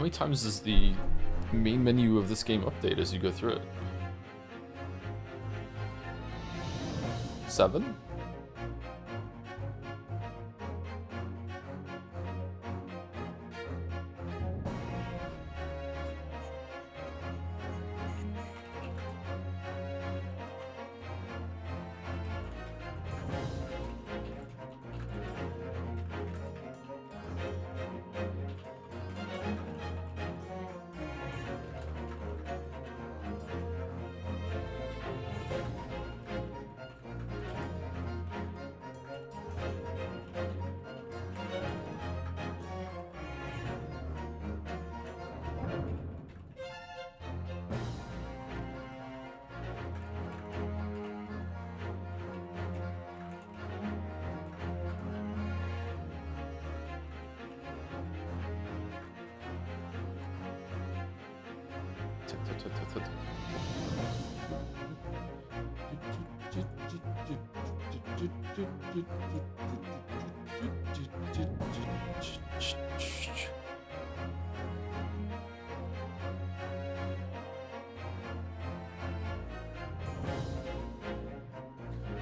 How many times does the main menu of this game update as you go through it? 7?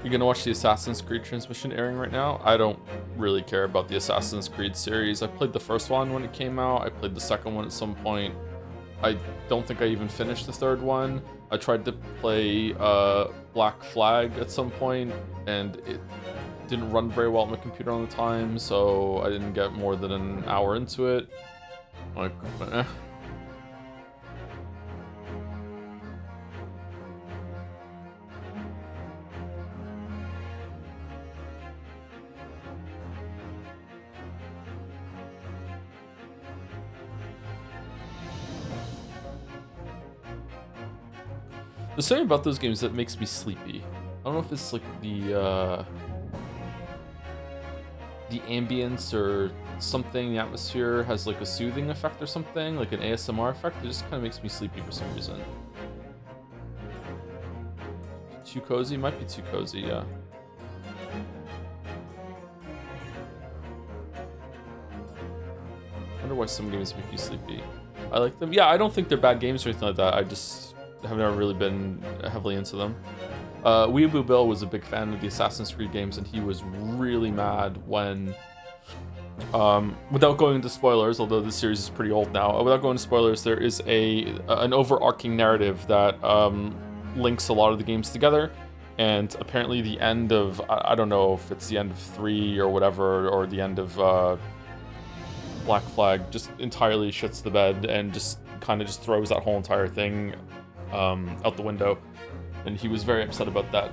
You're gonna watch the Assassin's Creed transmission airing right now? I don't really care about the Assassin's Creed series. I played the first one when it came out. I played the second one at some point. I don't think I even finished the third one. I tried to play Black Flag at some point, and it didn't run very well on my computer on the time, so I didn't get more than an hour into it. Like, eh. There's something about those games that makes me sleepy. I don't know if it's like the ambience or something, the atmosphere has like a soothing effect or something, like an ASMR effect. It just kind of makes me sleepy for some reason. Too cozy? Might be too cozy, yeah. I wonder why some games make you sleepy. I like them. Yeah, I don't think they're bad games or anything like that. I just have never really been heavily into them. Weeaboo Bill was a big fan of the Assassin's Creed games, and he was really mad when, without going into spoilers, although this series is pretty old now, without going into spoilers, there is an overarching narrative that links a lot of the games together, and apparently the end of, I don't know if it's the end of 3 or whatever, or the end of Black Flag, just entirely shits the bed and just kind of just throws that whole entire thing out the window, and he was very upset about that.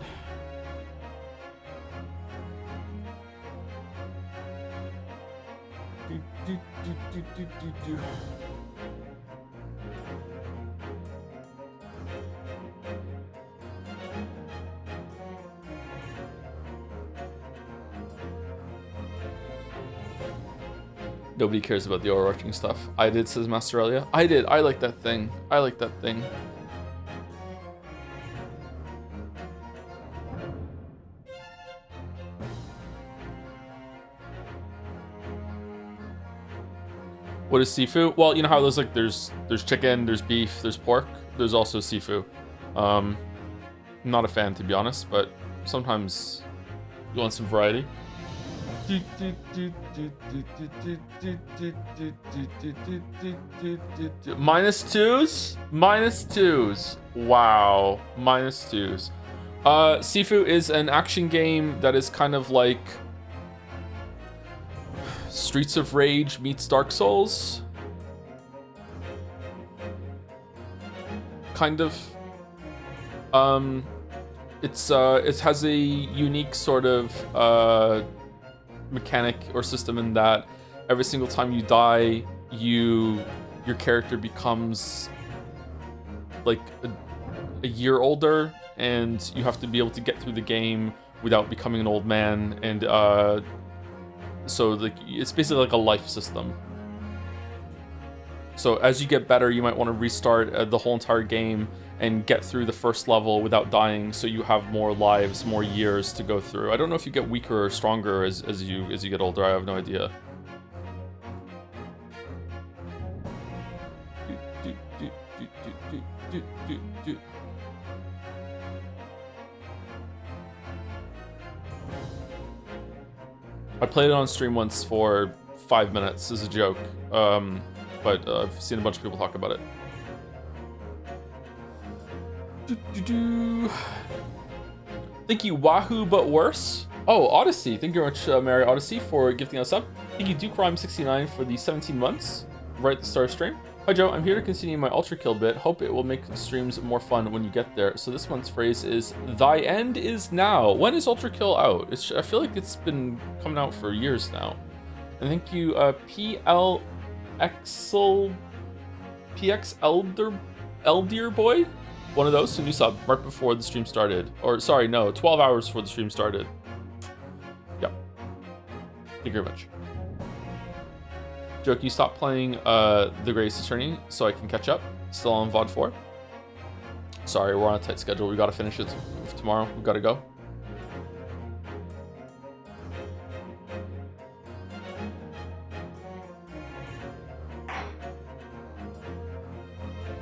Nobody cares about the overarching stuff. I did, says Masterelia. I did. I like that thing. I like that thing. What is Sifu? Well, you know how there's like there's chicken, there's beef, there's pork. There's also Sifu. Not a fan, to be honest, but sometimes you want some variety. -2s? -2s. Wow. -2s. Sifu is an action game that is kind of like Streets of Rage meets Dark Souls. Kind of. It has a unique sort of mechanic or system in that every single time you die, your character becomes like a year older, and you have to be able to get through the game without becoming an old man, and so like it's basically like a life system. So as you get better, you might want to restart the whole entire game and get through the first level without dying, so you have more lives, more years to go through. I don't know if you get weaker or stronger as you get older. I have no idea. I played it on stream once for 5 minutes as a joke, but I've seen a bunch of people talk about it. Thank you, Wahoo, but worse. Oh, Odyssey. Thank you very much, Mary Odyssey, for gifting us up. Thank you, DukeRhyme69, for the 17 months right at the start of stream. Hi, Joe. I'm here to continue my Ultra Kill bit. Hope it will make streams more fun when you get there. So this month's phrase is, "Thy end is now." When is Ultra Kill out? I feel like it's been coming out for years now. And thank you, PX Elder Boy. One of those, a new sub right before the stream started. Or sorry, no, 12 hours before the stream started. Yep. Thank you very much. Joe, can you stop playing The Greatest Attorney so I can catch up? Still on VOD 4. Sorry, we're on a tight schedule. We gotta finish it tomorrow. We gotta go.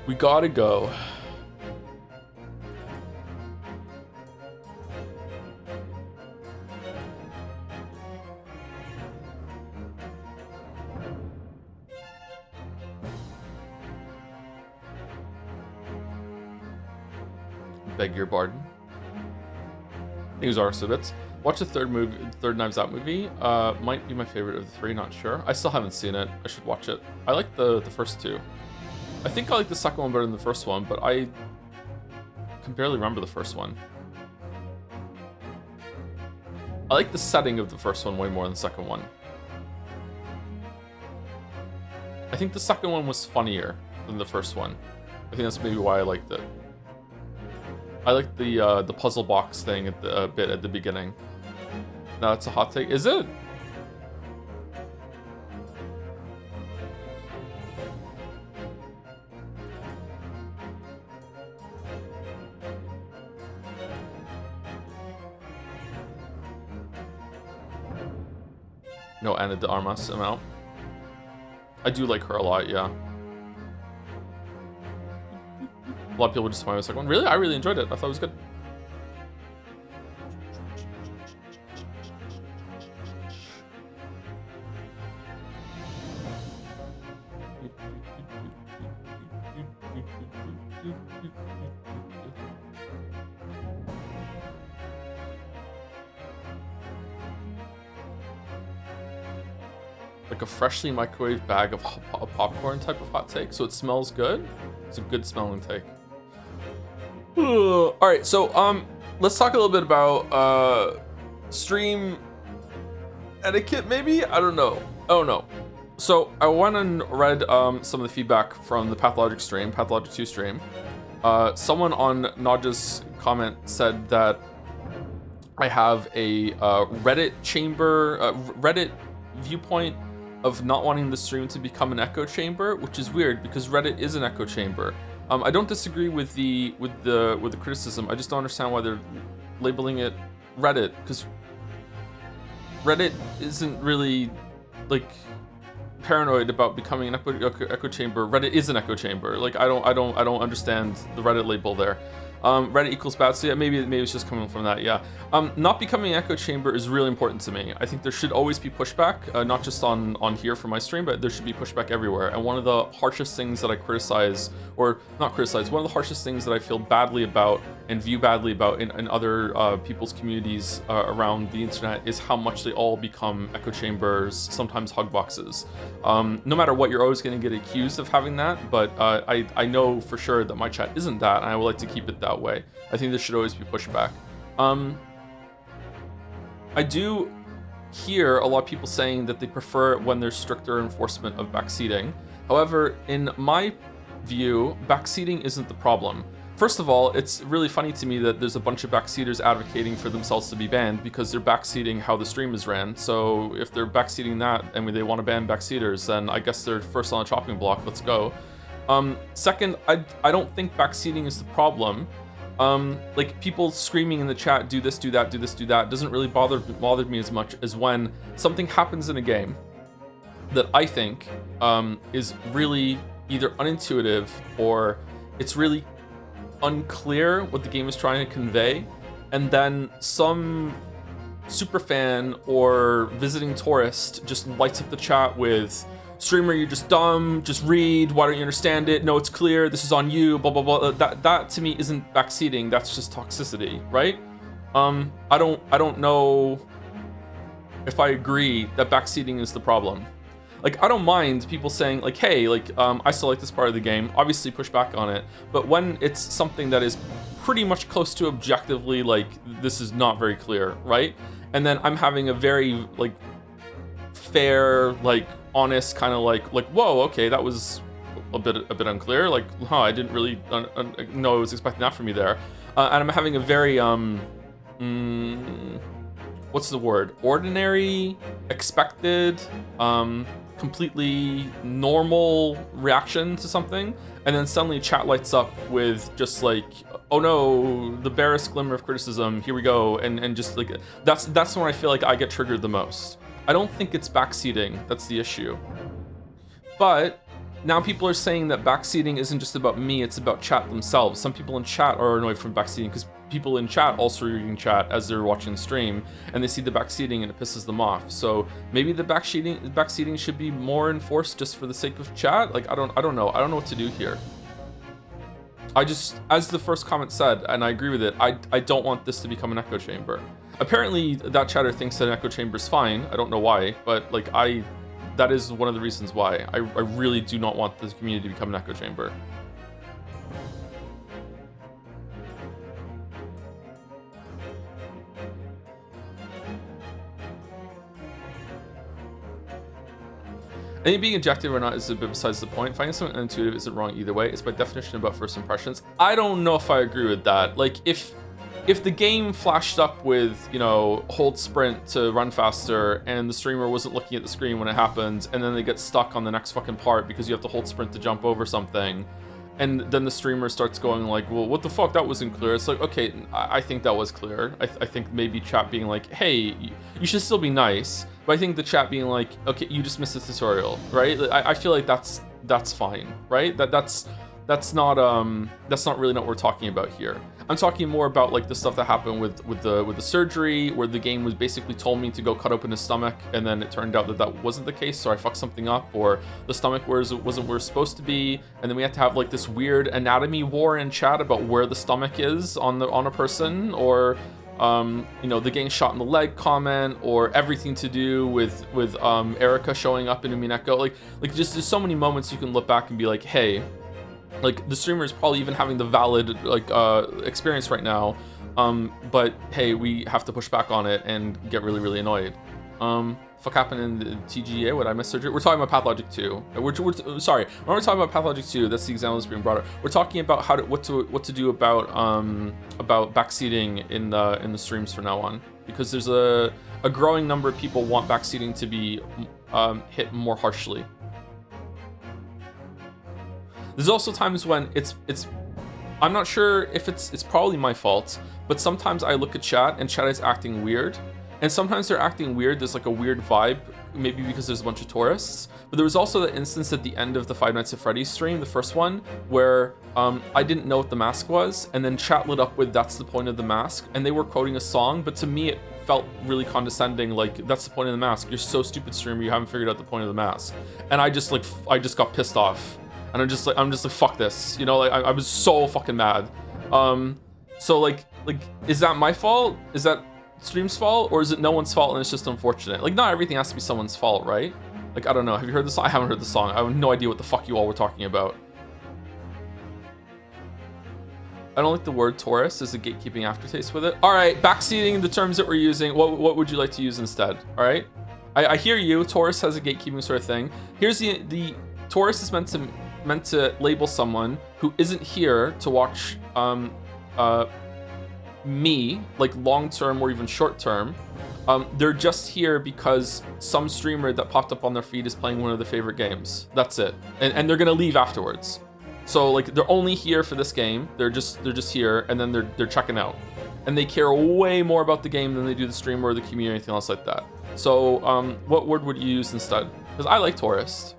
We gotta go. Beg your pardon. I think it was Arsovitz. Watch the third Knives Out movie. Might be my favorite of the three, not sure. I still haven't seen it. I should watch it. I like the first two. I think I like the second one better than the first one, but I can barely remember the first one. I like the setting of the first one way more than the second one. I think the second one was funnier than the first one. I think that's maybe why I liked it. I like the puzzle box thing at the bit at the beginning. No, that's a hot take. Is it? No, Ana de Armas amount. I do like her a lot, yeah. A lot of people just find the second one. Really? I really enjoyed it. I thought it was good. Like a freshly microwaved bag of popcorn type of hot take. So it smells good. It's a good smelling take. All right, so let's talk a little bit about stream etiquette. Maybe, I don't know. Oh no. So I went and read some of the feedback from the Pathologic stream, Pathologic 2 stream. Someone on Naja's comment said that I have a Reddit viewpoint of not wanting the stream to become an echo chamber, which is weird because Reddit is an echo chamber. I don't disagree with the criticism. I just don't understand why they're labeling it Reddit, because Reddit isn't really like paranoid about becoming an echo chamber. Reddit is an echo chamber. Like I don't understand the Reddit label there. Reddit equals bad, so yeah, maybe it's just coming from that, yeah. Not becoming an echo chamber is really important to me. I think there should always be pushback, not just on here for my stream, but there should be pushback everywhere. And one of the harshest things that I criticize, or not criticize, one of the harshest things that I feel badly about and view badly about in other people's communities around the internet is how much they all become echo chambers, sometimes hug boxes. No matter what, you're always going to get accused of having that, but I know for sure that my chat isn't that, and I would like to keep it that way. I think there should always be pushback. I do hear a lot of people saying that they prefer when there's stricter enforcement of backseating. However, in my view, backseating isn't the problem. First of all, it's really funny to me that there's a bunch of backseaters advocating for themselves to be banned because they're backseating how the stream is ran. So if they're backseating that and they want to ban backseaters, then I guess they're first on the chopping block. Let's go. Second, I don't think backseating is the problem. Like people screaming in the chat, do this, do that, do this, do that, doesn't really bother me as much as when something happens in a game that I think is really either unintuitive or it's really unclear what the game is trying to convey, and then some super fan or visiting tourist just lights up the chat with, streamer, you're just dumb, just read, why don't you understand it, no, it's clear, this is on you, blah blah blah, that to me isn't backseating, that's just toxicity, right? I don't know if I agree that backseating is the problem. Like, I don't mind people saying, like, hey, like, I still like this part of the game, obviously push back on it, but when it's something that is pretty much close to objectively, like, this is not very clear, right? And then I'm having a very, like, fair, like, honest kind of like, whoa, okay, that was a bit unclear, like, huh, I didn't really know I was expecting that from you there. And I'm having a very, what's the word? Ordinary, expected, completely normal reaction to something, and then suddenly chat lights up with just like, oh no, the barest glimmer of criticism, here we go, and just like, that's when I feel like I get triggered the most. I don't think it's backseating, that's the issue. But now people are saying that backseating isn't just about me, it's about chat themselves. Some people in chat are annoyed from backseating because people in chat also reading chat as they're watching the stream, and they see the backseating and it pisses them off. So maybe the backseating should be more enforced just for the sake of chat. Like, I don't know what to do here. I just, as the first comment said, and I agree with it, I don't want this to become an echo chamber. Apparently that chatter thinks that an echo chamber is fine. I don't know why, but like, that is one of the reasons why I really do not want this community to become an echo chamber. I think being objective or not is a bit besides the point. Finding something intuitive isn't wrong either way. It's by definition about first impressions. I don't know if I agree with that. Like, if the game flashed up with, you know, hold sprint to run faster, and the streamer wasn't looking at the screen when it happened, and then they get stuck on the next fucking part because you have to hold sprint to jump over something, and then the streamer starts going like, well, what the fuck, that wasn't clear. It's like, okay, I think that was clear. I think maybe chat being like, hey, you should still be nice. But I think the chat being like, okay, you just missed the tutorial, right? I feel like that's fine, right? That's not really what we're talking about here. I'm talking more about like the stuff that happened with the surgery, where the game was basically told me to go cut open his stomach, and then it turned out that wasn't the case, so I fucked something up, or the stomach wasn't where it's supposed to be, and then we had to have like this weird anatomy war in chat about where the stomach is on a person, or you know, the getting shot in the leg comment, or everything to do with Erica showing up in Umineko. Like just there's so many moments you can look back and be like, hey, like the streamer is probably even having the valid like experience right now, but hey, we have to push back on it and get really annoyed. Fuck happened in the TGA? What I missed surgery? We're talking about Pathologic 2. Sorry, when we're talking about Pathologic 2, that's the example that's being brought up. We're talking about what to do about backseating in the streams from now on, because there's a growing number of people want backseating to be hit more harshly. There's also times when it's I'm not sure if it's probably my fault, but sometimes I look at chat and chat is acting weird. And sometimes they're acting weird, there's like a weird vibe, maybe because there's a bunch of tourists. But there was also the instance at the end of the Five Nights at Freddy's stream, the first one, where I didn't know what the mask was, and then chat lit up with "that's the point of the mask," and they were quoting a song, but to me it felt really condescending, like, that's the point of the mask, you're so stupid streamer, you haven't figured out the point of the mask. And I just got pissed off. And I'm just like, fuck this, you know, like I was so fucking mad. So like, is that my fault? Is that stream's fault, or is it no one's fault and it's just unfortunate? Like, not everything has to be someone's fault, right? Like, I don't know. Have you heard the song? I haven't heard the song. I have no idea what the fuck you all were talking about. I don't like the word tourist. There's a gatekeeping aftertaste with it. All right, backseating the terms that we're using. What would you like to use instead? All right, I hear you. Tourist has a gatekeeping sort of thing. Here's the tourist is meant to label someone who isn't here to watch me, like long term or even short term. They're just here because some streamer that popped up on their feed is playing one of their favorite games. That's it, and they're gonna leave afterwards. So like, they're only here for this game. They're just here, and then they're checking out, and they care way more about the game than they do the streamer or the community or anything else like that. So what word would you use instead? Because I like tourist.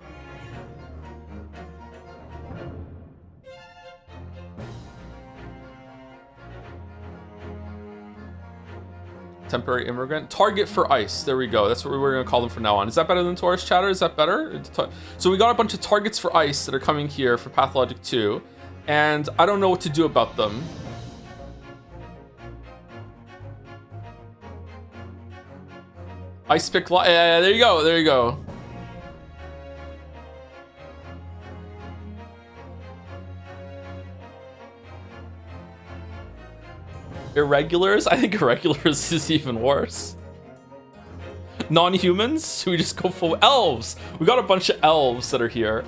temporary immigrant. Target for ICE. There we go. That's what we're gonna call them from now on. Is that better than tourist chatter? Is that better? So we got a bunch of targets for ICE that are coming here for Pathologic 2, and I don't know what to do about them. ICE pick. Yeah, there you go. There you go. Irregulars? I think irregulars is even worse. Non-humans? We just go full elves. We got a bunch of elves that are here.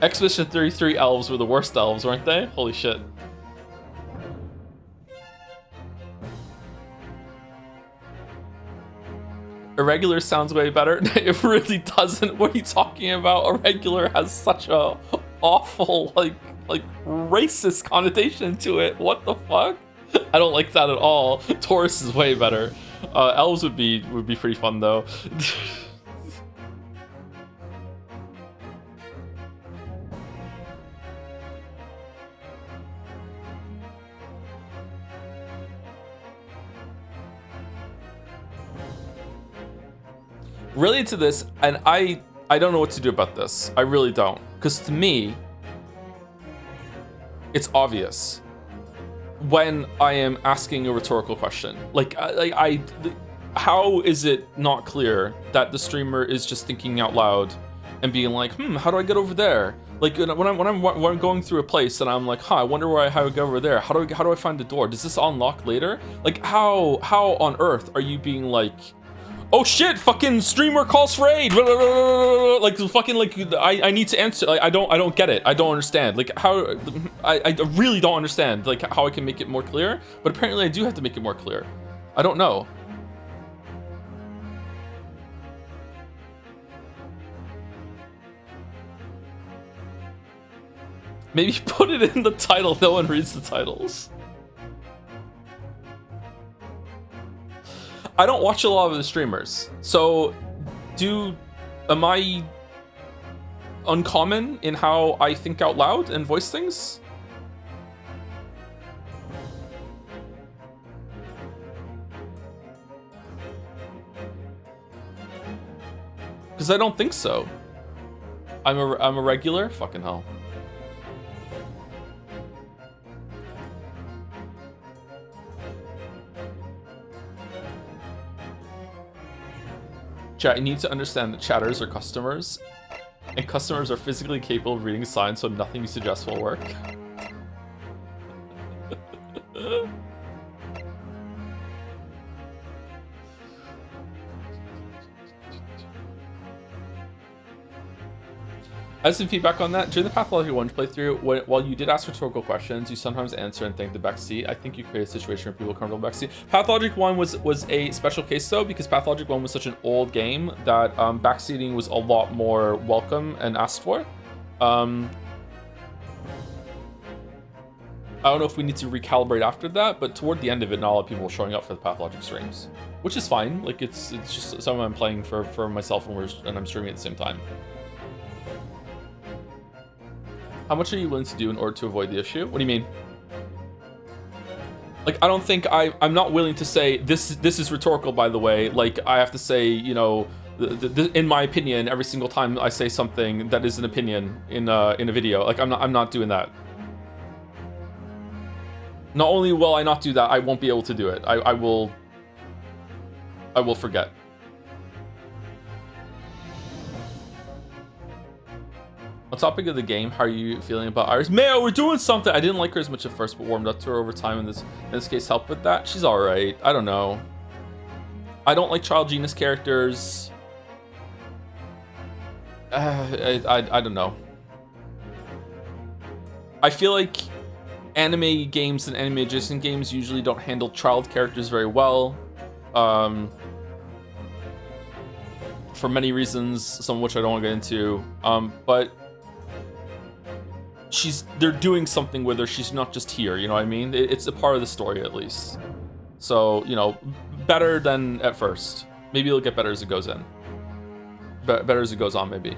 Expedition 33 elves were the worst elves, weren't they? Holy shit. Irregular sounds way better. It really doesn't. What are you talking about? Irregular has such a awful, like racist connotation to it. What the fuck? I don't like that at all. Taurus is way better. Elves would be pretty fun though. Really to this, and I don't know what to do about this. I really don't, because to me, it's obvious when I am asking a rhetorical question. How is it not clear that the streamer is just thinking out loud and being like, how do I get over there? Like when I'm going through a place and I'm like, I wonder how I go over there. How do I find the door? Does this unlock later? Like how on earth are you being like, oh shit, fucking streamer calls for aid. Like fucking like I need to answer. Like I don't get it. I don't understand. Like how I really don't understand like how I can make it more clear. But apparently I do have to make it more clear. I don't know. Maybe put it in the title. No one reads the titles. I don't watch a lot of the streamers, so am I uncommon in how I think out loud and voice things? Because I don't think so. I'm a regular? Fucking hell. Chat, you need to understand that chatters are customers, and customers are physically capable of reading signs, so nothing you suggest will work. I have some feedback on that. During the Pathologic 1 playthrough, while you did ask rhetorical questions, you sometimes answer and thank the backseat. I think you create a situation where people are comfortable backseat. Pathologic 1 was a special case though, because Pathologic 1 was such an old game that backseating was a lot more welcome and asked for. I don't know if we need to recalibrate after that, but toward the end of it, not a lot of people were showing up for the Pathologic streams, which is fine. Like it's just something I'm playing for myself and I'm streaming at the same time. How much are you willing to do in order to avoid the issue? What do you mean? Like, I don't think I'm not willing to say this is rhetorical, by the way. Like, I have to say, you know, in my opinion, every single time I say something that is an opinion in a video. Like, I'm not doing that. Not only will I not do that, I won't be able to do it. I will forget. On topic of the game, how are you feeling about Iris? Mayo, we're doing something. I didn't like her as much at first, but warmed up to her over time. In this case, helped with that. She's all right. I don't know. I don't like child genius characters. I don't know. I feel like anime games and anime adjacent games usually don't handle child characters very well. For many reasons, some of which I don't want to get into. But they're doing something with her. She's not just here, you know what I mean? It's a part of the story at least. So, you know, better than at first. Maybe it'll get better as it goes in. Better as it goes on, maybe.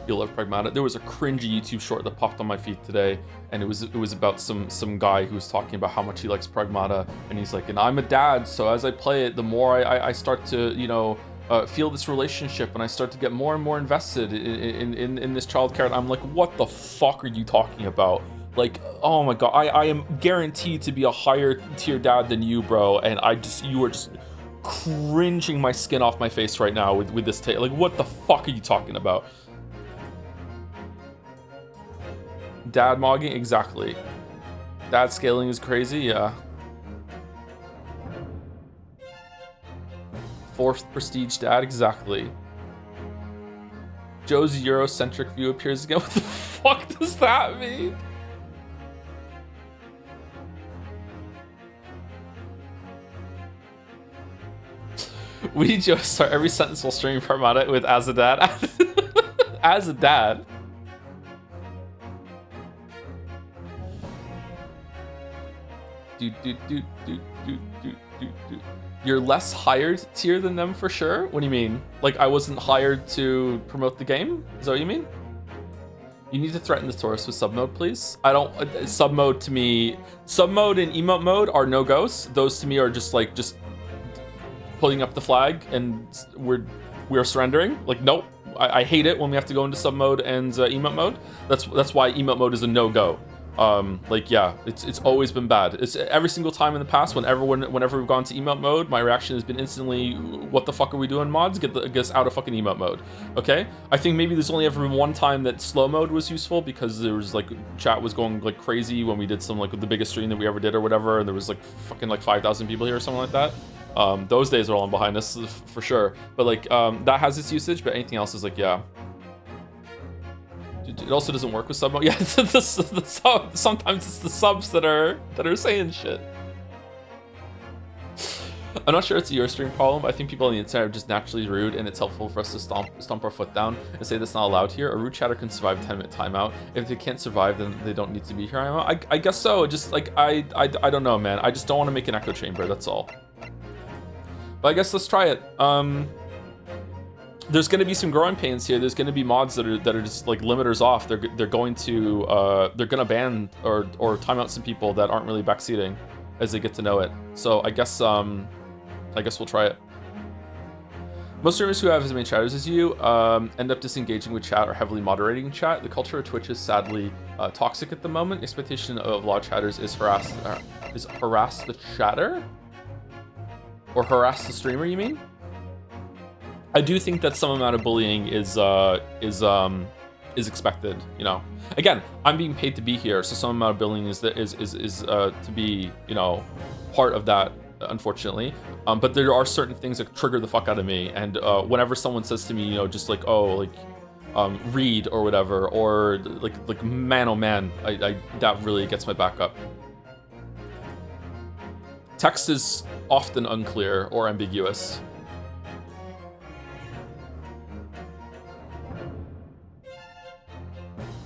You'll love Pragmata. There was a cringy YouTube short that popped on my feed today, and it was about some guy who was talking about how much he likes Pragmata, and he's like, and I'm a dad, so as I play it, the more I start to, you know, feel this relationship, and I start to get more and more invested in this child character. I'm like, what the fuck are you talking about? Like, oh my god, I am guaranteed to be a higher tier dad than you, bro, and you are just cringing my skin off my face right now with this take. Like, what the fuck are you talking about? Dad mogging, exactly. Dad scaling is crazy, yeah. Fourth prestige dad, exactly. Joe's Eurocentric view appears again. What the fuck does that mean? We need Joe to start every sentence while streaming Pragmata with as a dad. As a dad. You're less hired tier than them for sure? What do you mean? Like I wasn't hired to promote the game? Is that what you mean? You need to threaten the Taurus with sub mode, please. I don't, sub mode to me, sub mode and emote mode are no-goes. Those to me are just like, putting up the flag and we're surrendering. Like, nope, I hate it when we have to go into sub mode and emote mode. That's why emote mode is a no-go. Like, yeah, it's always been bad. It's every single time in the past whenever we've gone to emote mode, my reaction has been instantly, what the fuck are we doing, mods? Get us out of fucking emote mode. Okay, I think maybe there's only ever been one time that slow mode was useful because there was like chat was going like crazy when we did some like the biggest stream that we ever did or whatever, and there was like fucking like 5,000 people here or something like that. Those days are all behind us for sure, but like that has its usage, but anything else is like, yeah. It also doesn't work with sub mode. Yeah, sometimes it's the subs that are saying shit. I'm not sure it's a your stream problem, but I think people on the internet are just naturally rude, and it's helpful for us to stomp our foot down and say that's not allowed here. A rude chatter can survive a 10-minute timeout. If they can't survive, then they don't need to be here. I guess so. Just like I don't know, man. I just don't want to make an echo chamber. That's all. But I guess let's try it. There's going to be some growing pains here. There's going to be mods that are just like limiters off. They're going to ban or time out some people that aren't really backseating as they get to know it. So I guess we'll try it. Most streamers who have as many chatters as you end up disengaging with chat or heavily moderating chat. The culture of Twitch is sadly toxic at the moment. Expectation of a lot of chatters is harass the chatter or harass the streamer. You mean? I do think that some amount of bullying is expected. You know, again, I'm being paid to be here, so some amount of bullying is to be, you know, part of that, unfortunately. But there are certain things that trigger the fuck out of me, and whenever someone says to me, you know, just like, oh, like, read or whatever, or like man, oh man, I that really gets my back up. Text is often unclear or ambiguous.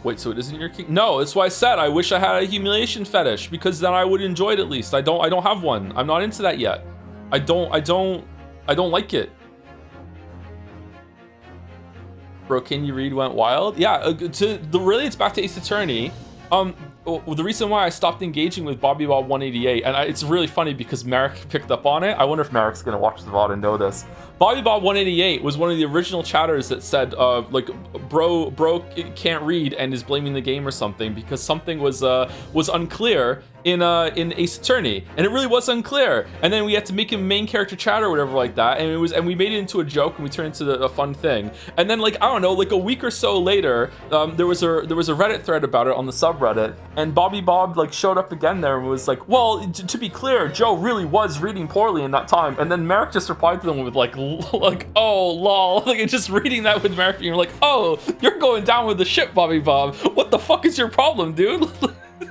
Wait, so it isn't your king? No, that's why I said I wish I had a humiliation fetish, because then I would enjoy it at least. I don't have one. I'm not into that yet. I don't like it. Bro, can you read went wild? Yeah, really it's back to Ace Attorney. The reason why I stopped engaging with Bobby Bob 188, and it's really funny because Merrick picked up on it. I wonder if Merrick's gonna watch the VOD and know this. Bobby Bob 188 was one of the original chatters that said, like, bro can't read and is blaming the game or something because something was unclear in Ace Attorney, and it really was unclear. And then we had to make him main character chatter or whatever like that, and we made it into a joke and we turned it into a fun thing. And then, like, I don't know, like a week or so later, there was a Reddit thread about it on the subreddit, and Bobby Bob like showed up again there and was like, well, to be clear, Joe really was reading poorly in that time. And then Merrick just replied to them with like oh lol, like just reading that with Merrick, and you're like, oh, you're going down with the ship, Bobby Bob. What the fuck is your problem, dude?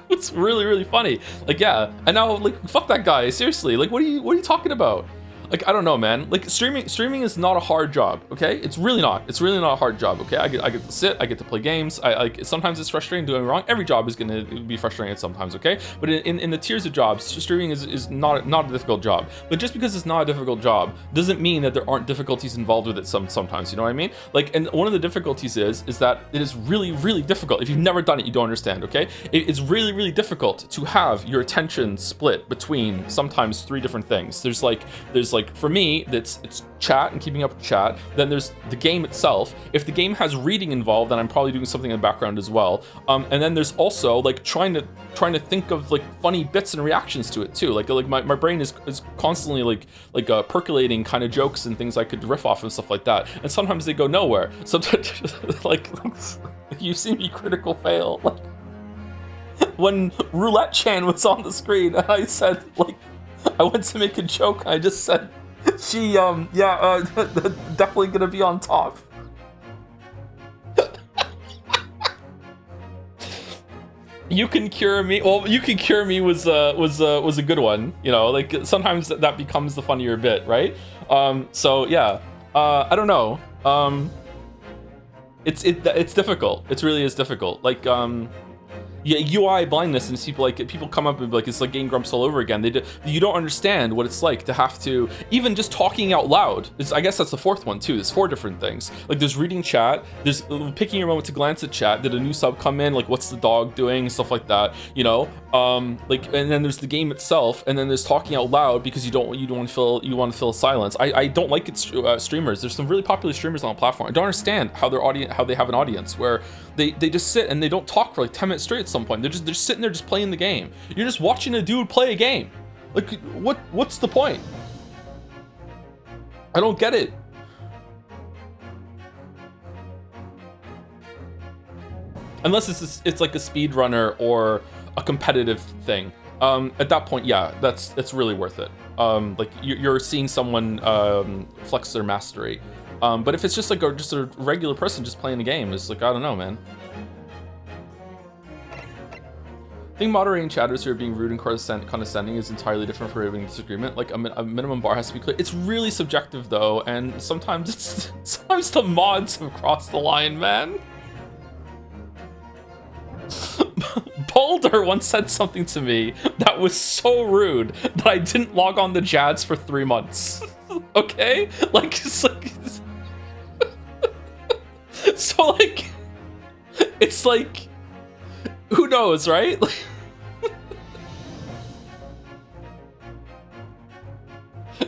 It's really, really funny. Like, yeah, and now, like, fuck that guy, seriously. Like, what are you talking about? Like, I don't know, man. Like, streaming is not a hard job, okay? It's really not. It's really not a hard job, okay? I get to sit, I get to play games. Like, sometimes it's frustrating doing wrong. Every job is gonna be frustrating sometimes, okay? But in the tiers of jobs, streaming is not a difficult job. But just because it's not a difficult job doesn't mean that there aren't difficulties involved with it sometimes, you know what I mean? Like, and one of the difficulties is that it is really, really difficult. If you've never done it, you don't understand, okay? It's really, really difficult to have your attention split between sometimes 3 different things. There's like for me, it's chat and keeping up with chat. Then there's the game itself. If the game has reading involved, then I'm probably doing something in the background as well. And then there's also like trying to think of like funny bits and reactions to it too. Like my brain is constantly like percolating kind of jokes and things I could riff off and stuff like that. And sometimes they go nowhere. Sometimes like you've seen me critical fail. Like when Roulette Chan was on the screen and I said like I went to make a joke and I just said she definitely gonna be on top. You Can Cure Me. Well, You Can Cure Me was a good one. You know, like sometimes that becomes the funnier bit, right? So yeah, I don't know. It's difficult. It really is difficult. Like yeah, UI blindness, and people come up and be like, it's like Game Grumps all over again. You don't understand what it's like to have to, even just talking out loud. I guess that's the 4th one too. There's 4 different things. Like there's reading chat, there's picking your moment to glance at chat. Did a new sub come in? Like what's the dog doing? Stuff like that, you know? Like, and then there's the game itself, and then there's talking out loud because you want to fill silence. I don't like it. Streamers. There's some really popular streamers on the platform. I don't understand how they have an audience where they just sit and they don't talk for like 10 minutes straight at some point. They're just sitting there just playing the game. You're just watching a dude play a game. Like what's the point? I don't get it. Unless it's like a speedrunner or a competitive thing. At that point, yeah, that's really worth it. Like you're seeing someone flex their mastery. But if it's just like a regular person just playing the game, it's like, I don't know, man. I think moderating chatters who are being rude and condescending is entirely different from having disagreement. Like a minimum bar has to be clear. It's really subjective though, and sometimes the mods have crossed the line, man. Boulder once said something to me that was so rude that I didn't log on the Jads for 3 months. Okay? Like, it's like... So, like... It's like... Who knows, right?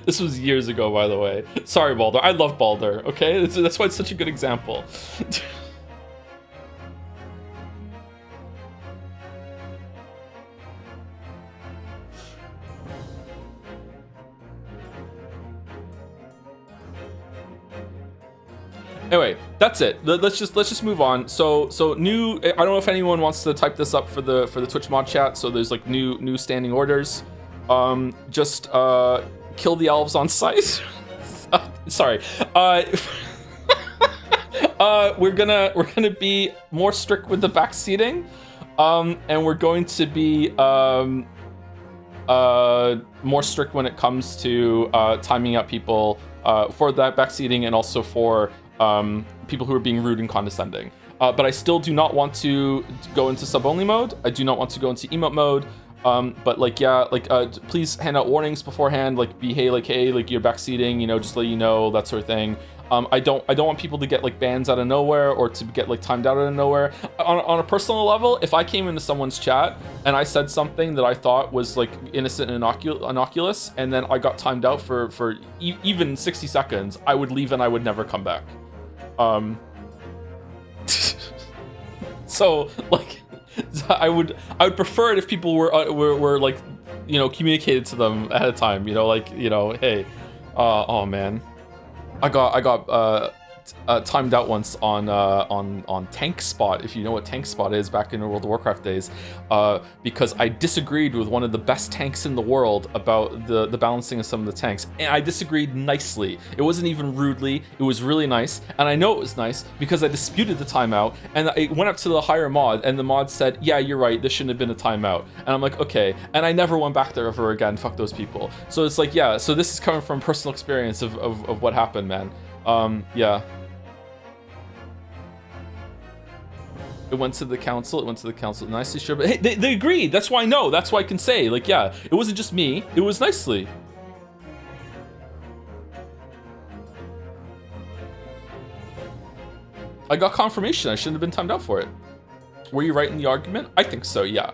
This was years ago, by the way. Sorry, Baldur. I love Baldur, okay? That's why it's such a good example. Anyway, that's it. Let's just move on. So new. I don't know if anyone wants to type this up for the Twitch mod chat. So there's like new standing orders. Just kill the elves on sight. Sorry. We're gonna be more strict with the backseating, and we're going to be more strict when it comes to timing out people for that backseating and also for people who are being rude and condescending. But I still do not want to go into sub-only mode. I do not want to go into emote mode. But like, yeah, like, please hand out warnings beforehand, like hey, like you're backseating, you know, just let you know, that sort of thing. I don't want people to get like bans out of nowhere or to get like timed out of nowhere. On a personal level, if I came into someone's chat and I said something that I thought was like innocent and innocuous, and then I got timed out for even 60 seconds, I would leave and I would never come back. So like, I would prefer it if people were like, you know, communicated to them ahead of time, you know, like, you know, hey, oh man, I got got timed out once on Tank Spot, if you know what Tank Spot is, back in the World of Warcraft days, because I disagreed with one of the best tanks in the world about the balancing of some of the tanks, and I disagreed nicely. It wasn't even rudely, it was really nice, and I know it was nice because I disputed the timeout, and I went up to the higher mod, and the mod said, yeah, you're right, this shouldn't have been a timeout. And I'm like, okay, and I never went back there ever again, fuck those people. So it's like, yeah, so this is coming from personal experience of what happened, man. Yeah. It went to the council, nicely, sure, but hey, they agreed, that's why I know, that's why I can say, like, yeah, it wasn't just me, it was nicely. I got confirmation, I shouldn't have been timed out for it. Were you right in the argument? I think so, yeah.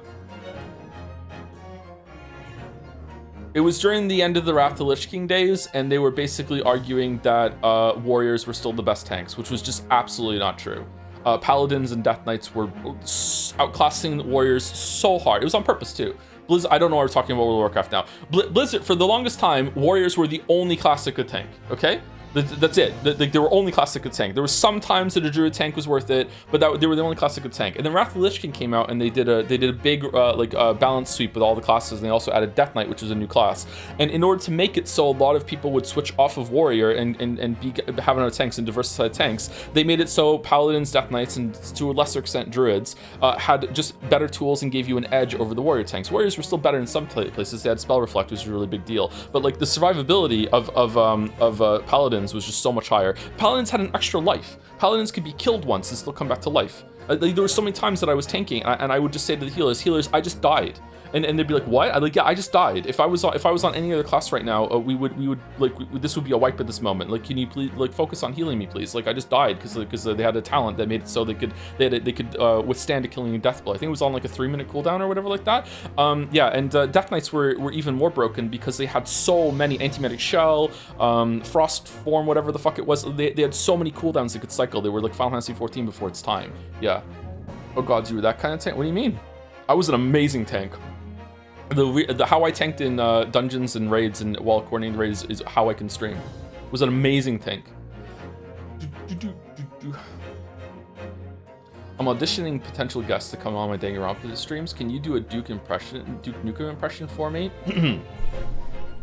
It was during the end of the Wrath of the Lich King days, and they were basically arguing that warriors were still the best tanks, which was just absolutely not true. Paladins and Death Knights were outclassing the warriors so hard. It was on purpose too. Blizzard, I don't know why we're talking about World of Warcraft now. Blizzard, for the longest time, warriors were the only classic good tank, okay? That's it. They were only classic good tank. There were some times that a druid tank was worth it, but they were the only classic good tank. And then Wrath of the Lich King came out, and they did a big balance sweep with all the classes, and they also added Death Knight, which was a new class. And in order to make it so a lot of people would switch off of warrior and be having other tanks and diversified tanks, they made it so paladins, Death Knights, and to a lesser extent druids had just better tools and gave you an edge over the warrior tanks. Warriors were still better in some places. They had spell reflect, which was a really big deal. But like the survivability of paladins was just so much higher. Paladins had an extra life. Paladins could be killed once and still come back to life. There were so many times that I was tanking, and I would just say to the healers, I just died. And they'd be like, what? I'd like, yeah, I just died. If I was on any other class right now, this would be a wipe at this moment. Like, can you please focus on healing me, please? Like, I just died because they had a talent that made it so they could withstand a killing death blow. I think it was on like a 3-minute cooldown or whatever like that. Yeah, and Death Knights were even more broken because they had so many anti-magic shell, frost form, whatever the fuck it was. They had so many cooldowns they could cycle. They were like Final Fantasy 14 before its time. Yeah. Oh gods, you were that kind of tank? What do you mean? I was an amazing tank. The how I tanked in dungeons and raids and while coordinating raids is how I can stream. It was an amazing tank. I'm auditioning potential guests to come on my Danganronpa streams. Can you do a Duke Nukem impression for me?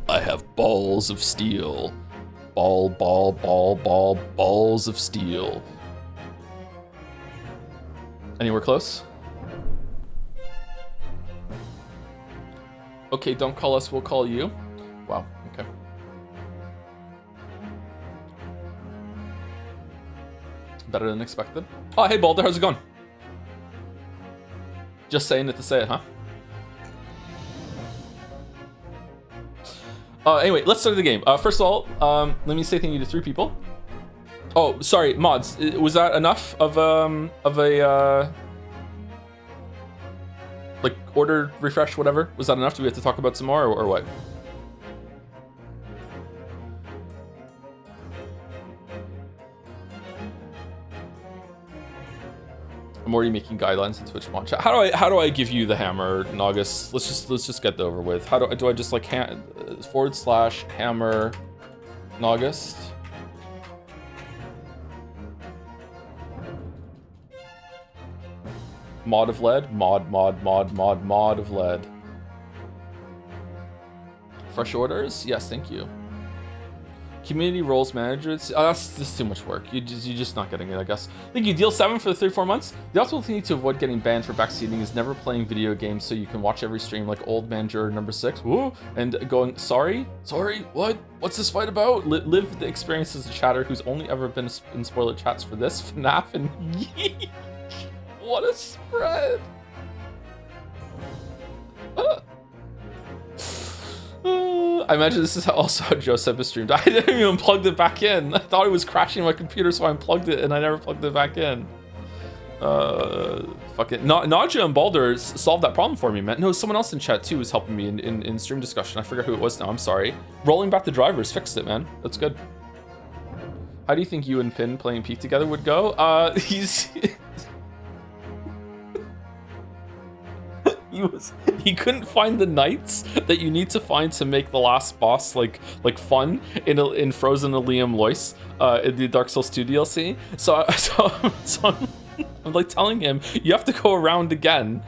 I have balls of steel. Balls of steel. Anywhere close? Okay, don't call us, we'll call you. Wow, okay. Better than expected. Oh, hey Balder, how's it going? Just saying it to say it, huh? Anyway, let's start the game. First of all, let me say thank you to 3 people. Oh, sorry, mods. Was that enough of a like order refresh, whatever? Was that enough? Do we have to talk about some more or what? I'm already making guidelines in Twitch mod chat. How do I give you the hammer, Naugus? Let's just get that over with. How do I just like / hammer Naugus? Mod of lead, mod of lead. Fresh orders? Yes, thank you. Community roles manager. That's just too much work. You're just not getting it, I guess. Thank you. Deal 7 for the 3-4 months. The optimal thing to avoid getting banned for backseating is never playing video games so you can watch every stream like Old Man Juror number 6. Woo! And going, sorry, what? What's this fight about? Live the experience as a chatter who's only ever been in spoiler chats for this, FNAF, and what a spread. I imagine this is also how Joseph streamed. I didn't even plug it back in. I thought it was crashing my computer, so I unplugged it, and I never plugged it back in. Fuck it. Naja and Balder solved that problem for me, man. No, someone else in chat too was helping me in stream discussion. I forget who it was now. I'm sorry. Rolling back the drivers fixed it, man. That's good. How do you think you and Finn playing Peak together would go? He's he couldn't find the knights that you need to find to make the last boss like fun in Frozen Liam Lois in the Dark Souls 2 DLC. So I'm like telling him, you have to go around again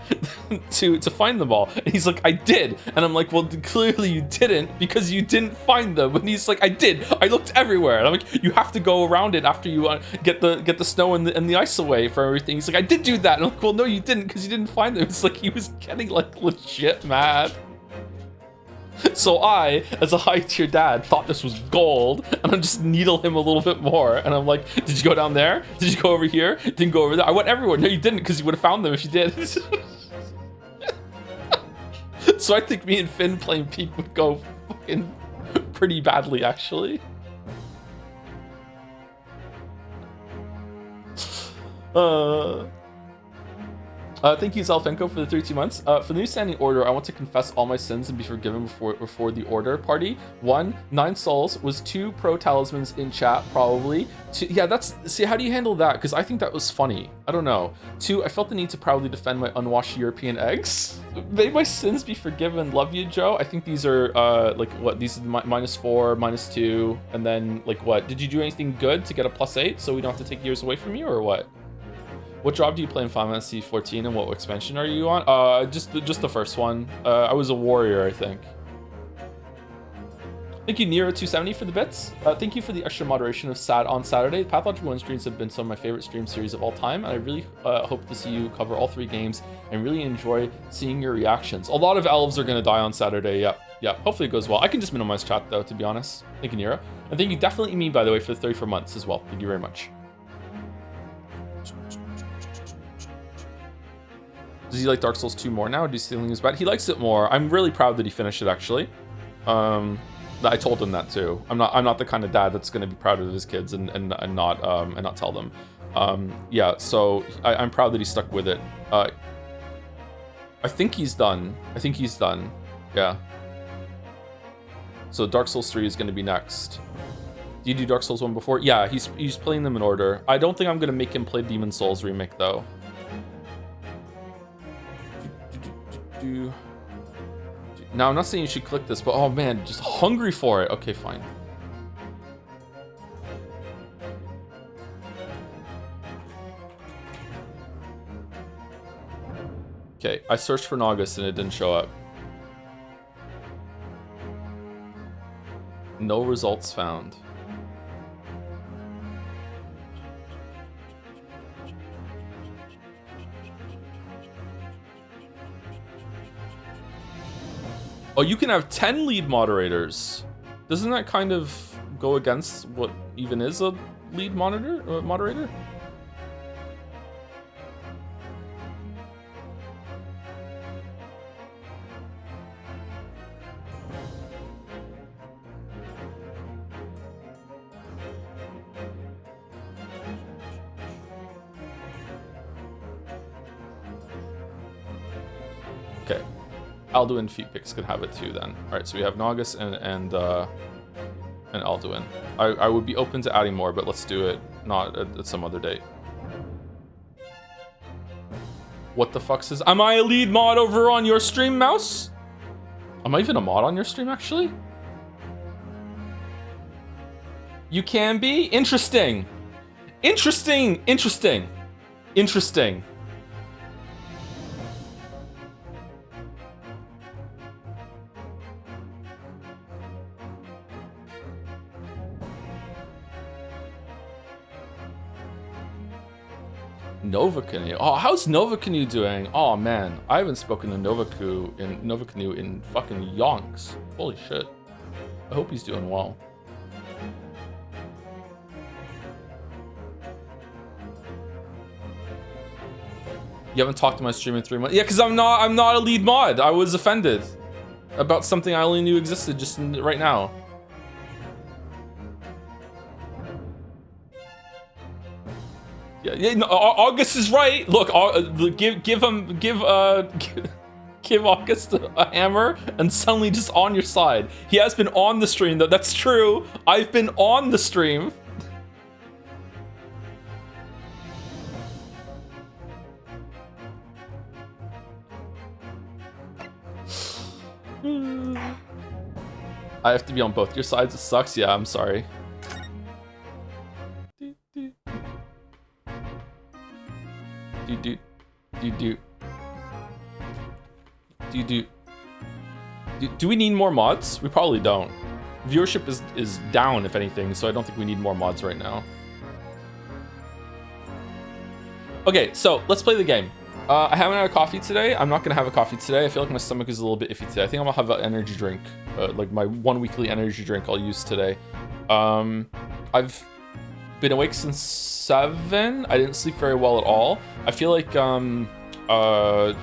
to find them all. And he's like, I did. And I'm like, well, clearly you didn't because you didn't find them. And he's like, I did. I looked everywhere. And I'm like, you have to go around it after you get the snow and the ice away from everything. He's like, I did do that. And I'm like, well, no, you didn't because you didn't find them. It's like he was getting like legit mad. So I, as a high-tier dad, thought this was gold, and I'm just needle him a little bit more. And I'm like, did you go down there? Did you go over here? Didn't go over there. I went everywhere. No, you didn't, because you would have found them if you did. So I think me and Finn playing Peak would go fucking pretty badly, actually. Thank you, Zelfenko, for the 32 months. For the new standing order, I want to confess all my sins and be forgiven before the order party. 1, 9 souls was 2 pro talismans in chat, probably. 2, yeah, see, how do you handle that? Because I think that was funny. I don't know. 2, I felt the need to proudly defend my unwashed European eggs. May my sins be forgiven. Love you, Joe. I think these are, like, what? These are -4, -2, and then, like, what? Did you do anything good to get a +8 so we don't have to take years away from you, or what? What job do you play in Final Fantasy 14 and what expansion are you on? Just the first one. I was a warrior, I think. Thank you, Nero270, for the bits. Thank you for the extra moderation of Sad on Saturday. Pathologic 1 streams have been some of my favorite stream series of all time, and I really hope to see you cover all 3 games and really enjoy seeing your reactions. A lot of elves are gonna die on Saturday, yeah. Hopefully it goes well. I can just minimize chat though, to be honest. Thank you, Nero. And thank you definitely me, by the way, for the 34 months as well. Thank you very much. Does he like Dark Souls 2 more now? Do you still think it's bad? He likes it more. I'm really proud that he finished it, actually. I told him that too. I'm not the kind of dad that's gonna be proud of his kids and not tell them. Yeah, so I'm proud that he stuck with it. I think he's done. Yeah. So Dark Souls 3 is gonna be next. Do you do Dark Souls 1 before? Yeah, he's playing them in order. I don't think I'm gonna make him play Demon Souls remake though. Now, I'm not saying you should click this, but oh man, just hungry for it. Okay, fine. Okay, I searched for Naugus and it didn't show up. No results found. Oh, you can have 10 lead moderators. Doesn't that kind of go against what even is a lead moderator? Okay. Alduin Feet Picks can have it too then. Alright, so we have Naugus and Alduin. I would be open to adding more, but let's do it not at some other date. What the fuck says? Am I a lead mod over on your stream, Mouse? Am I even a mod on your stream, actually? You can be? Interesting. Interesting. Nova Canoe. Oh, how's Nova Canoe doing? Oh man, I haven't spoken to Nova Canoe in fucking yonks. Holy shit. I hope he's doing well. You haven't talked to my stream in 3 months? Yeah, because I'm not a lead mod. I was offended about something I only knew existed just right now. Yeah, no, August is right. Look, give August a hammer and suddenly just on your side. He has been on the stream though. That's true. I've been on the stream. I have to be on both your sides. It sucks. Yeah, I'm sorry. Do we need more mods? We probably don't. Viewership is down, if anything, so I don't think we need more mods right now. Okay, so let's play the game. I haven't had a coffee today. I'm not gonna have a coffee today. I feel like my stomach is a little bit iffy today. I think I'm gonna have an energy drink, like my 1 weekly energy drink I'll use today. I've been awake since 7. I didn't sleep very well at all. I feel like the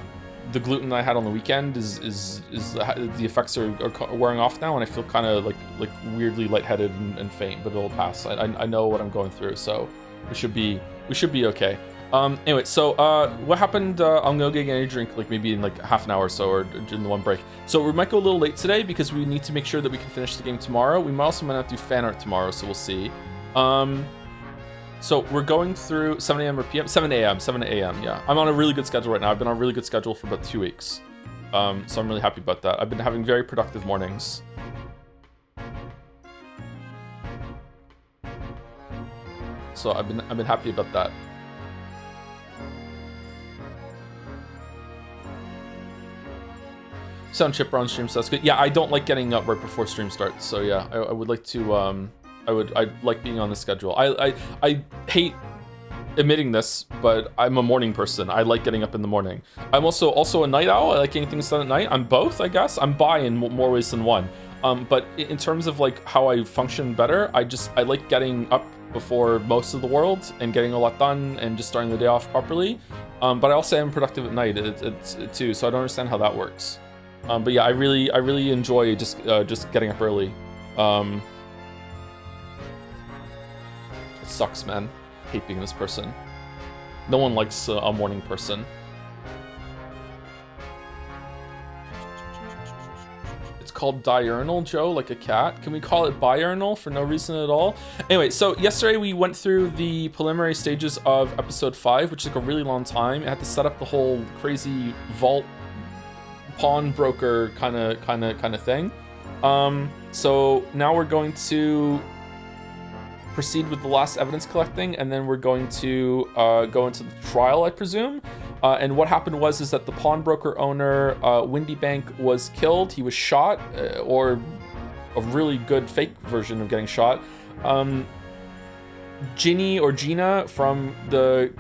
gluten I had on the weekend is the effects are wearing off now, and I feel kind of like weirdly lightheaded and faint, but it'll pass. I know what I'm going through, so we should be okay. Anyway, so what happened? I'm gonna get energy drink like maybe in like half an hour or so, or during the one break. So we might go a little late today because we need to make sure that we can finish the game tomorrow. We might not do fan art tomorrow, so we'll see. So we're going through 7 a.m. or p.m. 7 a.m. Yeah, I'm on a really good schedule right now. I've been on a really good schedule for about 2 weeks. So I'm really happy about that. I've been having very productive mornings. So I've been happy about that. Sound chipper on stream, so that's good. Yeah, I don't like getting up right before stream starts. So yeah, I would like to I like being on the schedule. I hate admitting this, but I'm a morning person. I like getting up in the morning. I'm also a night owl. I like getting things done at night. I'm both, I guess. I'm bi in more ways than one. But in terms of like how I function better, I like getting up before most of the world and getting a lot done and just starting the day off properly. But I also am productive at night it's too, so I don't understand how that works. But yeah, I really enjoy just getting up early. It sucks, man. I hate being this person. No one likes a morning person. It's called diurnal, Joe, like a cat. Can we call it biurnal for no reason at all? Anyway, so yesterday we went through the preliminary stages of episode 5, which took a really long time. It had to set up the whole crazy vault pawnbroker kind of thing. So now we're going to proceed with the last evidence collecting, and then we're going to go into the trial, I presume. And what happened is that the pawnbroker owner, Windy Bank, was killed. He was shot, or a really good fake version of getting shot. Ginny or Gina from the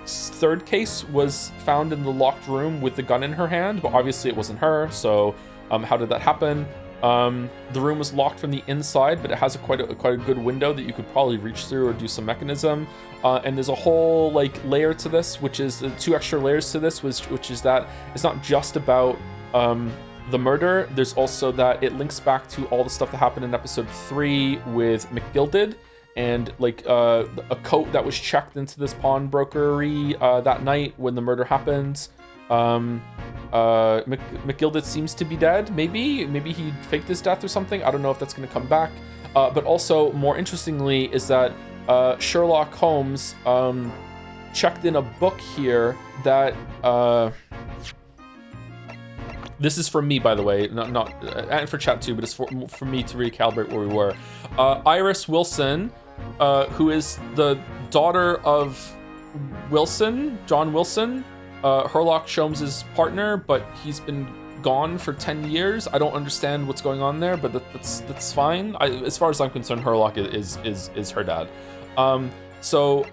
third case was found in the locked room with the gun in her hand, but obviously it wasn't her. So how did that happen? The room was locked from the inside, but it has quite a good window that you could probably reach through or do some mechanism. And there's a whole like layer to this, which is 2 extra layers to this, which is that it's not just about the murder. There's also that it links back to all the stuff that happened in episode 3 with McGilded, and like a coat that was checked into this pawnbrokery that night when the murder happened. McGilded seems to be dead. Maybe he faked his death or something. I don't know if that's going to come back. But also, more interestingly, is that Sherlock Holmes checked in a book here that this is for me, by the way, not and for chat too, but it's for me to recalibrate where we were. Iris Wilson, who is the daughter of Wilson, John Wilson, Sherlock Holmes' partner, but he's been gone for 10 years. I don't understand what's going on there, but that's fine. As far as I'm concerned, Sherlock is her dad. So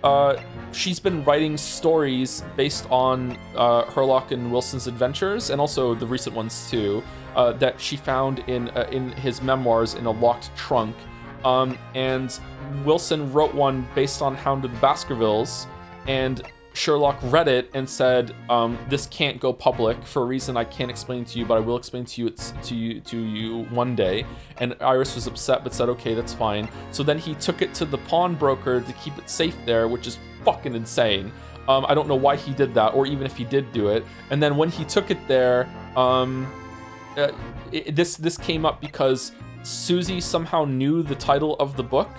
she's been writing stories based on Sherlock and Wilson's adventures, and also the recent ones too, that she found in his memoirs in a locked trunk. And Wilson wrote one based on Hound of the Baskervilles, and Sherlock read it and said, "This can't go public for a reason I can't explain to you, but I will explain to you one day." And Iris was upset, but said, "Okay, that's fine." So then he took it to the pawnbroker to keep it safe there, which is fucking insane. I don't know why he did that, or even if he did do it. And then when he took it there, this came up because Susie somehow knew the title of the book.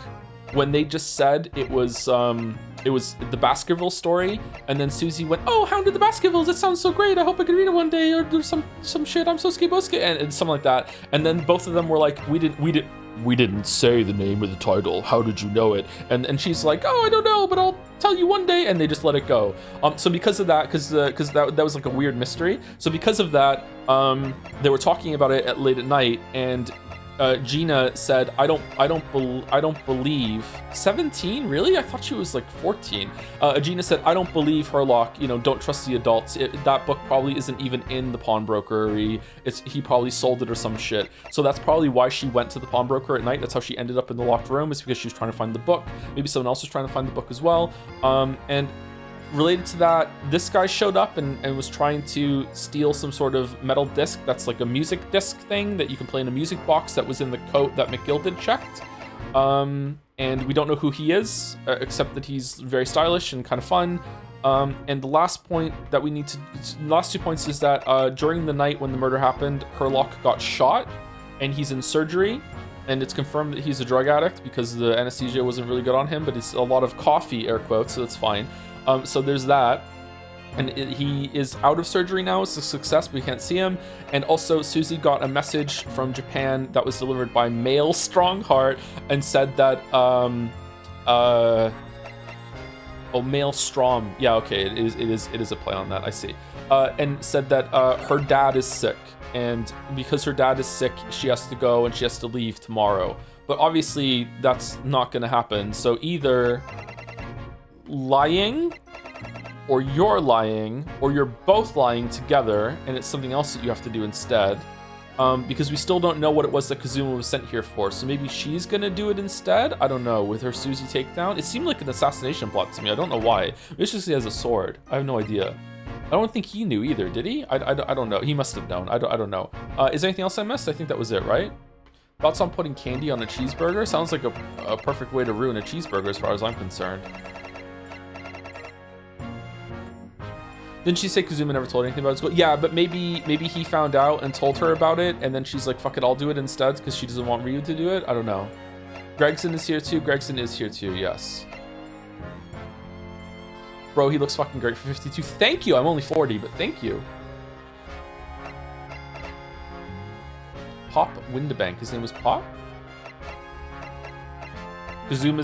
when they just said it was the Baskerville story, and then Susie went, "Oh, Hound of the Baskervilles, it sounds so great. I hope I can read it one day," or there's some shit. I'm so skiboska, and something like that. And then both of them were like, "We didn't say the name of the title. How did you know it?" And she's like, "Oh, I don't know, but I'll tell you one day," and they just let it go. So because of that, because that was like a weird mystery. So because of that, they were talking about it late at night, and Gina said, I don't believe 17, really? I thought she was like 14. Gina said, "I don't believe Herlock, don't trust the adults. That book probably isn't even in the pawnbroker. He probably sold it or some shit." So that's probably why she went to the pawnbroker at night. That's how she ended up in the locked room, is because she was trying to find the book. Maybe someone else was trying to find the book as well. And related to that, this guy showed up and was trying to steal some sort of metal disc that's like a music disc thing that you can play in a music box that was in the coat that McGilded checked. And we don't know who he is, except that he's very stylish and kind of fun. And the last point that we need to, the last 2 points is that during the night when the murder happened, Herlock got shot and he's in surgery. And it's confirmed that he's a drug addict because the anesthesia wasn't really good on him, but it's a lot of coffee, air quotes, so that's fine. So there's that, and he is out of surgery now. It's a success, but we can't see him. And also, Susie got a message from Japan that was delivered by Mail Strongheart and said that, Mail Strom. Yeah, okay, it is a play on that. I see. And said that her dad is sick, and because her dad is sick, she has to go and she has to leave tomorrow. But obviously, that's not going to happen. So either lying, or you're lying, or you're both lying together, and it's something else that you have to do instead, because we still don't know what it was that Kazuma was sent here for. So maybe she's gonna do it instead. I don't know, with her Susie takedown. It seemed like an assassination plot to me. I don't know why. Maybe it's just he has a sword. I have no idea. I don't think he knew either, did he? I don't know. He must have known. I don't know. Is there anything else I missed? I think that was it, right? Thoughts on putting candy on a cheeseburger? Sounds like a perfect way to ruin a cheeseburger as far as I'm concerned. Didn't she say Kazuma never told anything about his goal? Yeah, but maybe he found out and told her about it, and then she's like, fuck it, I'll do it instead because she doesn't want Ryu to do it? I don't know. Gregson is here too. Gregson is here too, yes. Bro, he looks fucking great for 52. Thank you. I'm only 40, but thank you. Pop Windabank. His name was Pop? Kazuma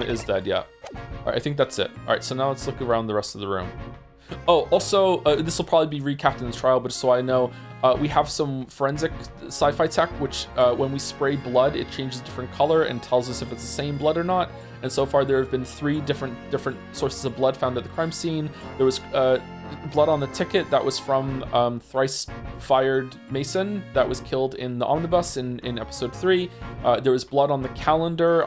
is dead, yeah. All right, I think that's it. All right, so now let's look around the rest of the room. Oh, also, this will probably be recapped in the trial, but just so I know, we have some forensic sci-fi tech, which when we spray blood, it changes a different color and tells us if it's the same blood or not. And so far, there have been 3 different sources of blood found at the crime scene. There was blood on the ticket that was from thrice-fired Mason that was killed in the omnibus in episode 3. There was blood on the calendar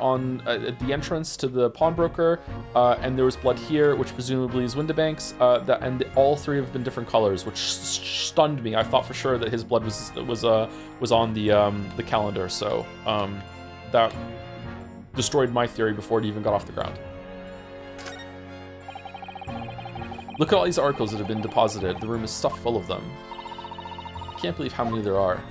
at the entrance to the pawnbroker, and there was blood here, which presumably is Windabank's. And all 3 have been different colors, which stunned me. I thought for sure that his blood was on the calendar, so that destroyed my theory before it even got off the ground. Look at all these articles that have been deposited. The room is stuffed full of them. Can't believe how many there are.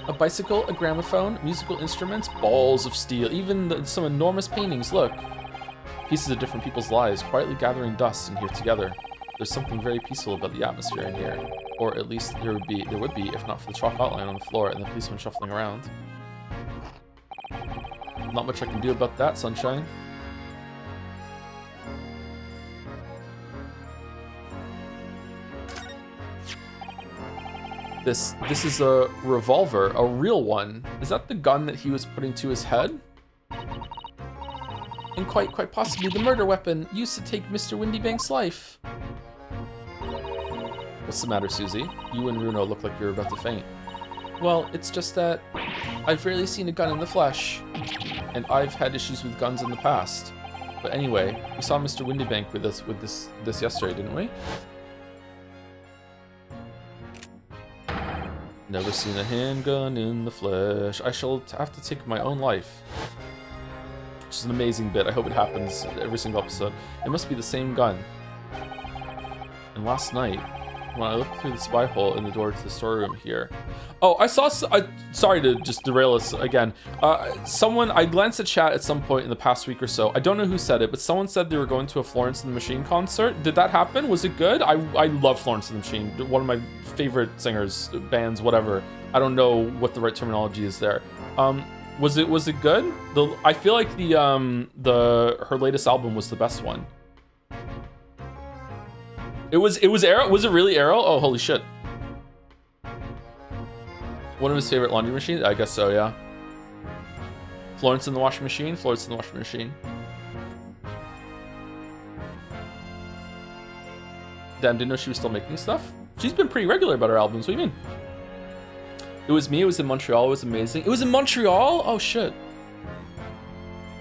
A bicycle, a gramophone, musical instruments, balls of steel, even some enormous paintings, look. Pieces of different people's lives, quietly gathering dust in here together. There's something very peaceful about the atmosphere in here. Or at least there would be, if not for the chalk outline on the floor and the policeman shuffling around. Not much I can do about that, sunshine. This is a revolver, a real one. Is that the gun that he was putting to his head? And quite possibly the murder weapon used to take Mr. Windabank's life. What's the matter, Susie? You and Runo look like you're about to faint. Well, it's just that I've rarely seen a gun in the flesh, and I've had issues with guns in the past. But anyway, we saw Mr. Windabank with this yesterday, didn't we? Never seen a handgun in the flesh. I shall have to take my own life. Which is an amazing bit. I hope it happens every single episode. It must be the same gun. And last night, when I look through the spy hole in the door to the storeroom here. Oh, I saw. Sorry to just derail us again. Someone, I glanced at chat at some point in the past week or so. I don't know who said it, but someone said they were going to a Florence and the Machine concert. Did that happen? Was it good? I love Florence and the Machine. One of my favorite singers, bands, whatever. I don't know what the right terminology is there. Was it good? I feel like her latest album was the best one. It was Arrow. Was it really Arrow? Oh, holy shit. One of his favorite laundry machines? I guess so, yeah. Florence in the washing machine? Florence in the washing machine. Damn, didn't know she was still making stuff. She's been pretty regular about her albums. What do you mean? It was me. It was in Montreal. It was amazing. It was in Montreal? Oh, shit.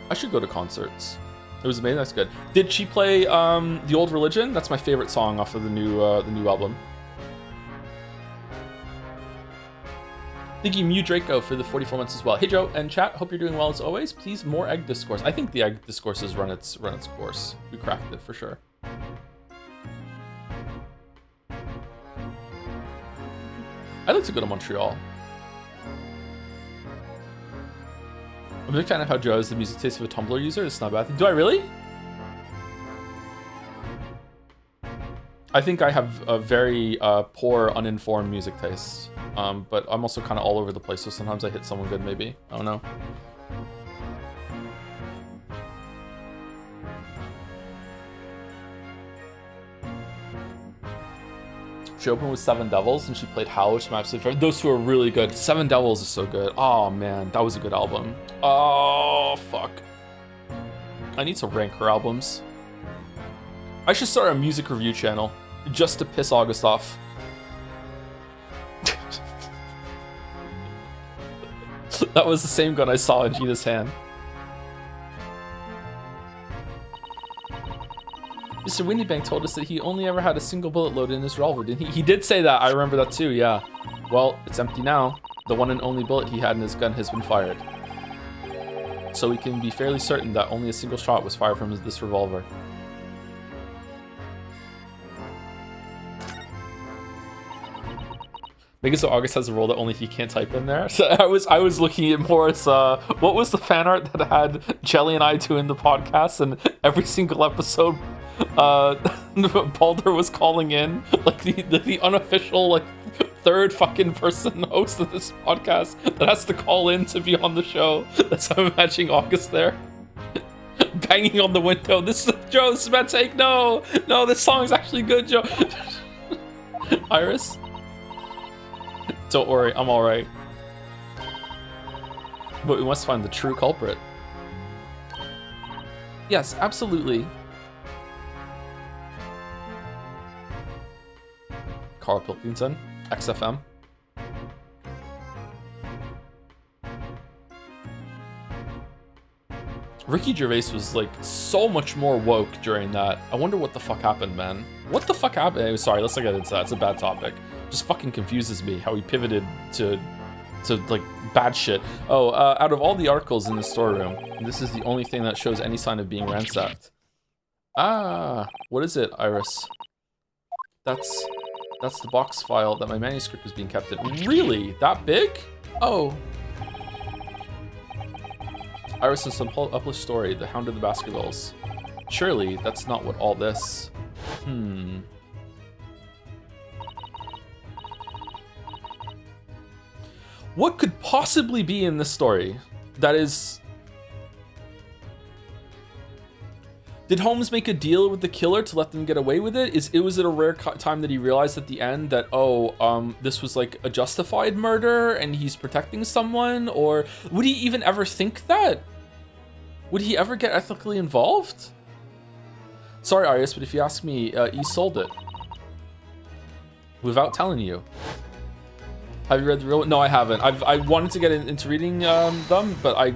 I should go to concerts. It was amazing. That's good. Did she play The Old Religion? That's my favorite song off of the new album. Thank you, Mew Draco, for the 44 months as well. Hey, Joe and chat. Hope you're doing well as always. Please, more egg discourse. I think the egg discourse has run its course. We cracked it for sure. I'd like to go to Montreal. I'm a big fan of how Joe has the music taste of a Tumblr user. It's not a bad thing. Do I really? I think I have a very poor, uninformed music taste. But I'm also kind of all over the place, so sometimes I hit someone good, maybe. I don't know. She opened with Seven Devils, and she played Howl, which is my absolute favorite. Those two are really good. Seven Devils is so good. Oh, man, that was a good album. Oh, fuck. I need to rank her albums. I should start a music review channel, just to piss August off. That was the same gun I saw in Gina's hand. Mr. Windybank told us that he only ever had a single bullet loaded in his revolver, didn't he? He did say that. I remember that too, yeah. Well, it's empty now. The one and only bullet he had in his gun has been fired. So we can be fairly certain that only a single shot was fired from this revolver. Make it so August has a role that only he can't type in there. So I was looking at more as what was the fan art that had Jelly and I doing the podcast, and every single episode Balder was calling in, like the unofficial like third fucking person host of this podcast that has to call in to be on the show. That's how I'm imagining August there. Banging on the window. This is Joe, this is my take. No, this song is actually good, Joe. Iris? Don't worry, I'm alright. But we must find the true culprit. Yes, absolutely. Carl Pilkington, XFM. Ricky Gervais was like so much more woke during that. I wonder what the fuck happened, man. What the fuck happened? Anyway, sorry, let's not get into that. It's a bad topic. Just fucking confuses me how he pivoted to like bad shit. Oh, out of all the articles in the storeroom, this is the only thing that shows any sign of being ransacked. Ah, what is it, Iris? That's the box file that my manuscript was being kept in. Really? That big? Oh. Iris and some uplift story, The Hound of the Baskervilles. Surely that's not what all this... What could possibly be in this story that is... Did Holmes make a deal with the killer to let them get away with it? Was it a rare time that he realized at the end that, this was like a justified murder and he's protecting someone? Or would he even ever think that? Would he ever get ethically involved? Sorry, Arias, but if you ask me, he sold it. Without telling you. Have you read the real one? No, I haven't. I wanted to get into reading them, but I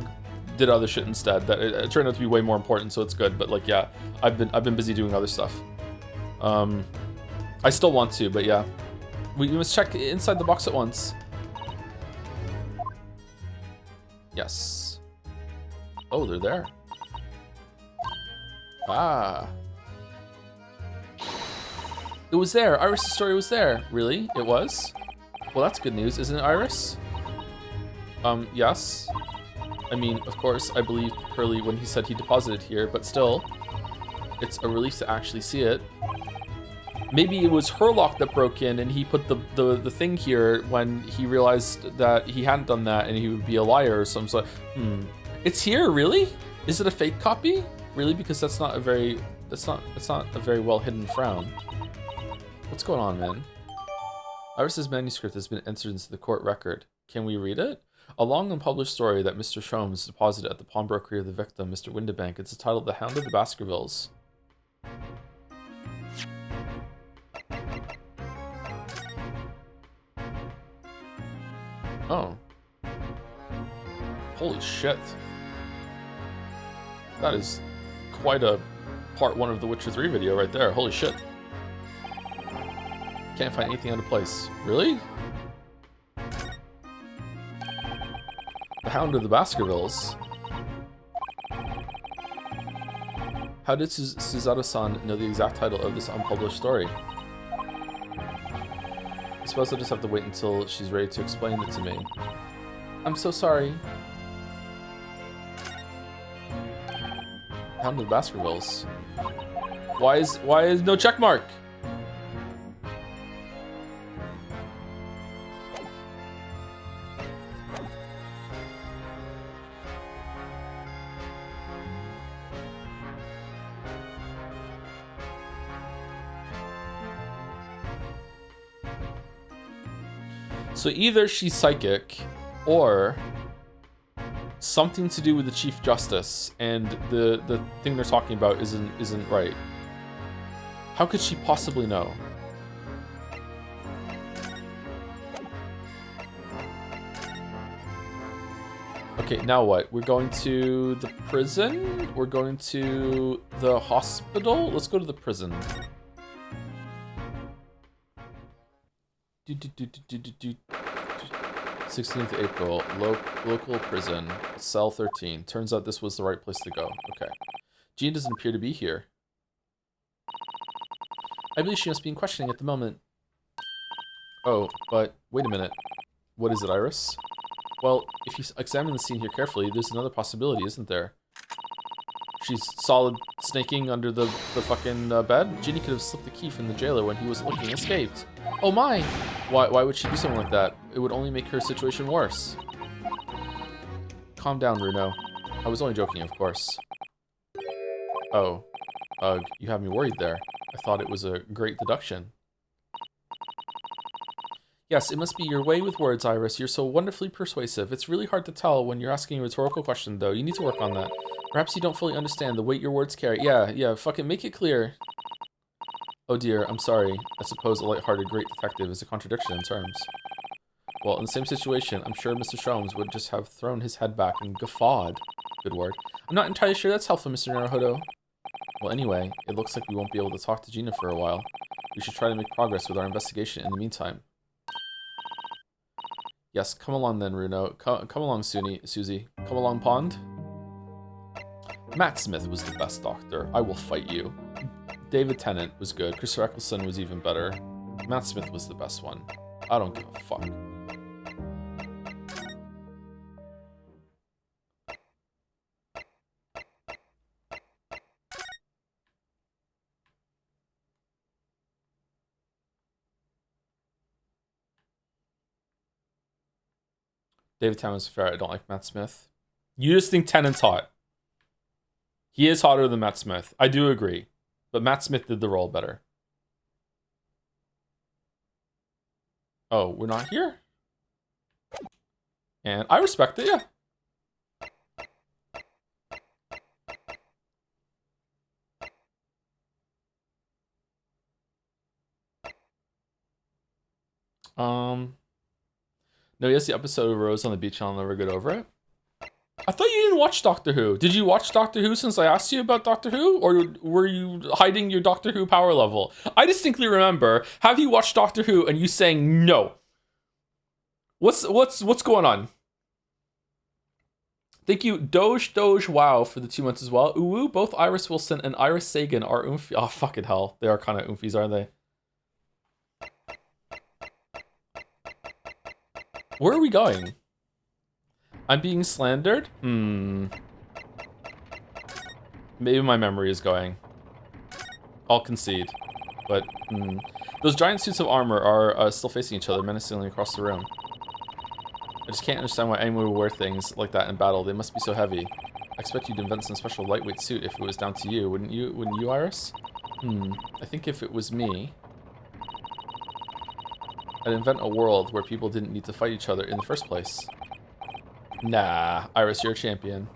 did other shit instead. That it turned out to be way more important, so it's good. But like, yeah, I've been busy doing other stuff. I still want to, but yeah, we must check inside the box at once. Yes. Oh, they're there. It was there. Iris' story was there. Really? It was? Well, that's good news, isn't it, Iris? Yes. I mean, of course, I believe Hurley when he said he deposited here, but still, it's a relief to actually see it. Maybe it was Herlock that broke in and he put the thing here when he realized that he hadn't done that and he would be a liar or some sort. It's here, really? Is it a fake copy? Really? Because that's not a very well hidden frown. What's going on, man? Iris's manuscript has been entered into the court record. Can we read it? A long unpublished story that Mr. Sholmes deposited at the pawnbrokery of the victim, Mr. Windibank. It's titled The Hound of the Baskervilles. Oh. Holy shit. That is quite a part 1 of the Witcher 3 video right there. Holy shit. Can't find anything out of place. Really? The Hound of the Baskervilles? How did Suzato-san know the exact title of this unpublished story? I suppose I'll just have to wait until she's ready to explain it to me. I'm so sorry. Hound of the Baskervilles. Why is no check mark? So either she's psychic, or something to do with the Chief Justice, and the thing they're talking about isn't right. How could she possibly know? Okay, now what? We're going to the prison? We're going to the hospital? Let's go to the prison. 16th April, local prison, cell 13. Turns out this was the right place to go. Okay. Jean doesn't appear to be here. I believe she must be in questioning at the moment. Oh, but wait a minute. What is it, Iris? Well, if you examine the scene here carefully, there's another possibility, isn't there? She's solid snaking under the fucking bed? Ginny could have slipped the key from the jailer when he was looking and escaped. Oh my! Why would she do something like that? It would only make her situation worse. Calm down, Runo. I was only joking, of course. Oh. Ugh, you have me worried there. I thought it was a great deduction. Yes, it must be your way with words, Iris. You're so wonderfully persuasive. It's really hard to tell when you're asking a rhetorical question, though. You need to work on that. Perhaps you don't fully understand the weight your words carry. Yeah, fucking make it clear. Oh dear, I'm sorry. I suppose a light-hearted great detective is a contradiction in terms. Well, in the same situation, I'm sure Mr. Sholmes would just have thrown his head back and guffawed. Good word. I'm not entirely sure that's helpful, Mr. Naruhodo. Well, anyway, it looks like we won't be able to talk to Gina for a while. We should try to make progress with our investigation in the meantime. Yes, come along then, Runo. Come along, Susie. Come along, Pond. Matt Smith was the best doctor. I will fight you. David Tennant was good. Chris Eccleston was even better. Matt Smith was the best one. I don't give a fuck. David Tennant was fair. I don't like Matt Smith. You just think Tennant's hot. He is hotter than Matt Smith. I do agree. But Matt Smith did the role better. Oh, we're not here? And I respect it, yeah. No, yes, the episode of Rose on the Beach and I'll never get over it. I thought you didn't watch Doctor Who. Did you watch Doctor Who since I asked you about Doctor Who? Or were you hiding your Doctor Who power level? I distinctly remember, have you watched Doctor Who and you saying no? What's going on? Thank you, Doge Wow, for the 2 months as well. Ooh, both Iris Wilson and Iris Sagan are oomphy. Oh, fucking hell. They are kind of oomfies, aren't they? Where are we going? I'm being slandered? Maybe my memory is going. I'll concede. But, Those giant suits of armor are still facing each other menacingly across the room. I just can't understand why anyone would wear things like that in battle. They must be so heavy. I expect you'd invent some special lightweight suit if it was down to you, wouldn't you? Wouldn't you, Iris? I think if it was me, I'd invent a world where people didn't need to fight each other in the first place. Nah, Iris, you're a champion.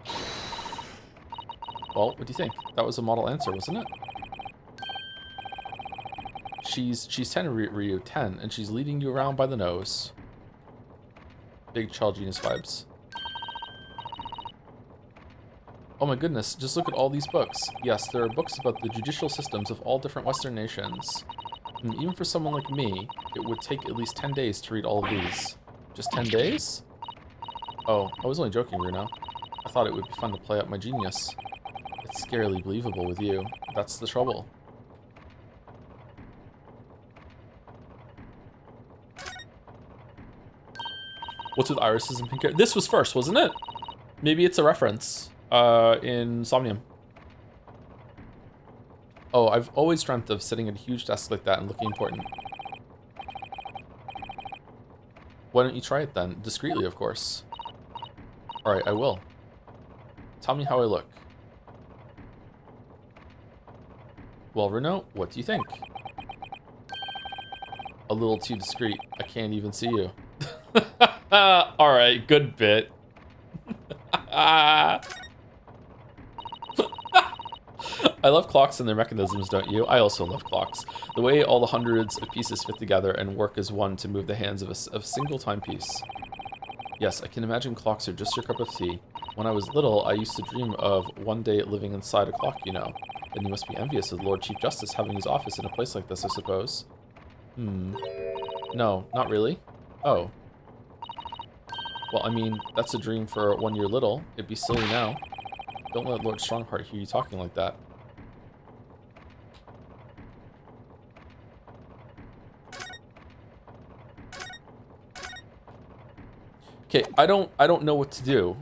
Well, what do you think? That was a model answer, wasn't it? She's 10, Ryu, 10, and she's leading you around by the nose. Big child genius vibes. Oh my goodness, just look at all these books. Yes, there are books about the judicial systems of all different Western nations. And even for someone like me, it would take at least 10 days to read all of these. Just 10 days? Oh, I was only joking, Runo. I thought it would be fun to play up my genius. It's scarily believable with you. That's the trouble. What's with irises and pink hair? This was first, wasn't it? Maybe it's a reference in Somnium. Oh, I've always dreamt of sitting at a huge desk like that and looking important. Why don't you try it then? Discreetly, of course. Alright, I will. Tell me how I look. Well, Runo, what do you think? A little too discreet. I can't even see you. Alright, good bit. I love clocks and their mechanisms, don't you? I also love clocks. The way all the hundreds of pieces fit together and work as one to move the hands of a single timepiece. Yes, I can imagine clocks are just your cup of tea. When I was little, I used to dream of one day living inside a clock, you know. Then you must be envious of the Lord Chief Justice having his office in a place like this, I suppose. No, not really. Oh. Well, I mean, that's a dream for when you're little. It'd be silly now. Don't let Lord Strongheart hear you talking like that. Okay, I don't know what to do.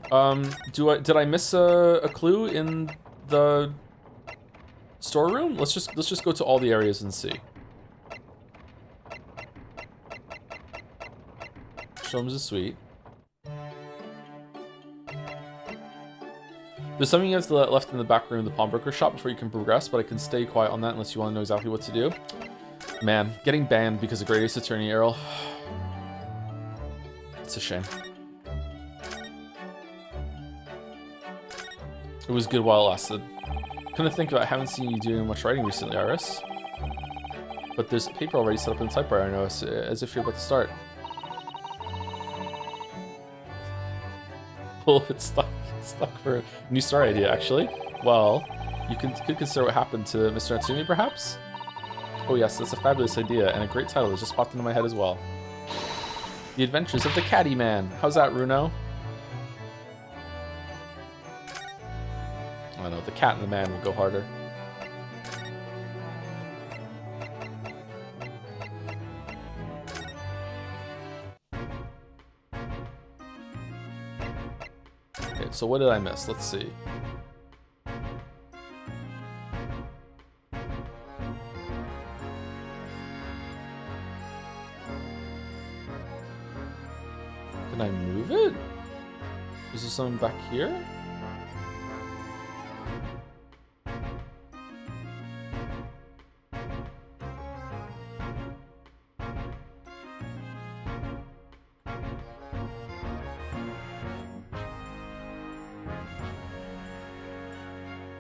Did I miss a clue in the storeroom? Let's just go to all the areas and see. Sholmes is sweet. There's something you have left in the back room of the pawnbroker shop before you can progress, but I can stay quiet on that unless you want to know exactly what to do. Man, getting banned because of Great Ace Attorney, Errol. It's a shame. It was good while it lasted. Couldn't think about haven't seen you doing much writing recently, Iris. But there's paper already set up in the typewriter, I notice, as if you're about to start. Well, it's stuck for a new star idea, actually. Well, you could consider what happened to Mr. Natsumi, perhaps? Oh yes, that's a fabulous idea, and a great title that just popped into my head as well. The Adventures of the Caddy Man. How's that, Runo? I don't know, the cat and the man would go harder. Okay, so what did I miss? Let's see. Can I move it? Is there something back here?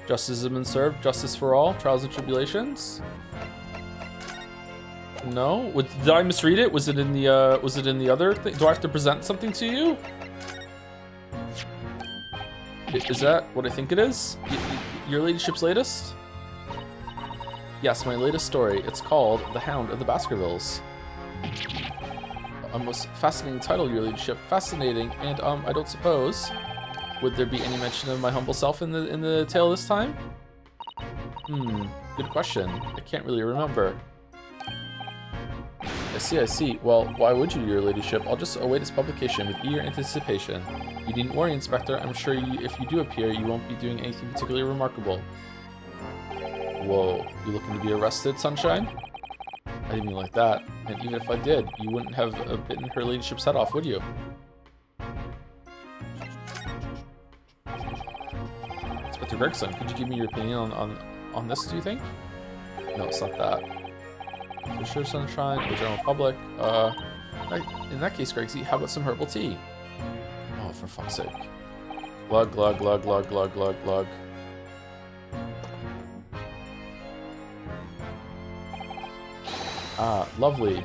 Justice has been served. Justice for all. Trials and tribulations. No. Did I misread it? Was it in the Was it in the other thing? Do I have to present something to you? Is that what I think it is? Your ladyship's latest? Yes, my latest story. It's called The Hound of the Baskervilles. A most fascinating title, your ladyship. Fascinating, and I don't suppose. Would there be any mention of my humble self in the tale this time? Good question. I can't really remember. I I see. Well, why would you, your ladyship? I'll just await its publication with eager anticipation. You needn't worry, Inspector. I'm sure if you do appear, you won't be doing anything particularly remarkable. Whoa, you looking to be arrested, Sunshine? I didn't mean like that. And even if I did, you wouldn't have bitten her ladyship's head off, would you? Inspector Gregson, could you give me your opinion on this, do you think? No, it's not that. For sure, Sunshine, the general public. In that case, Gregsy, how about some herbal tea? Oh, for fuck's sake. Glug, glug, glug, glug, glug, glug, glug. Ah, lovely.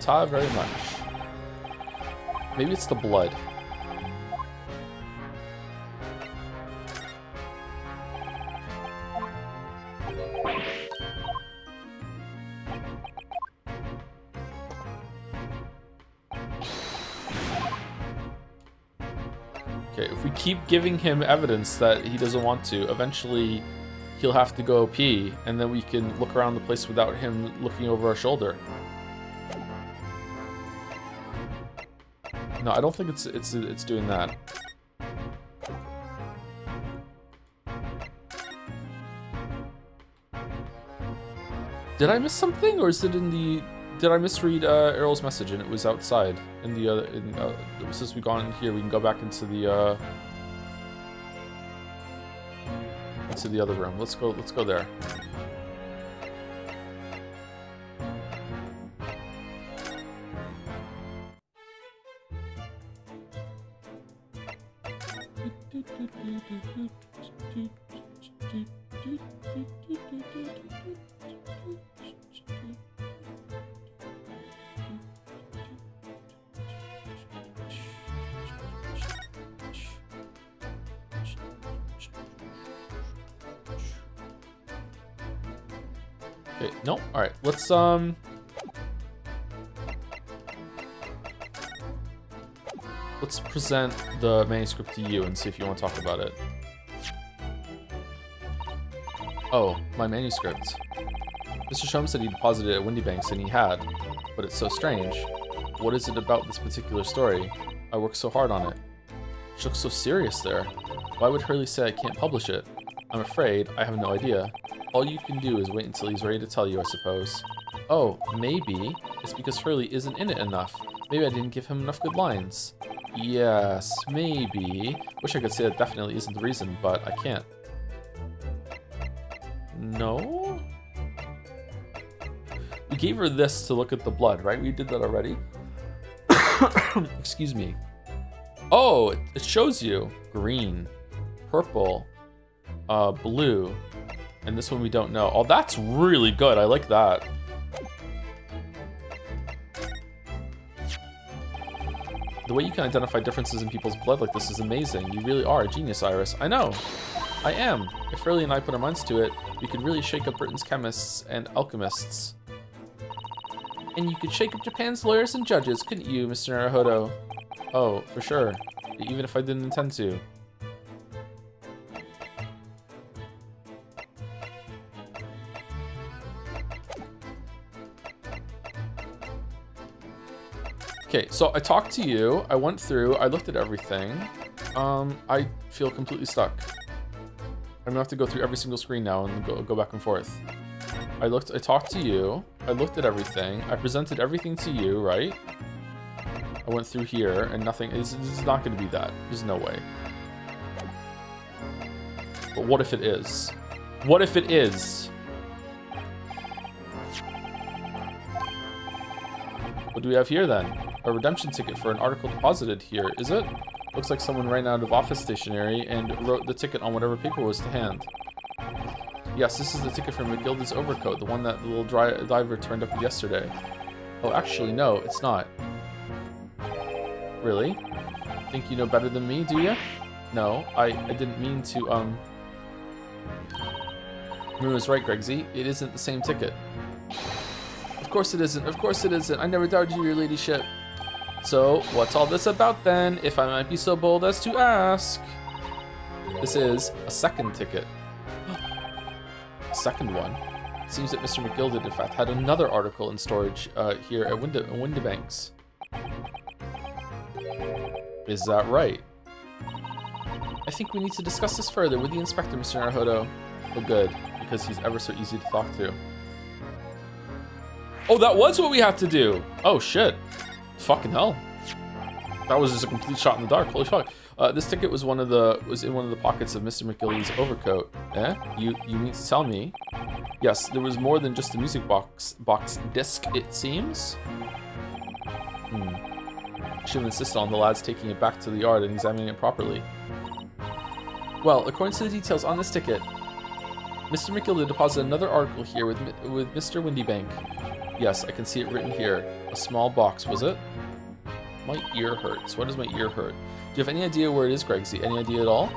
Ta very much. Maybe it's the blood. Okay, if we keep giving him evidence that he doesn't want to, eventually he'll have to go pee, and then we can look around the place without him looking over our shoulder. No, I don't think it's doing that. Did I miss something, or is it in the? Did I misread Errol's message and it was outside in the other? Since we've gone in here, we can go back into the other room. Let's go there. Okay, no, all right, let's present the manuscript to you and see if you want to talk about it. Oh, my manuscript. Mr. Shum said he deposited it at Windybanks, and he had, but it's so strange. What is it about this particular story? I worked so hard on it. She looks so serious there. Why would Hurley say I can't publish it? I'm afraid I have no idea. All you can do is wait until he's ready to tell you, I suppose. Oh, maybe it's because Hurley isn't in it enough. Maybe I didn't give him enough good lines. Yes, maybe. Wish I could say that definitely isn't the reason, but I can't. No? We gave her this to look at the blood, right? We did that already. Excuse me. Oh, it shows you green, purple, blue, and this one we don't know. Oh, that's really good. I like that. The way you can identify differences in people's blood like this is amazing. You really are a genius, Iris. I know. I am. If Hurley and I put our minds to it, we could really shake up Britain's chemists and alchemists. And you could shake up Japan's lawyers and judges, couldn't you, Mr. Naruhodo? Oh, for sure. Even if I didn't intend to. Okay, so I talked to you, I went through, I looked at everything. I feel completely stuck. I'm gonna have to go through every single screen now and go back and forth. I talked to you, I looked at everything, I presented everything to you, right? I went through here and nothing, this is not gonna be that. There's no way. But what if it is? What if it is? What do we have here then? A redemption ticket for an article deposited here, is it? Looks like someone ran out of office stationery and wrote the ticket on whatever paper was to hand. Yes, this is the ticket from McGilda's overcoat, the one that the little diver turned up yesterday. Oh, actually, no, it's not. Really? Think you know better than me, do you? No, I didn't mean to, Maroon was right, Gregsy. It isn't the same ticket. Of course it isn't, of course it isn't. I never doubted you, your ladyship. So, what's all this about then, if I might be so bold as to ask? This is a second ticket. Second one. Seems that Mr. McGilded, in fact, had another article in storage here at Windibanks. Is that right? I think we need to discuss this further with the inspector, Mr. Naruhodo. Oh, good, because he's ever so easy to talk to. Oh, that was what we had to do. Oh, shit. Fucking hell. That was just a complete shot in the dark. Holy fuck. This ticket was in one of the pockets of Mr. McGillicud's overcoat. Eh? You need to tell me. Yes, there was more than just a music box disc, it seems. Should have insisted on the lads taking it back to the yard and examining it properly. Well, according to the details on this ticket, Mr. McGillicud deposited another article here with Mr. Windibank. Yes, I can see it written here. A small box, was it? My ear hurts. Why does my ear hurt? Do you have any idea where it is, Gregsy? Any idea at all?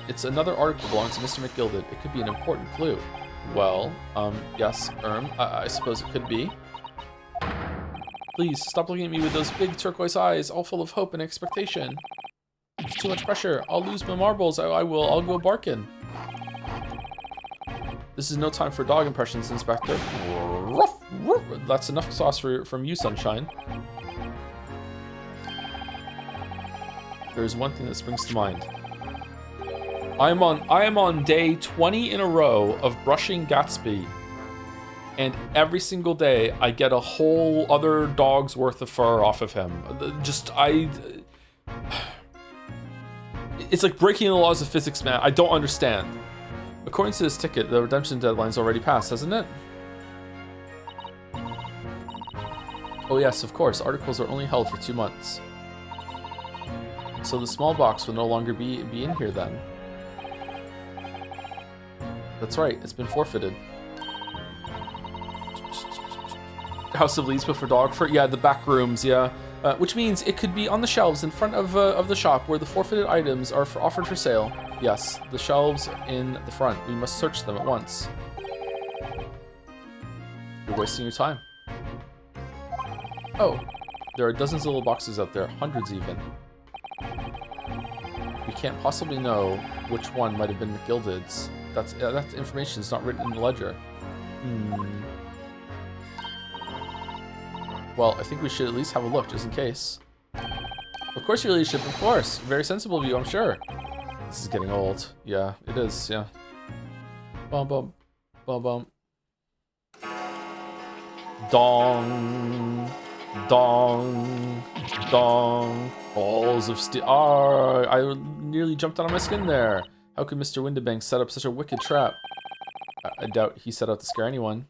It's another article belonging to Mr. McGilded. It could be an important clue. Well, yes, I suppose it could be. Please, stop looking at me with those big turquoise eyes, all full of hope and expectation. It's too much pressure. I'll lose my marbles. I'll go barking. This is no time for dog impressions, Inspector. Ruff, ruff. That's enough sauce from you, Sunshine. There's one thing that springs to mind. I am on day 20 in a row of brushing Gatsby, and every single day I get a whole other dog's worth of fur off of him. It's like breaking the laws of physics, man. I don't understand. According to this ticket, the redemption deadline's already passed, hasn't it? Oh yes, of course. Articles are only held for 2 months. So the small box will no longer be in here then. That's right, it's been forfeited. House of Leads for dog fur? Yeah, the back rooms, yeah. Which means it could be on the shelves in front of the shop where the forfeited items are offered for sale. Yes, the shelves in the front. We must search them at once. You're wasting your time. Oh, there are dozens of little boxes out there, hundreds even. We can't possibly know which one might have been McGilded's. That information is not written in the ledger. Well, I think we should at least have a look, just in case. Of course, your ladyship, of course. Very sensible of you, I'm sure. This is getting old. Yeah, it is, yeah. Bum bum. Bum bum. Dong. Dong. Dong. Balls of steel. Ah, I nearly jumped out of my skin there. How could Mr. Windibank set up such a wicked trap? I doubt he set out to scare anyone.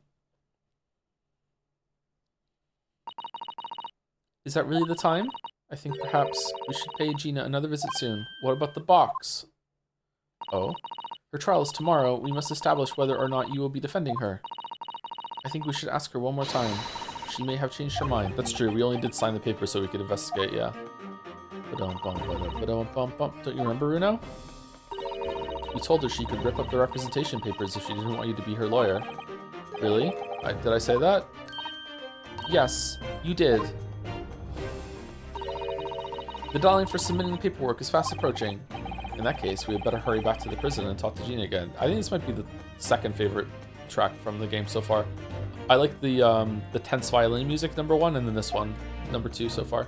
Is that really the time? I think perhaps we should pay Gina another visit soon. What about the box? Oh? Her trial is tomorrow. We must establish whether or not you will be defending her. I think we should ask her one more time. She may have changed her mind. That's true. We only did sign the paper so we could investigate, yeah. Don't you remember, Runo? You told her she could rip up the representation papers if she didn't want you to be her lawyer. Really? Did I say that? Yes, you did. The deadline for submitting the paperwork is fast approaching. In that case, we had better hurry back to the prison and talk to Gina again. I think this might be the second favorite track from the game so far. I like the tense violin music, number 1, and then this one, number 2 so far.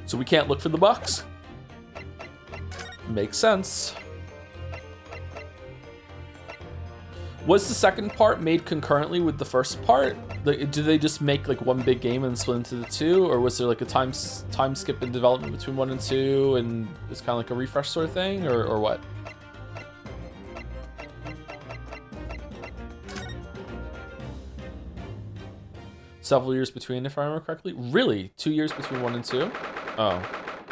So we can't look for the box? Makes sense. Was the second part made concurrently with the first part? Like, did they just make like one big game and split into the 2, or was there like a time skip in development between 1 and 2, and it's kind of like a refresh sort of thing, or what? Several years between, if I remember correctly. Really? 2 years between 1 and 2? Oh,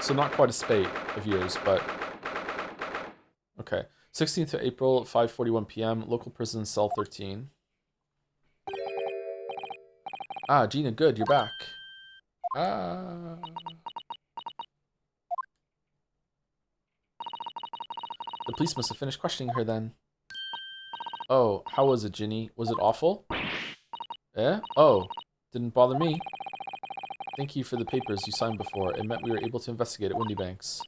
so not quite a spate of years, but okay. 16th of April, 5:41 p.m. Local prison, cell 13. Ah, Gina, good, you're back. Ah. The police must have finished questioning her then. Oh, how was it, Ginny? Was it awful? Eh? Oh, didn't bother me. Thank you for the papers you signed before. It meant we were able to investigate at Windy Banks.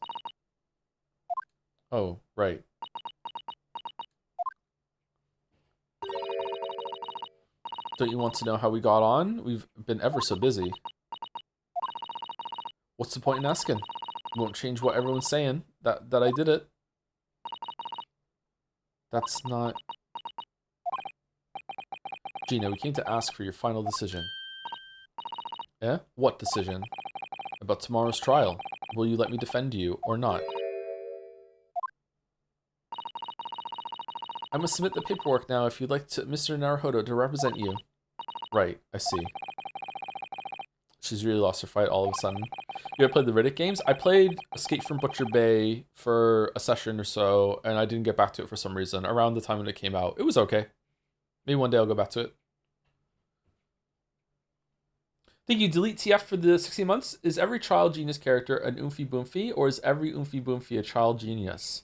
Oh, right. Don't you want to know how we got on? We've been ever so busy. What's the point in asking? It won't change what everyone's saying. That I did it. That's not... Gina, we came to ask for your final decision. Eh? What decision? About tomorrow's trial. Will you let me defend you or not? I must submit the paperwork now if you'd like Mr. Naruhodo to represent you. Right, I see. She's really lost her fight all of a sudden. You ever played the Riddick games? I played Escape from Butcher Bay for a session or so, and I didn't get back to it for some reason. Around the time when it came out, it was okay. Maybe one day I'll go back to it. Think you delete TF for the 16 months? Is every child genius character an Oomphy Boomfy, or is every Oomphy Boomfy a child genius?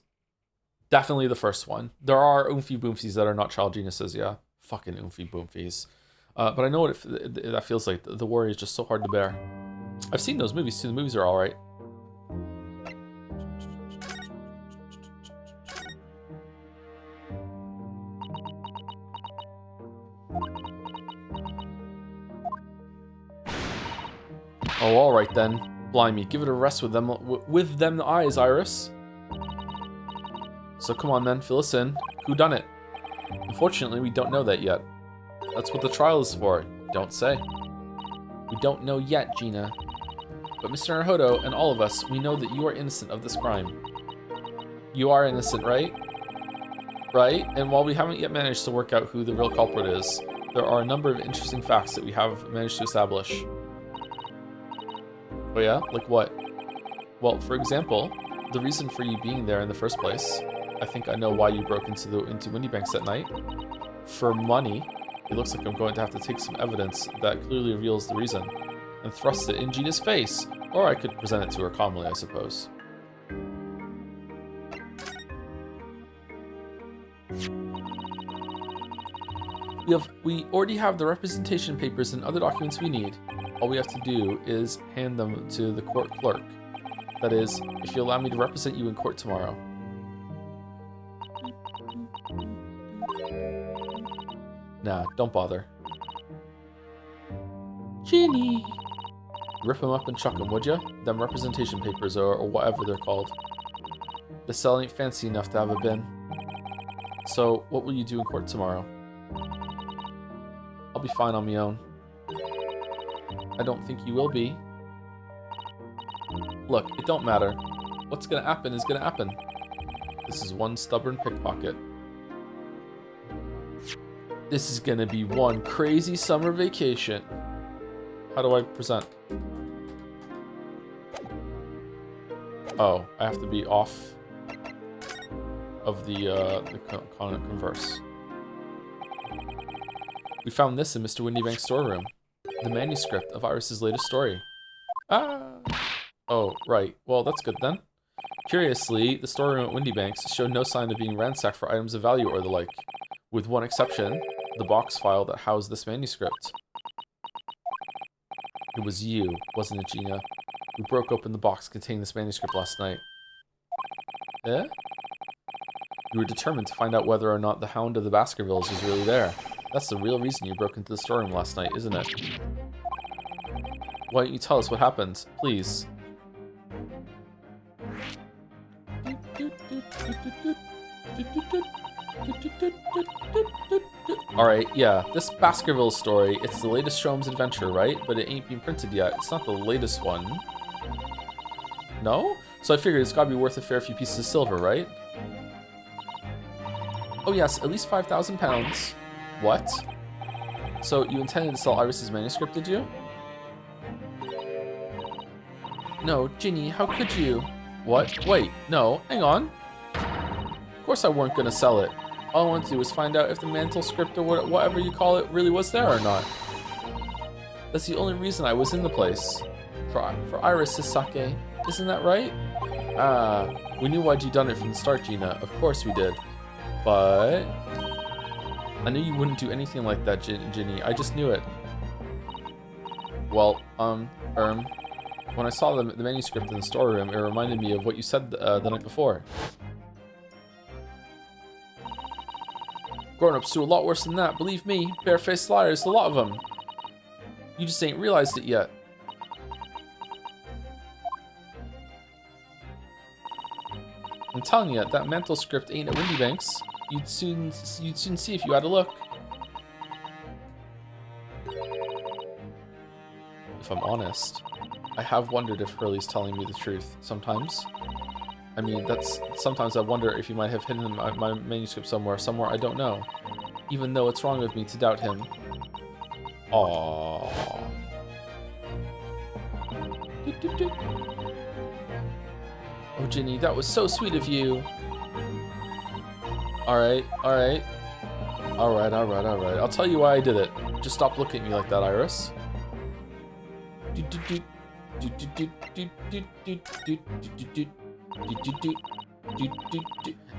Definitely the first one. There are Oomphy Boomfies that are not child geniuses, yeah. Fucking Oomphy Boomfies. But I know what that feels like. The worry is just so hard to bear. I've seen those movies too. The movies are alright. Oh, alright then. Blimey, give it a rest with them the eyes, Iris. So come on then, fill us in. Who done it? Unfortunately, we don't know that yet. That's what the trial is for. Don't say. We don't know yet, Gina. But Mr. Naruhodo and all of us, we know that you are innocent of this crime. You are innocent, right? Right? And while we haven't yet managed to work out who the real culprit is, there are a number of interesting facts that we have managed to establish. Oh yeah? Like what? Well, for example, the reason for you being there in the first place. I think I know why you broke into Windy Banks that night. For money. It looks like I'm going to have to take some evidence that clearly reveals the reason and thrust it in Gina's face. Or I could present it to her calmly, I suppose. We already have the representation papers and other documents we need. All we have to do is hand them to the court clerk. That is, if you allow me to represent you in court tomorrow. Nah, don't bother. Ginny! Rip them up and chuck them, would ya? Them representation papers or whatever they're called. The cell ain't fancy enough to have a bin. So, what will you do in court tomorrow? I'll be fine on my own. I don't think you will be. Look, it don't matter. What's gonna happen is gonna happen. This is one stubborn pickpocket. This is gonna be one crazy summer vacation. How do I present? Oh, I have to be off of the converse. We found this in Mr. Windybank's storeroom. The manuscript of Iris's latest story. Ah! Oh, right. Well, that's good then. Curiously, the storeroom at Windybanks showed no sign of being ransacked for items of value or the like. With one exception, the box file that housed this manuscript. It was you, wasn't it, Gina, who broke open the box containing this manuscript last night. Eh? You were determined to find out whether or not the Hound of the Baskervilles was really there. That's the real reason you broke into the storeroom last night, isn't it? Why don't you tell us what happened, please? Alright, yeah, this Baskerville story, it's the latest Sholmes adventure, right? But it ain't been printed yet. It's not the latest one. No? So I figured it's gotta be worth a fair few pieces of silver, right? Oh yes, at least 5,000 pounds. What? So you intended to sell Iris's manuscript, did you? No, Ginny, how could you? What? Wait, no, hang on. Of course I weren't gonna sell it. All I wanted to do was find out if the mantle script or whatever you call it really was there or not. That's the only reason I was in the place. For Iris's sake, isn't that right? Ah, we knew why'd you done it from the start, Gina. Of course we did. But I knew you wouldn't do anything like that, Ginny. I just knew it. Well, when I saw the manuscript in the storeroom, it reminded me of what you said the night before. Grown-ups do a lot worse than that, believe me. Barefaced liars, a lot of them. You just ain't realized it yet. I'm telling you, that mantle script ain't at Windy Banks. You'd soon see if you had a look. If I'm honest, I have wondered if Hurley's telling me the truth sometimes. I mean, sometimes I wonder if he might have hidden my manuscript somewhere I don't know. Even though it's wrong of me to doubt him. Aww. Doot, doot, doot. Oh, Ginny, that was so sweet of you. Alright. I'll tell you why I did it. Just stop looking at me like that, Iris.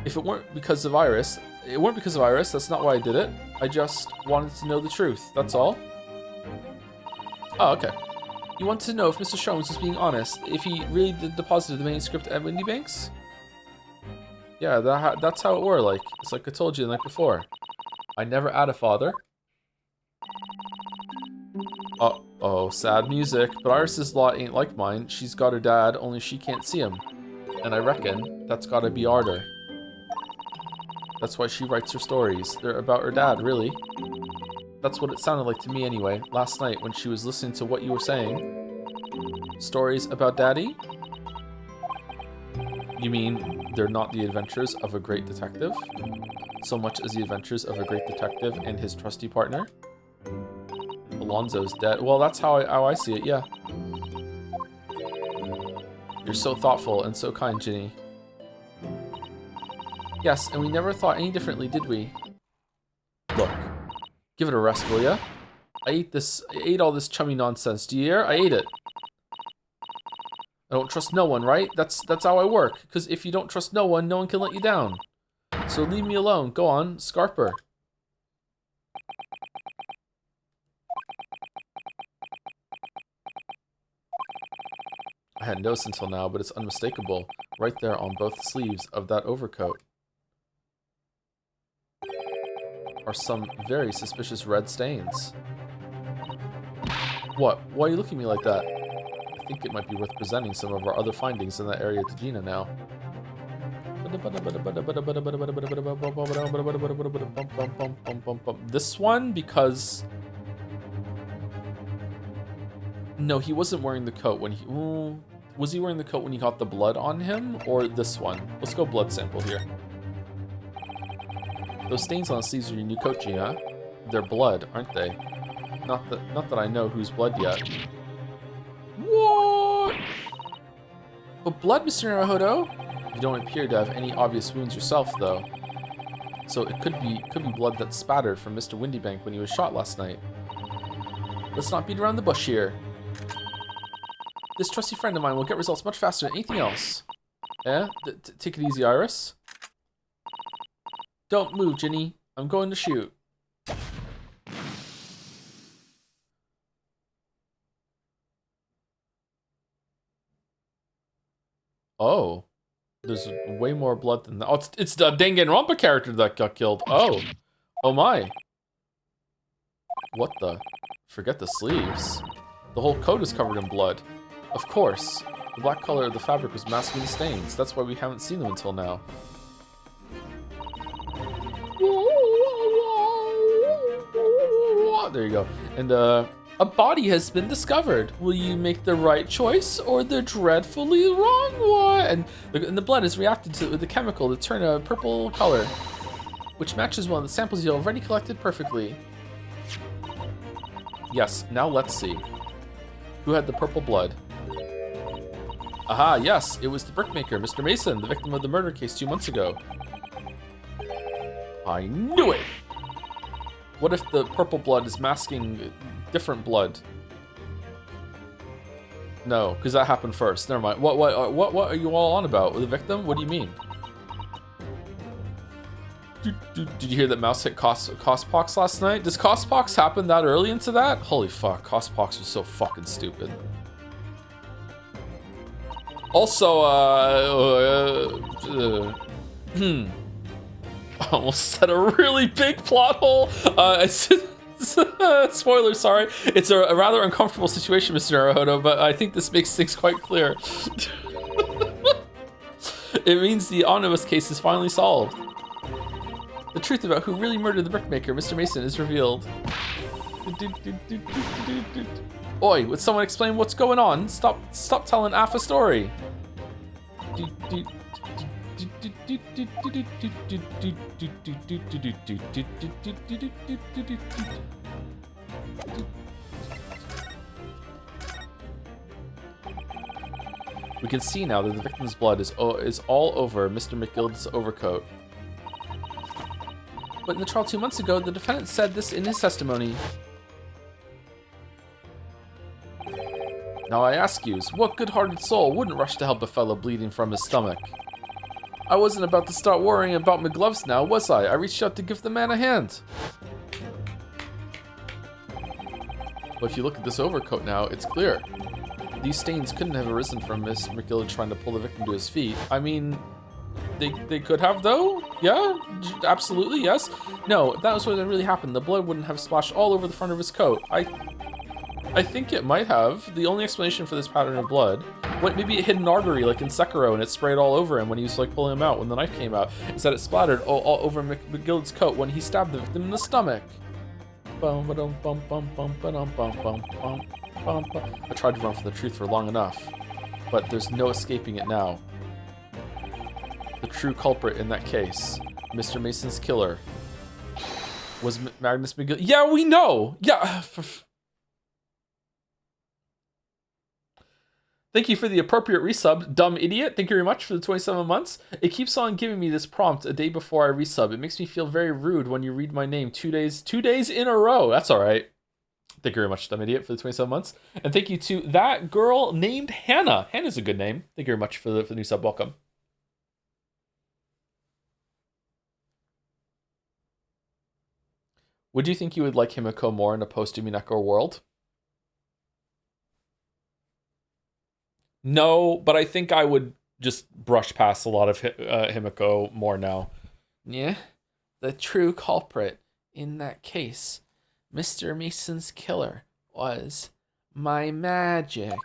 If it weren't because of Iris, that's not why I did it. I just wanted to know the truth, that's all. Oh, okay. You wanted to know if Mr. Sholmes was being honest, if he really deposited the manuscript at Windy Banks? Yeah, that's how it were, like. It's like I told you the night before. I never had a father. Uh-oh, sad music. But Iris's lot ain't like mine. She's got her dad, only she can't see him. And I reckon that's gotta be harder. That's why she writes her stories. They're about her dad, really. That's what it sounded like to me anyway, last night when she was listening to what you were saying. Stories about Daddy? You mean they're not the adventures of a great detective? So much as the adventures of a great detective and his trusty partner? Alonzo's dead. Well, that's how I see it, yeah. You're so thoughtful and so kind, Ginny. Yes, and we never thought any differently, did we? Look. Give it a rest, will ya? I ate all this chummy nonsense. Do you hear? I ate it. I don't trust no one, right? That's how I work. Because if you don't trust no one can let you down. So leave me alone. Go on, Scarper. I hadn't noticed until now, but it's unmistakable. Right there on both sleeves of that overcoat are some very suspicious red stains. What? Why are you looking at me like that? I think it might be worth presenting some of our other findings in that area to Gina now. This one, because... No, he wasn't wearing the coat when he... was he wearing the coat when he got the blood on him? Or this one? Let's go blood sample here. Those stains on the sleeves of your new coat, Gina. They're blood, aren't they? Not that I know whose blood yet. What? But blood, Mr. Naruhodo? You don't appear to have any obvious wounds yourself, though. So it could be blood that spattered from Mr. Windybank when he was shot last night. Let's not beat around the bush here. This trusty friend of mine will get results much faster than anything else. Eh? Take it easy, Iris. Don't move, Ginny. I'm going to shoot. Oh. There's way more blood than that. Oh, it's the Danganronpa character that got killed. Oh. Oh my. What the? Forget the sleeves. The whole coat is covered in blood. Of course. The black color of the fabric was masking the stains. That's why we haven't seen them until now. There you go. And a body has been discovered. Will you make the right choice or the dreadfully wrong one? And the blood is reacted to the chemical to turn a purple color, which matches one of the samples you already collected perfectly. Yes, now let's see. Who had the purple blood? Aha, yes, it was the brickmaker, Mr. Mason, the victim of the murder case 2 months ago. I knew it! What if the purple blood is masking different blood? No, because that happened first. Never mind. What are you all on about? The victim? What do you mean? Did you hear that Mouse hit Cospox last night? Does Cospox happen that early into that? Holy fuck, Cospox was so fucking stupid. Also, I almost said a really big plot hole. Spoiler, sorry. It's a rather uncomfortable situation, Mr. Naruhodo, but I think this makes things quite clear. It means the omnibus case is finally solved. The truth about who really murdered the brickmaker, Mr. Mason, is revealed. Oi, would someone explain what's going on? Stop telling half a story. We can see now that the victim's blood is all over Mr. McGilld's overcoat. But in the trial 2 months ago, the defendant said this in his testimony. Now I ask you, what good-hearted soul wouldn't rush to help a fellow bleeding from his stomach? I wasn't about to start worrying about my gloves now, was I? I reached out to give the man a hand. But if you look at this overcoat now, it's clear. These stains couldn't have arisen from Miss McGill trying to pull the victim to his feet. I mean, they could have though? Yeah, absolutely, yes. No, that was what really happened. The blood wouldn't have splashed all over the front of his coat. I think it might have. The only explanation for this pattern of blood, maybe it hit an artery like in Sekiro and it sprayed all over him when he was like pulling him out when the knife came out, is that it splattered all over McGilld's coat when he stabbed the victim in the stomach. I tried to run from the truth for long enough, but there's no escaping it now. The true culprit in that case, Mr. Mason's killer, was Magnus McGill. Yeah, we know! Yeah. Thank you for the appropriate resub, dumb idiot. Thank you very much for the 27 months. It keeps on giving me this prompt a day before I resub. It makes me feel very rude when you read my name 2 days in a row. That's all right. Thank you very much, dumb idiot, for the 27 months. And thank you to that girl named Hannah. Hannah's a good name. Thank you very much for the new sub. Welcome. Would you think you would like Himiko more in a post-Umineko world? No, but I think I would just brush past a lot of Himiko more now. Yeah, the true culprit in that case, Mr. Mason's killer, was my magic.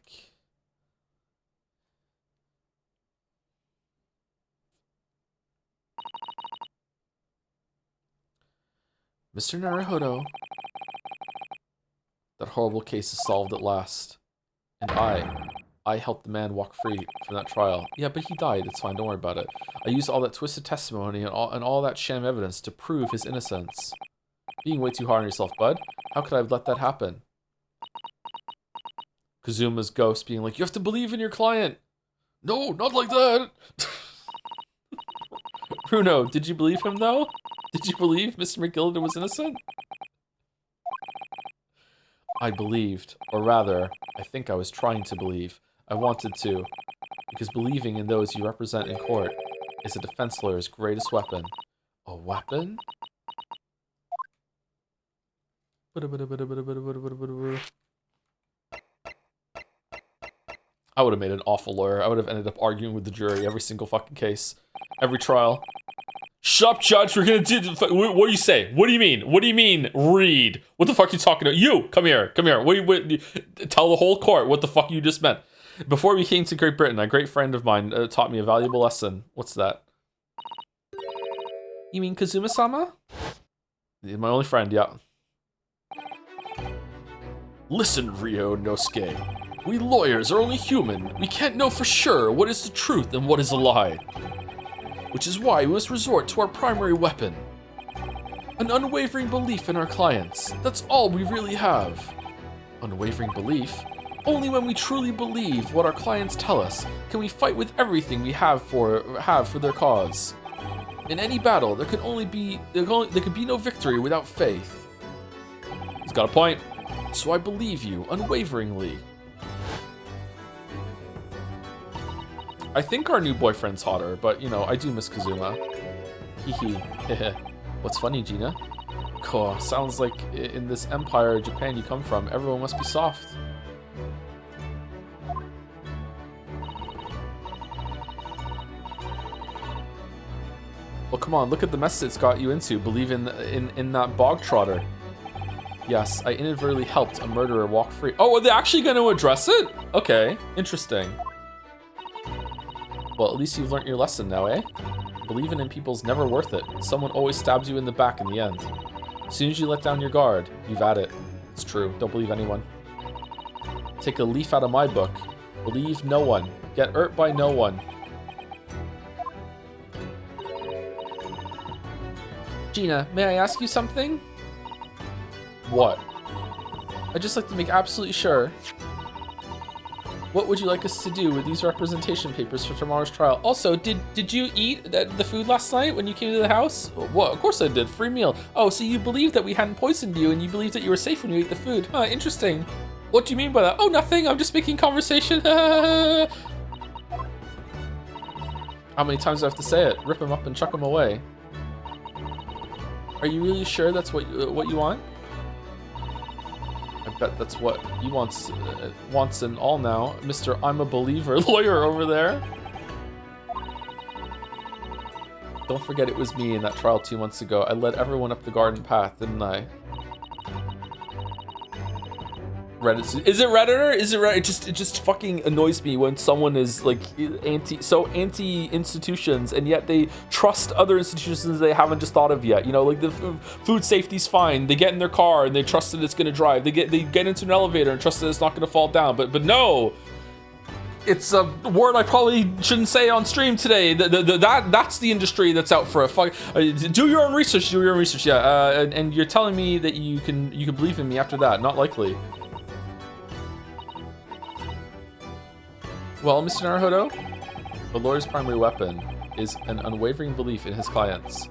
Mr. Naruhodo, that horrible case is solved at last. And I helped the man walk free from that trial. Yeah, but he died. It's fine. Don't worry about it. I used all that twisted testimony and all that sham evidence to prove his innocence. Being way too hard on yourself, bud. How could I have let that happen? Kazuma's ghost being like, you have to believe in your client. No, not like that. Bruno, did you believe him, though? Did you believe Mr. McGilda was innocent? I believed. Or rather, I think I was trying to believe. I wanted to, because believing in those you represent in court is a defense lawyer's greatest weapon. A weapon? I would have made an awful lawyer. I would have ended up arguing with the jury every single fucking case. Every trial. Shut up, Judge, we're gonna do... What do you say? What do you mean? What do you mean, read? What the fuck are you talking about? You! Come here, come here. Tell the whole court what the fuck you just meant. Before we came to Great Britain, a great friend of mine taught me a valuable lesson. What's that? You mean Kazuma-sama? My only friend, yeah. Listen, Ryo Nosuke. We lawyers are only human. We can't know for sure what is the truth and what is a lie. Which is why we must resort to our primary weapon. An unwavering belief in our clients. That's all we really have. Unwavering belief? Only when we truly believe what our clients tell us can we fight with everything we have for their cause. In any battle, there could be no victory without faith. He's got a point. So I believe you unwaveringly. I think our new boyfriend's hotter, but you know, I do miss Kazuma. Hee hee. What's funny, Gina? Cool. Sounds like in this empire of Japan you come from, everyone must be soft. Well, come on, look at the mess it's got you into. Believe in that bog trotter. Yes, I inadvertently helped a murderer walk free. Oh, are they actually going to address it? Okay, interesting. Well, at least you've learned your lesson now, eh? Believing in people's never worth it. Someone always stabs you in the back in the end. As soon as you let down your guard, you've had it. It's true, don't believe anyone. Take a leaf out of my book. Believe no one. Get hurt by no one. Gina, may I ask you something? What? I'd just like to make absolutely sure. What would you like us to do with these representation papers for tomorrow's trial? Also, did you eat the food last night when you came to the house? Well, of course I did. Free meal. Oh, so you believed that we hadn't poisoned you and you believed that you were safe when you ate the food. Huh, interesting. What do you mean by that? Oh, nothing. I'm just making conversation. How many times do I have to say it? Rip them up and chuck them away. Are you really sure that's what you want? I bet that's what he wants and all now. Mr. I'm a believer lawyer over there. Don't forget it was me in that trial 2 months ago. I led everyone up the garden path, didn't I? Reddit. Is it Redditor? Is it Reddit? It just fucking annoys me when someone is like anti institutions and yet they trust other institutions they haven't just thought of yet. You know, like the food safety's fine. They get in their car and they trust that it's gonna drive. They get into an elevator and trust that it's not gonna fall down. But no. It's a word I probably shouldn't say on stream today. That's the industry that's out for a fuck. Do your own research. Do your own research. Yeah. And you're telling me that you can believe in me after that? Not likely. Well, Mr. Naruhodo, the lawyer's primary weapon is an unwavering belief in his clients.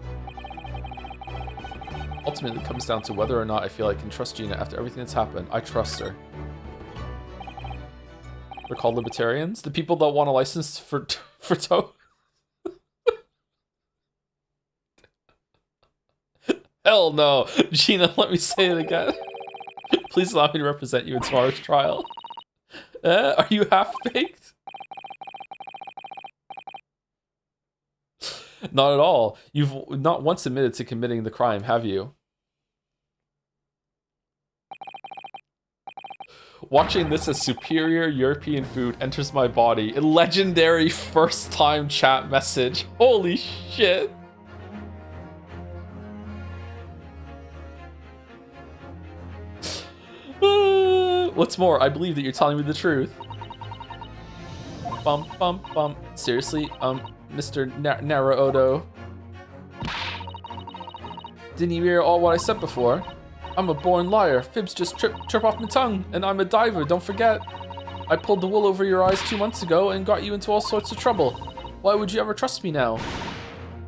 Ultimately, it comes down to whether or not I feel I can trust Gina after everything that's happened. I trust her. They're called libertarians? The people that want a license for tow? Hell no. Gina, let me say it again. Please allow me to represent you in tomorrow's trial. Are you half-baked? Not at all. You've not once admitted to committing the crime, have you? Watching this as superior European food enters my body. A legendary first-time chat message. Holy shit. What's more, I believe that you're telling me the truth. Bum, bum, bum. Seriously, Mr. Naruhodo. Didn't you hear all what I said before? I'm a born liar. Fibs just trip off my tongue, and I'm a diver, don't forget. I pulled the wool over your eyes 2 months ago and got you into all sorts of trouble. Why would you ever trust me now?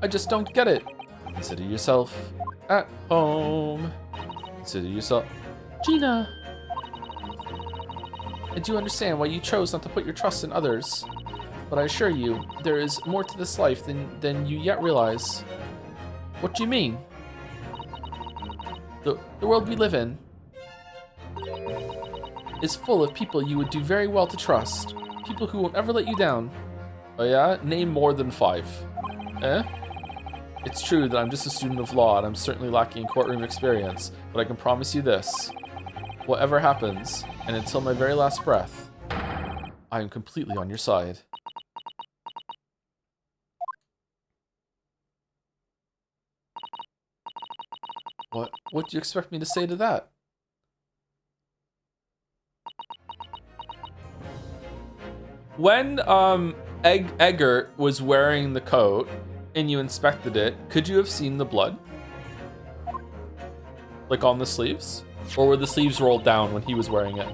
I just don't get it. Consider yourself at home. Consider yourself... Gina! I do understand why you chose not to put your trust in others. But I assure you, there is more to this life than you yet realize. What do you mean? The world we live in is full of people you would do very well to trust. People who won't ever let you down. Oh yeah? Name more than 5. Eh? It's true that I'm just a student of law and I'm certainly lacking in courtroom experience, but I can promise you this. Whatever happens, and until my very last breath, I am completely on your side. What do you expect me to say to that? When Eggert was wearing the coat and you inspected it, could you have seen the blood? Like on the sleeves? Or were the sleeves rolled down when he was wearing it?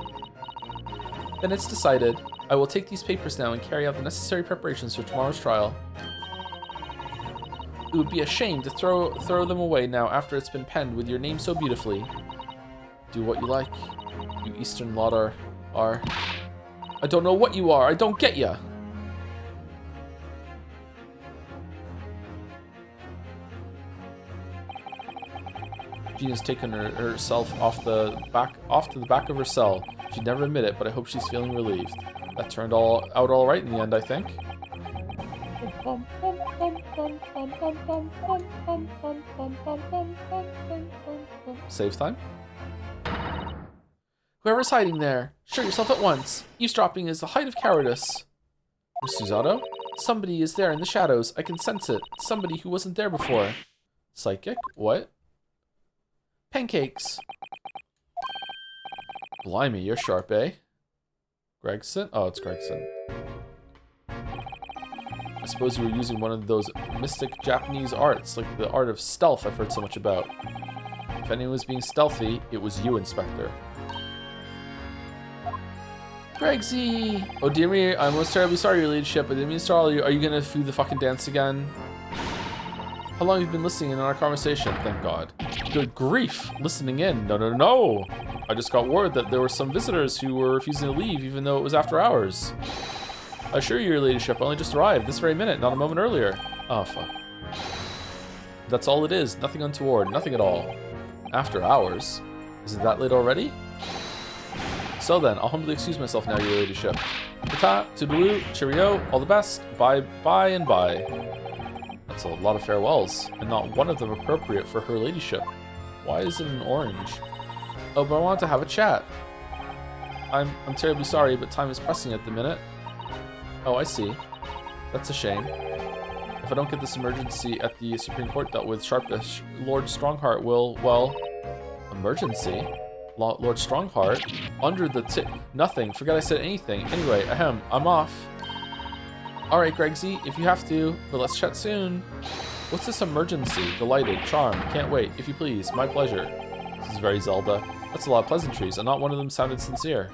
Then it's decided. I will take these papers now and carry out the necessary preparations for tomorrow's trial. It would be a shame to throw them away now after it's been penned with your name so beautifully. Do what you like. You Eastern lot are... I don't know what you are. I don't get ya. Gina's taken herself off to the back of her cell. She'd never admit it, but I hope she's feeling relieved. That turned out all right in the end, I think. Save time. Whoever's hiding there, show yourself at once. Eavesdropping is the height of cowardice. Miss Susato? Somebody is there in the shadows. I can sense it. Somebody who wasn't there before. Psychic? What? Pancakes. Blimey, you're sharp, eh? Gregson? Oh, it's Gregson. I suppose you were using one of those mystic Japanese arts, like the art of stealth I've heard so much about. If anyone was being stealthy, it was you, Inspector. Gregsy! Oh dear me, I'm most terribly sorry, your ladyship. I didn't mean to startle you. Are you gonna do the fucking dance again? How long have you been listening in on our conversation? Thank God. Good grief! Listening in? No, no, no! I just got word that there were some visitors who were refusing to leave even though it was after hours. I assure you, your ladyship, I only just arrived this very minute, not a moment earlier. Oh, fuck. That's all it is. Nothing untoward. Nothing at all. After hours? Is it that late already? So then, I'll humbly excuse myself now, your ladyship. Ta-ta, toodaloo, cheerio, all the best, bye, bye, and bye. That's a lot of farewells, and not one of them appropriate for her ladyship. Why is it an orange? Oh, but I want to have a chat. I'm terribly sorry, but time is pressing at the minute. Oh, I see. That's a shame. If I don't get this emergency at the Supreme Court dealt with sharpish, Lord Strongheart will, well... Emergency? Lord Strongheart? Under the nothing. Forget I said anything. Anyway, ahem, I'm off. Alright, Gregsy, if you have to, but let's chat soon. What's this emergency? Delighted. Charm. Can't wait. If you please. My pleasure. This is very Zelda. That's a lot of pleasantries, and not one of them sounded sincere.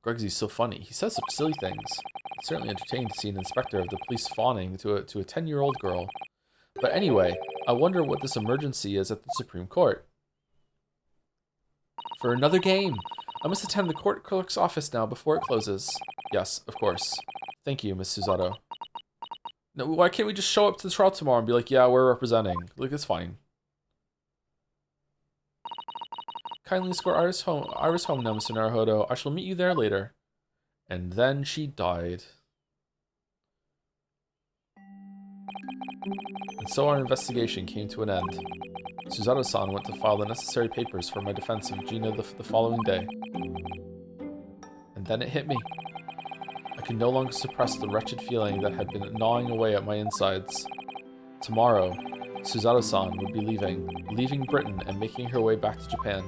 Gregsy's so funny. He says such silly things. It's certainly entertaining to see an inspector of the police fawning to a 10-year-old girl. But anyway, I wonder what this emergency is at the Supreme Court. For another game! I must attend the court clerk's office now before it closes. Yes, of course. Thank you, Miss Susato. No, why can't we just show up to the trial tomorrow and be like, yeah, we're representing. Like, it's fine. Kindly escort Iris home now, Mr. Naruhodo. I shall meet you there later. And then she died. And so our investigation came to an end. Susato-san went to file the necessary papers for my defense of Gina the following day. And then it hit me. I could no longer suppress the wretched feeling that had been gnawing away at my insides. Tomorrow, Susato-san would be leaving Britain and making her way back to Japan.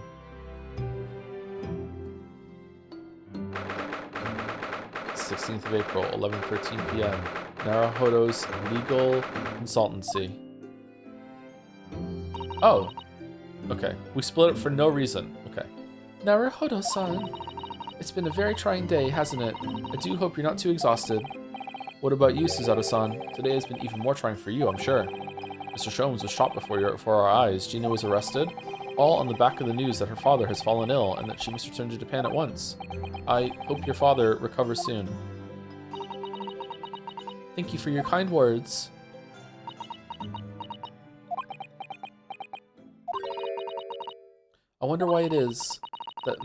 16th of April, 11:13 p.m. Naruhodo's legal consultancy. Oh. Okay. We split up for no reason. Okay. Naruhodo-san. It's been a very trying day, hasn't it? I do hope you're not too exhausted. What about you, Susato-san? Today has been even more trying for you, I'm sure. Mr. Sholmes was shot before our eyes. Gina was arrested. All on the back of the news that her father has fallen ill and that she must return to Japan at once. I hope your father recovers soon. Thank you for your kind words. I wonder why it is that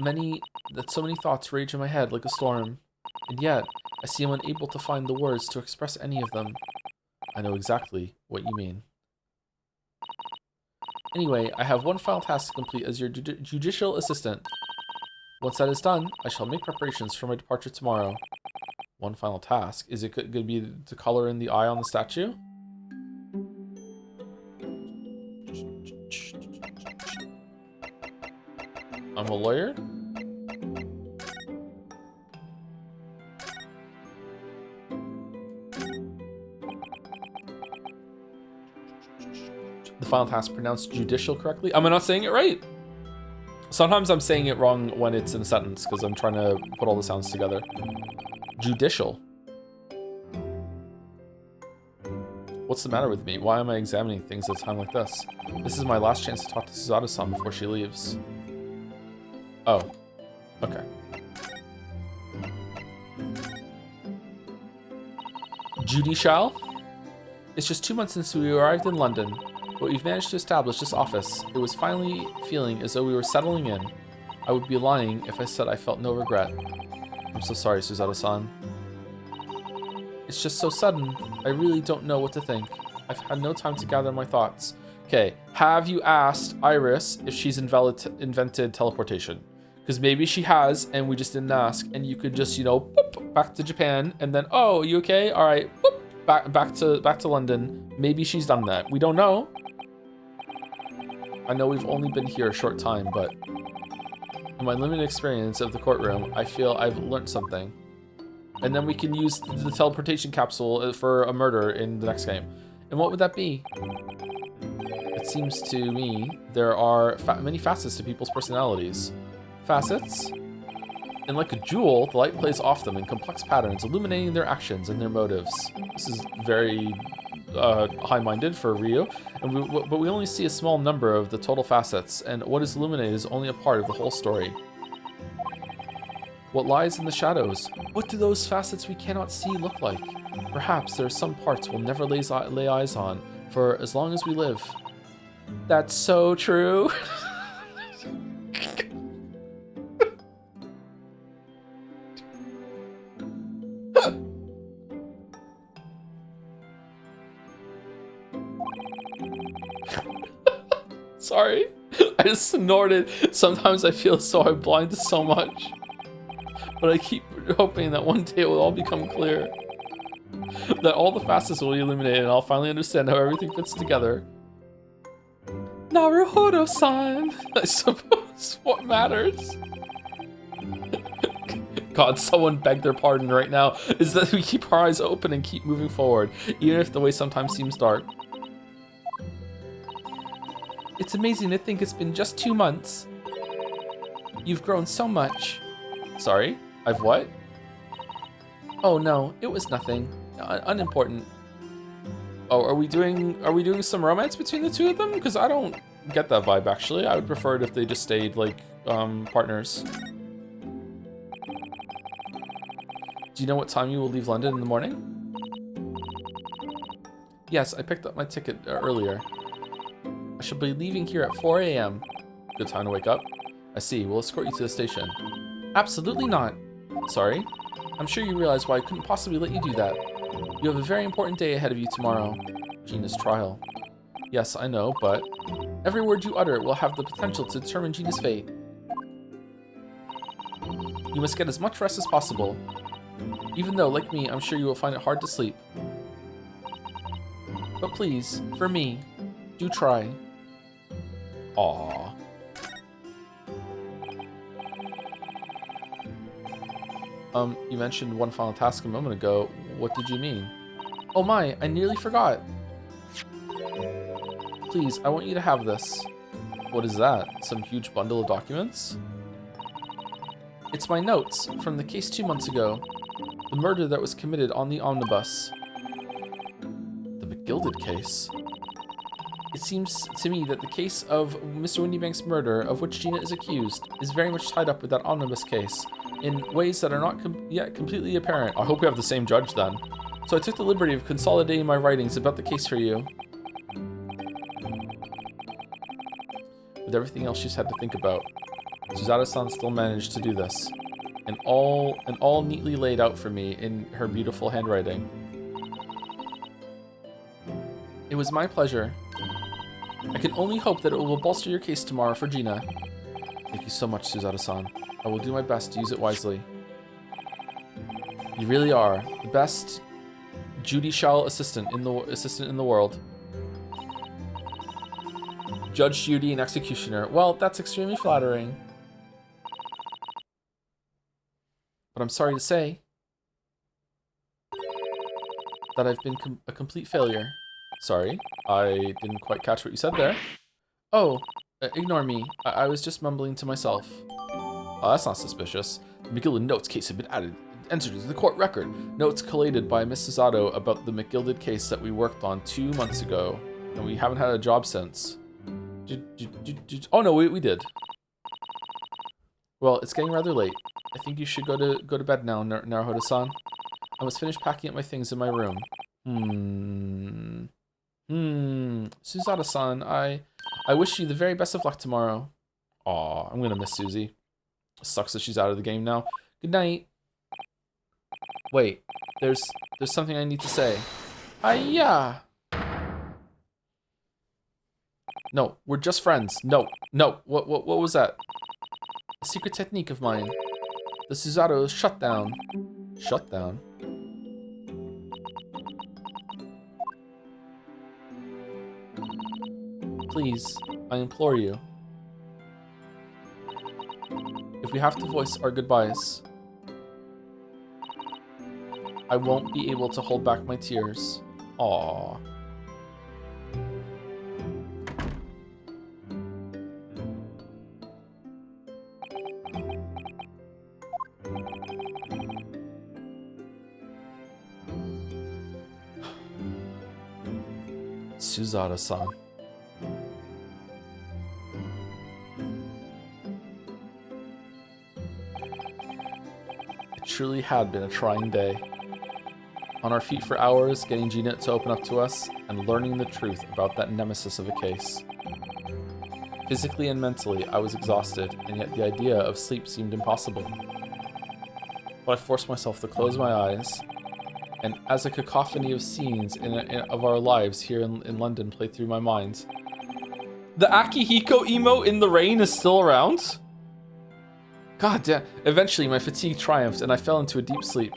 so many thoughts rage in my head like a storm, and yet I seem unable to find the words to express any of them. I know exactly what you mean. Anyway, I have one final task to complete as your judicial assistant. Once that is done, I shall make preparations for my departure tomorrow. One final task? Is it going to be to color in the eye on the statue? I'm a lawyer? The final task pronounced judicial correctly? Am I not saying it right? Sometimes I'm saying it wrong when it's in a sentence because I'm trying to put all the sounds together. Judicial. What's the matter with me? Why am I examining things at a time like this? This is my last chance to talk to Susato-san before she leaves. Oh. Okay. Judicial? It's just 2 months since we arrived in London, but we've managed to establish this office. It was finally feeling as though we were settling in. I would be lying if I said I felt no regret. I'm so sorry, Suzato-san. It's just so sudden. I really don't know what to think. I've had no time to gather my thoughts. Okay, have you asked Iris if she's invented teleportation? Because maybe she has, and we just didn't ask, and you could just, you know, boop, back to Japan, and then, oh, you okay? All right, boop, back to London. Maybe she's done that. We don't know. I know we've only been here a short time, but in my limited experience of the courtroom, I feel I've learned something. And then we can use the teleportation capsule for a murder in the next game. And what would that be? It seems to me there are many facets to people's personalities. Facets? And like a jewel, the light plays off them in complex patterns, illuminating their actions and their motives. This is very high-minded for Ryu, but we only see a small number of the total facets, and what is illuminated is only a part of the whole story. What lies in the shadows? What do those facets we cannot see look like? Perhaps there are some parts we'll never lay eyes on for as long as we live. That's so true. Sorry, I just snorted. Sometimes I feel so I'm blind to so much. But I keep hoping that one day it will all become clear. That all the facets will be illuminated and I'll finally understand how everything fits together. Naruhodo-san! I suppose what matters. God, someone beg their pardon right now. Is that we keep our eyes open and keep moving forward, even if the way sometimes seems dark. It's amazing to think it's been just 2 months. You've grown so much. Sorry? I've what? Oh no, it was nothing. Unimportant. Oh, are we doing some romance between the two of them? Because I don't get that vibe actually. I would prefer it if they just stayed like partners. Do you know what time you will leave London in the morning? Yes, I picked up my ticket earlier. I shall be leaving here at 4 a.m. Good time to wake up. I see. We'll escort you to the station. Absolutely not. Sorry. I'm sure you realize why I couldn't possibly let you do that. You have a very important day ahead of you tomorrow. Gina's trial. Yes, I know, but every word you utter will have the potential to determine Gina's fate. You must get as much rest as possible. Even though, like me, I'm sure you will find it hard to sleep. But please, for me, do try. Aww. You mentioned one final task a moment ago. What did you mean? Oh my, I nearly forgot. Please, I want you to have this. What is that? Some huge bundle of documents? It's my notes from the case 2 months ago. The murder that was committed on the omnibus. The McGilded case? It seems to me that the case of Mr. Windybank's murder, of which Gina is accused, is very much tied up with that omnibus case, in ways that are not yet completely apparent. I hope we have the same judge then. So I took the liberty of consolidating my writings about the case for you. With everything else she's had to think about, Suzato-san still managed to do this. And all neatly laid out for me in her beautiful handwriting. It was my pleasure. I can only hope that it will bolster your case tomorrow for Gina. Thank you so much, Suzato-san. I will do my best to use it wisely. You really are the best judicial assistant in the world. Judge, Judy, and executioner. Well, that's extremely flattering. But I'm sorry to say that I've been a complete failure. Sorry, I didn't quite catch what you said there. Oh, ignore me. I was just mumbling to myself. Oh, that's not suspicious. The McGilded notes case had been entered into the court record. Notes collated by Miss Suzato about the McGilded case that we worked on 2 months ago, and we haven't had a job since. Oh no, we did. Well, it's getting rather late. I think you should go to bed now, Naruhodo-san. I must finish packing up my things in my room. Hmm. Suzada-san, I wish you the very best of luck tomorrow. Aw, I'm gonna miss Susie. Sucks that she's out of the game now. Good night. Wait, there's something I need to say. Hiya! No, we're just friends. No. What was that? A secret technique of mine. The Suzato shutdown. Shutdown? Please, I implore you. If we have to voice our goodbyes, I won't be able to hold back my tears. Aww. Suzada-san. It truly had been a trying day. On our feet for hours, getting Gina to open up to us, and learning the truth about that nemesis of a case. Physically and mentally, I was exhausted, and yet the idea of sleep seemed impossible. But I forced myself to close my eyes, and as a cacophony of scenes of our lives here in London played through my mind. The Akihiko emo in the rain is still around? God damn. Eventually, my fatigue triumphed, and I fell into a deep sleep.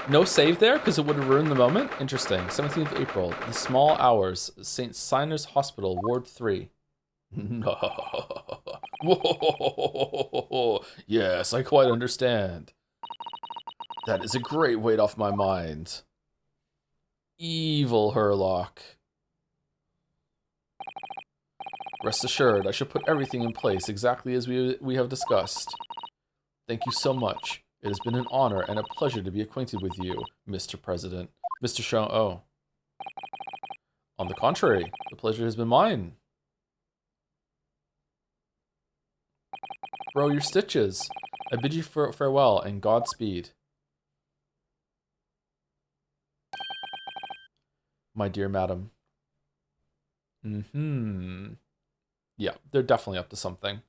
No save there, because it would have ruined the moment? Interesting. 17th April. The Small Hours. St. Siner's Hospital, Ward 3. Yes, I quite understand. That is a great weight off my mind. Evil Herlock. Rest assured, I shall put everything in place exactly as we have discussed. Thank you so much. It has been an honor and a pleasure to be acquainted with you, Mr. President. Mr. Shaw. Oh. On the contrary, the pleasure has been mine. Bro, your stitches. I bid you farewell and Godspeed. My dear madam. Yeah, they're definitely up to something.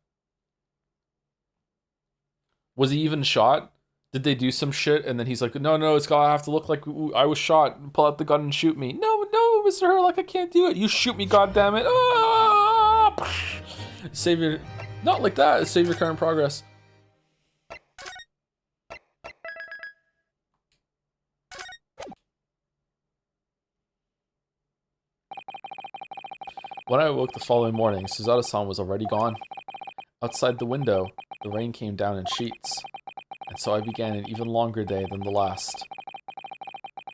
Was he even shot? Did they do some shit and then he's like, no, it's gotta have to look like I was shot. Pull out the gun and shoot me. No, Mr. Herlock, I can't do it. You shoot me, goddammit. Ah! Save your... Not like that. Save your current progress. When I awoke the following morning, Suzada-san was already gone. Outside the window, the rain came down in sheets. And so I began an even longer day than the last.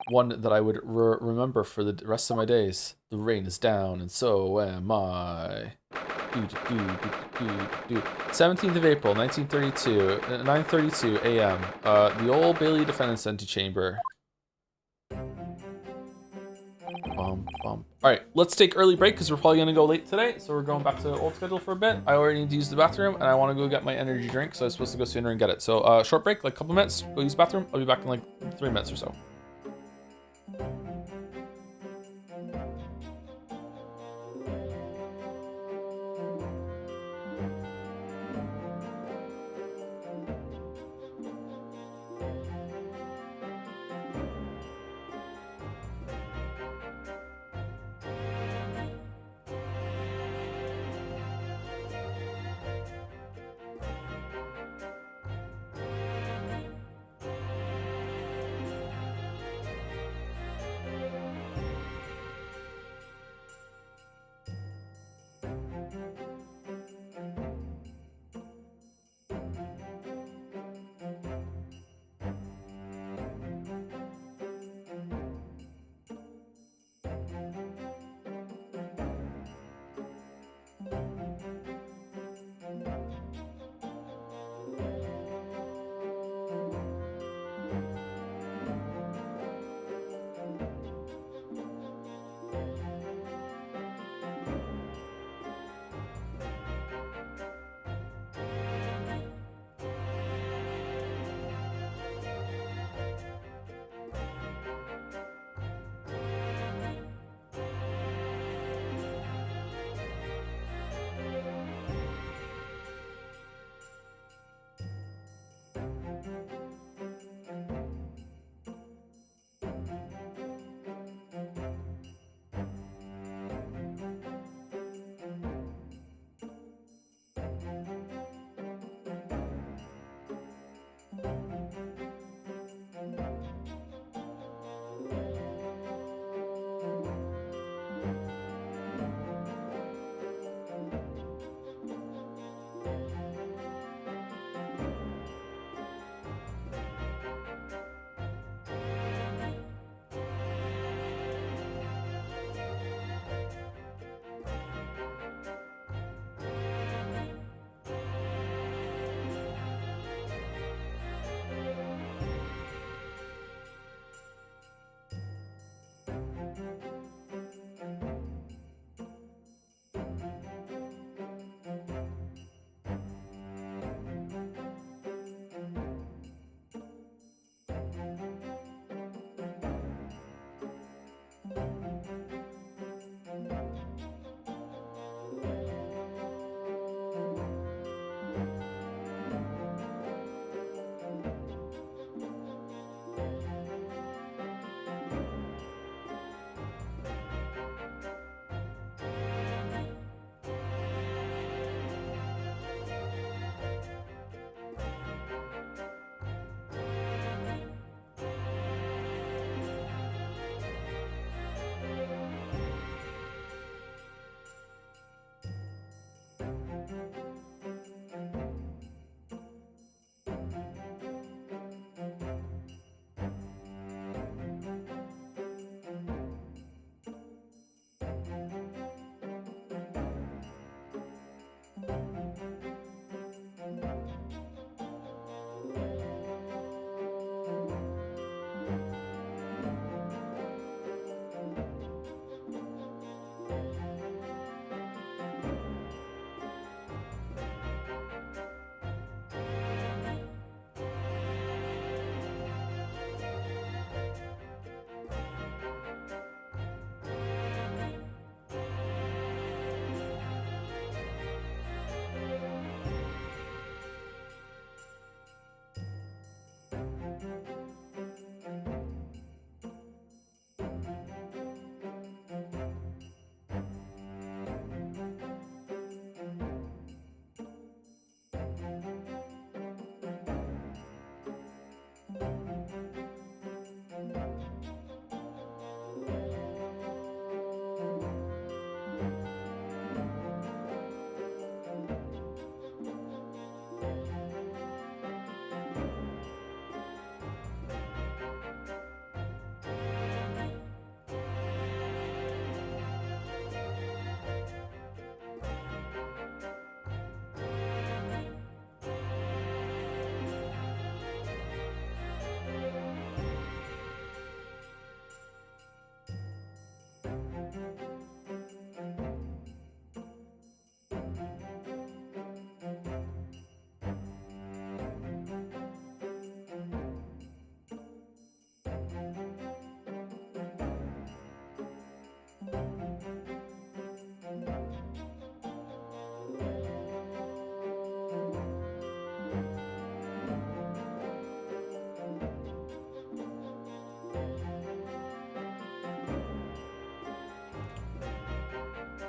One that I would remember for the rest of my days. The rain is down, and so am I. 17th of April, 1932, 9:32 a.m. The Old Bailey Defendant's Antechamber. Alright, let's take early break because we're probably going to go late today. So we're going back to the old schedule for a bit. I already need to use the bathroom and I want to go get my energy drink. So I was supposed to go sooner and get it. So short break, like a couple minutes, go use the bathroom. I'll be back in like 3 minutes or so.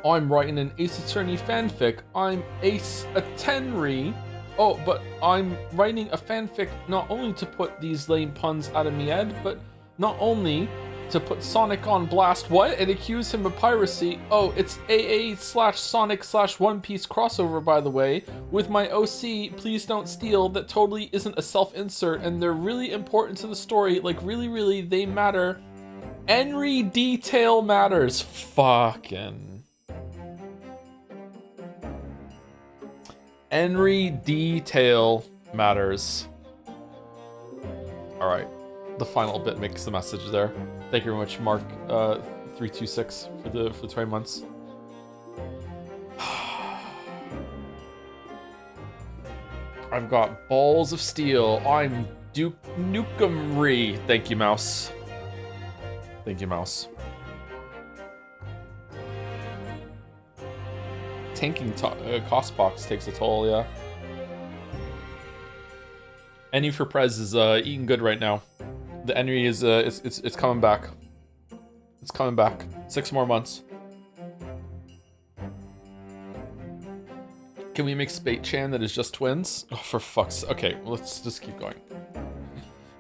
I'm writing an Ace Attorney fanfic. I'm Ace Attorney. Oh, but I'm writing a fanfic not only to put these lame puns out of me head, but not only to put Sonic on blast. What? And accuse him of piracy. Oh, it's AA/Sonic/One Piece crossover, by the way. With my OC, please don't steal. That totally isn't a self-insert, and they're really important to the story. Like, really, they matter. Every detail matters. Fucking. Every detail matters. Alright. The final bit makes the message there. Thank you very much, Mark 326 for the 20 months. I've got balls of steel. I'm Duke Nukem-Ree. Thank you, Mouse. Thank you, Mouse. Tanking cost box takes a toll, yeah. Any for Prez is eating good right now. The Henry is it's coming back. It's coming back. 6 more months. Can we make Spate Chan that is just twins? Oh, for fuck's sake. Okay, well, let's just keep going.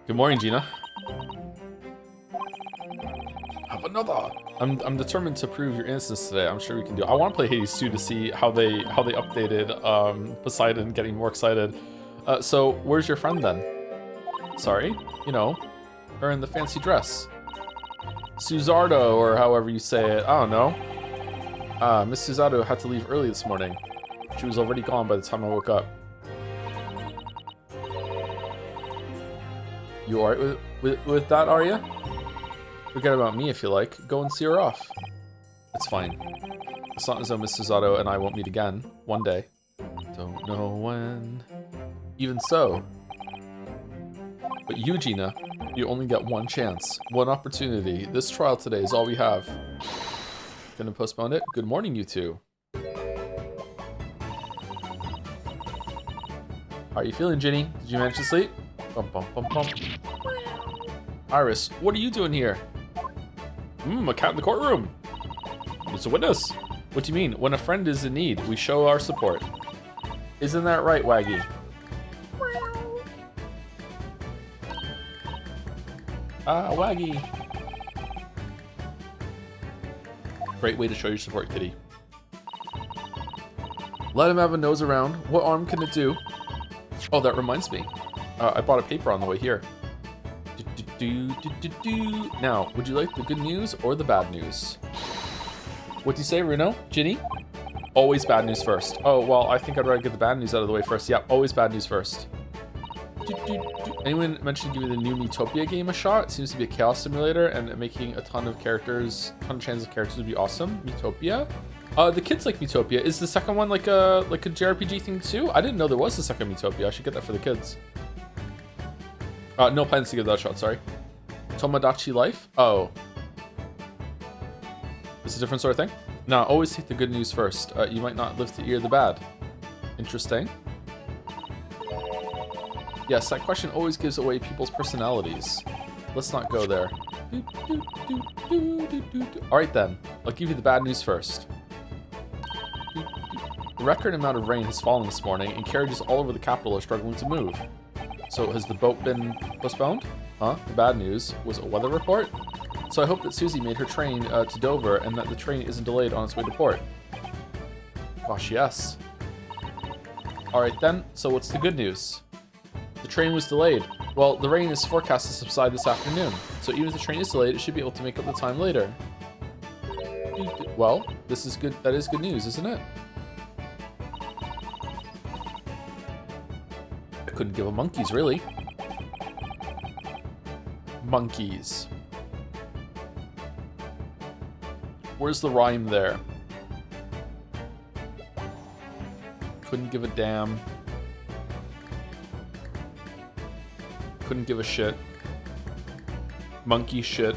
Good morning, Gina. Have another. I'm determined to prove your innocence today. I'm sure we can do it. I want to play Hades 2 to see how they updated Poseidon, getting more excited. So where's your friend then? Sorry, you know, her in the fancy dress. Suzardo, or however you say it. I don't know. Miss Suzardo had to leave early this morning. She was already gone by the time I woke up. You alright with that, are you? Forget about me if you like. Go and see her off. It's fine. It's not as though Miss Suzardo and I won't meet again. One day. Don't know when. Even so. But you, Gina, you only get one chance. One opportunity. This trial today is all we have. Gonna postpone it? Good morning, you two. How are you feeling, Ginny? Did you manage to sleep? Bum, bum, bum, bum. Iris, what are you doing here? A cat in the courtroom. It's a witness. What do you mean? When a friend is in need, we show our support. Isn't that right, Waggy? Ah, Waggy. Great way to show your support, kitty. Let him have a nose around. What harm can it do? Oh, that reminds me. I bought a paper on the way here. Now, would you like the good news or the bad news? What do you say, Runo? Ginny? Always bad news first. Oh, well, I think I'd rather get the bad news out of the way first. Yeah, always bad news first. Anyone mentioned giving the new Metopia game a shot? It seems to be a chaos simulator and making a ton of chances of characters would be awesome. Metopia? The kids like Metopia. Is the second one like a JRPG thing too? I didn't know there was a second Metopia. I should get that for the kids. No plans to give that a shot, sorry. Tomodachi Life? Oh. It's a different sort of thing? No, always take the good news first. You might not live to hear the bad. Interesting. Yes, that question always gives away people's personalities. Let's not go there. Alright then, I'll give you the bad news first. A record amount of rain has fallen this morning, and carriages all over the capital are struggling to move. So has the boat been postponed? Huh? The bad news was a weather report? So I hope that Susie made her train to Dover and that the train isn't delayed on its way to port. Gosh, yes. Alright then, so what's the good news? The train was delayed. Well, the rain is forecast to subside this afternoon, so even if the train is delayed, it should be able to make up the time later. Well, this is good. That is good news, isn't it? I couldn't give a monkeys, really. Monkeys. Where's the rhyme there? Couldn't give a damn. Couldn't give a shit. Monkey shit.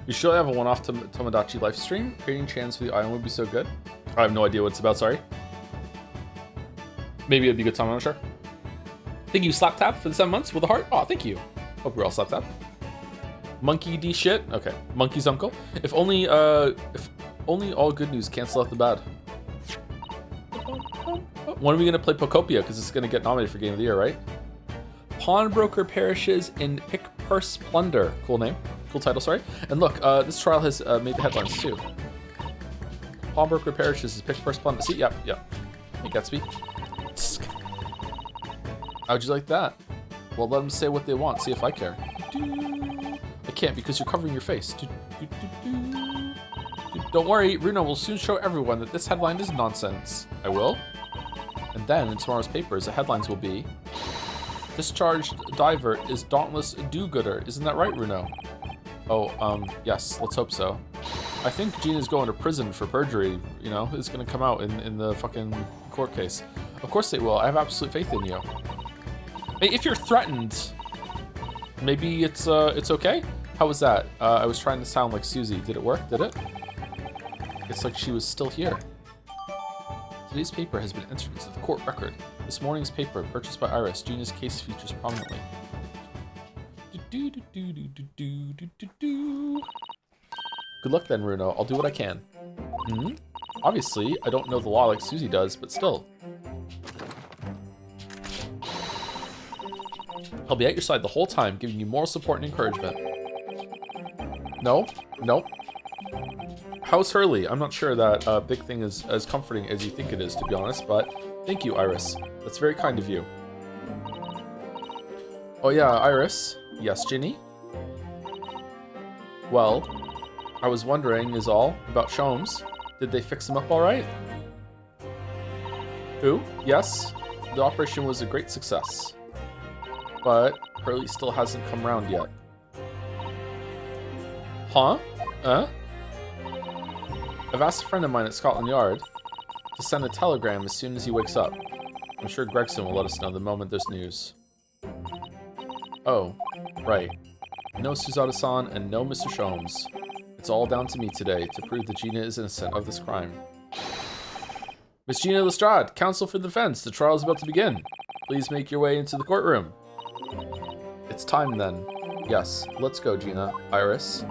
We should have a one-off Tomodachi live stream. Creating chance for the island would be so good. I have no idea what it's about, sorry. Maybe it'd be a good time, I'm not sure. Thank you, Slap Tap, for the 7 months with a heart. Oh, thank you. Hope we're all Slap Tap. Monkey D shit? Okay. Monkey's uncle. If only all good news cancel out the bad. When are we gonna play Pocopia? Because it's gonna get nominated for Game of the Year, right? Pawnbroker perishes in pick purse plunder. Cool name. Cool title, sorry. And look, this trial has made the headlines too. Pawnbroker perishes in pick purse plunder. See, yep. Hey, Gatsby. How'd you like that? Well, let them say what they want. See if I care. I can't because you're covering your face. Don't worry, Runo will soon show everyone that this headline is nonsense. I will. And then in tomorrow's papers, the headlines will be: discharged diver is dauntless do-gooder. Isn't that right, Runo? Oh, yes, let's hope so. I think Gina's going to prison for perjury, you know? It's gonna come out in the fucking court case. Of course they will. I have absolute faith in you. Hey, if you're threatened, maybe it's okay? How was that? I was trying to sound like Susie. Did it work? Did it? It's like she was still here. Today's paper has been entered into the court record. This morning's paper, purchased by Iris, Gina's case features prominently. Good luck then, Runo. I'll do what I can. Obviously, I don't know the law like Susie does, but still. I'll be at your side the whole time, giving you moral support and encouragement. No. How's Hurley? I'm not sure that big thing is as comforting as you think it is, to be honest, but thank you, Iris. That's very kind of you. Oh yeah, Iris. Yes, Ginny? Well, I was wondering is all about Sholmes. Did they fix him up all right? Who? Yes, the operation was a great success. But Hurley still hasn't come around yet. Huh? I've asked a friend of mine at Scotland Yard to send a telegram as soon as he wakes up. I'm sure Gregson will let us know the moment there's news. Oh, right. No Suzada-san and no Mr. Sholmes. It's all down to me today to prove that Gina is innocent of this crime. Miss Gina Lestrade, counsel for the defense. The trial is about to begin. Please make your way into the courtroom. It's time then. Yes, let's go, Gina. Iris.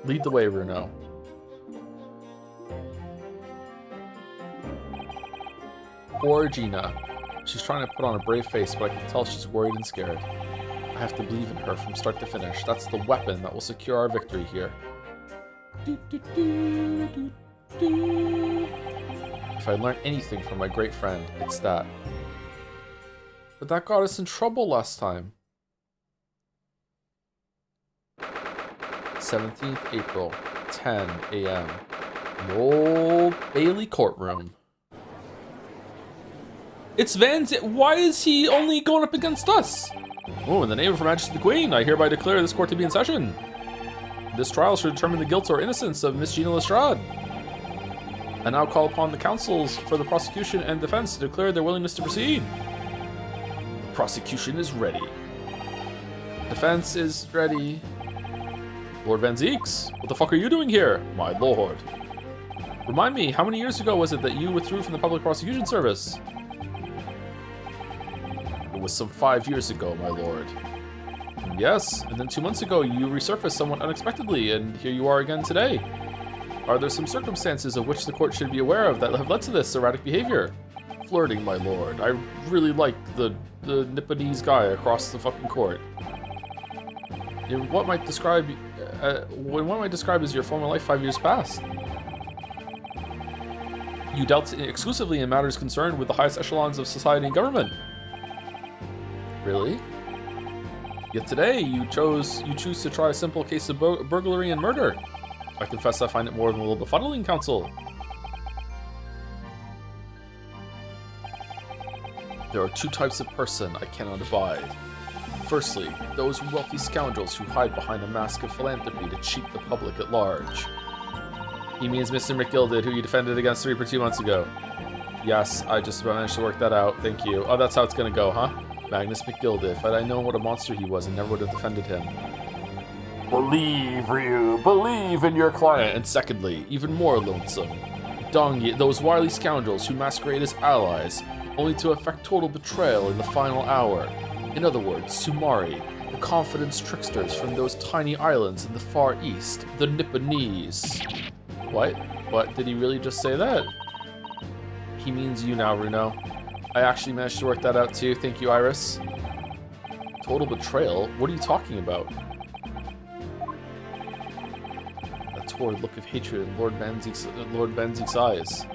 Lead the way, Runo. Poor Gina. She's trying to put on a brave face, but I can tell she's worried and scared. I have to believe in her from start to finish. That's the weapon that will secure our victory here. If I learned anything from my great friend, it's that. But that got us in trouble last time. 17th April, 10 a.m. The Old Bailey courtroom. It's Van's. Why is he only going up against us? Oh, in the name of Her Majesty the Queen, I hereby declare this court to be in session. This trial should determine the guilt or innocence of Miss Gina Lestrade. I now call upon the counsels for the prosecution and defense to declare their willingness to proceed. The prosecution is ready. Defense is ready. Lord Van Zeeks, what the fuck are you doing here? My lord. Remind me, how many years ago was it that you withdrew from the public prosecution service? It was some 5 years ago, my lord. Yes, and then 2 months ago you resurfaced somewhat unexpectedly, and here you are again today. Are there some circumstances of which the court should be aware of that have led to this erratic behavior? Flirting, my lord. I really like the Nipponese guy across the fucking court. In what might describe as your former life 5 years past. You dealt exclusively in matters concerned with the highest echelons of society and government. Really? Yet today you choose to try a simple case of burglary and murder. I confess I find it more than a little befuddling, counsel. There are two types of person I cannot abide. Firstly, those wealthy scoundrels who hide behind a mask of philanthropy to cheat the public at large. He means Mr. McGilded, who you defended against 2 months ago. Yes, I just managed to work that out, thank you. Oh, that's how it's gonna go, huh? Magnus McGilded. If I'd known what a monster he was, I never would have defended him. Believe, Ryu, believe in your client. And secondly, even more lonesome, Dongi, those wily scoundrels who masquerade as allies, only to effect total betrayal in the final hour. In other words, Sumari, The confidence tricksters from those tiny islands in the Far East, the Nipponese. What? What? Did he really just say that? He means you now, Runo. I actually managed to work that out too. Thank you, Iris. Total betrayal? What are you talking about? A torrid look of hatred in Lord Van Zeke's eyes.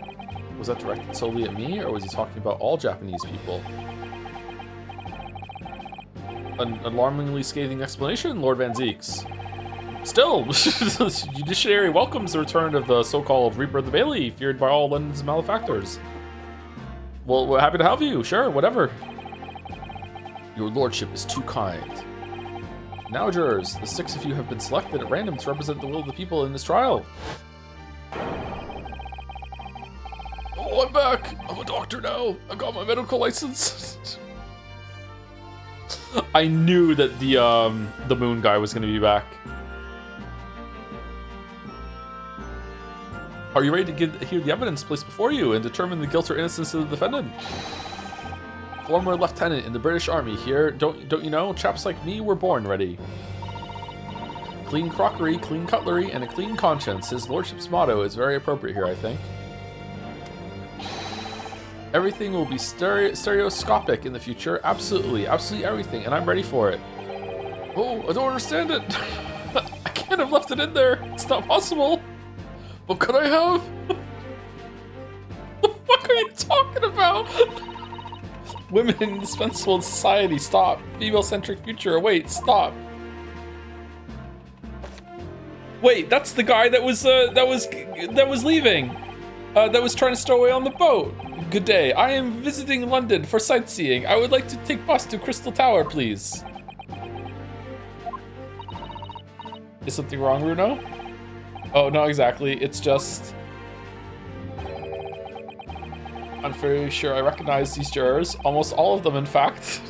Was that directed solely at me, or was he talking about all Japanese people? An alarmingly scathing explanation, Lord Van Zeke's. Still, the judiciary welcomes the return of the so-called Reaper of the Bailey, feared by all London's malefactors. Well, we're happy to help you. Sure, whatever. Your lordship is too kind. Now, jurors, the 6 of you have been selected at random to represent the will of the people in this trial. Oh, I'm back. I'm a doctor now. I got my medical license. I knew that the moon guy was going to be back. Are you ready to hear the evidence placed before you and determine the guilt or innocence of the defendant? Former lieutenant in the British Army here, don't you know? Chaps like me were born ready. Clean crockery, clean cutlery, and a clean conscience. His lordship's motto is very appropriate here, I think. Everything will be stereoscopic in the future. Absolutely, absolutely everything, and I'm ready for it. Oh, I don't understand it. I can't have left it in there. It's not possible. What could I have? What the fuck are you talking about? Women indispensable in society. Stop. Female-centric future. Wait, stop. Wait, that's the guy that was leaving. That was trying to stow away on the boat. Good day. I am visiting London for sightseeing. I would like to take bus to Crystal Tower, please. Is something wrong, Runo? Oh, no, exactly. It's just... I'm very sure I recognize these jurors. Almost all of them, in fact.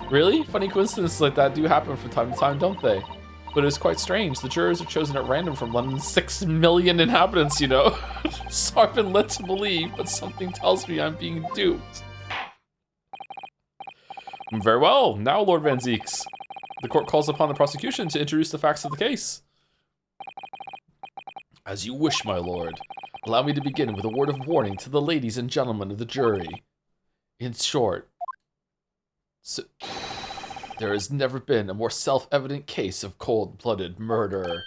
Really? Funny coincidences like that do happen from time to time, don't they? But it's quite strange. The jurors are chosen at random from London's 6 million inhabitants, you know? So I've been led to believe, but something tells me I'm being duped. Very well. Now, Lord Van Zeeks. The court calls upon the prosecution to introduce the facts of the case. As you wish, my lord. Allow me to begin with a word of warning to the ladies and gentlemen of the jury. In short, there has never been a more self-evident case of cold-blooded murder.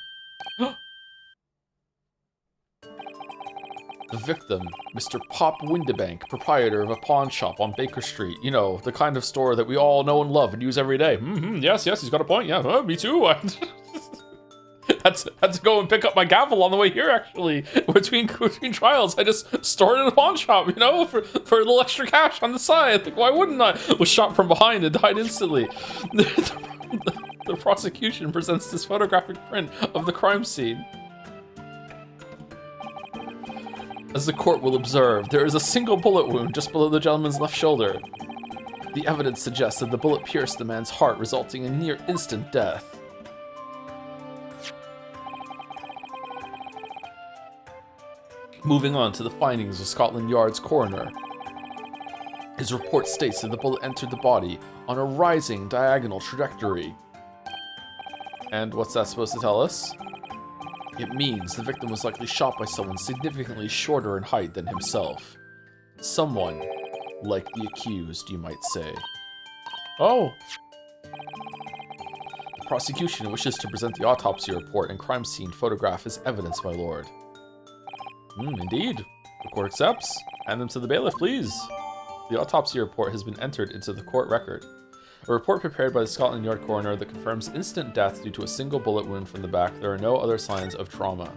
The victim, Mr. Pop Windibank, proprietor of a pawn shop on Baker Street. You know, the kind of store that we all know and love and use every day. Yes, he's got a point. Yeah, me too. Had to go and pick up my gavel on the way here, actually. Between trials, I just stored it in a pawn shop, you know, for a little extra cash on the side. Like, why wouldn't I? Was shot from behind and died instantly. The prosecution presents this photographic print of the crime scene. As the court will observe, there is a single bullet wound just below the gentleman's left shoulder. The evidence suggests that the bullet pierced the man's heart, resulting in near instant death. Moving on to the findings of Scotland Yard's coroner. His report states that the bullet entered the body on a rising diagonal trajectory. And what's that supposed to tell us? It means the victim was likely shot by someone significantly shorter in height than himself. Someone like the accused, you might say. Oh! The prosecution wishes to present the autopsy report and crime scene photograph as evidence, my lord. Indeed. The court accepts. Hand them to the bailiff, please. The autopsy report has been entered into the court record. A report prepared by the Scotland Yard coroner that confirms instant death due to a single bullet wound from the back. There are no other signs of trauma.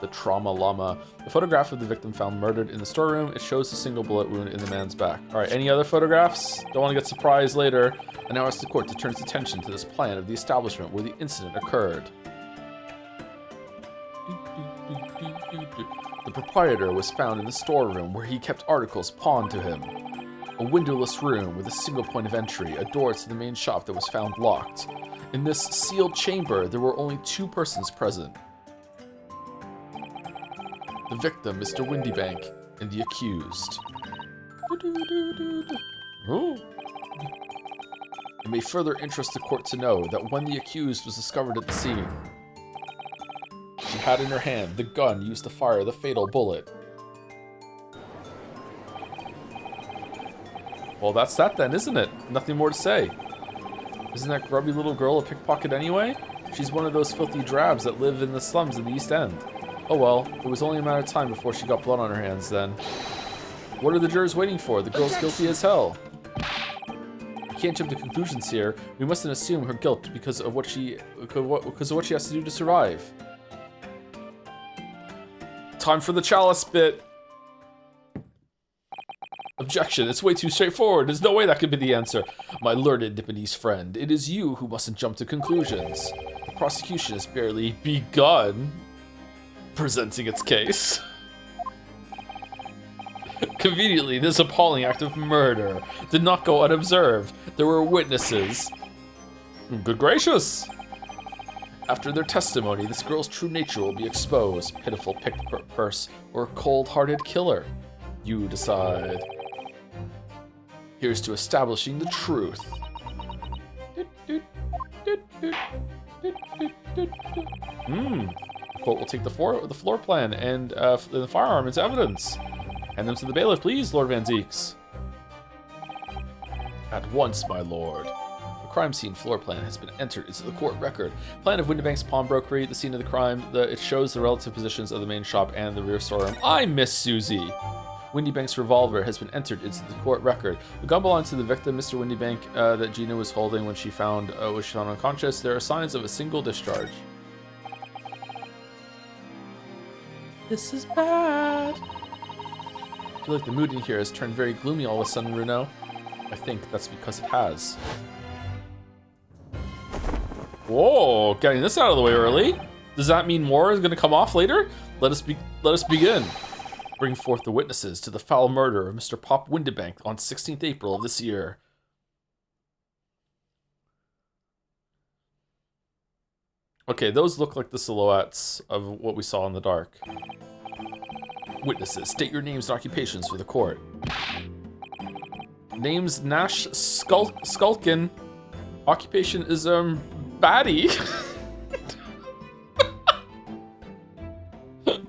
The trauma llama. The photograph of the victim found murdered in the storeroom. It shows a single bullet wound in the man's back. Alright, any other photographs? Don't want to get surprised later. I now ask the court to turn its attention to this plan of the establishment where the incident occurred. The proprietor was found in the storeroom where he kept articles pawned to him. A windowless room with a single point of entry, a door to the main shop that was found locked. In this sealed chamber, there were only 2 persons present. The victim, Mr. Windibank, and the accused. Ooh. It may further interest the court to know that when the accused was discovered at the scene, she had in her hand the gun used to fire the fatal bullet. Well, that's that then, isn't it? Nothing more to say. Isn't that grubby little girl a pickpocket anyway? She's one of those filthy drabs that live in the slums in the East End. Oh well, it was only a matter of time before she got blood on her hands then. What are the jurors waiting for? The girl's guilty as hell. We can't jump to conclusions here. We mustn't assume her guilt because of what she has to do to survive. Time for the chalice bit. Objection, it's way too straightforward. There's no way that could be the answer. My learned Nipponese friend, it is you who mustn't jump to conclusions. The prosecution has barely begun presenting its case. Conveniently, this appalling act of murder did not go unobserved. There were witnesses. Good gracious! After their testimony, this girl's true nature will be exposed. Pitiful picked purse or cold-hearted killer. You decide. Here's to establishing the truth. The court will take the floor plan and the firearm as evidence. Hand them to the bailiff, please, Lord Van Zeeks. At once, my lord. The crime scene floor plan has been entered into the court record. Plan of Windybank's pawnbrokery, the scene of the crime. It shows the relative positions of the main shop and the rear storeroom. I miss Susie. Windybank's revolver has been entered into the court record. The gun belonged to the victim, Mr. Windybank, that Gina was holding when she found unconscious. There are signs of a single discharge. This is bad. I feel like the mood in here has turned very gloomy all of a sudden, Runo. I think that's because it has. Whoa, getting this out of the way early. Does that mean more is going to come off later? Let us begin. Bring forth the witnesses to the foul murder of Mr. Pop Windybank on 16th April of this year. Okay, those look like the silhouettes of what we saw in the dark. Witnesses, state your names and occupations for the court. Name's Nash Skulkin. Occupation is, baddie.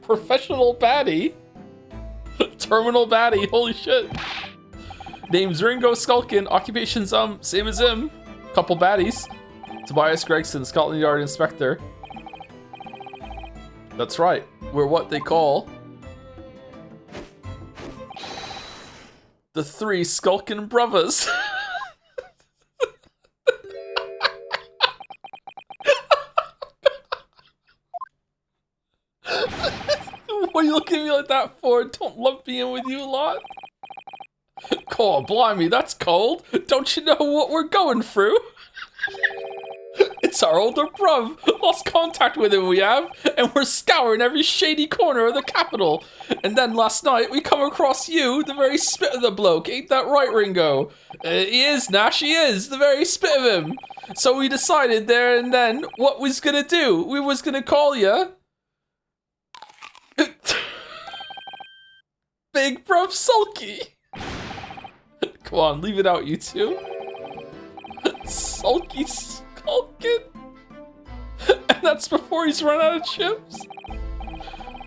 Professional baddie. Terminal baddie, holy shit. Name's Ringo Skulkin. Occupation's, same as him. Couple baddies. Tobias Gregson, Scotland Yard Inspector. That's right. We're what they call the three Skulkin brothers. What are you looking at me like that for? Don't lump me in with you lot. Oh, blimey, that's cold. Don't you know what we're going through? It's our older bruv. Lost contact with him, we have, and we're scouring every shady corner of the capital. And then last night, we come across you, the very spit of the bloke. Ain't that right, Ringo? He is, Nash, he is. The very spit of him. So we decided there and then what we's gonna do. We was gonna call you Big Bruv Sulky. Come on, leave it out, you two. Sulky Skulkin. And that's before he's run out of chips.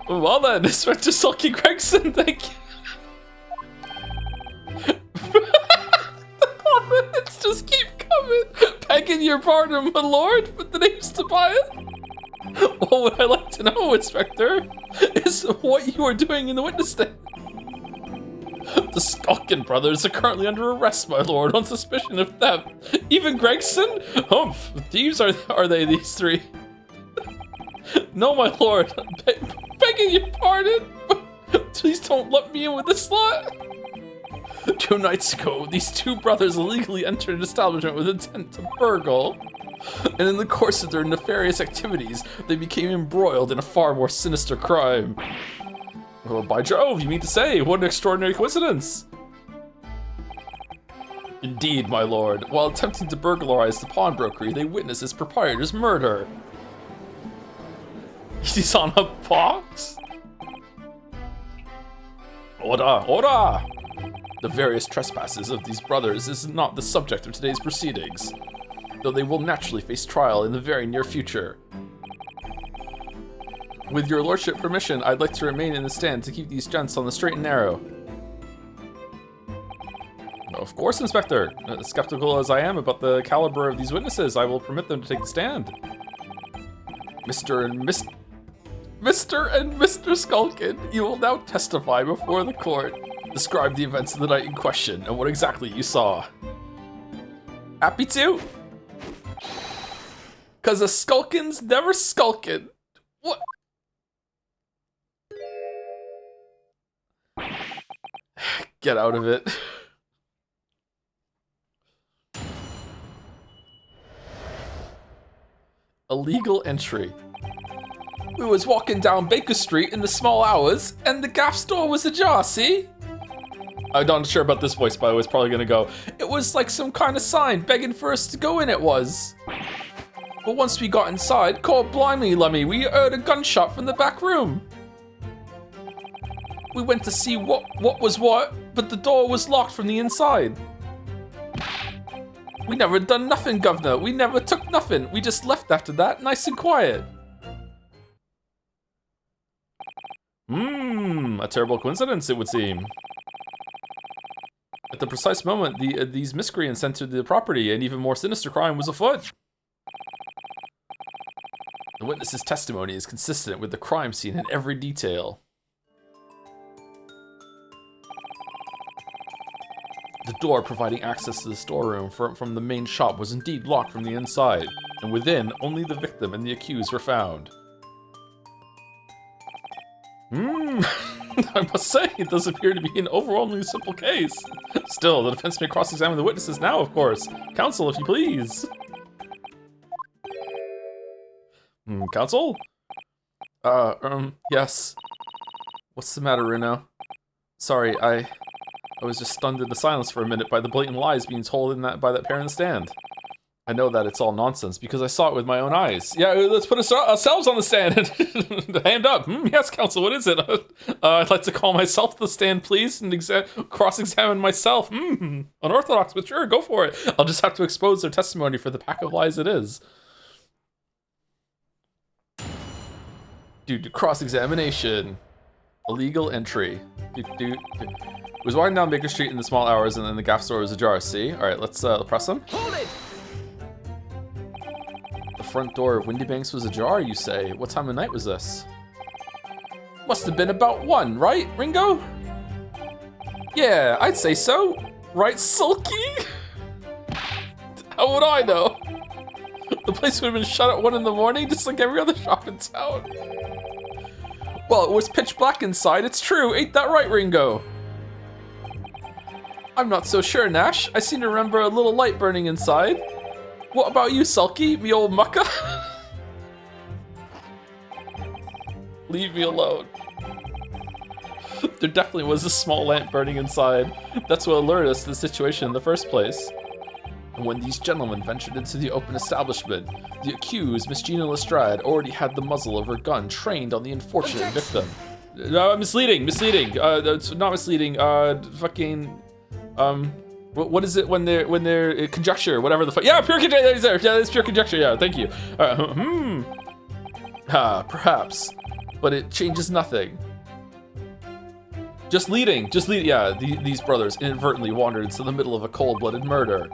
Well then, Inspector Sulky Gregson, thank you. The comments just keep coming. Begging your pardon, my lord, but the name's Tobias. What would I like to know, Inspector, is what you are doing in the witness stand. The Skulkin brothers are currently under arrest, my lord, on suspicion of theft. Even Gregson? Humph, thieves are they, these three? No, my lord, begging your pardon, but please don't let me in with this lot. 2 nights ago, these two brothers illegally entered an establishment with intent to burgle. And in the course of their nefarious activities, they became embroiled in a far more sinister crime. Well, by Jove, you mean to say, what an extraordinary coincidence. Indeed, my lord. While attempting to burglarize the pawnbrokery, they witnessed his proprietor's murder. He's on a box? Order, order! The various trespasses of these brothers is not the subject of today's proceedings, though they will naturally face trial in the very near future. With your lordship permission, I'd like to remain in the stand to keep these gents on the straight and narrow. Of course, Inspector. Skeptical as I am about the caliber of these witnesses, I will permit them to take the stand. Mr. and Mr. Skulkin, you will now testify before the court. Describe the events of the night in question and what exactly you saw. Happy to? Cause a skulkin's never skulkin'. What? Get out of it. Illegal entry. We was walking down Baker Street in the small hours, and the gaff door was ajar, see? I'm not sure about this voice, by the way. It's probably gonna go, it was like some kind of sign begging for us to go in, it was. But once we got inside, God blimey, Lummy, we heard a gunshot from the back room. We went to see what was what, but the door was locked from the inside. We never done nothing, Governor. We never took nothing. We just left after that, nice and quiet. A terrible coincidence, it would seem. At the precise moment these miscreants entered the property, an even more sinister crime was afoot. The witness's testimony is consistent with the crime scene in every detail. The door providing access to the storeroom from the main shop was indeed locked from the inside, and within, only the victim and the accused were found. I must say, it does appear to be an overwhelmingly simple case. Still, the defense may cross-examine the witnesses now, of course. Counsel, if you please. Counsel? Yes. What's the matter, Runo? Sorry, I was just stunned into silence for a minute by the blatant lies being told by that pair in the stand. I know that it's all nonsense because I saw it with my own eyes. Yeah, let's put ourselves on the stand. Hand up. Yes, counsel, what is it? I'd like to call myself to the stand, please, and cross-examine myself. Unorthodox, but sure, go for it. I'll just have to expose their testimony for the pack of lies it is. Dude, cross-examination. Illegal entry. It was walking down Baker Street in the small hours, and then the gaff store was ajar, see? Alright, let's press them. Hold it! The front door of Windybanks was ajar, you say? What time of night was this? Must have been about 1, right, Ringo? Yeah, I'd say so. Right, Sulky? How would I know? The place would have been shut at 1 in the morning, just like every other shop in town. Well, it was pitch black inside, it's true. Ain't that right, Ringo? I'm not so sure, Nash. I seem to remember a little light burning inside. What about you, Sulky, me old mucka? Leave me alone. There definitely was a small lamp burning inside. That's what alerted us to the situation in the first place. And when these gentlemen ventured into the open establishment, the accused, Miss Gina Lestrade, already had the muzzle of her gun trained on the unfortunate victim. Misleading. It's not misleading. What is it when they're conjecture, whatever the fuck? Yeah, pure conjecture. Yeah, it's pure conjecture. Yeah, thank you. Perhaps, but it changes nothing. Just leading. Yeah, these brothers inadvertently wandered into the middle of a cold-blooded murder,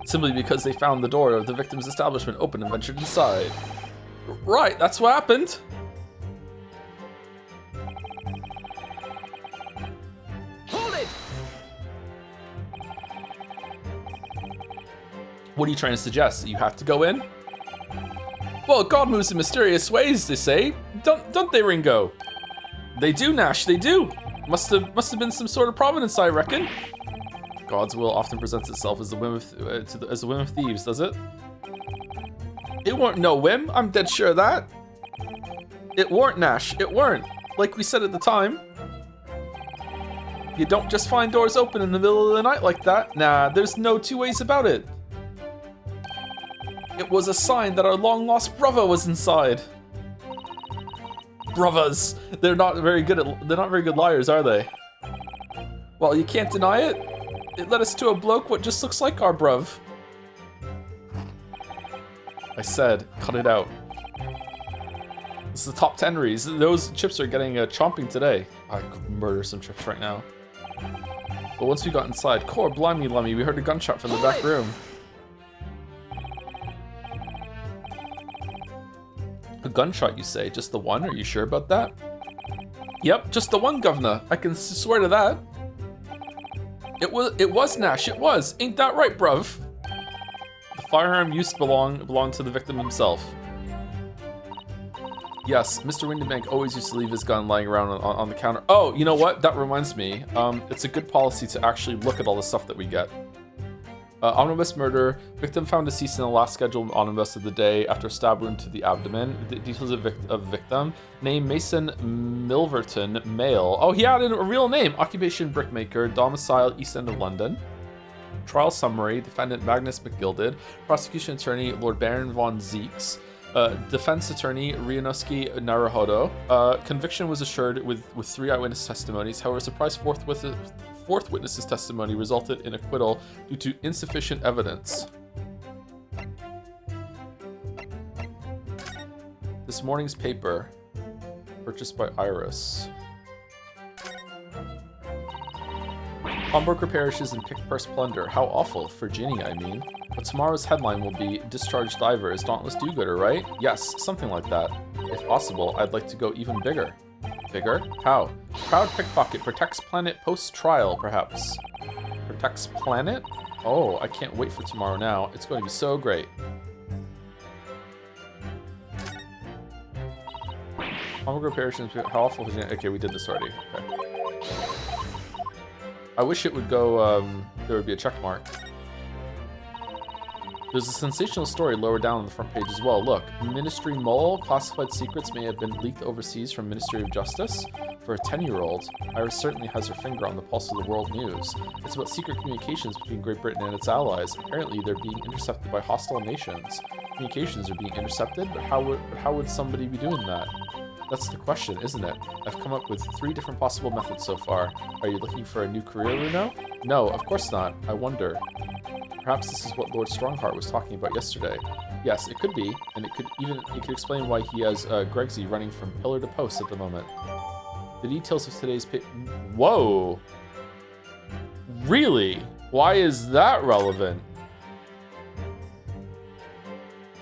simply because they found the door of the victim's establishment open and ventured inside. Right, that's what happened. Hold it! What are you trying to suggest? That you have to go in? Well, God moves in mysterious ways, they say. Don't they, Ringo? They do, Nash, they do. Must have been some sort of providence, I reckon. God's will often presents itself as the whim of thieves, does it? It weren't no whim, I'm dead sure of that. It weren't, Nash, it weren't. Like we said at the time. You don't just find doors open in the middle of the night like that. Nah, there's no two ways about it. It was a sign that our long-lost brother was inside. Brothers, they're not very good liars, are they? Well, you can't deny it. It led us to a bloke what just looks like our bruv. I said, cut it out. This is the top 10 reads. Those chips are getting chomping today. I could murder some chips right now. But once we got inside, core blimey lummy, we heard a gunshot from the back room. A gunshot, you say? Just the one? Are you sure about that? Yep, just the one, governor. I can swear to that. It was Nash. It was. Ain't that right, bruv? The firearm used belonged to the victim himself. Yes, Mr. Windybank always used to leave his gun lying around on the counter. Oh, you know what? That reminds me. It's a good policy to actually look at all the stuff that we get. Omnibus murder. Victim found deceased in the last scheduled omnibus of the day after a stab wound to the abdomen. The details of victim. Name Mason Milverton, male. Oh, he had a real name. Occupation brickmaker. Domicile East End of London. Trial summary. Defendant Magnus McGilded. Prosecution attorney Lord Baron von Zeeks. Defense attorney Ryunosuke Naruhodo. Conviction was assured with 3 eyewitness testimonies. However, surprise fourth witness's testimony resulted in acquittal due to insufficient evidence. This morning's paper, purchased by Iris. Pawnbroker perishes in pick-purse plunder. How awful. For Ginny, I mean. But tomorrow's headline will be Discharged Diver is Dauntless Do-Gooder, right? Yes, something like that. If possible, I'd like to go even bigger. Bigger? How? Proud pickpocket protects planet post-trial, perhaps. Protects planet? Oh, I can't wait for tomorrow now. It's going to be so great. Pawnbroker perishes. How awful is it? Okay, we did this already. Okay. I wish it would go, there would be a check mark. There's a sensational story lower down on the front page as well. Look, Ministry Mole, classified secrets may have been leaked overseas from Ministry of Justice. For a 10-year-old, Iris certainly has her finger on the pulse of the world news. It's about secret communications between Great Britain and its allies. Apparently, they're being intercepted by hostile nations. Communications are being intercepted, but how would somebody be doing that? That's the question, isn't it? I've come up with 3 different possible methods so far. Are you looking for a new career, Runo? No, of course not. I wonder. Perhaps this is what Lord Strongheart was talking about yesterday. Yes, it could be, and it could explain why he has Gregsy running from pillar to post at the moment. The details of today's Whoa! Really? Why is that relevant?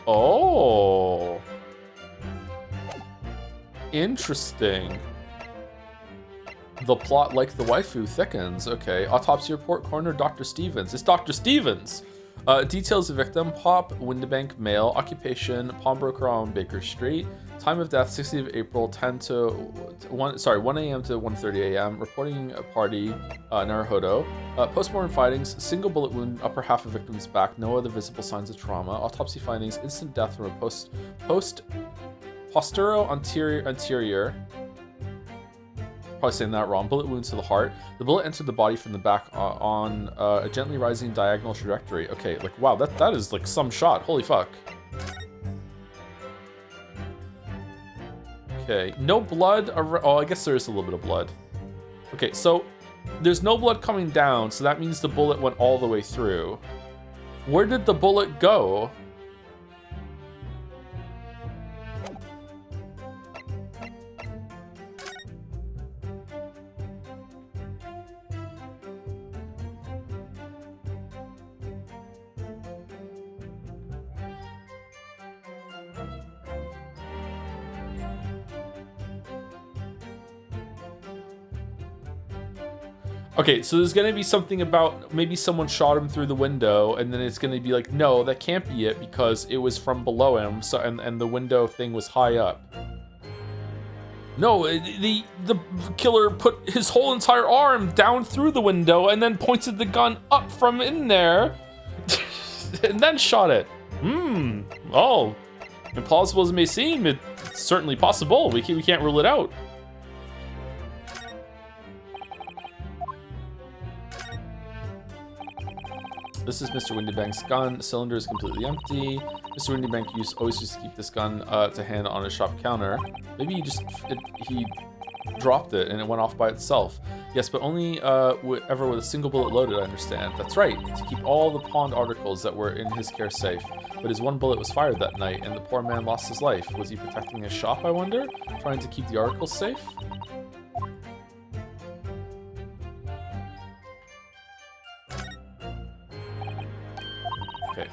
Oh. Interesting. The plot, like the waifu, thickens. Okay. Autopsy report, coroner Dr. Stevens. It's Dr. Stevens! Details of victim, Pop, Windybank, male, occupation, pawnbroker on Baker Street. Time of death, 16th of April, 1 a.m. to 1:30 a.m. Reporting a party, Naruhodo. Postmortem findings, single bullet wound, upper half of victim's back, no other visible signs of trauma. Autopsy findings, instant death from a postero-anterior, probably saying that wrong, bullet wounds to the heart. The bullet entered the body from the back on a gently rising diagonal trajectory. Okay, like, wow, that is like some shot. Holy fuck. Okay, no blood. Oh, I guess there is a little bit of blood. Okay, so there's no blood coming down, so that means the bullet went all the way through. Where did the bullet go? Okay, so there's gonna be something about maybe someone shot him through the window, and then it's gonna be like, no, that can't be it because it was from below him. So and the window thing was high up. No, the killer put his whole entire arm down through the window and then pointed the gun up from in there, and then shot it. Oh, implausible as it may seem, it's certainly possible. We can't rule it out. This is Mr. Windybank's gun. The cylinder is completely empty. Mr. Windybank always used to keep this gun to hand on his shop counter. Maybe he dropped it and it went off by itself. Yes, but only ever with a single bullet loaded, I understand. That's right, to keep all the pawned articles that were in his care safe. But his one bullet was fired that night, and the poor man lost his life. Was he protecting his shop, I wonder? Trying to keep the articles safe? Okay.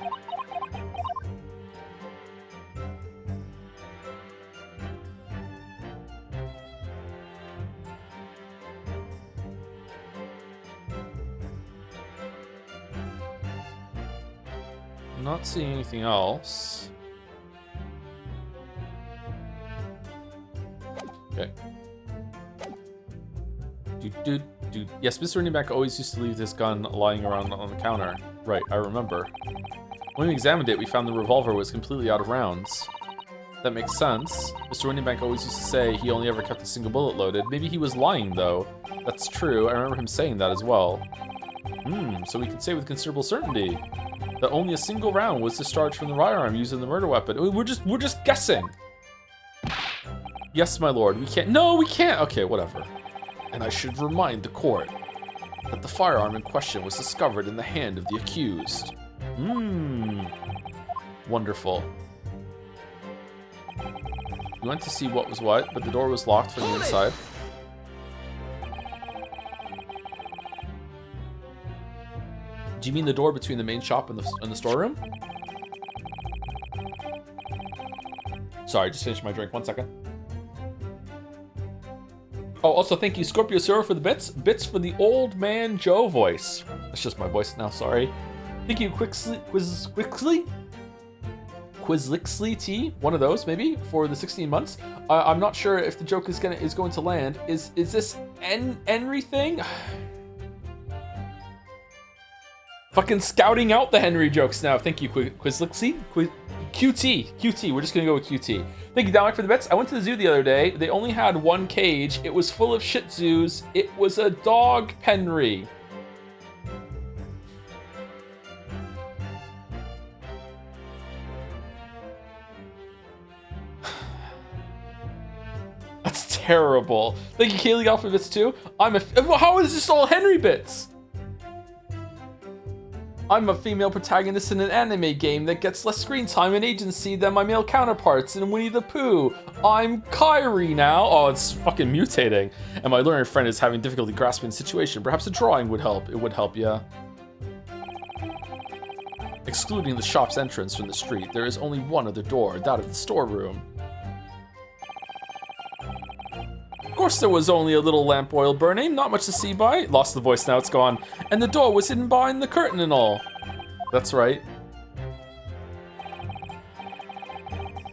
I'm not seeing anything else. Okay. Yes, Mr. Running always used to leave this gun lying around on the counter. Right, I remember. When we examined it, we found the revolver was completely out of rounds. That makes sense. Mr. Windybank always used to say he only ever kept a single bullet loaded. Maybe he was lying, though. That's true. I remember him saying that as well. So we can say with considerable certainty that only a single round was discharged from the firearm used in the murder weapon. We're just guessing. Yes, my lord. We can't. No, we can't. Okay, whatever. And I should remind the court that the firearm in question was discovered in the hand of the accused. Wonderful. We went to see what was what, but the door was locked from the inside. Do you mean the door between the main shop and the storeroom? Sorry, just finished my drink. 1 second. Oh, also thank you, Scorpio Zero, for the bits. Bits for the old man Joe voice. That's just my voice now, sorry. Thank you, Quizlixly T, one of those maybe, for the 16 months. I'm not sure if the joke is going to land. Is this Henry thing? Fucking scouting out the Henry jokes now. Thank you, Quizlixy. QT. We're just gonna go with QT. Thank you, Dominic, for the bets. I went to the zoo the other day. They only had one cage. It was full of Shih Tzus. It was a dog penry. That's terrible. Thank you, Kaylee, Gal, for bits too. How is this all Henry bits? I'm a female protagonist in an anime game that gets less screen time and agency than my male counterparts in Winnie the Pooh. I'm Kyrie now. Oh, it's fucking mutating. And my learner friend is having difficulty grasping the situation. Perhaps a drawing would help. It would help, yeah. Excluding the shop's entrance from the street, there is only one other door, that of the storeroom. Of course there was only a little lamp oil burning, not much to see by. Lost the voice, now it's gone. And the door was hidden behind the curtain and all. That's right.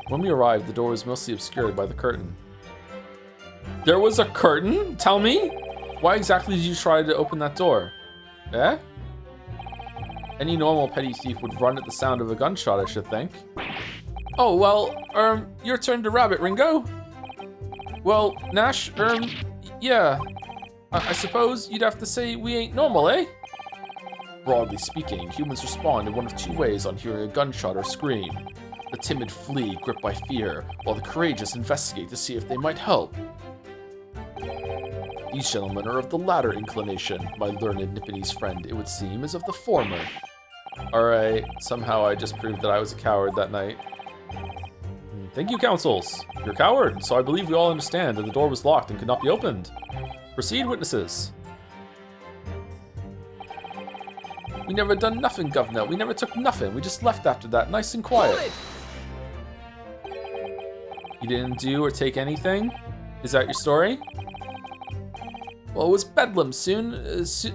When we arrived, the door was mostly obscured by the curtain. There was a curtain? Tell me? Why exactly did you try to open that door? Eh? Any normal petty thief would run at the sound of a gunshot, I should think. Oh, well, your turn to rabbit, Ringo. Well, Nash, yeah. I suppose you'd have to say we ain't normal, eh? Broadly speaking, humans respond in one of two ways on hearing a gunshot or scream. The timid flee, gripped by fear, while the courageous investigate to see if they might help. These gentlemen are of the latter inclination. My learned Nipponese friend, it would seem, is of the former. Alright, somehow I just proved that I was a coward that night. Thank you, counsels. You're a coward, so I believe we all understand that the door was locked and could not be opened. Proceed, witnesses. We never done nothing, governor. We never took nothing. We just left after that, nice and quiet. You didn't do or take anything? Is that your story? Well, it was bedlam soon as,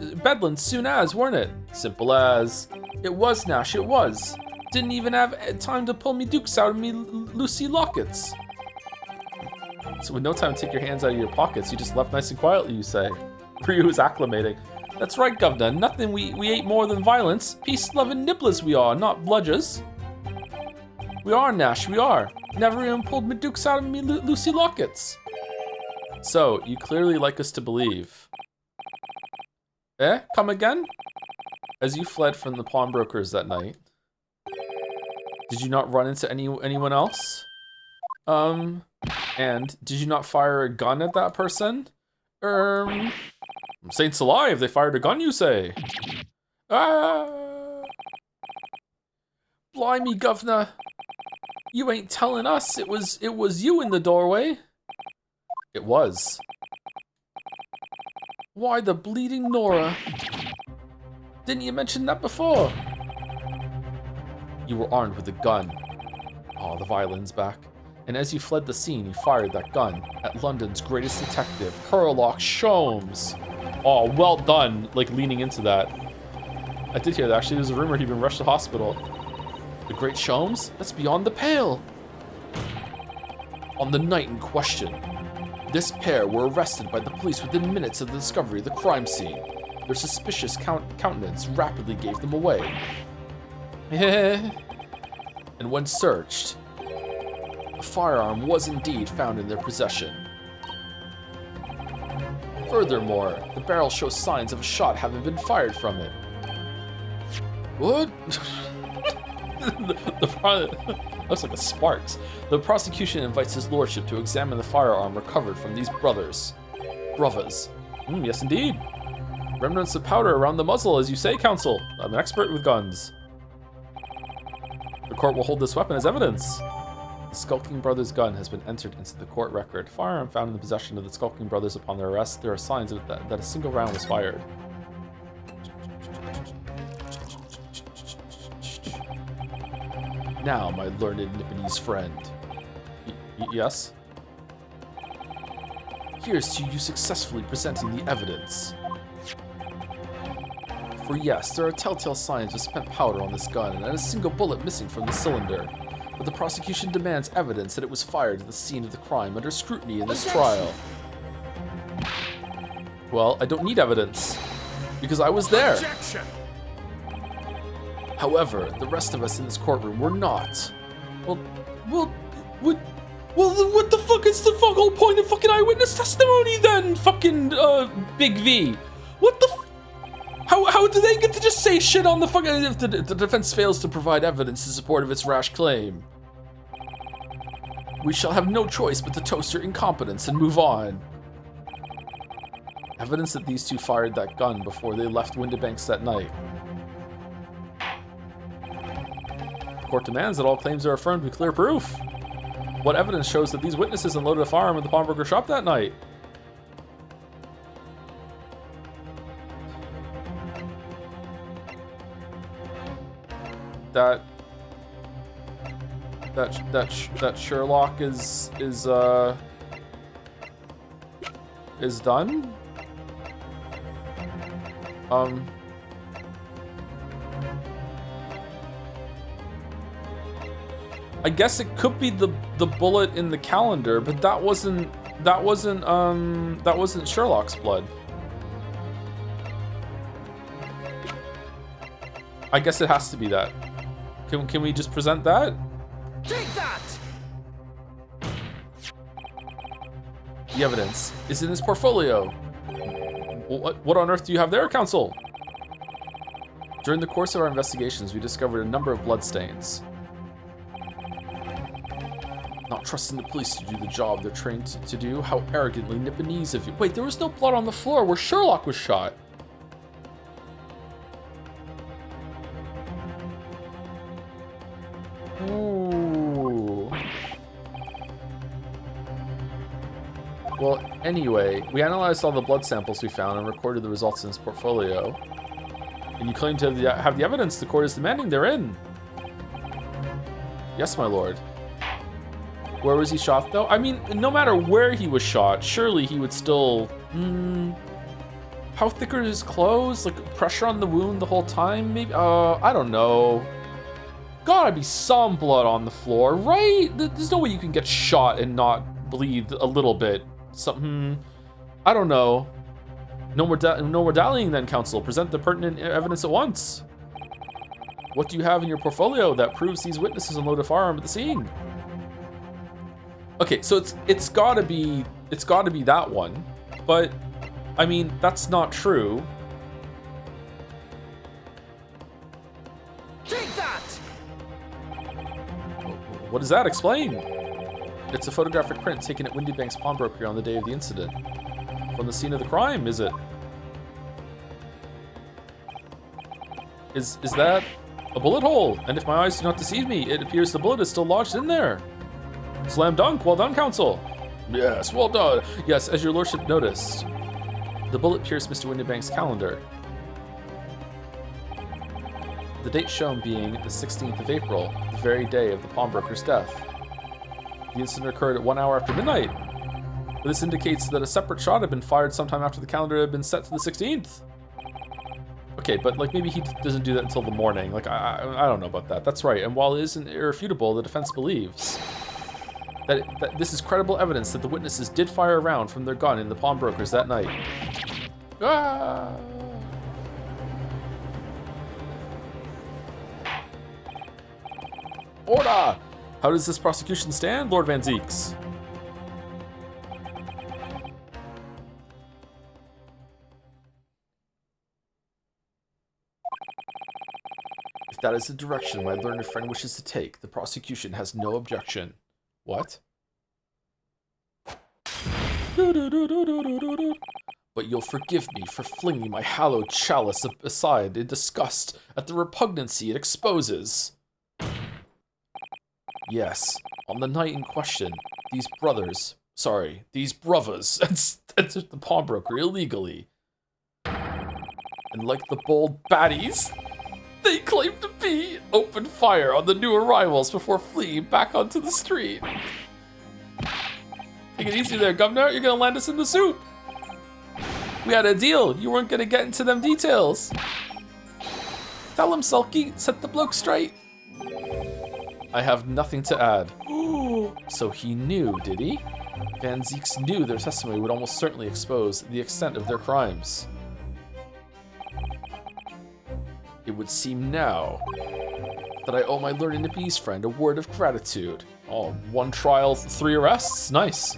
weren't it? Simple as. It was, Nash, it was. Didn't even have time to pull me dukes out of me Lucy lockets. So with no time to take your hands out of your pockets, you just left nice and quietly, you say. Ryu is acclimating. That's right, governor. Nothing we ate more than violence. Peace-loving nibblers we are, not bludgers. We are, Nash, we are. Never even pulled me dukes out of me Lucy lockets. So, you clearly like us to believe. Eh? Come again? As you fled from the pawnbrokers that night, did you not run into anyone else? And did you not fire a gun at that person? Saints alive, they fired a gun, you say? Ah! Blimey, governor. You ain't telling us it was you in the doorway. It was. Why the bleeding Nora? Didn't you mention that before? You were armed with a gun. Oh, the violin's back. And as you fled the scene, you fired that gun at London's greatest detective, Herlock Sholmes. Oh, well done, like leaning into that. I did hear that. Actually, there's a rumor he'd been rushed to hospital. The great Sholmes? That's beyond the pale. On the night in question, this pair were arrested by the police within minutes of the discovery of the crime scene. Their suspicious countenance rapidly gave them away. And when searched, a firearm was indeed found in their possession. Furthermore, the barrel shows signs of a shot having been fired from it. What? Looks like a sparks. The prosecution invites his lordship to examine the firearm recovered from these brothers. Yes, indeed. Remnants of powder around the muzzle, as you say, counsel. I'm an expert with guns. The court will hold this weapon as evidence. The Skulking Brothers' gun has been entered into the court record. Firearm found in the possession of the Skulking Brothers upon their arrest. There are signs of that a single round was fired. Now, my learned Nipponese friend. Yes? Here's to you successfully presenting the evidence. For yes, there are telltale signs of spent powder on this gun and a single bullet missing from the cylinder. But the prosecution demands evidence that it was fired at the scene of the crime under scrutiny in this trial. Well, I don't need evidence, because I was there. Objection. However, the rest of us in this courtroom were not. Well, what the fuck is the whole point of fucking eyewitness testimony then, fucking, Big V? What the How do they get to just say shit on the fucking, if the defense fails to provide evidence in support of its rash claim? We shall have no choice but to toast your incompetence and move on. Evidence that these two fired that gun before they left Windibanks that night. The court demands that all claims are affirmed with clear proof. What evidence shows that these witnesses unloaded a firearm at the pawnbroker shop that night? That Sherlock is done. I guess it could be the bullet in the calendar, but that wasn't Sherlock's blood. I guess it has to be that. Can we just present that? Take that! The evidence is in this portfolio. What on earth do you have there, counsel? During the course of our investigations, we discovered a number of bloodstains. Not trusting the police to do the job they're trained to do? How arrogantly Nipponese of you. Wait, there was no blood on the floor where Sherlock was shot. Ooh. Well, anyway, we analyzed all the blood samples we found and recorded the results in this portfolio. And you claim to have the evidence the court is demanding therein. Yes, my lord. Where was he shot, though? I mean, no matter where he was shot, surely he would still... How thick are his clothes? Like, pressure on the wound the whole time, maybe? I don't know. Gotta be some blood on the floor, right? There's no way you can get shot and not bleed a little bit. Something... I don't know. No more dallying then, counsel. Present the pertinent evidence at once. What do you have in your portfolio that proves these witnesses unloaded a firearm at the scene? Okay, so it's gotta be that one, but I mean that's not true. Take that! What does that explain? It's a photographic print taken at Windybank's pawnbroker on the day of the incident. From the scene of the crime, is it? Is that a bullet hole? And if my eyes do not deceive me, it appears the bullet is still lodged in there. Slam dunk, well done, counsel. Yes, well done. Yes, as your lordship noticed, the bullet pierced Mr. Windybank's calendar. The date shown being the 16th of April, the very day of the pawnbroker's death. The incident occurred at 1 hour after midnight. But this indicates that a separate shot had been fired sometime after the calendar had been set to the 16th. Okay, but like maybe he doesn't do that until the morning. Like I don't know about that. That's right. And while it isn't irrefutable, the defense believes that this is credible evidence that the witnesses did fire a round from their gun in the pawnbrokers that night. Ah! Order! How does this prosecution stand, Lord Van Zeeks? If that is the direction my learned friend wishes to take, the prosecution has no objection. What? But you'll forgive me for flinging my hallowed chalice aside in disgust at the repugnancy it exposes. Yes, on the night in question, these brothers, entered the pawnbroker illegally. And like the bold baddies they claim to be, opened fire on the new arrivals before fleeing back onto the street. Take it easy there, governor, you're gonna land us in the soup. We had a deal, you weren't gonna get into them details. Tell him, Sulky, set the bloke straight. I have nothing to add. So he knew, did he? Van Zeeks knew their testimony would almost certainly expose the extent of their crimes. It would seem now that I owe my learned Nippy's friend a word of gratitude. Oh, 1 trial, 3 arrests? Nice.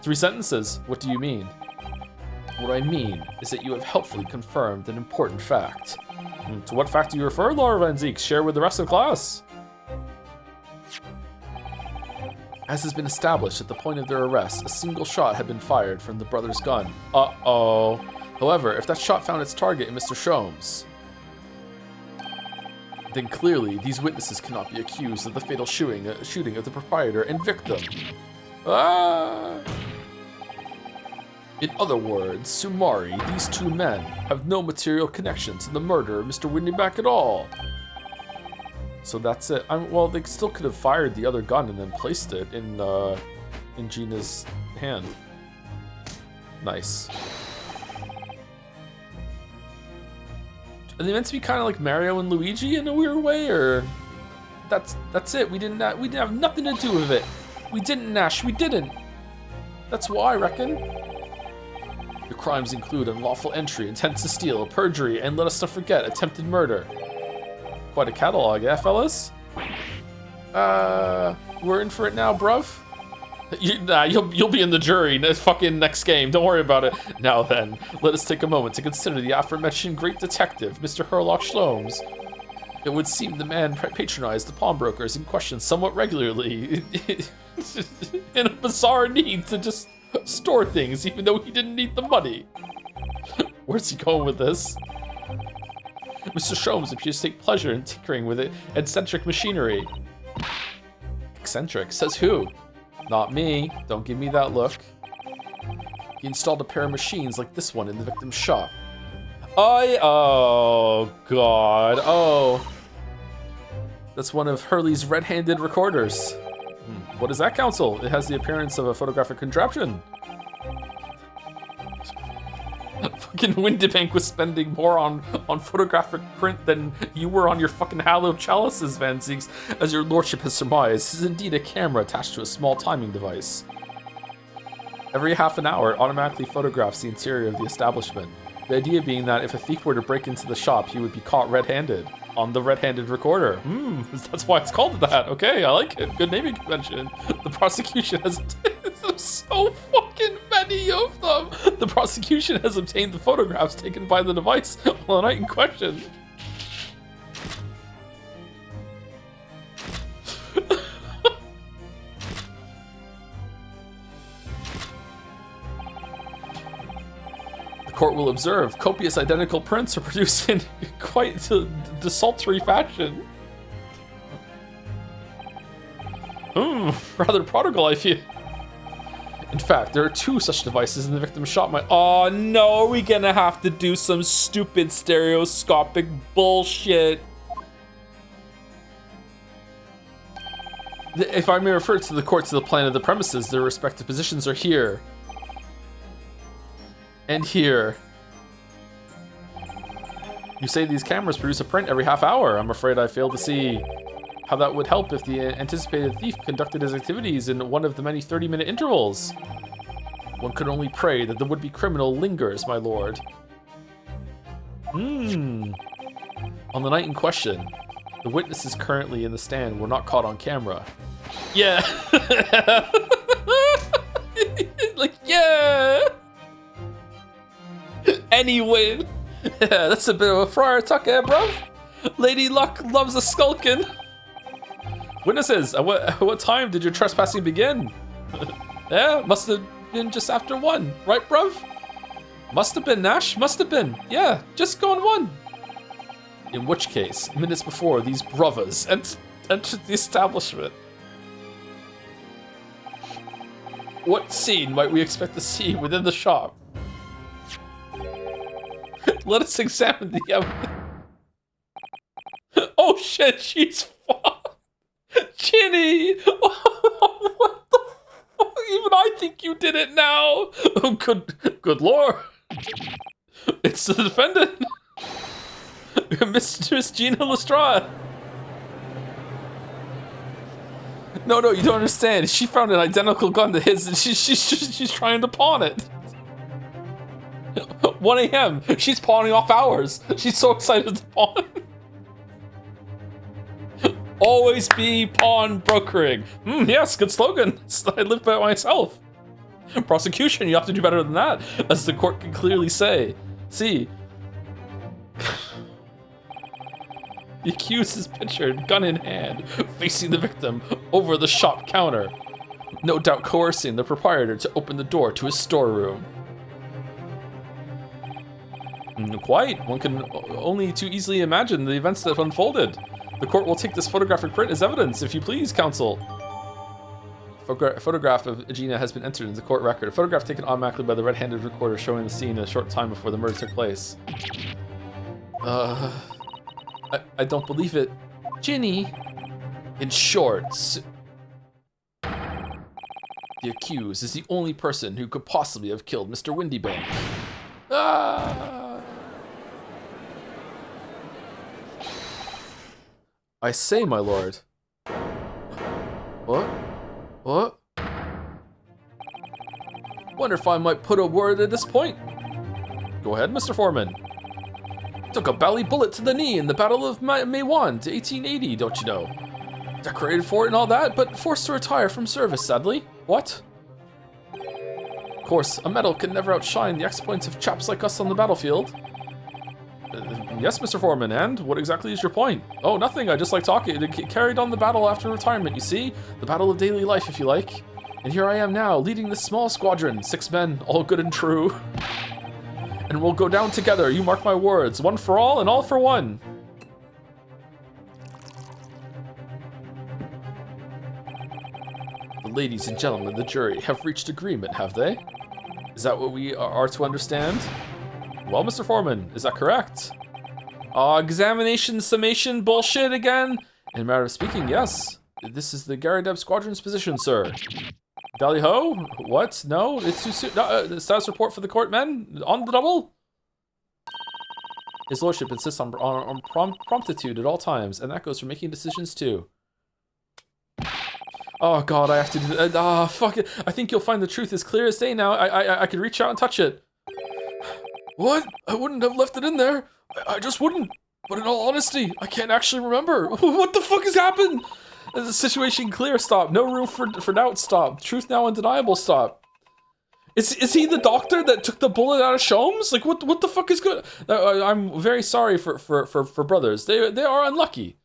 3 sentences. What do you mean? What I mean is that you have helpfully confirmed an important fact. To what fact do you refer, Laura Van Zeeks? Share with the rest of the class. As has been established at the point of their arrest, a single shot had been fired from the brother's gun. Uh-oh. However, if that shot found its target in Mr. Sholmes, then clearly these witnesses cannot be accused of the fatal shooting of the proprietor and victim. Ah! In other words, sumari, these 2 men have no material connection to the murder of Mr. Windybank at all. So that's it. Well, they still could have fired the other gun and then placed it in Gina's hand. Nice. Are they meant to be kind of like Mario and Luigi in a weird way, or that's it? We didn't have nothing to do with it. We didn't, Nash. We didn't. That's why, I reckon. Your crimes include unlawful entry, intent to steal, perjury, and let us not forget attempted murder. Quite a catalog, yeah, fellas? We're in for it now, bruv? You'll be in the jury next game. Don't worry about it. Now then, let us take a moment to consider the aforementioned great detective, Mr. Herlock Sholmes. It would seem the man patronized the pawnbrokers in question somewhat regularly in a bizarre need to just store things, even though he didn't need the money. Where's he going with this? Mr. Sholmes appears to take pleasure in tinkering with eccentric machinery. Eccentric? Says who? Not me. Don't give me that look. He installed a pair of machines like this one in the victim's shop. Oh, God. Oh. That's one of Hurley's red-handed recorders. What is that, counsel? It has the appearance of a photographic contraption. Fucking Windybank was spending more on photographic print than you were on your fucking hallowed chalices, Van Zeeks. As your lordship has surmised, this is indeed a camera attached to a small timing device. Every half an hour, it automatically photographs the interior of the establishment. The idea being that if a thief were to break into the shop, he would be caught red-handed on the red-handed recorder. That's why it's called that. Okay, I like it. Good naming convention. The prosecution has... There's so fucking many of them. The prosecution has obtained the photographs taken by the device on the night in question. court will observe, copious identical prints are produced in quite desultory fashion. Rather prodigal, I feel. In fact, there are 2 such devices in the victim's shop. Oh no, are we gonna have to do some stupid stereoscopic bullshit? If I may refer to the court to the plan of the premises, their respective positions are here. And here. You say these cameras produce a print every half hour. I'm afraid I fail to see how that would help if the anticipated thief conducted his activities in one of the many 30-minute intervals. One could only pray that the would-be criminal lingers, my lord. On the night in question, the witnesses currently in the stand were not caught on camera. Yeah. Like, yeah. Anyway. Yeah, that's a bit of a friar tuck, eh, bruv? Lady Luck loves a skulkin'. Witnesses, at what time did your trespassing begin? Yeah, must have been just after 1, right, bruv? Must have been, Nash, must have been. Yeah, just gone 1. In which case, minutes before these brothers entered the establishment. What scene might we expect to see within the shop? Let us examine the evidence. Oh shit, she's fucked. Ginny! What the fuck? Even I think you did it now. Oh, good lord. It's the defendant. Mistress Gina Lestrade. No, you don't understand. She found an identical gun to his and she's trying to pawn it. 1 a.m. She's pawning off ours. She's so excited to pawn. Always be pawn brokering. Yes, good slogan. I live by it myself. Prosecution, you have to do better than that, as the court can clearly say. See. The accused is pictured, gun in hand, facing the victim over the shop counter. No doubt coercing the proprietor to open the door to his storeroom. Quite. One can only too easily imagine the events that have unfolded. The court will take this photographic print as evidence, if you please, counsel. A photograph of Gina has been entered into the court record. A photograph taken automatically by the red-handed recorder showing the scene a short time before the murder took place. I don't believe it. Ginny! In short, the accused is the only person who could possibly have killed Mr. Windybank. I say, my lord. What? Wonder if I might put a word at this point. Go ahead, Mr. Foreman. Took a bally bullet to the knee in the Battle of Maiwand, 1880, don't you know? Decorated for it and all that, but forced to retire from service, sadly. What? Of course, a medal can never outshine the exploits of chaps like us on the battlefield. Yes, Mr. Foreman, and what exactly is your point? Oh, nothing, I just like talking. It carried on the battle after retirement, you see? The battle of daily life, if you like. And here I am now, leading this small squadron, 6 men, all good and true. And we'll go down together, you mark my words, one for all and all for one. The ladies and gentlemen of the jury have reached agreement, have they? Is that what we are to understand? Well, Mr. Foreman, is that correct? Examination summation bullshit again? In a matter of speaking, yes. This is the Garadeb Squadron's position, sir. Dally ho? What? No, it's too soon. No, status report for the court, men? On the double? His lordship insists on promptitude at all times, and that goes for making decisions too. Oh god, I have to do that. Fuck it. I think you'll find the truth as clear as day now. I could reach out and touch it. What? I wouldn't have left it in there. I just wouldn't. But in all honesty, I can't actually remember. What the fuck has happened? The situation clear, stop. No room for doubt, stop. Truth now undeniable, stop. Is he the doctor that took the bullet out of Sholmes? Like, what the fuck is good? I'm very sorry for brothers. They are unlucky.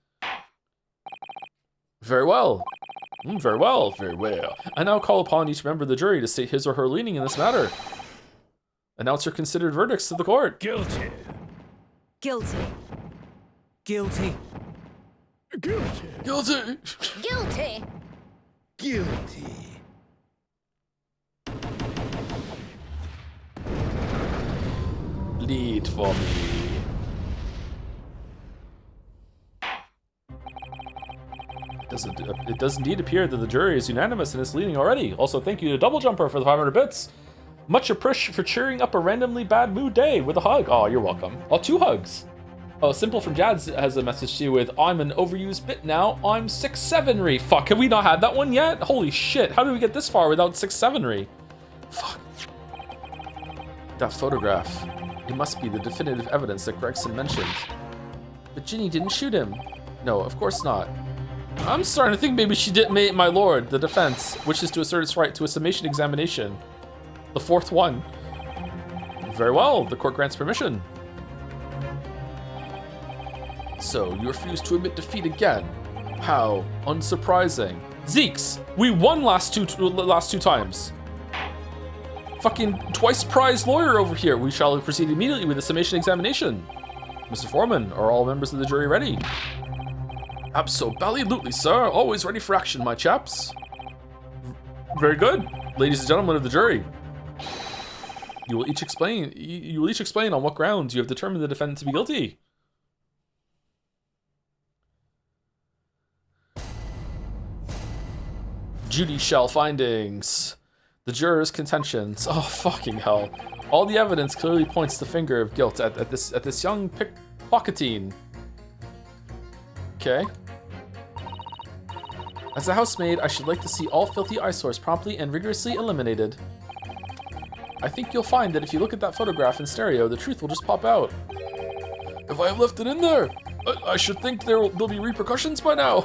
Very well. Very well, very well. I now call upon each member of the jury to state his or her leaning in this matter. Announce your considered verdicts to the court. Guilty. Guilty. Guilty. Guilty. Guilty. Guilty. Guilty. Lead for me. It does indeed appear that the jury is unanimous in its leading already. Also, thank you to Double Jumper for the 500 bits. Much appreciated for cheering up a randomly bad mood day with a hug. Oh, you're welcome. Oh, 2 hugs. Oh, Simple from Jads has a message to you with, I'm an overused bit now. I'm 6'7"ry. Fuck, have we not had that one yet? Holy shit, how did we get this far without 6'7"ry? Fuck. That photograph. It must be the definitive evidence that Gregson mentioned. But Ginny didn't shoot him. No, of course not. I'm starting to think maybe she did, my lord. The defense wishes to assert its right to a summation examination. The 4th one. Very well, the court grants permission. So, you refuse to admit defeat again. How unsurprising. Zeeks, we won last two times. Fucking twice prized lawyer over here. We shall proceed immediately with the summation examination. Mr. Foreman, are all members of the jury ready? Absolutely, sir. Always ready for action, my chaps. Very good. Ladies and gentlemen of the jury. You will each explain on what grounds you have determined the defendant to be guilty. Judicial findings. The jurors' contentions. Oh, fucking hell. All the evidence clearly points the finger of guilt at this young pickpocketing. Okay. As a housemaid, I should like to see all filthy eyesores promptly and rigorously eliminated. I think you'll find that if you look at that photograph in stereo, the truth will just pop out. If I have left it in there, I should think there'll be repercussions by now.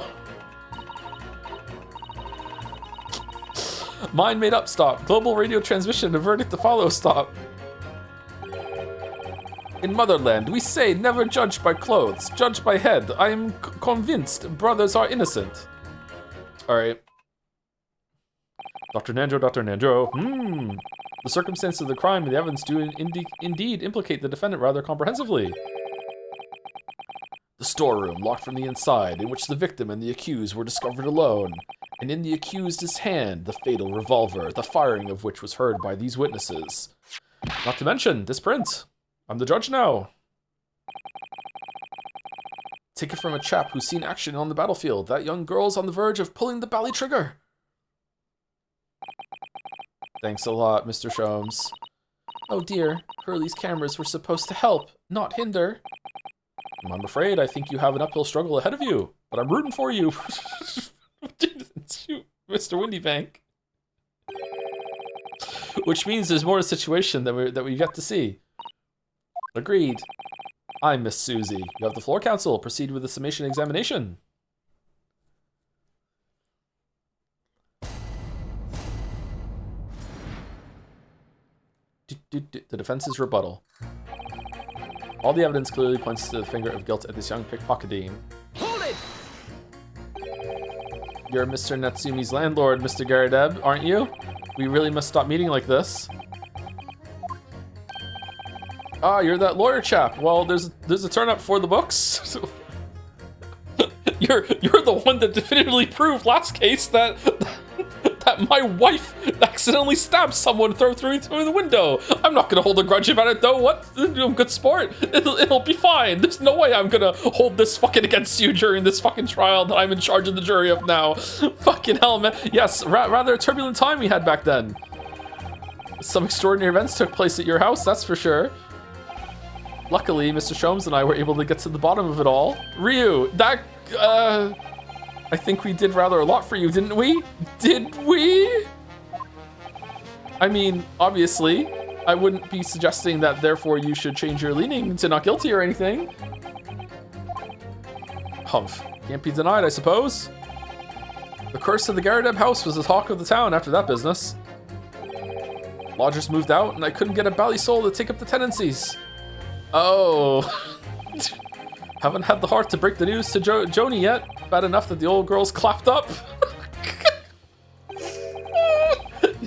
Mind made up, stop. Global radio transmission, a verdict to follow, stop. In Motherland, we say never judge by clothes, judge by head. I am convinced brothers are innocent. Alright. Dr. Nanjo. The circumstances of the crime and the evidence do indeed implicate the defendant rather comprehensively. The storeroom, locked from the inside, in which the victim and the accused were discovered alone, and in the accused's hand, the fatal revolver, the firing of which was heard by these witnesses. Not to mention, this print. I'm the judge now. Take it from a chap who's seen action on the battlefield. That young girl's on the verge of pulling the bally trigger. Thanks a lot, Mr. Sholmes. Oh dear, Hurley's cameras were supposed to help, not hinder. I'm afraid I think you have an uphill struggle ahead of you, but I'm rooting for you. Shoot, Mr. Windybank. Which means there's more to the situation that we've yet to see. Agreed. I'm Miss Susie. You have the floor, counsel. Proceed with the summation examination. The defense's rebuttal. All the evidence clearly points to the finger of guilt at this young pickpocketing. Hold it! You're Mr. Natsumi's landlord, Mr. Garadeb, aren't you? We really must stop meeting like this. Ah, you're that lawyer chap. Well, there's a turn up for the books. you're the one that definitively proved last case that my wife accidentally stabbed someone through the window. I'm not gonna hold a grudge about it though. What? Good sport. It'll be fine. There's no way I'm gonna hold this fucking against you during this fucking trial that I'm in charge of the jury of now. Fucking hell, man. Yes, rather a turbulent time we had back then. Some extraordinary events took place at your house, that's for sure. Luckily, Mr. Sholmes and I were able to get to the bottom of it all. Ryu, that, I think we did rather a lot for you, didn't we? Did we? I mean, obviously, I wouldn't be suggesting that therefore you should change your leaning to not guilty or anything. Humph, can't be denied, I suppose. The curse of the Garadeb house was the talk of the town after that business. Lodgers moved out and I couldn't get a bally soul to take up the tenancies. Oh. Haven't had the heart to break the news to Joni yet. Bad enough that the old girl's clapped up.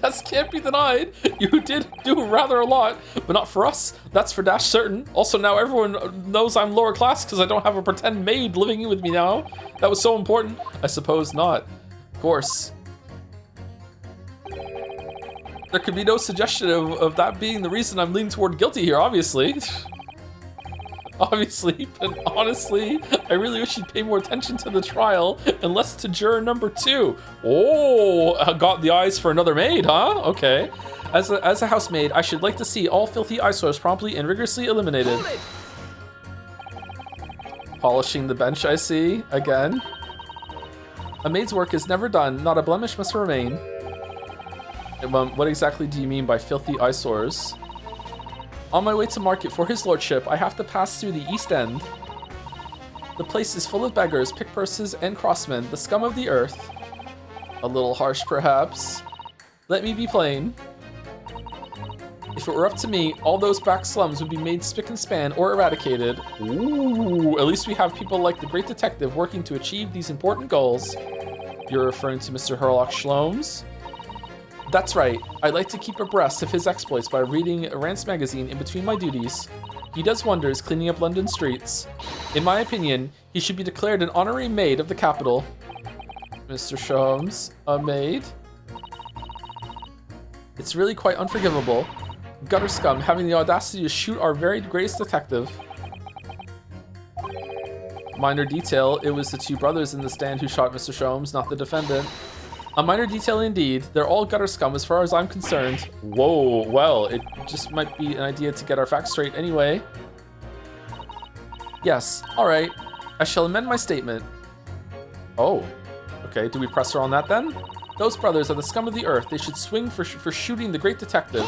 Yes, can't be denied. You did do rather a lot, but not for us. That's for dash certain. Also, now everyone knows I'm lower class because I don't have a pretend maid living with me now. That was so important. I suppose not. Of course. There could be no suggestion of that being the reason I'm leaning toward guilty here, obviously. Obviously, but honestly, I really wish you'd pay more attention to the trial and less to juror number 2. Oh, I got the eyes for another maid, huh? Okay. As a housemaid, I should like to see all filthy eyesores promptly and rigorously eliminated. Polishing the bench, I see. Again. A maid's work is never done. Not a blemish must remain. What exactly do you mean by filthy eyesores? On my way to market for his lordship, I have to pass through the East End. The place is full of beggars, pickpurses, and crossmen, the scum of the earth. A little harsh, perhaps. Let me be plain. If it were up to me, all those back slums would be made spick and span or eradicated. Ooh, at least we have people like the great detective working to achieve these important goals. You're referring to Mr. Herlock Sholmes? That's right. I'd like to keep abreast of his exploits by reading Rance magazine in between my duties. He does wonders cleaning up London streets. In my opinion, he should be declared an honorary maid of the capital. Mr. Sholmes, a maid? It's really quite unforgivable. Gutter scum having the audacity to shoot our very greatest detective. Minor detail, it was the 2 brothers in the stand who shot Mr. Sholmes, not the defendant. A minor detail indeed. They're all gutter scum as far as I'm concerned. Whoa, well, it just might be an idea to get our facts straight anyway. Yes, alright. I shall amend my statement. Oh, okay, do we press her on that then? Those brothers are the scum of the earth. They should swing for shooting the great detective.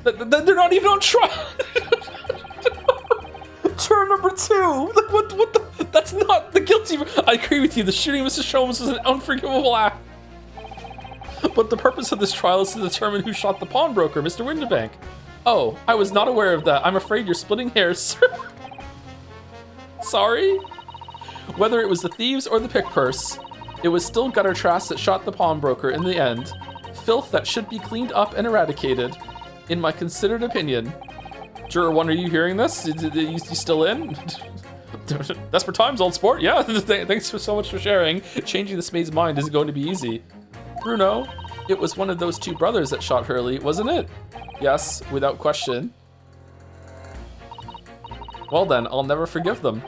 They're not even on trial! Juror number 2! Like, what the? That's not the guilty... I agree with you, the shooting of Mr. Sholmes was an unforgivable act. But the purpose of this trial is to determine who shot the pawnbroker, Mr. Winterbank. Oh, I was not aware of that. I'm afraid you're splitting hairs, sir. Sorry? Whether it was the thieves or the pickpurse, it was still gutter trash that shot the pawnbroker in the end. Filth that should be cleaned up and eradicated, in my considered opinion. Juror 1, are you hearing this? You still in? Desperate times, old sport. Yeah, thanks so much for sharing. Changing this maid's mind isn't going to be easy. Bruno, it was one of those 2 brothers that shot Hurley, wasn't it? Yes, without question. Well then, I'll never forgive them.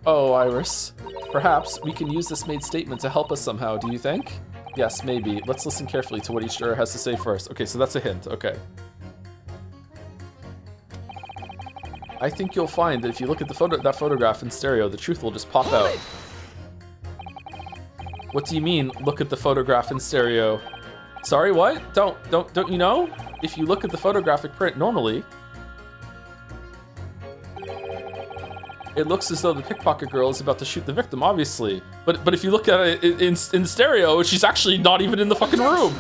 Oh, Iris. Perhaps we can use this maid's statement to help us somehow, do you think? Yes, maybe. Let's listen carefully to what each juror has to say first. Okay, so that's a hint. Okay. I think you'll find that if you look at that photograph in stereo, the truth will just pop out. What do you mean, look at the photograph in stereo? Sorry, what? Don't you know? If you look at the photographic print normally, it looks as though the pickpocket girl is about to shoot the victim, obviously. But if you look at it in stereo, she's actually not even in the fucking room.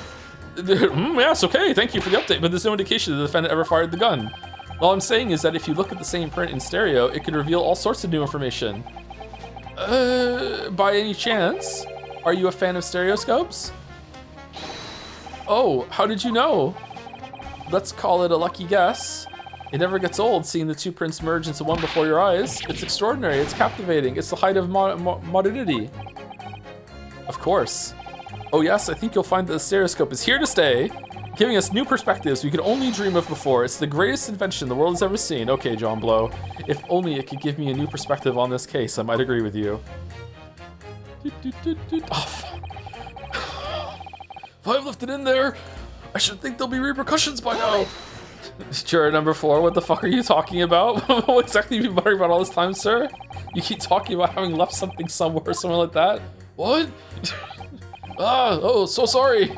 Yes, okay, thank you for the update, but there's no indication the defendant ever fired the gun. All I'm saying is that if you look at the same print in stereo, it could reveal all sorts of new information. By any chance, are you a fan of stereoscopes? Oh, how did you know? Let's call it a lucky guess. It never gets old seeing the 2 prints merge into one before your eyes. It's extraordinary, it's captivating, it's the height of modernity. Of course. Oh yes, I think you'll find that the stereoscope is here to stay, giving us new perspectives we could only dream of before. It's the greatest invention the world has ever seen. Okay, John Blow. If only it could give me a new perspective on this case, I might agree with you. Oh, fuck. If I've left it in there, I should think there'll be repercussions by now. Juror number 4, what the fuck are you talking about? What exactly have you been muttering about all this time, sir? You keep talking about having left something somewhere or something like that. What? Oh, so sorry.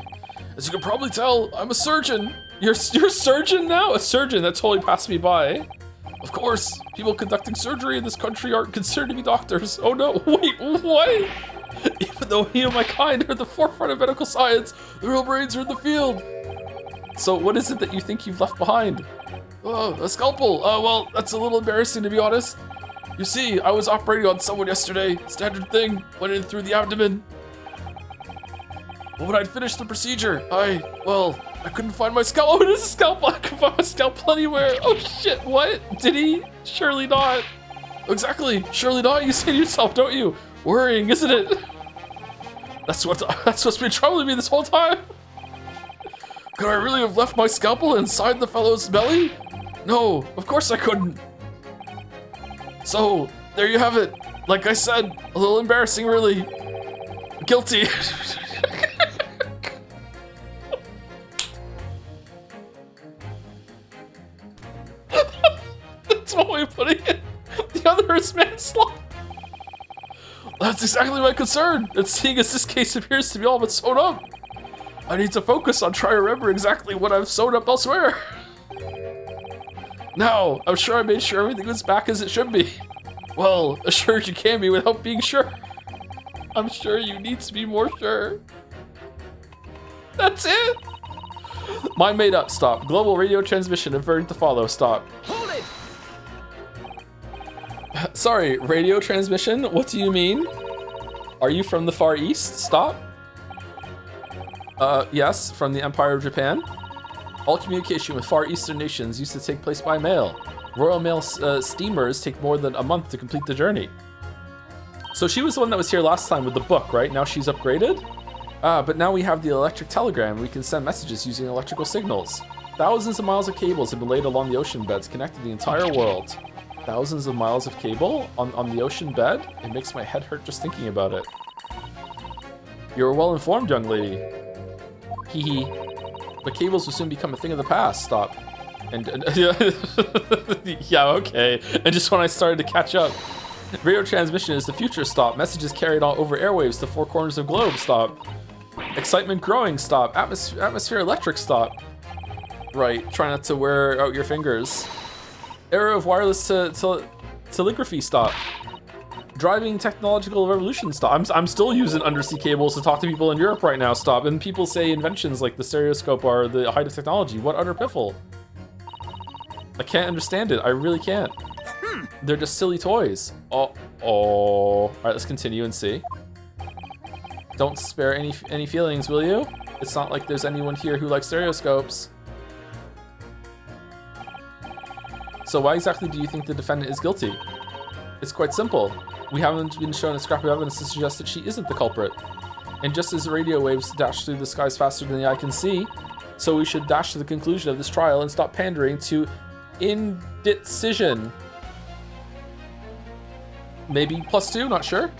As you can probably tell, I'm a surgeon. You're a surgeon now? A surgeon? That totally passed me by. Of course, people conducting surgery in this country aren't considered to be doctors. Oh no, wait, what? Even though me and my kind are at the forefront of medical science, the real brains are in the field. So what is it that you think you've left behind? Oh, a scalpel. Well, that's a little embarrassing to be honest. You see, I was operating on someone yesterday. Standard thing, went in through the abdomen. But when I'd finished the procedure, I I couldn't find my scalpel. Oh, it is a scalpel. I couldn't find my scalpel anywhere. Oh shit, what? Did he? Surely not. Exactly, surely not. You say to yourself, don't you? Worrying, isn't it? That's what's been troubling me this whole time. Could I really have left my scalpel inside the fellow's belly? No, of course I couldn't. So, there you have it. Like I said, a little embarrassing, really. Guilty. That's one way of putting it. The other is manslaughter. That's exactly my concern. And seeing as this case appears to be all but sewn up, I need to focus on trying to remember exactly what I've sewn up elsewhere. Now, I'm sure I made sure everything was back as it should be. Well, as sure as you can be without being sure. I'm sure you need to be more sure. That's it. Mine made up, stop. Global radio transmission averted to follow, stop. Hold it! Sorry, radio transmission? What do you mean? Are you from the Far East? Stop. Yes, from the Empire of Japan. All communication with Far Eastern nations used to take place by mail. Royal Mail steamers take more than a month to complete the journey. So she was the one that was here last time with the book, right? Now she's upgraded? But now we have the electric telegram. We can send messages using electrical signals. Thousands of miles of cables have been laid along the ocean beds, connecting the entire world. Thousands of miles of cable on the ocean bed? It makes my head hurt just thinking about it. You're well informed, young lady. Hee hee. But cables will soon become a thing of the past. Stop. And yeah, okay. And just when I started to catch up. Radio transmission is the future. Stop. Messages carried all over airwaves to four corners of globe. Stop. Excitement growing. Stop. Atmosphere electric. Stop. Right. Try not to wear out your fingers. Era of wireless telegraphy. Stop. Driving technological revolution. Stop. I'm still using undersea cables to talk to people in Europe right now. Stop. And people say inventions like the stereoscope are the height of technology. What utter piffle. I can't understand it. I really can't. They're just silly toys. Oh. All right, let's continue and see. Don't spare any feelings, will you? It's not like there's anyone here who likes stereoscopes. So why exactly do you think the defendant is guilty? It's quite simple. We haven't been shown a scrap of evidence to suggest that she isn't the culprit. And just as radio waves dash through the skies faster than the eye can see, so we should dash to the conclusion of this trial and stop pandering to indecision. Maybe +2, not sure.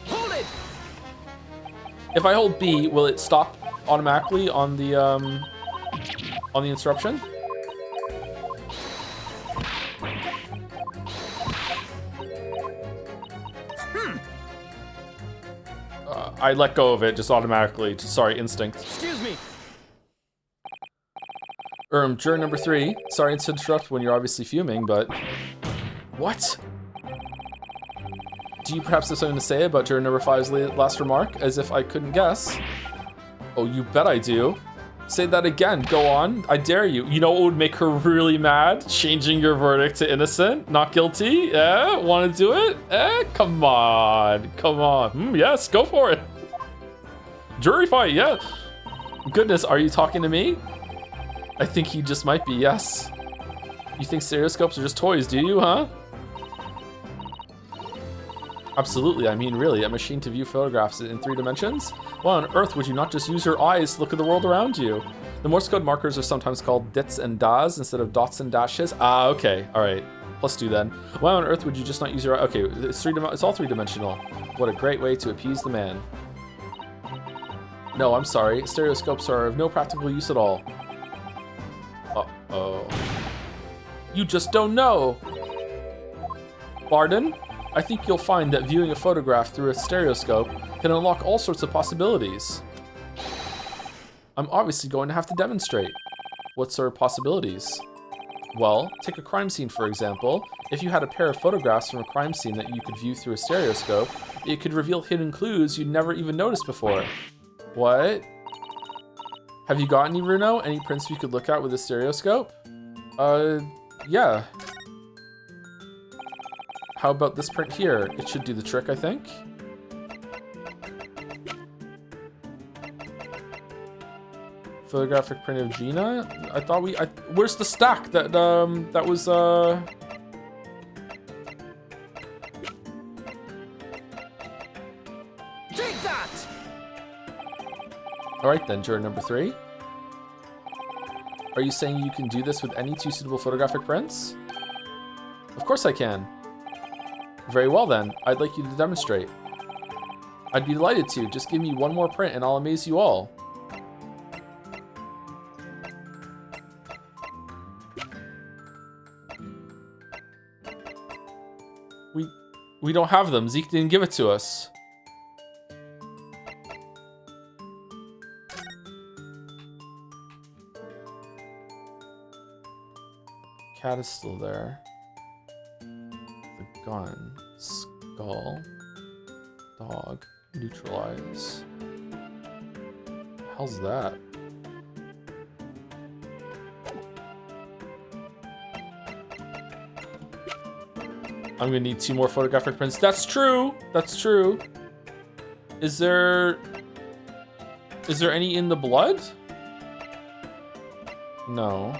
Hold it! If I hold B, will it stop automatically on the interruption? I let go of it just automatically. Sorry, instinct. Excuse me. Juror number 3. Sorry to interrupt when you're obviously fuming, but... What? Do you perhaps have something to say about juror number 5's last remark, as if I couldn't guess? Oh, you bet I do. Say that again, go on, I dare you. You know what would make her really mad? Changing your verdict to innocent, not guilty? Eh, wanna do it? Eh, come on, come on. Yes, go for it. Jury fight, yeah. Goodness, are you talking to me? I think he just might be, yes. You think stereoscopes are just toys, do you, huh? Absolutely, I mean really, a machine to view photographs in 3 dimensions? Why on earth would you not just use your eyes to look at the world around you? The Morse code markers are sometimes called dits and das instead of dots and dashes. Ah, okay, alright. +2 then. Why on earth would you just not use your eye? Okay, it's all 3-dimensional. What a great way to appease the man. No, I'm sorry, stereoscopes are of no practical use at all. Uh-oh. You just don't know! Pardon? I think you'll find that viewing a photograph through a stereoscope can unlock all sorts of possibilities. I'm obviously going to have to demonstrate. What sort of possibilities? Well, take a crime scene for example. If you had a pair of photographs from a crime scene that you could view through a stereoscope, it could reveal hidden clues you'd never even noticed before. What? Have you got any, Bruno? Any prints we could look at with a stereoscope? Yeah. How about this print here? It should do the trick, I think. Photographic print of Gina? I thought where's the stack that was Take that! Alright then, juror number 3. Are you saying you can do this with any 2 suitable photographic prints? Of course I can. Very well then, I'd like you to demonstrate. I'd be delighted to. Just give me 1 more print and I'll amaze you all. We don't have them. Zeke didn't give it to us. Cat is still there. The gun. Skull. Dog. Neutralize. How's that? I'm gonna need 2 more photographic prints. That's true. That's true. Is there any in the blood? No.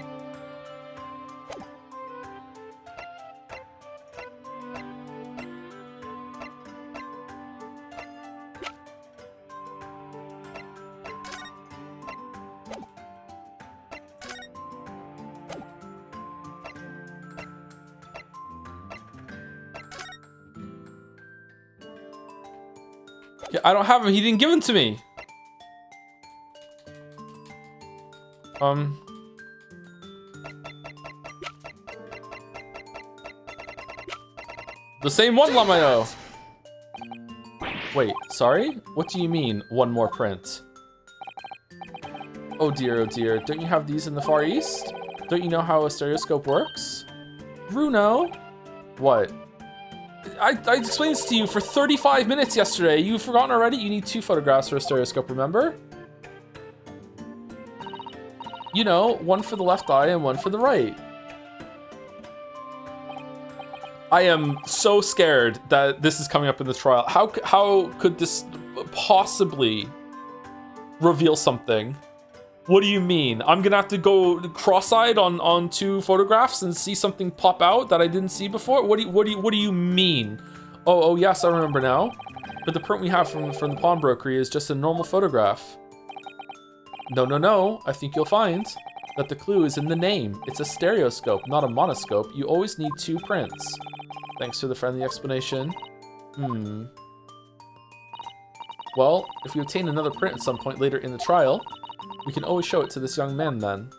Yeah, I don't have him. He didn't give him to me. The same one, Lamayo. Wait, sorry? What do you mean, 1 more print? Oh dear, oh dear. Don't you have these in the Far East? Don't you know how a stereoscope works? Bruno? What? I explained this to you for 35 minutes yesterday. You've forgotten already? You need 2 photographs for a stereoscope, remember? You know, 1 for the left eye and 1 for the right. I am so scared that this is coming up in the trial. How could this possibly reveal something? What do you mean? I'm gonna have to go cross-eyed on 2 photographs and see something pop out that I didn't see before? What do you mean? Oh yes, I remember now. But the print we have from the pawnbrokery is just a normal photograph. No. I think you'll find that the clue is in the name. It's a stereoscope, not a monoscope. You always need 2 prints. Thanks for the friendly explanation. Well, if we obtain another print at some point later in the trial, we can always show it to this young man then.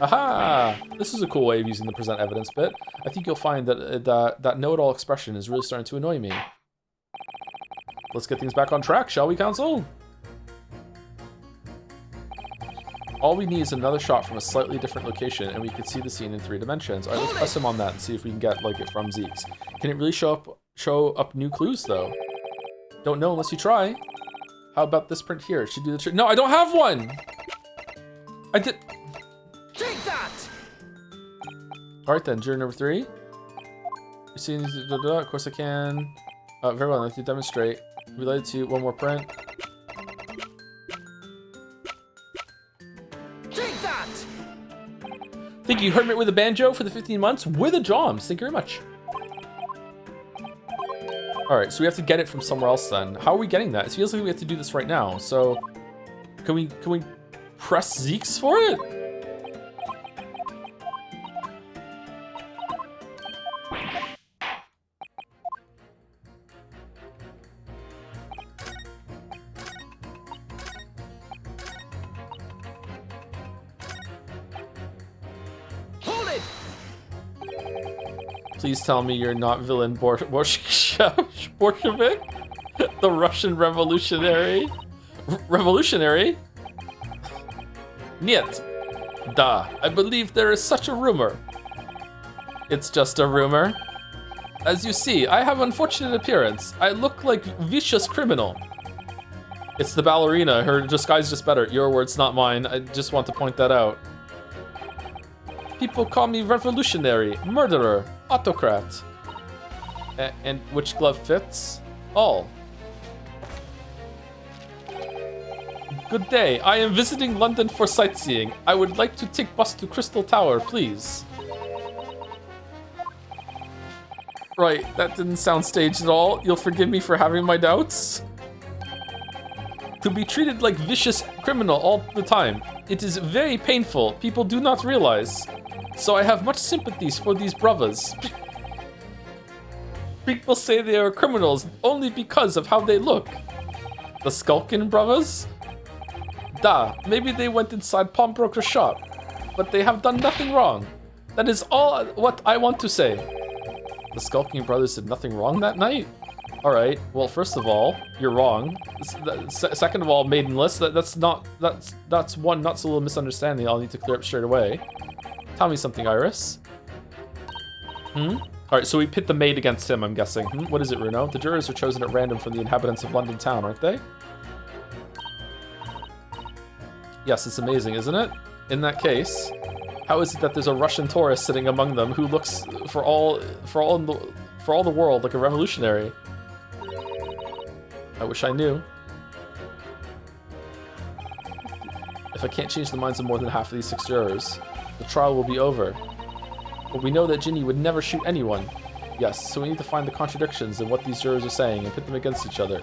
Aha! This is a cool way of using the present evidence bit. I think you'll find that that know-it-all expression is really starting to annoy me. Let's get things back on track, shall we, Council? All we need is another shot from a slightly different location, and we can see the scene in 3 dimensions. All right, let's press him on that and see if we can get like it from Zeke's. Can it really show up new clues though? Don't know unless you try. How about this print here? It should do the trick. No, I don't have one. I did. Take that! All right then, juror number 3. You see, of course I can. Very well. Let me demonstrate. Related to 1 more print. Thank you, Hermit with a banjo for the 15 months with a Joms. Thank you very much. All right, so we have to get it from somewhere else then. How are we getting that? It feels like we have to do this right now. So can we press Zeke's for it? Please tell me you're not villain Bolshevik? The Russian revolutionary? Revolutionary? Niet. Da. I believe there is such a rumor. It's just a rumor. As you see, I have unfortunate appearance. I look like vicious criminal. It's the ballerina. Her disguise just better. Your words, not mine. I just want to point that out. People call me revolutionary, murderer, autocrat. And which glove fits? All. Good day. I am visiting London for sightseeing. I would like to take bus to Crystal Tower, please. Right, that didn't sound staged at all. You'll forgive me for having my doubts. To be treated like vicious criminal all the time. It is very painful. People do not realize. So I have much sympathies for these brothers. People say they are criminals only because of how they look. The Skulkin brothers? Da, maybe they went inside pawnbroker's shop, but they have done nothing wrong. That is all what I want to say. The Skulking brothers did nothing wrong that night? Alright, well, first of all, you're wrong. Second of all, maidenless, that's one not so little misunderstanding I'll need to clear up straight away. Tell me something, Iris. Alright, so we pit the maid against him, I'm guessing. What is it, Runo? The jurors are chosen at random from the inhabitants of London town, aren't they? Yes, it's amazing, isn't it? In that case, how is it that there's a Russian tourist sitting among them who looks for all the world like a revolutionary? I wish I knew. If I can't change the minds of more than half of these 6 jurors, the trial will be over. But we know that Ginny would never shoot anyone. Yes, so we need to find the contradictions in what these jurors are saying and pit them against each other.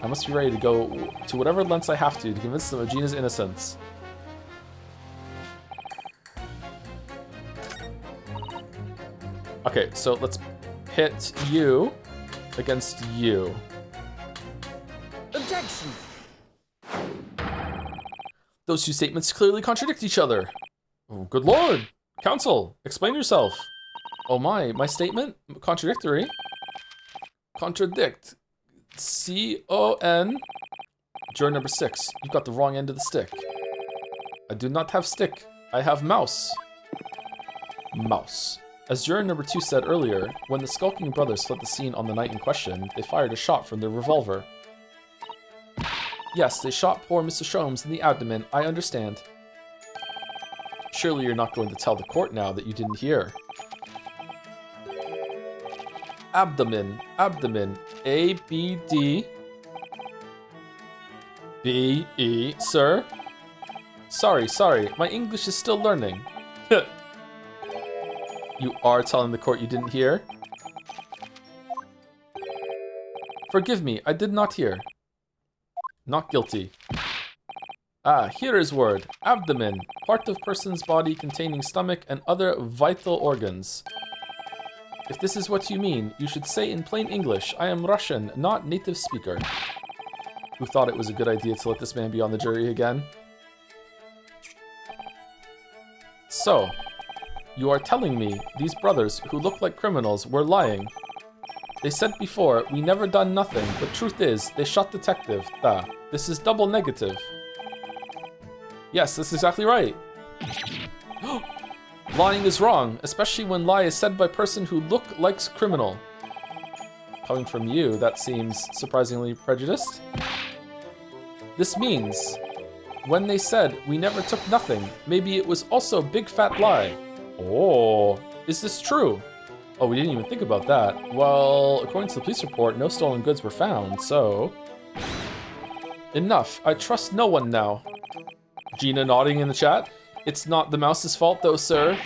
I must be ready to go to whatever lengths I have to convince them of Gina's innocence. Okay, so let's pit you against you. Objection! Those two statements clearly contradict each other. Oh, good lord! Counsel, explain yourself. Oh my statement? Contradictory? Contradict. C-O-N. Juror number 6, you've got the wrong end of the stick. I do not have stick. I have mouse. Mouse. As juror number 2 said earlier, when the Skulking brothers fled the scene on the night in question, they fired a shot from their revolver. Yes, they shot poor Mr. Sholmes in the abdomen, I understand. Surely you're not going to tell the court now that you didn't hear. Abdomen, abdomen, A-B-D... B-E, sir? Sorry, my English is still learning. You are telling the court you didn't hear? Forgive me, I did not hear. Not guilty. Ah, here is word. Abdomen, part of person's body containing stomach and other vital organs. If this is what you mean, you should say in plain English, I am Russian, not native speaker. Who thought it was a good idea to let this man be on the jury again? So, you are telling me these brothers who look like criminals were lying. They said before, we never done nothing, but truth is, they shot detective. This is double negative. Yes, that's exactly right. Lying is wrong, especially when lie is said by person who look likes criminal. Coming from you, that seems surprisingly prejudiced. This means, when they said we never took nothing, maybe it was also big fat lie. Oh, is this true? Oh, we didn't even think about that. Well, according to the police report, no stolen goods were found, so... Enough, I trust no one now. Gina nodding in the chat. It's not the mouse's fault though, sir.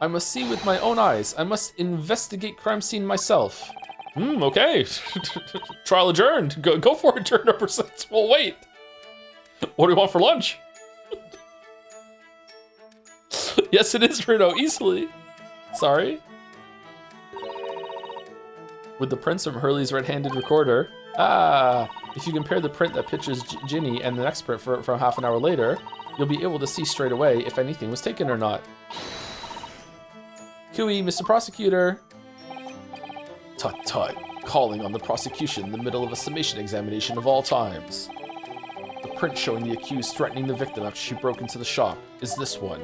I must see with my own eyes. I must investigate crime scene myself. Okay. Trial adjourned. Go for it, juror number 6. We'll wait. What do you want for lunch? Yes, it is, Bruno. Easily. Sorry. With the prints from Hurley's red-handed recorder. Ah, if you compare the print that pictures Ginny and the next print from half an hour later, you'll be able to see straight away if anything was taken or not. Cooey, Mr. Prosecutor. Tut-tut. Calling on the prosecution in the middle of a summation examination of all times. The print showing the accused threatening the victim after she broke into the shop is this one.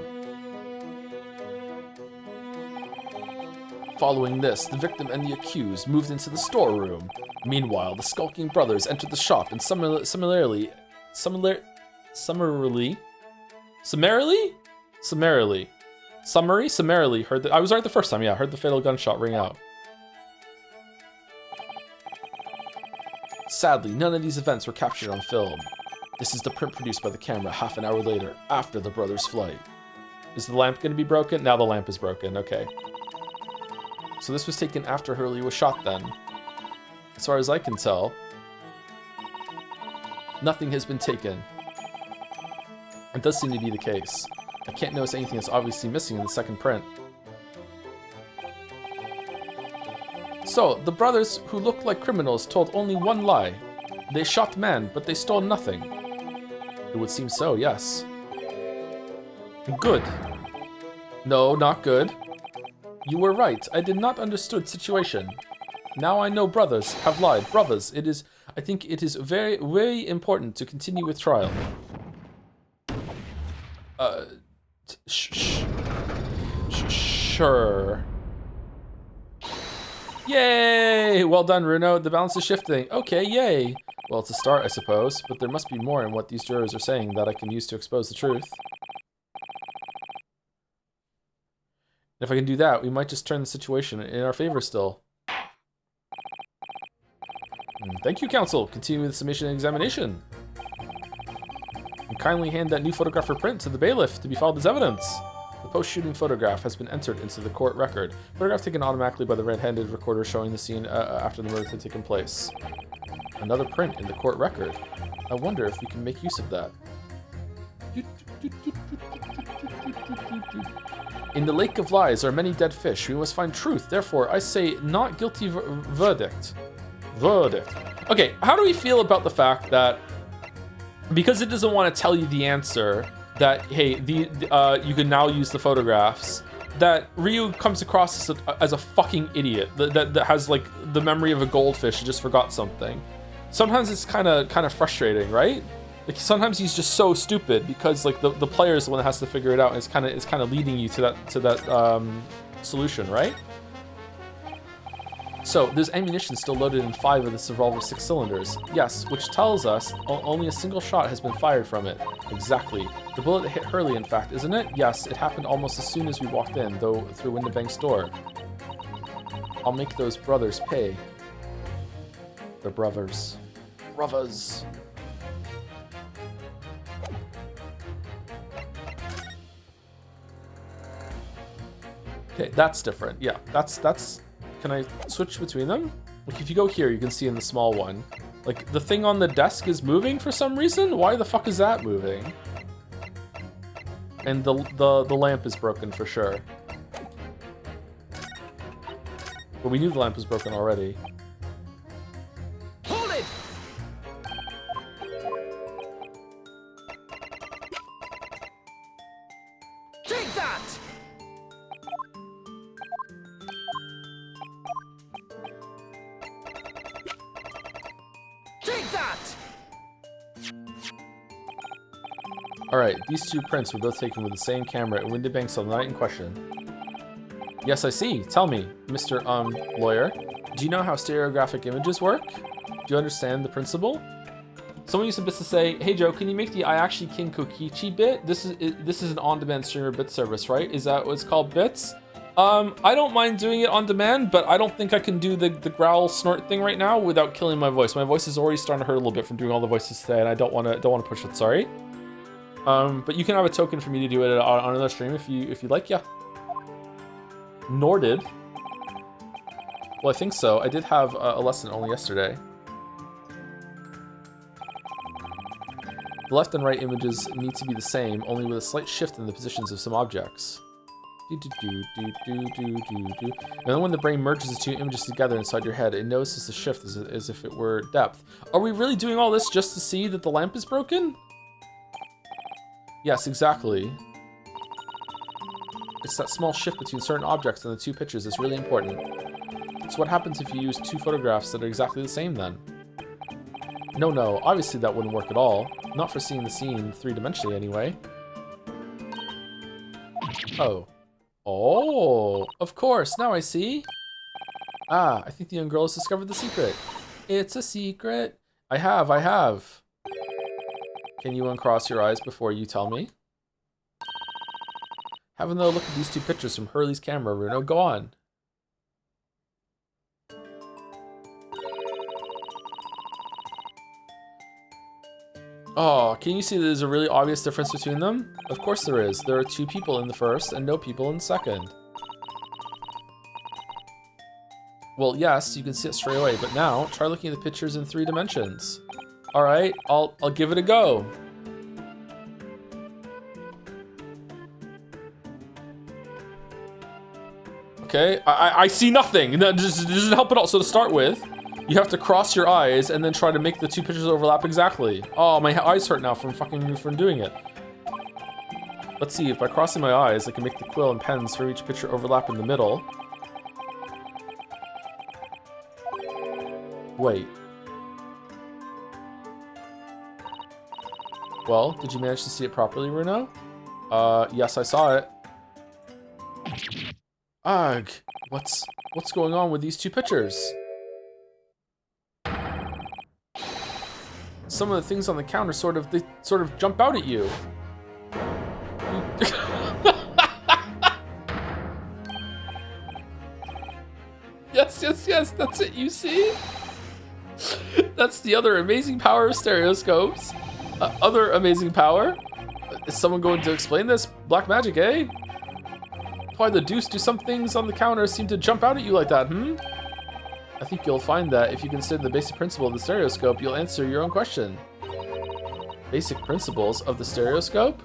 Following this, the victim and the accused moved into the storeroom. Meanwhile, the Skulking brothers entered the shop and summarily heard I was right the first time, yeah, heard the fatal gunshot ring out. Sadly, none of these events were captured on film. This is the print produced by the camera half an hour later, after the brothers' flight. Is the lamp going to be broken? Now the lamp is broken, okay. So this was taken after Hurley was shot then. As far as I can tell, nothing has been taken. It does seem to be the case. I can't notice anything that's obviously missing in the second print. So, the brothers who looked like criminals told only one lie. They shot men, but they stole nothing. It would seem so, yes. Good. No, not good. You were right. I did not understood situation. Now I know brothers have lied. Brothers, I think it is very, very important to continue with trial. Sure. Yay! Well done, Runo. The balance is shifting. Okay, yay. Well, it's a start, I suppose, but there must be more in what these jurors are saying that I can use to expose the truth. If I can do that, we might just turn the situation in our favor still. Thank you, counsel. Continue with the summation and examination. And kindly hand that new photograph for print to the bailiff to be filed as evidence. The post-shooting photograph has been entered into the court record. Photograph taken automatically by the red-handed recorder showing the scene after the murder had taken place. Another print in the court record. I wonder if we can make use of that. In the lake of lies are many dead fish. We must find truth. Therefore, I say not guilty verdict. Verdict. Okay, how do we feel about the fact that because it doesn't want to tell you the answer, that, hey, you can now use the photographs, that Ryu comes across as a fucking idiot that has like the memory of a goldfish and just forgot something. Sometimes it's kind of frustrating, right? Like sometimes he's just so stupid because like the player is the one that has to figure it out, and it's kind of leading you to that solution, right? So there's ammunition still loaded in 5 of this revolver's 6 cylinders. Yes, which tells us only a single shot has been fired from it. Exactly. The bullet hit Hurley, in fact, isn't it? Yes, it happened almost as soon as we walked in, though through Windibank's door. I'll make those brothers pay. The brothers. Brothers. Okay, that's different. Yeah, that's. Can I switch between them? Like if you go here, you can see in the small one, like the thing on the desk is moving for some reason. Why the fuck is that moving? And the lamp is broken for sure. But we knew the lamp was broken already. Hold it! Take that! Take that! Alright, these 2 prints were both taken with the same camera at Windibank's on the night in question. Yes, I see. Tell me, Mr. Lawyer, do you know how stereographic images work? Do you understand the principle? Someone used to say, hey Joe, can you make the I actually kin Kokichi bit? This is an on-demand streamer bit service, right? Is that what it's called, bits? I don't mind doing it on demand, but I don't think I can do the growl snort thing right now without killing my voice. My voice is already starting to hurt a little bit from doing all the voices today, and I don't want to push it. Sorry. But you can have a token for me to do it on another stream if you'd like. Yeah. Nor did. Well, I think so. I did have a lesson only yesterday. The left and right images need to be the same, only with a slight shift in the positions of some objects. And then when the brain merges the 2 images together inside your head, it notices the shift as if it were depth. Are we really doing all this just to see that the lamp is broken? Yes, exactly. It's that small shift between certain objects in the 2 pictures that's really important. So what happens if you use 2 photographs that are exactly the same then? No, obviously that wouldn't work at all. Not for seeing the scene 3-dimensionally anyway. Oh, of course, now I see. Ah, I think the young girl has discovered the secret. It's a secret. I have. Can you uncross your eyes before you tell me? Have another look at these 2 pictures from Hurley's camera, Runo. Go on. Oh, can you see there's a really obvious difference between them? Of course there is. There are 2 people in the first and no people in the second. Well, yes, you can see it straight away, but now try looking at the pictures in 3 dimensions. All right, I'll give it a go. Okay, I see nothing. That doesn't help at all. So to start with, you have to cross your eyes and then try to make the 2 pictures overlap exactly. Oh, my eyes hurt now from doing it. Let's see, if by crossing my eyes, I can make the quill and pens for each picture overlap in the middle. Wait. Well, did you manage to see it properly, Bruno? Yes, I saw it. Ugh, what's going on with these 2 pictures? Some of the things on the counter sort of jump out at you. Yes, that's it, you see? That's the other amazing power of stereoscopes. Other amazing power? Is someone going to explain this? Black magic, eh? Why the deuce do some things on the counter seem to jump out at you like that, I think you'll find that if you consider the basic principle of the stereoscope, you'll answer your own question. Basic principles of the stereoscope?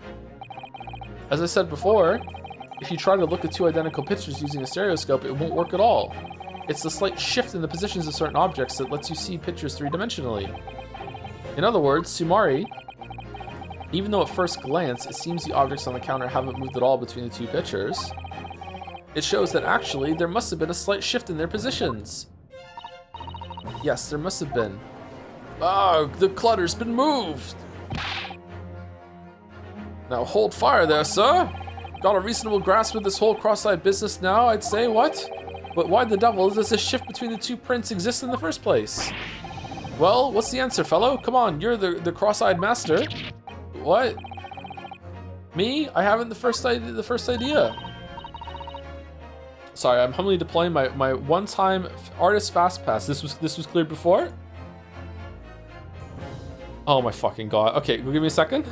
As I said before, if you try to look at 2 identical pictures using a stereoscope, it won't work at all. It's the slight shift in the positions of certain objects that lets you see pictures 3-dimensionally. In other words, Sumari, even though at first glance it seems the objects on the counter haven't moved at all between the 2 pictures, it shows that actually there must have been a slight shift in their positions. Yes, there must have been. Oh, the clutter's been moved! Now hold fire there, sir! Got a reasonable grasp of this whole cross-eyed business now, I'd say, what? But why the devil does this shift between the 2 prints exist in the first place? Well, what's the answer, fellow? Come on, you're the cross-eyed master. What? Me? I haven't the first idea. Sorry, I'm humbly deploying my one-time artist fast pass. This was cleared before? Oh my fucking god. Okay, give me a second.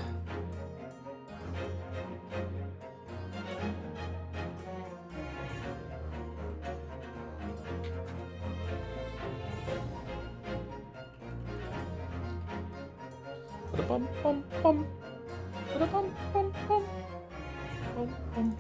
Ba-da-bum-bum-bum. Ba-da-bum-bum-bum. Bum-bum.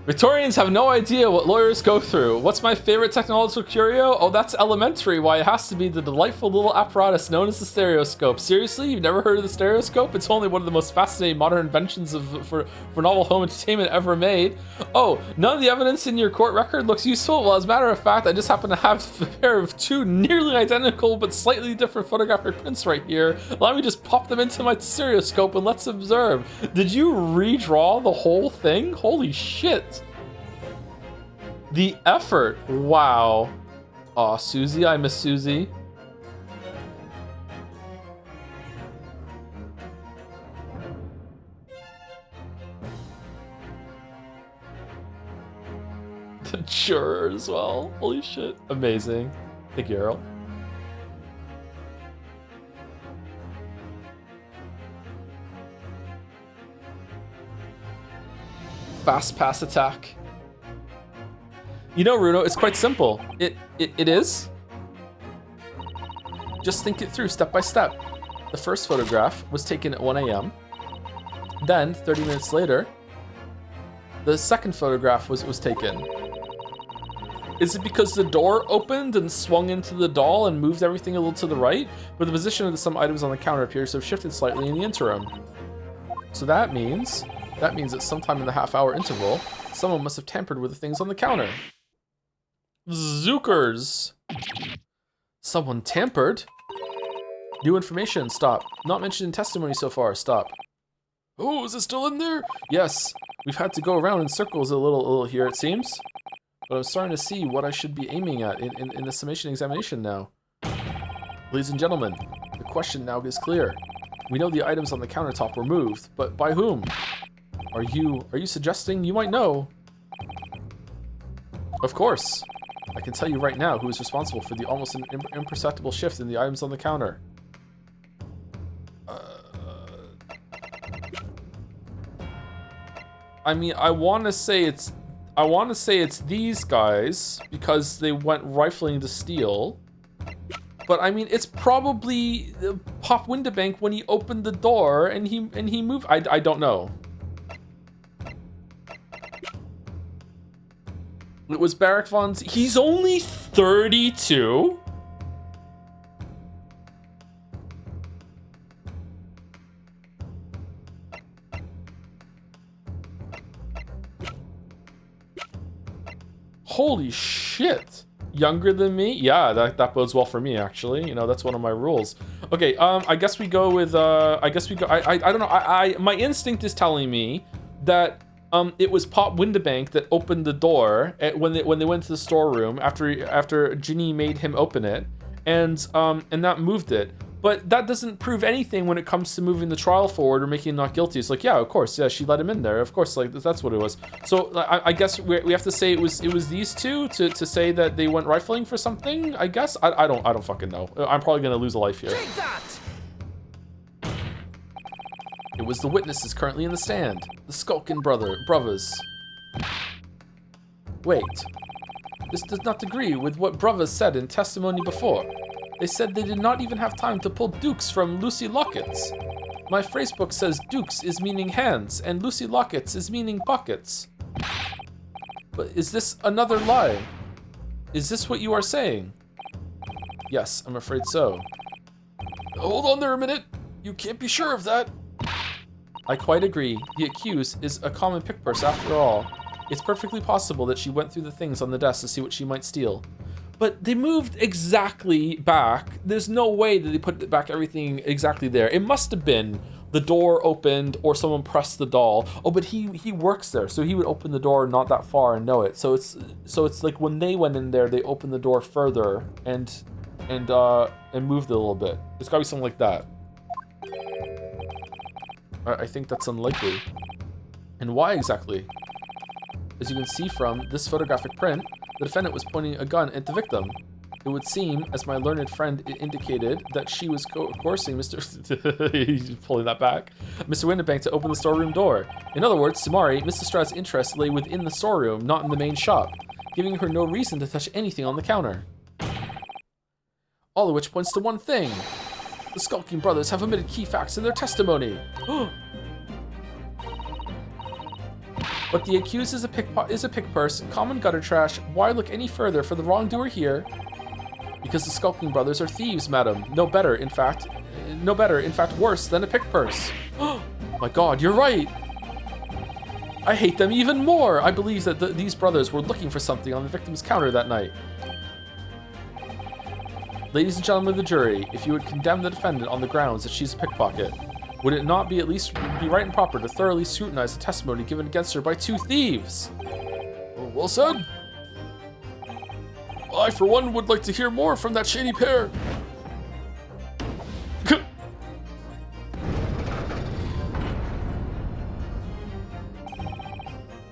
Victorians have no idea what lawyers go through. What's my favorite technological curio? Oh, that's elementary. Why, it has to be the delightful little apparatus known as the stereoscope. Seriously? You've never heard of the stereoscope? It's only one of the most fascinating modern inventions for novel home entertainment ever made. Oh, none of the evidence in your court record looks useful? Well, as a matter of fact, I just happen to have a pair of 2 nearly identical but slightly different photographic prints right here. Let me just pop them into my stereoscope and let's observe. Did you redraw the whole thing? Holy shit. The effort. Wow. Aw, Susie, I miss Susie. The juror as well. Holy shit. Amazing. Thank you, Earl. Fast pass attack. You know, Runo, it's quite simple. It is. Just think it through step by step. The first photograph was taken at 1 a.m. Then, 30 minutes later, the second photograph was taken. Is it because the door opened and swung into the doll and moved everything a little to the right? But the position of some items on the counter appears to have shifted slightly in the interim. So that means that sometime in the half-hour interval, someone must have tampered with the things on the counter. Zookers. Someone tampered? New information, stop. Not mentioned in testimony so far, stop. Oh, is it still in there? Yes. We've had to go around in circles a little here, it seems. But I'm starting to see what I should be aiming at in the summation examination now. Ladies and gentlemen, the question now is clear. We know the items on the countertop were moved, but by whom? Are you suggesting you might know? Of course. I can tell you right now who is responsible for the almost imperceptible shift in the items on the counter. I mean, I want to say it's these guys because they went rifling to steal. But I mean, it's probably Pop Windabank when he opened the door and he moved. I don't know. It was Barrack Von's. He's only 32. Holy shit. Younger than me? Yeah, that bodes well for me, actually. You know, that's one of my rules. Okay, I guess we go with, I don't know. My instinct is telling me that it was Pop Windabank that opened the door when they went to the storeroom after Ginny made him open it, and that moved it. But that doesn't prove anything when it comes to moving the trial forward or making him not guilty. It's like, yeah, of course, yeah, she let him in there. Of course, like that's what it was. So I guess we have to say it was these two to say that they went rifling for something. I guess I don't fucking know. I'm probably gonna lose a life here. Take that! It was the witnesses currently in the stand, the Skulkin brothers. Wait, this does not agree with what brothers said in testimony before. They said they did not even have time to pull dukes from Lucy Lockets. My phrasebook says dukes is meaning hands, and Lucy Lockets is meaning pockets. But is this another lie? Is this what you are saying? Yes, I'm afraid so. Hold on there a minute. You can't be sure of that. I quite agree. The accused is a common pickpurse after all. It's perfectly possible that she went through the things on the desk to see what she might steal. But they moved exactly back. There's no way that they put back everything exactly there. It must have been the door opened or someone pressed the doll. Oh, but he works there, so he would open the door not that far and know it. So it's like when they went in there, they opened the door further and moved it a little bit. There's gotta be something like that. I think that's unlikely. And why exactly? As you can see from this photographic print, the defendant was pointing a gun at the victim. It would seem, as my learned friend indicated, that she was coercing Mr. He's pulling that back. Mr. Windabank to open the storeroom door. In other words, Sumari, Mrs. Stroud's interest lay within the storeroom, not in the main shop, giving her no reason to touch anything on the counter. All of which points to one thing. The Skulking brothers have omitted key facts in their testimony. But the accused is a pickpurse, common gutter trash. Why look any further for the wrongdoer here? Because the Skulking brothers are thieves, madam. No better, in fact, worse than a pickpurse. Oh my God, you're right. I hate them even more. I believe that these brothers were looking for something on the victim's counter that night. Ladies and gentlemen of the jury, if you would condemn the defendant on the grounds that she's a pickpocket, would it not be at least be right and proper to thoroughly scrutinize the testimony given against her by two thieves? Well said. I, for one, would like to hear more from that shady pair.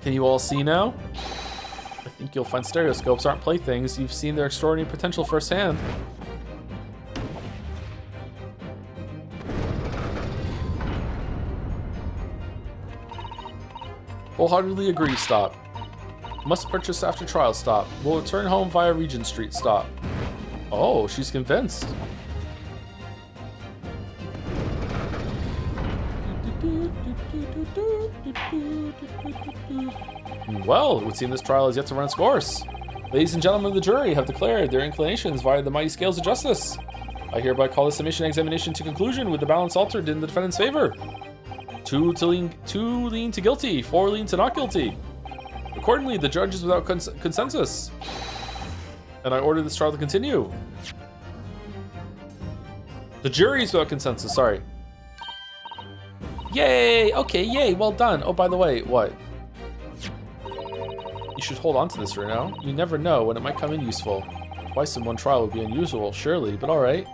Can you all see now? I think you'll find stereoscopes aren't playthings. You've seen their extraordinary potential firsthand. Wholeheartedly agree, stop. Must purchase after trial, stop. Will return home via Regent Street, stop. Oh, she's convinced. Well, it would seem this trial has yet to run its course. Ladies and gentlemen of the jury have declared their inclinations via the mighty scales of justice. I hereby call the summation examination to conclusion with the balance altered in the defendant's favor. 2 lean to guilty, 4 lean to not guilty. Accordingly, the judge is without consensus. And I order this trial to continue. The jury is without consensus, sorry. Yay! Okay, yay, well done. Oh, by the way, what? You should hold on to this for now. You never know when it might come in useful. Twice in one trial would be unusual, surely, but alright.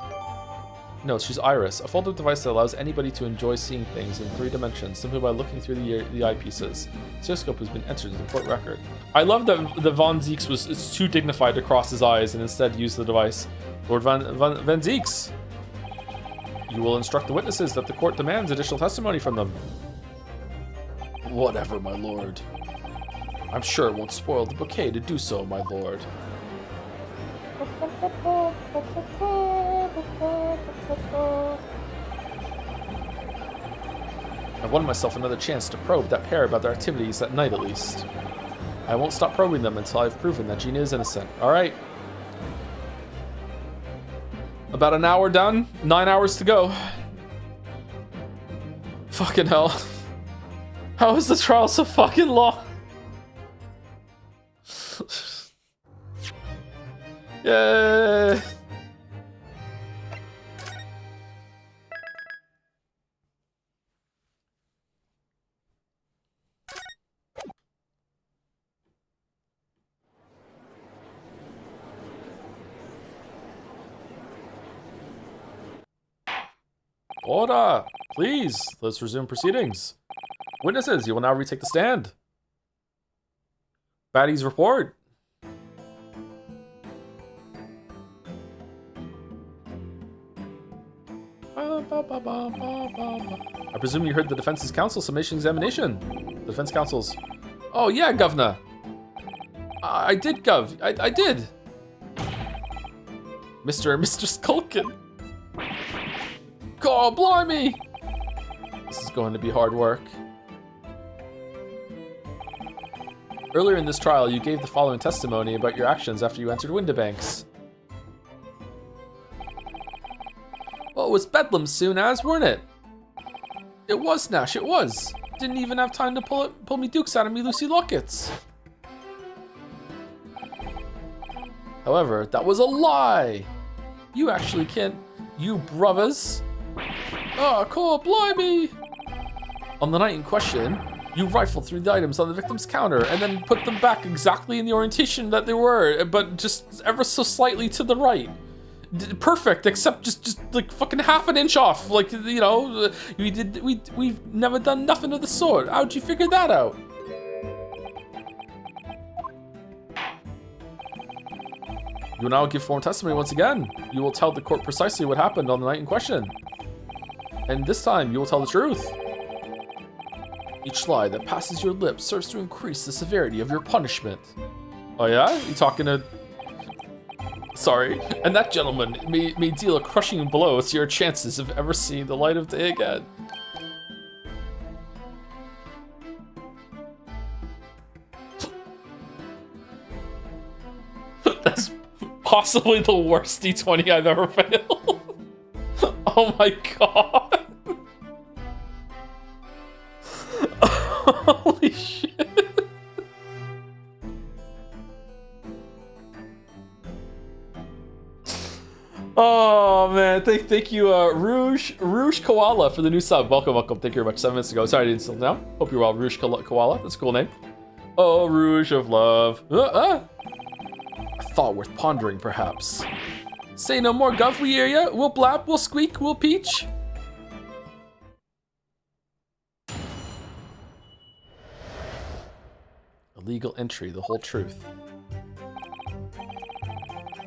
No, she's Iris, a folded device that allows anybody to enjoy seeing things in 3 dimensions simply by looking through the eyepieces. Stereoscope has been entered into the court record. I love that the Von Zieks was too dignified to cross his eyes and instead used the device. Lord Van Zieks, you will instruct the witnesses that the court demands additional testimony from them. Whatever, my lord. I'm sure it won't spoil the bouquet to do so, my lord. I've won myself another chance to probe that pair about their activities at night, at least. I won't stop probing them until I've proven that Gina is innocent. All right. About an hour done. 9 hours to go. Fucking hell. How is the trial so fucking long? Yay! Order! Please, let's resume proceedings. Witnesses, you will now retake the stand. Baddies report. I presume you heard the defense's counsel summation examination. The defense counsel's. Oh yeah, governor. I did, Gov. I did. Mr. Skulkin. God blimey! This is going to be hard work. Earlier in this trial, you gave the following testimony about your actions after you entered Windibanks. Well, it was bedlam soon as, weren't it? It was, Nash, it was. Didn't even have time to pull me dukes out of me Lucy Lockets. However, that was a lie. You actually can't, you brothers. Oh, cool, blimey! On the night in question, you rifled through the items on the victim's counter and then put them back exactly in the orientation that they were, but just ever so slightly to the right. Perfect, except just like fucking half an inch off. Like, you know, we've never done nothing of the sort. How'd you figure that out? You will now give formal testimony once again. You will tell the court precisely what happened on the night in question. And this time, you will tell the truth. Each lie that passes your lips serves to increase the severity of your punishment. Oh yeah? You talking to... Sorry. And that gentleman may deal a crushing blow to your chances of ever seeing the light of day again. That's possibly the worst D20 I've ever failed. Oh my god. Holy shit. Oh man, thank you, Rouge Koala for the new sub. Welcome. Thank you very much. 7 minutes ago. Sorry I didn't slow down. Hope you're well, Rouge Koala. That's a cool name. Oh, Rouge of Love. A thought worth pondering, perhaps. Say no more, Gov. We hear ya. We'll blab. We'll squeak. We'll peach. Illegal entry. The whole truth.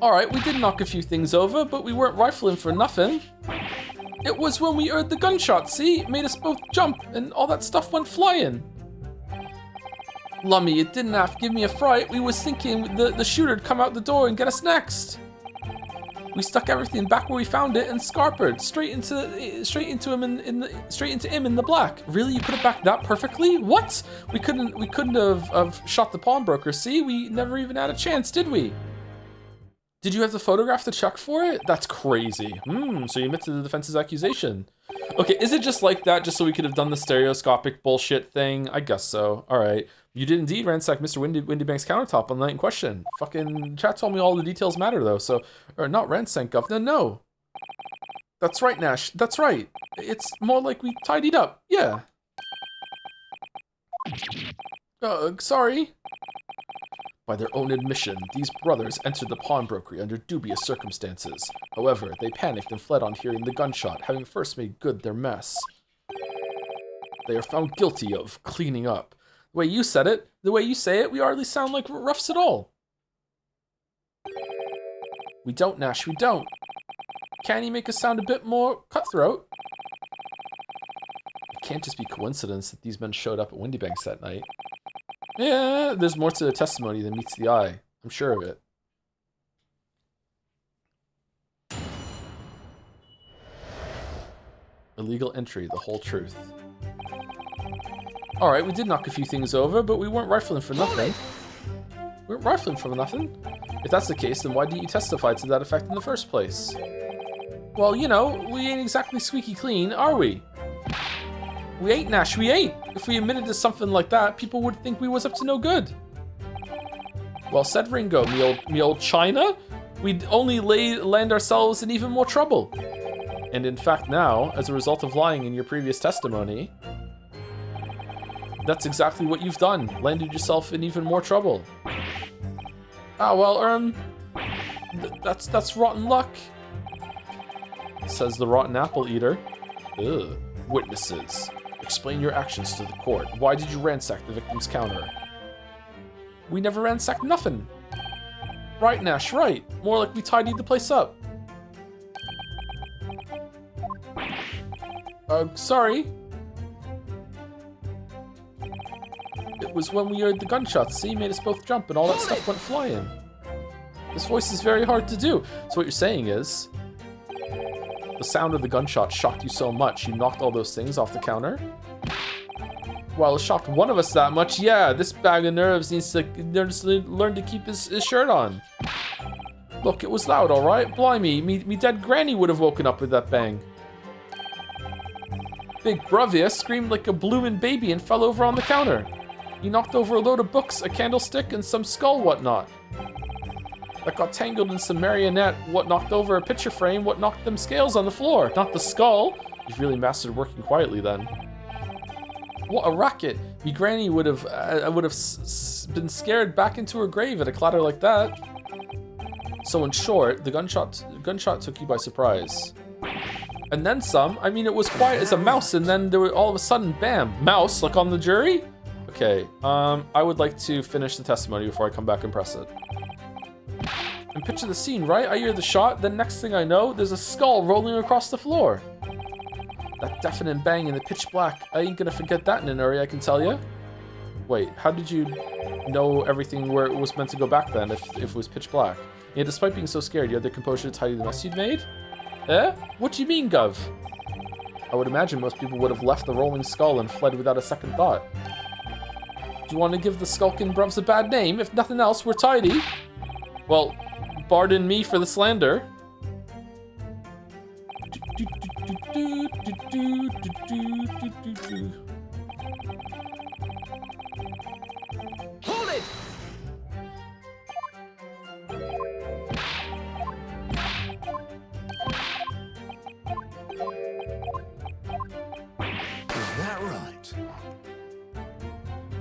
Alright, we did knock a few things over, but we weren't rifling for nothing. It was when we heard the gunshot, see? It made us both jump, and all that stuff went flying. Lummy, it didn't have to give me a fright. We was thinking the shooter'd come out the door and get us next. We stuck everything back where we found it and scarpered straight into him in the black. Really, you put it back that perfectly? What? We couldn't have shot the pawnbroker. See, we never even had a chance, did we? Did you have to photograph the check for it? That's crazy. So you admit to the defense's accusation. Okay, is it just like that, just so we could have done the stereoscopic bullshit thing? I guess so. All right. You did indeed ransack Mr. Windybank's countertop on the night in question. Fucking chat told me all the details matter, though, so... Or not ransack, Governor, no. That's right, Nash. That's right. It's more like we tidied up. Yeah. Sorry. By their own admission, these brothers entered the pawnbrokery under dubious circumstances. However, they panicked and fled on hearing the gunshot, having first made good their mess. They are found guilty of cleaning up. The way you said it, the way you say it, we hardly sound like roughs at all. We don't, Nash, we don't. Can you make us sound a bit more cutthroat? It can't just be coincidence that these men showed up at Windybanks that night. Yeah, there's more to the testimony than meets the eye. I'm sure of it. Illegal entry, the whole truth. Alright, we did knock a few things over, but we weren't rifling for nothing. We weren't rifling for nothing. If that's the case, then why didn't you testify to that effect in the first place? Well, you know, we ain't exactly squeaky clean, are we? We ain't, Nash, we ain't. If we admitted to something like that, people would think we was up to no good. Well said, Ringo, me old China. We'd only land ourselves in even more trouble. And in fact now, as a result of lying in your previous testimony, that's exactly what you've done. Landed yourself in even more trouble. Ah, well, that's rotten luck, says the rotten apple eater. Ugh. Witnesses. Explain your actions to the court. Why did you ransack the victim's counter? We never ransacked nothing. Right, Nash, right. More like we tidied the place up. Sorry. It was when we heard the gunshots. See, made us both jump and all that stuff went flying. This voice is very hard to do. So what you're saying is, the sound of the gunshot shocked you so much, you knocked all those things off the counter? Well, it shocked one of us that much, yeah, this bag of nerves needs to learn to keep his shirt on. Look, it was loud, alright? Blimey, me dead granny would have woken up with that bang. Big Bravia screamed like a bloomin' baby and fell over on the counter. He knocked over a load of books, a candlestick, and some skull whatnot. That got tangled in some marionette, what knocked over a picture frame, what knocked them scales on the floor. Not the skull. You've really mastered working quietly then. What a racket. Me granny would have been scared back into her grave at a clatter like that. So in short, the gunshot took you by surprise. And then some. I mean, it was quiet as a mouse, and then there were all of a sudden, bam, mouse, like on the jury? Okay, I would like to finish the testimony before I come back and press it. And picture the scene, right? I hear the shot, then next thing I know, there's a skull rolling across the floor. That deafening bang in the pitch black. I ain't gonna forget that in an hurry, I can tell you. Wait, how did you know everything where it was meant to go back then, if it was pitch black? Yeah, despite being so scared, you had the composure to tidy the mess you'd made? Eh? What do you mean, Gov? I would imagine most people would have left the rolling skull and fled without a second thought. Do you want to give the skulking bruvs a bad name? If nothing else, we're tidy. Well, pardon me for the slander. Hold it! Is that right?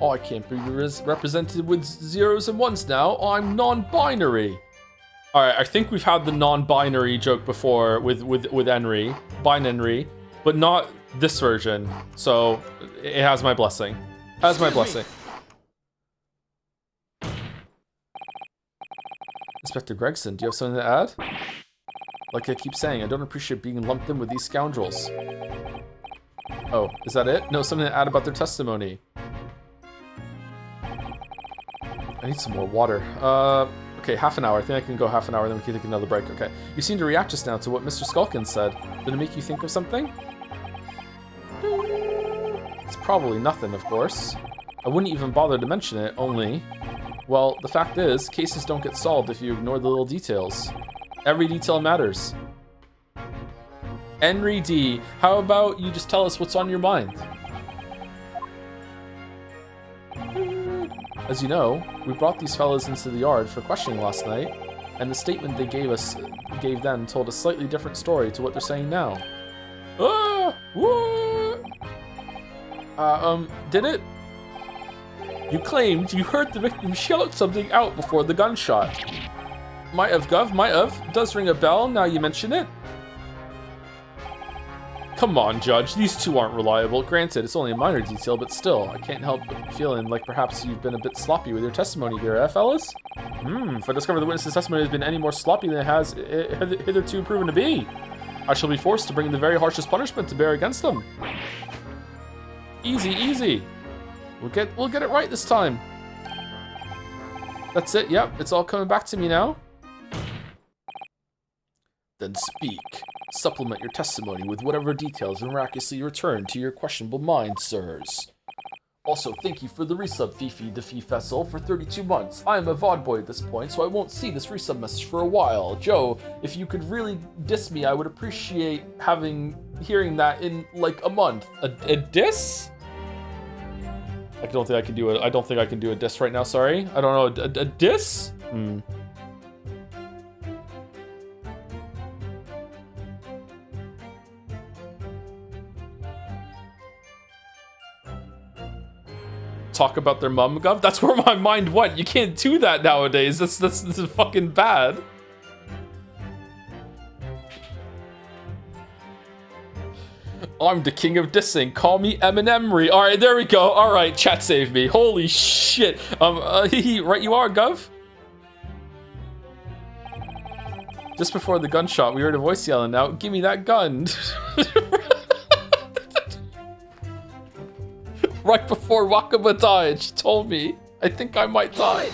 Oh, I can't be represented with zeros and ones now. I'm non-binary. All right, I think we've had the non-binary joke before with Henry, binary, but not this version. So it has my blessing. Has my blessing. Inspector Gregson, do you have something to add? Like I keep saying, I don't appreciate being lumped in with these scoundrels. Oh, is that it? No, something to add about their testimony. I need some more water. Okay, half an hour. I think I can go half an hour, then we can take another break. Okay. You seem to react just now to what Mr. Skulkin said. Did it make you think of something? It's probably nothing, of course. I wouldn't even bother to mention it, only... Well, the fact is, cases don't get solved if you ignore the little details. Every detail matters. Henry D., how about you just tell us what's on your mind? As you know, we brought these fellas into the yard for questioning last night, and the statement they gave then told a slightly different story to what they're saying now. Ah! What? Did it? You claimed you heard the victim shout something out before the gunshot. Might have, Gov, might have. Does ring a bell now you mention it. Come on, Judge, these two aren't reliable. Granted, it's only a minor detail, but still, I can't help but feeling like perhaps you've been a bit sloppy with your testimony here, fellas? If I discover the witness's testimony has been any more sloppy than it has hitherto proven to be, I shall be forced to bring the very harshest punishment to bear against them. Easy, easy. We'll get it right this time. That's it, yep, it's all coming back to me now. Then speak. Supplement your testimony with whatever details miraculously return to your questionable mind, sirs. Also, thank you for the resub, Fifi the Fee Fessel, for 32 months. I am a VOD boy at this point, so I won't see this resub message for a while. Joe, if you could really diss me, I would appreciate hearing that in like a month. A diss? I don't think I can do it. I don't think I can do a diss right now. Sorry. I don't know. A diss? Talk about their mum, Gov? That's where my mind went. You can't do that nowadays. That's fucking bad. I'm the king of dissing. Call me Eminemry. All right, there we go. All right, chat saved me. Holy shit. Right you are, Gov. Just before the gunshot, we heard a voice yelling out, "Give me that gun." Right before Wakaba died, she told me, I think I might die.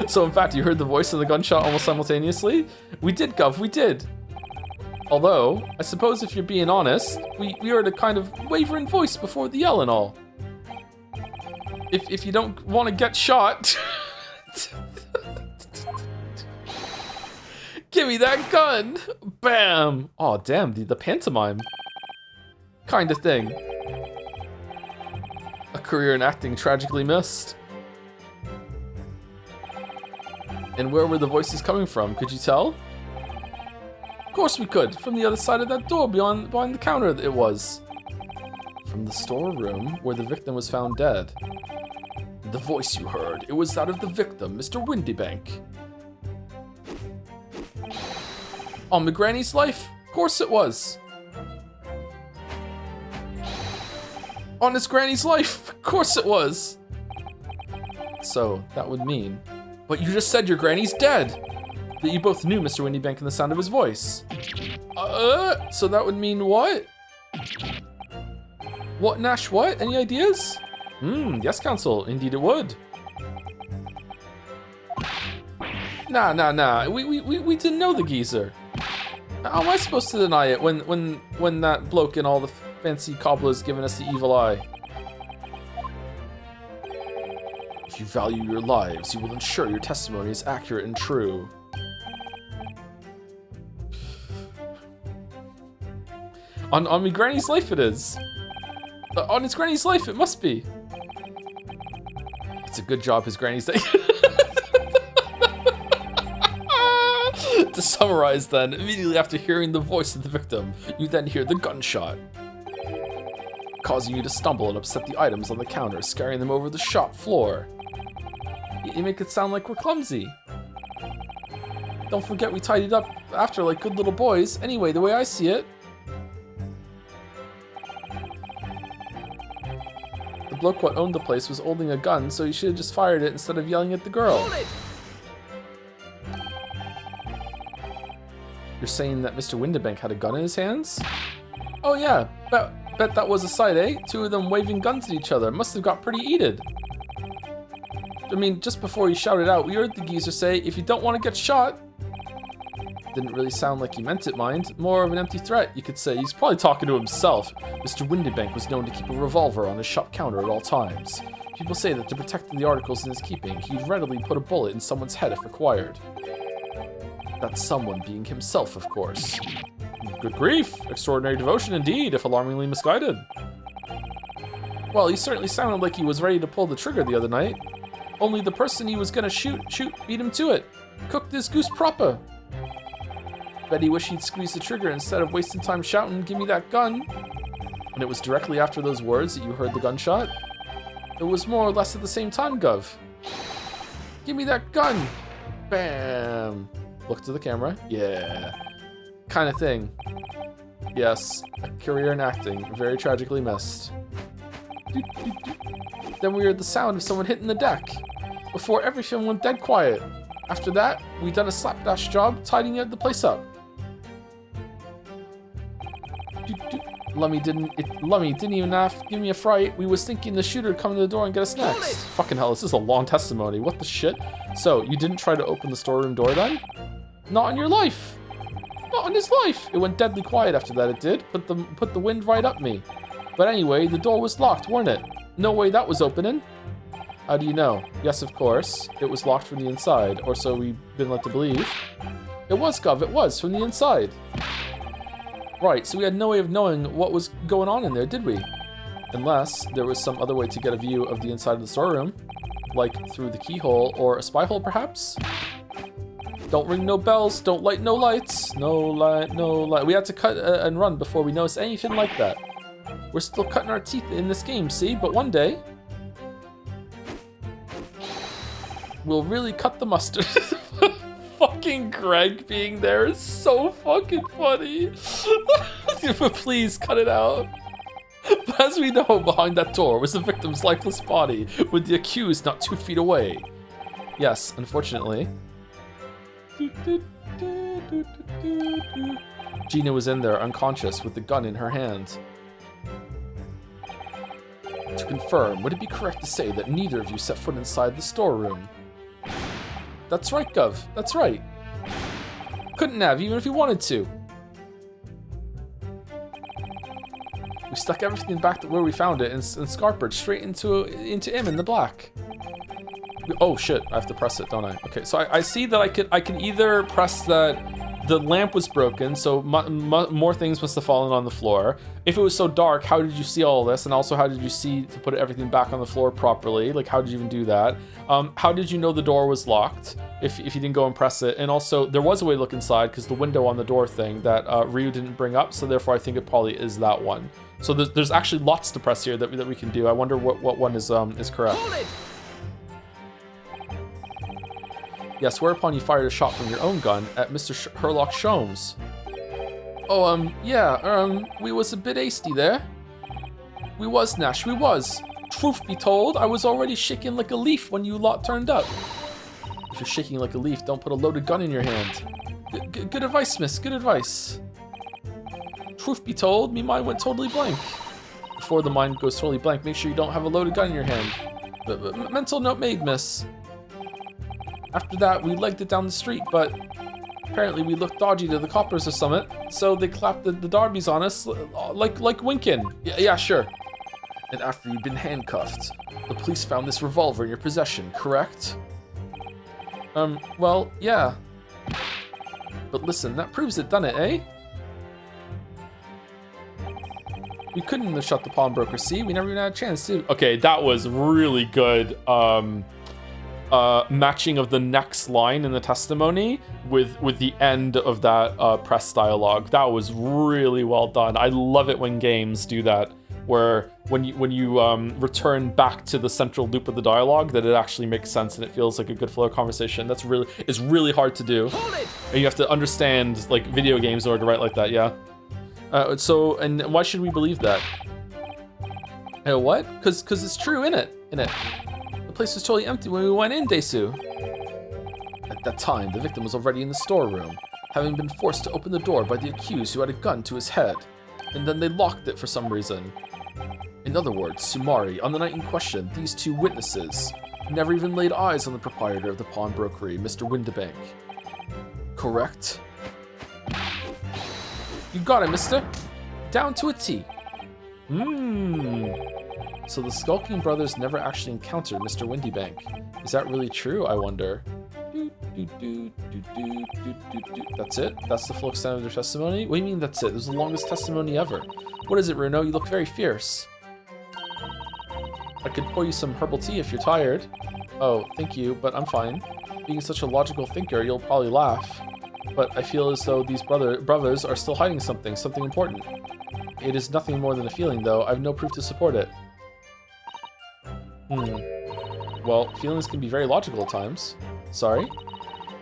So in fact, you heard the voice and the gunshot almost simultaneously? We did, Gov, we did. Although, I suppose if you're being honest, we heard a kind of wavering voice before the yell and all. If you don't want to get shot... Give me that gun! Bam! Oh damn, the pantomime. Kind of thing. A career in acting tragically missed. And where were the voices coming from? Could you tell? Of course we could. From the other side of that door behind the counter it was. From the storeroom where the victim was found dead. The voice you heard, it was that of the victim, Mr. Windybank. On my granny's life? Of course it was. On his granny's life? Of course it was. So, that would mean... But you just said your granny's dead! That you both knew Mr. Windybank in the sound of his voice. So that would mean what? What, Nash, what? Any ideas? Yes, Counsel, indeed it would. Nah. We didn't know the geezer. How am I supposed to deny it when that bloke and all the fancy cobblers giving us the evil eye? If you value your lives, you will ensure your testimony is accurate and true. On me granny's life it is. On his granny's life it must be. It's a good job his granny's dead. To summarize then, immediately after hearing the voice of the victim, you then hear the gunshot, causing you to stumble and upset the items on the counter, scaring them over the shop floor. You make it sound like we're clumsy. Don't forget we tidied up after like good little boys. Anyway, the way I see it, the bloke what owned the place was holding a gun, so he should have just fired it instead of yelling at the girl. You're saying that Mr. Windybank had a gun in his hands? Oh yeah, bet that was a sight, eh? Two of them waving guns at each other. Must have got pretty heated. I mean, just before he shouted out, we heard the geezer say, if you don't want to get shot. Didn't really sound like he meant it, mind. More of an empty threat, you could say. He's probably talking to himself. Mr. Windybank was known to keep a revolver on his shop counter at all times. People say that to protect the articles in his keeping, he'd readily put a bullet in someone's head if required. That someone being himself, of course. Good grief! Extraordinary devotion indeed, if alarmingly misguided. Well, he certainly sounded like he was ready to pull the trigger the other night. Only the person he was gonna shoot beat him to it. Cooked this goose proper. Bet he wished he'd squeeze the trigger instead of wasting time shouting, give me that gun. And it was directly after those words that you heard the gunshot? It was more or less at the same time, Gov. Give me that gun! Bam! Look to the camera. Yeah. Kind of thing. Yes, a career in acting, very tragically missed. Then we heard the sound of someone hitting the deck. Before everything went dead quiet. After that, we done a slapdash job tidying the place up. Lummy didn't even have to give me a fright. We was thinking the shooter would come to the door and get us next. Fucking hell, this is a long testimony. What the shit? So, you didn't try to open the storeroom door then? Not on your life. Not on his life. It went deadly quiet after that, it did. Put the wind right up me. But anyway, the door was locked, weren't it? No way that was opening. How do you know? Yes, of course. It was locked from the inside, or so we've been led to believe. It was, Gov, it was, from the inside. Right, so we had no way of knowing what was going on in there, did we? Unless there was some other way to get a view of the inside of the storeroom. Like through the keyhole or a spy hole, perhaps? Don't ring no bells, don't light no lights. No light, no light. We had to cut and run before we noticed anything like that. We're still cutting our teeth in this game, see? But one day, we'll really cut the mustard. Fucking Greg being there is so fucking funny. Please cut it out. But as we know, behind that door was the victim's lifeless body, with the accused not 2 feet away. Yes, unfortunately. Gina was in there, unconscious, with the gun in her hand. To confirm, would it be correct to say that neither of you set foot inside the storeroom? That's right, Gov. That's right. Couldn't have, even if you wanted to. We stuck everything back to where we found it and scarpered straight into him in the black. Oh shit! I have to press it, don't I? Okay, so I see that I can either press that the lamp was broken, so more things must have fallen on the floor. If it was so dark, how did you see all this? And also, how did you see to put everything back on the floor properly? Like, how did you even do that? How did you know the door was locked if you didn't go and press it? And also, there was a way to look inside because the window on the door thing that Ryu didn't bring up, so therefore I think it probably is that one. So there's actually lots to press here that we can do. I wonder what one is correct. Yes, whereupon you fired a shot from your own gun at Mr. Herlock Sholmes. Oh, yeah, we was a bit hasty there. We was, Nash, we was. Truth be told, I was already shaking like a leaf when you lot turned up. If you're shaking like a leaf, don't put a loaded gun in your hand. Good advice, miss, good advice. Truth be told, me mind went totally blank. Before the mind goes totally blank, make sure you don't have a loaded gun in your hand. But mental note made, miss. After that, we legged it down the street, but apparently we looked dodgy to the coppers or something, so they clapped the darbies on us, like winking. Yeah, sure. And after you'd been handcuffed, the police found this revolver in your possession, correct? Well, yeah. But listen, that proves it, doesn't it, eh? We couldn't have shut the pawnbroker, see? We never even had a chance to. Okay, that was really good. Matching of the next line in the testimony with the end of that press dialogue. That was really well done. I love it when games do that, where when you return back to the central loop of the dialogue, that it actually makes sense and it feels like a good flow of conversation. It's really hard to do. And you have to understand like video games in order to write like that. Yeah. So and why should we believe that? What? Because it's true, innit? The place was totally empty when we went in, Desu. At that time, the victim was already in the storeroom, having been forced to open the door by the accused who had a gun to his head, and then they locked it for some reason. In other words, Sumari, on the night in question, these two witnesses never even laid eyes on the proprietor of the pawnbrokery, Mr. Windibank. Correct? You got it, mister. Down to a T. So the skulking brothers never actually encountered Mr. Windibank. Is that really true, I wonder? That's it? That's the full extent of their testimony? What do you mean that's it? This is the longest testimony ever. What is it, Bruno? You look very fierce. I could pour you some herbal tea if you're tired. Oh, thank you, but I'm fine. Being such a logical thinker, you'll probably laugh. But I feel as though these brothers are still hiding something important. It is nothing more than a feeling, though. I have no proof to support it. Well, feelings can be very logical at times. Sorry?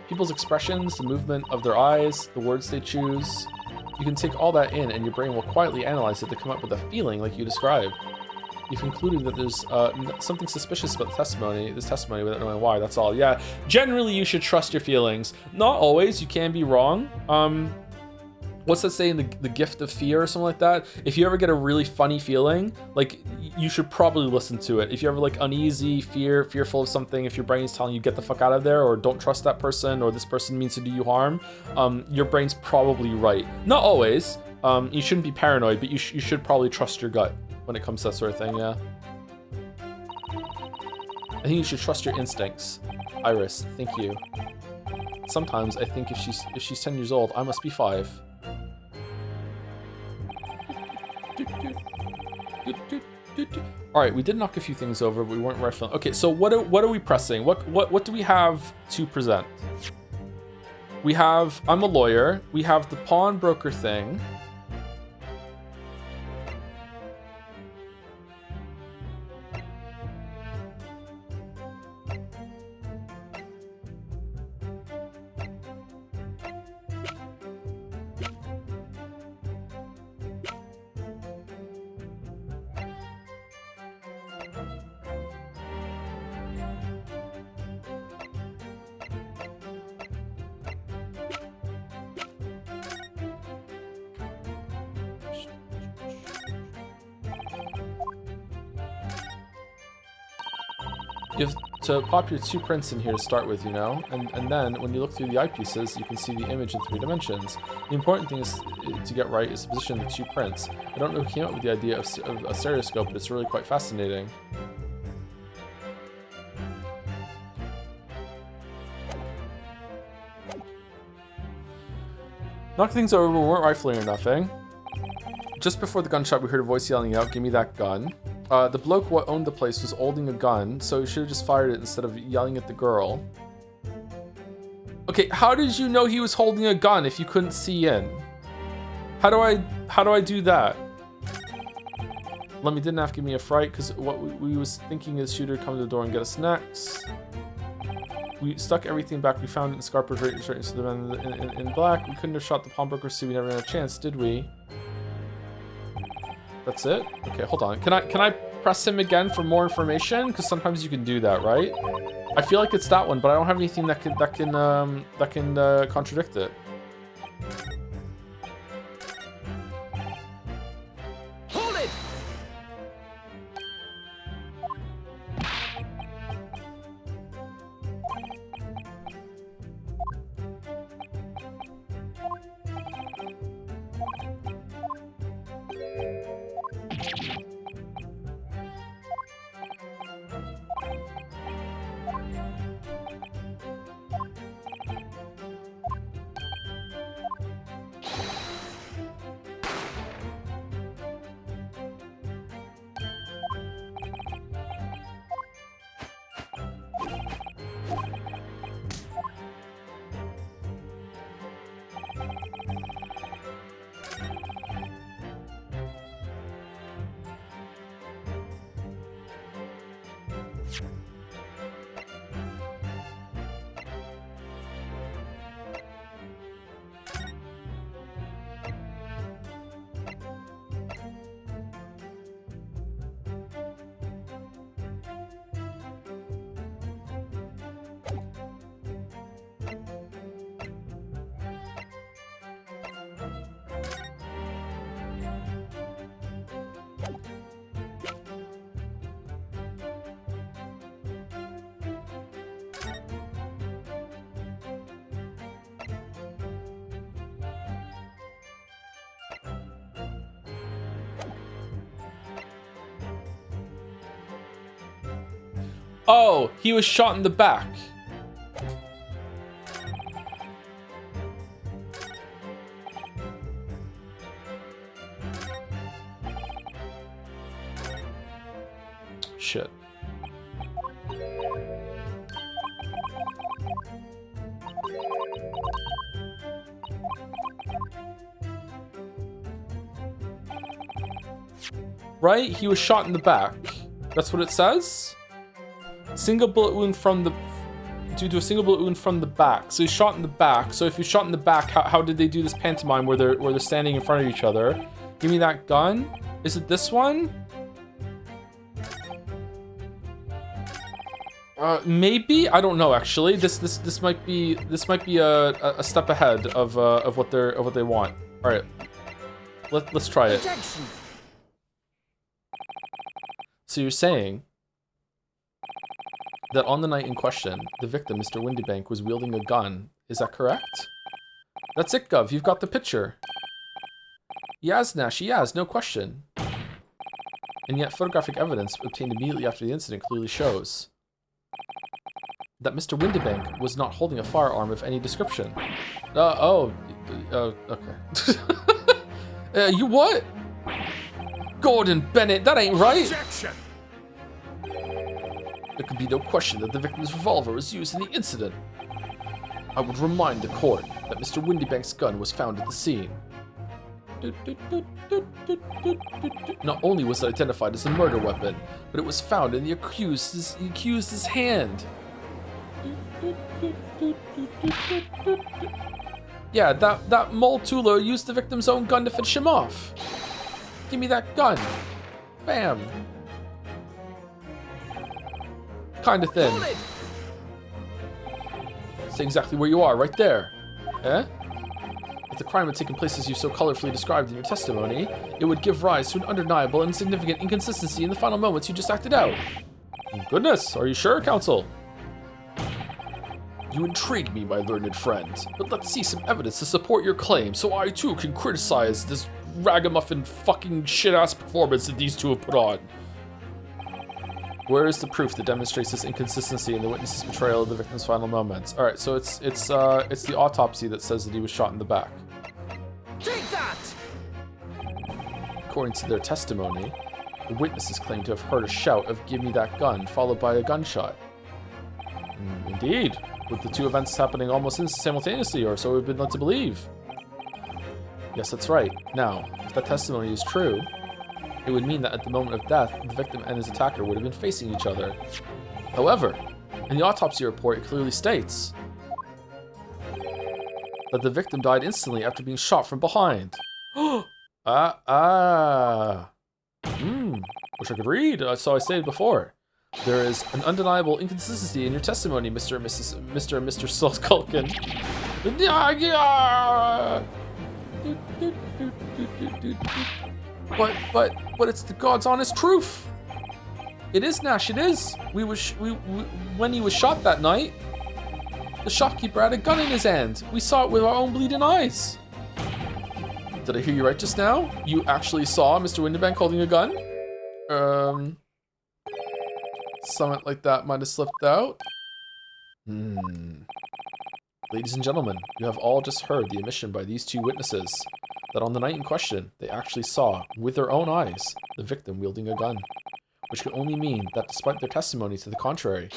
People's expressions, the movement of their eyes, the words they choose. You can take all that in and your brain will quietly analyze it to come up with a feeling like you described. You've concluded that there's something suspicious about this testimony without knowing why, that's all. Yeah, generally you should trust your feelings. Not always, you can be wrong. What's that saying, the gift of fear or something like that? If you ever get a really funny feeling, like, you should probably listen to it. If you're ever like uneasy, fearful of something, if your brain is telling you get the fuck out of there, or don't trust that person, or this person means to do you harm, your brain's probably right. Not always. You shouldn't be paranoid, but you should probably trust your gut when it comes to that sort of thing, yeah. I think you should trust your instincts. Iris, thank you. Sometimes I think if she's 10 years old, I must be 5. All right, we did knock a few things over, but we weren't rifling. Okay, so what are we pressing? What do we have to present? We have I'm a lawyer. We have the pawnbroker thing. You have to pop your 2 prints in here to start with, you know? And then, when you look through the eyepieces, you can see the image in 3 dimensions. The important thing is to get right is to position the 2 prints. I don't know who came up with the idea of a stereoscope, but it's really quite fascinating. Knock things over, we weren't rifling or nothing. Just before the gunshot, we heard a voice yelling out, "Give me that gun." The bloke what owned the place was holding a gun, so he should have just fired it instead of yelling at the girl. Okay, how did you know he was holding a gun if you couldn't see in? How do I do that? Lemmy didn't have to give me a fright, because what we was thinking is shooter come to the door and get us next. We stuck everything back. We found it in Scarpa's right into the man in black. We couldn't have shot the pawnbroker, so we never had a chance, did we? That's it? Okay, hold on. Can I press him again for more information? Because sometimes you can do that, right? I feel like it's that one, but I don't have anything that can contradict it. Hold it! Oh, he was shot in the back. Shit. Right? He was shot in the back. That's what it says? Single bullet wound from the... Due to a single bullet wound from the back. So he's shot in the back. So if he's shot in the back, how did they do this pantomime where they're standing in front of each other? Give me that gun. Is it this one? Maybe? I don't know actually. This might be a step ahead of what they want. All right. Let's try it. So you're saying that on the night in question, the victim, Mr. Windybank, was wielding a gun. Is that correct? That's it, Gov. You've got the picture. Yes, Nash, yes, no question. And yet photographic evidence obtained immediately after the incident clearly shows that Mr. Windybank was not holding a firearm of any description. Okay. You what? Gordon Bennett, that ain't right! Objection! There could be no question that the victim's revolver was used in the incident. I would remind the court that Mr. Windybank's gun was found at the scene. Not only was it identified as a murder weapon, but it was found in the accused's hand. Yeah, that mole Tula used the victim's own gun to finish him off. Give me that gun. Bam. Kind of thin. Say exactly where you are, right there. Eh? If the crime had taken place as you so colorfully described in your testimony, it would give rise to an undeniable and significant inconsistency in the final moments you just acted out. Goodness, are you sure, counsel? You intrigue me, my learned friend, but let's see some evidence to support your claim so I too can criticize this ragamuffin fucking shit-ass performance that these two have put on. Where is the proof that demonstrates this inconsistency in the witness's portrayal of the victim's final moments? All right, so it's the autopsy that says that he was shot in the back. Take that! According to their testimony, the witnesses claim to have heard a shout of "Give me that gun," followed by a gunshot. Indeed, with the two events happening almost simultaneously, or so we've been led to believe. Yes, that's right. Now, if that testimony is true, it would mean that at the moment of death, the victim and his attacker would have been facing each other. However, in the autopsy report, it clearly states that the victim died instantly after being shot from behind. Wish I could read, so I stated before. There is an undeniable inconsistency in your testimony, Mr. and Mr. Skulkin. But it's the God's honest truth. It is, Nash, it is. When he was shot that night, the shopkeeper had a gun in his hand. We saw it with our own bleeding eyes. Did I hear you right just now? You actually saw Mr. Windybank holding a gun? Something like that might have slipped out. Ladies and gentlemen, you have all just heard the admission by these two witnesses that on the night in question, they actually saw, with their own eyes, the victim wielding a gun, which could only mean that despite their testimony to the contrary,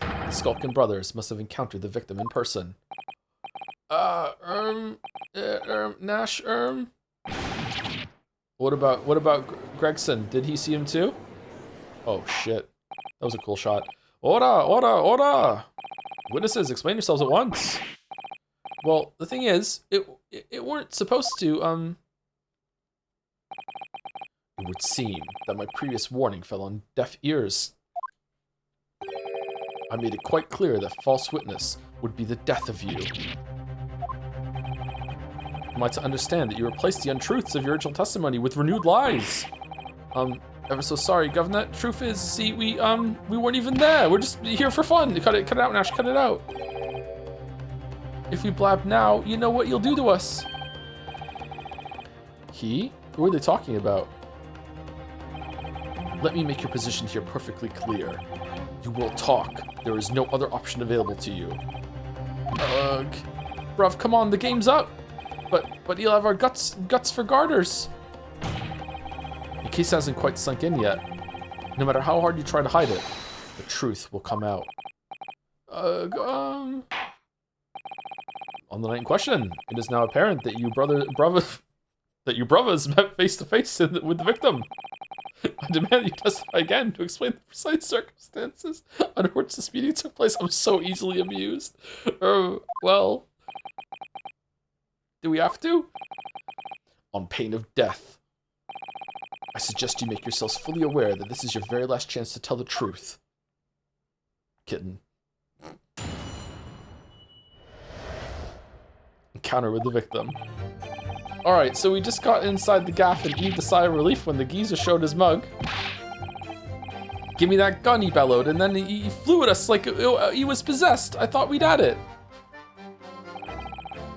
the Skulkin brothers must have encountered the victim in person. Nash, What about Gregson? Did he see him too? Oh shit, that was a cool shot. Order! Witnesses, explain yourselves at once. Well, the thing is, it weren't supposed to, It would seem that my previous warning fell on deaf ears. I made it quite clear that false witness would be the death of you. Am I to understand that you replaced the untruths of your original testimony with renewed lies? Ever so sorry, Governor. Truth is, see, we weren't even there. We're just here for fun. Cut it out, Nash, cut it out. If we blab now, you know what you'll do to us. He? Who are they talking about? Let me make your position here perfectly clear. You will talk. There is no other option available to you. Ugh. Bruv, come on, the game's up. But you'll have our guts for garters. The case hasn't quite sunk in yet. No matter how hard you try to hide it, the truth will come out. On the night in question, it is now apparent that you, brother... that your brothers met face to face with the victim. I demand you testify again to explain the precise circumstances under which this meeting took place. I'm so easily amused. Well, do we have to? On pain of death. I suggest you make yourselves fully aware that this is your very last chance to tell the truth. Kitten. Encounter with the victim. Alright, so we just got inside the gaff and heaved a sigh of relief when the geezer showed his mug. Give me that gun, he bellowed, and then he flew at us like he was possessed. I thought we'd had it.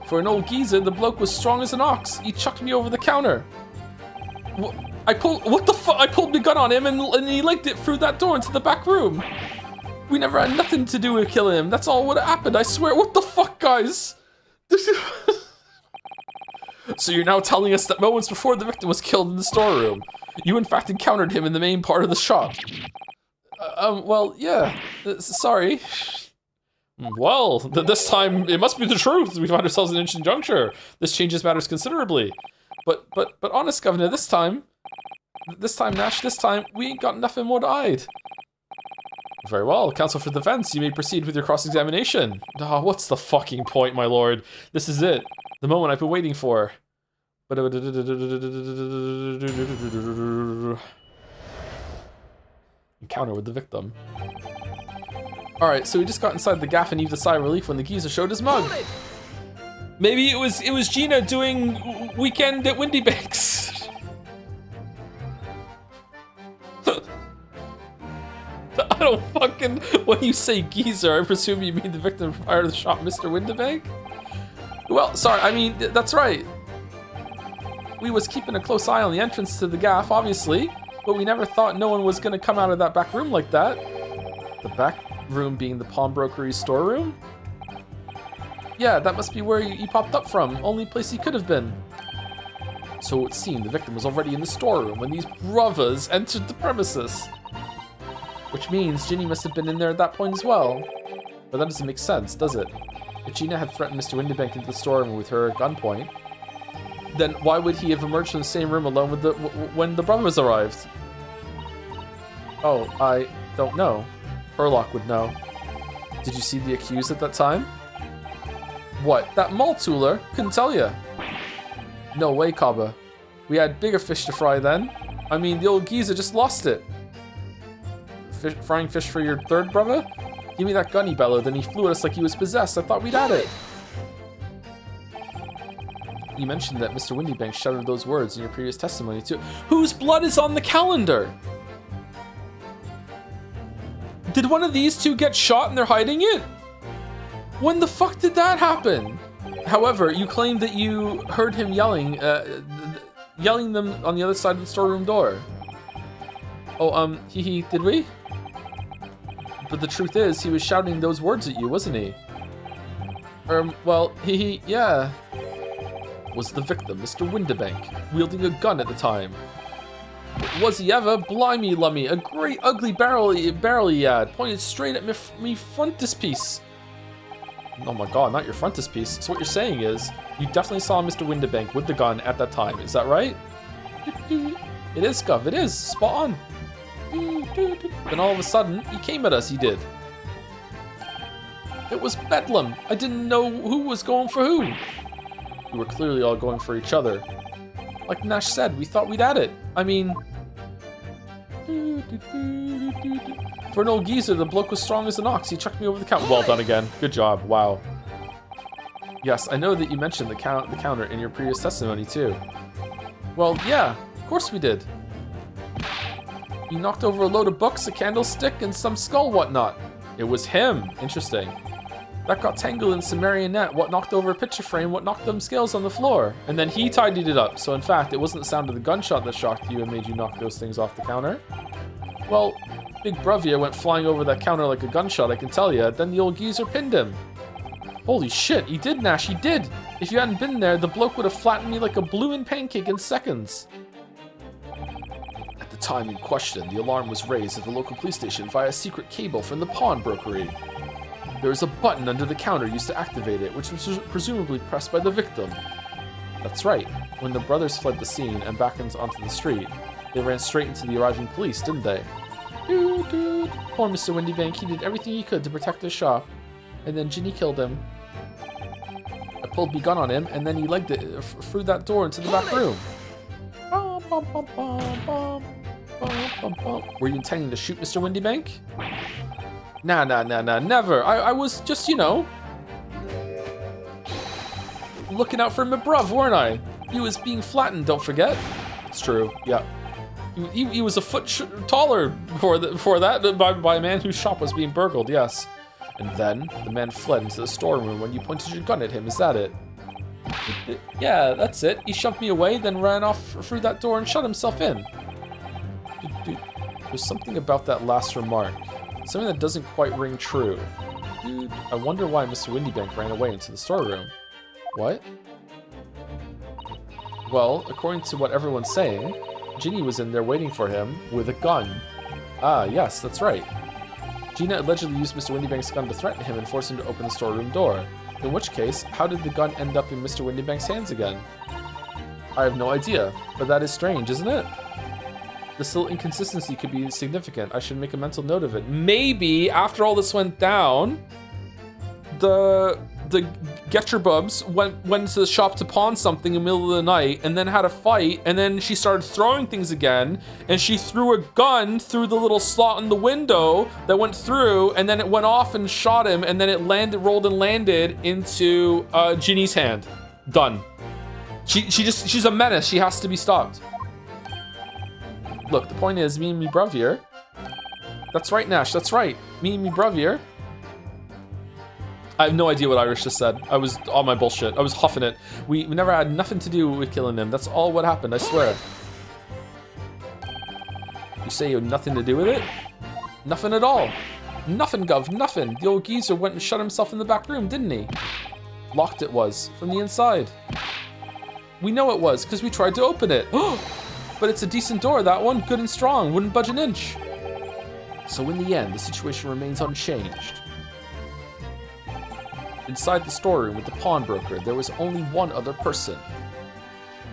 For an old geezer, the bloke was strong as an ox. He chucked me over the counter. I pulled my gun on him and he legged it through that door into the back room. We never had nothing to do with killing him. That's all what happened, I swear. What the fuck, guys? So you're now telling us that moments before the victim was killed in the storeroom, you in fact encountered him in the main part of the shop? Well, yeah. Sorry. Well, this time it must be the truth. We find ourselves in an interesting juncture. This changes matters considerably. But honest, Governor, this time, Nash, this time, we ain't got nothing more to hide. Very well, counsel for defense, you may proceed with your cross-examination. Oh, what's the fucking point, my lord? This is it. The moment I've been waiting for. Encounter with the victim. Alright, so we just got inside the gaff and heaved a sigh of relief when the geezer showed his mug. Maybe it was Gina doing weekend at Windy Banks. I don't fucking... When you say geezer, I presume you mean the victim prior to the shop, Mr. Windibank? Well, sorry, I mean, that's right. We was keeping a close eye on the entrance to the gaff, obviously, but we never thought no one was gonna come out of that back room like that. The back room being the pawnbrokery storeroom? Yeah, that must be where he popped up from, only place he could have been. So it seemed the victim was already in the storeroom when these brothers entered the premises. Which means Ginny must have been in there at that point as well. But that doesn't make sense, does it? If Gina had threatened Mr. Windibank into the storeroom with her at gunpoint, then why would he have emerged from the same room alone with when the brothers arrived? Oh, I don't know. Herlock would know. Did you see the accused at that time? What, that mall tooler? Couldn't tell ya. No way, Kaba. We had bigger fish to fry then. I mean, the old geezer just lost it. Frying fish for your third brother? Give me that gun, he bellowed, then he flew at us like he was possessed. I thought we'd had it. You mentioned that Mr. Windibank shouted those words in your previous testimony too. Whose blood is on the calendar? Did one of these two get shot and they're hiding it? When the fuck did that happen? However, you claimed that you heard him yelling them on the other side of the storeroom door. Oh, did we? But the truth is, he was shouting those words at you, wasn't he? Well, yeah. Was the victim Mr. Windibank, wielding a gun at the time? Was he ever? Blimey, lummy, a great ugly barrel he had, pointed straight at me frontispiece. Oh my god, not your frontispiece. So what you're saying is, you definitely saw Mr. Windibank with the gun at that time, is that right? It is, Gov, it is, spot on. Then all of a sudden, he came at us, he did. It was Bedlam. I didn't know who was going for who. We were clearly all going for each other. Like Nash said, we thought we'd had it. I mean... For an old geezer, the bloke was strong as an ox. He chucked me over the counter. Well done again. Good job. Wow. Yes, I know that you mentioned the counter in your previous testimony, too. Well, yeah. Of course we did. He knocked over a load of books, a candlestick, and some skull whatnot. It was him. Interesting. That got tangled in some marionette, what knocked over a picture frame, what knocked them scales on the floor. And then he tidied it up. So in fact, it wasn't the sound of the gunshot that shocked you and made you knock those things off the counter. Well, Big Bravia went flying over that counter like a gunshot, I can tell ya. Then the old geezer pinned him. Holy shit, he did, Nash, he did. If you hadn't been there, the bloke would have flattened me like a bloomin' pancake in seconds. At the time in question, the alarm was raised at the local police station via a secret cable from the pawnbrokery. There was a button under the counter used to activate it, which was presumably pressed by the victim. That's right. When the brothers fled the scene and back onto the street, they ran straight into the arriving police, didn't they? Dude. Poor Mr. Windybank, he did everything he could to protect his shop. And then Ginny killed him. I pulled my gun on him, and then he legged it through that door into the back room. Were you intending to shoot Mr. Windybank? Nah, never. I was just, looking out for my bruv, weren't I? He was being flattened, don't forget. It's true, yeah. He was a foot taller before that by a man whose shop was being burgled, yes. And then the man fled into the storeroom when you pointed your gun at him, is that it? Yeah, that's it. He shoved me away, then ran off through that door and shut himself in. Dude, there's something about that last remark. Something that doesn't quite ring true. Dude, I wonder why Mr. Windybank ran away into the storeroom. What? Well, according to what everyone's saying, Ginny was in there waiting for him with a gun. Ah, yes, that's right. Gina allegedly used Mr. Windybank's gun to threaten him and force him to open the storeroom door. In which case, how did the gun end up in Mr. Windybank's hands again? I have no idea, but that is strange, isn't it? This little inconsistency could be significant. I should make a mental note of it. Maybe, after all this went down, the Getcherbubs went to the shop to pawn something in the middle of the night and then had a fight, and then she started throwing things again, and she threw a gun through the little slot in the window that went through, and then it went off and shot him, and then it rolled and landed into Ginny's hand. Done. She's a menace. She has to be stopped. Look, the point is, me and me bruv here. That's right, Nash, that's right. Me and me bruv here. I have no idea what Irish just said. I was on my bullshit. I was huffing it. We never had nothing to do with killing him. That's all what happened, I swear. You say you had nothing to do with it? Nothing at all. Nothing, Gov, nothing. The old geezer went and shut himself in the back room, didn't he? Locked it was, from the inside. We know it was, because we tried to open it. But it's a decent door, that one. Good and strong, wouldn't budge an inch. So in the end, the situation remains unchanged. Inside the storeroom with the pawnbroker, there was only one other person.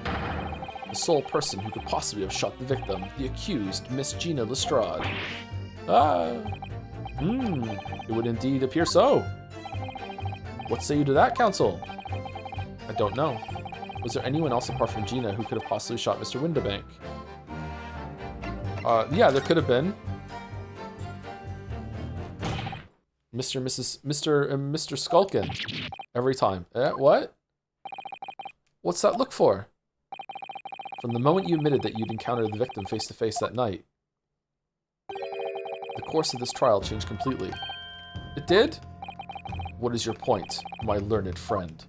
The sole person who could possibly have shot the victim, the accused, Miss Gina Lestrade. It would indeed appear so. What say you to that, counsel? I don't know. Was there anyone else apart from Gina who could have possibly shot Mr. Windybank? Yeah, there could have been. Mr. Skulkin. Every time. What? What's that look for? From the moment you admitted that you'd encountered the victim face to face that night, the course of this trial changed completely. It did? What is your point, my learned friend?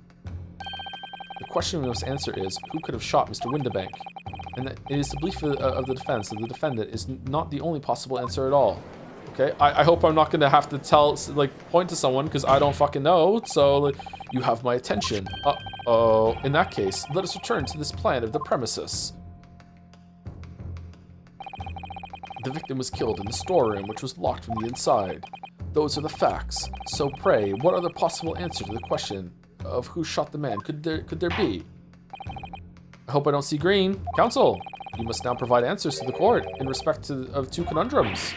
The question we must answer is, who could have shot Mr. Windybank? And it is the belief of the defense that the defendant is not the only possible answer at all. Okay, I hope I'm not going to have to point to someone, because I don't fucking know, so you have my attention. Uh-oh. In that case, let us return to this plan of the premises. The victim was killed in the storeroom, which was locked from the inside. Those are the facts. So pray, what other possible answer to the question of who shot the man could there be? I hope I don't see green. Counsel, you must now provide answers to the court in respect of two conundrums.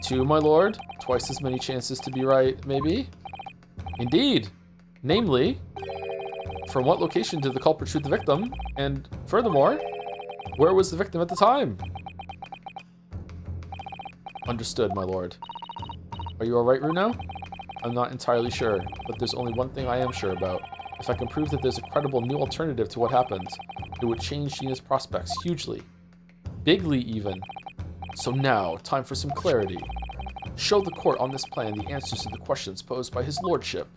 2, my lord. Twice as many chances to be right, maybe? Indeed. Namely, from what location did the culprit shoot the victim? And furthermore, where was the victim at the time? Understood, my lord. Are you alright, Runo? I'm not entirely sure, but there's only one thing I am sure about. If I can prove that there's a credible new alternative to what happened, it would change Gina's prospects hugely. Bigly, even. So now, time for some clarity. Show the court on this plan the answers to the questions posed by his lordship.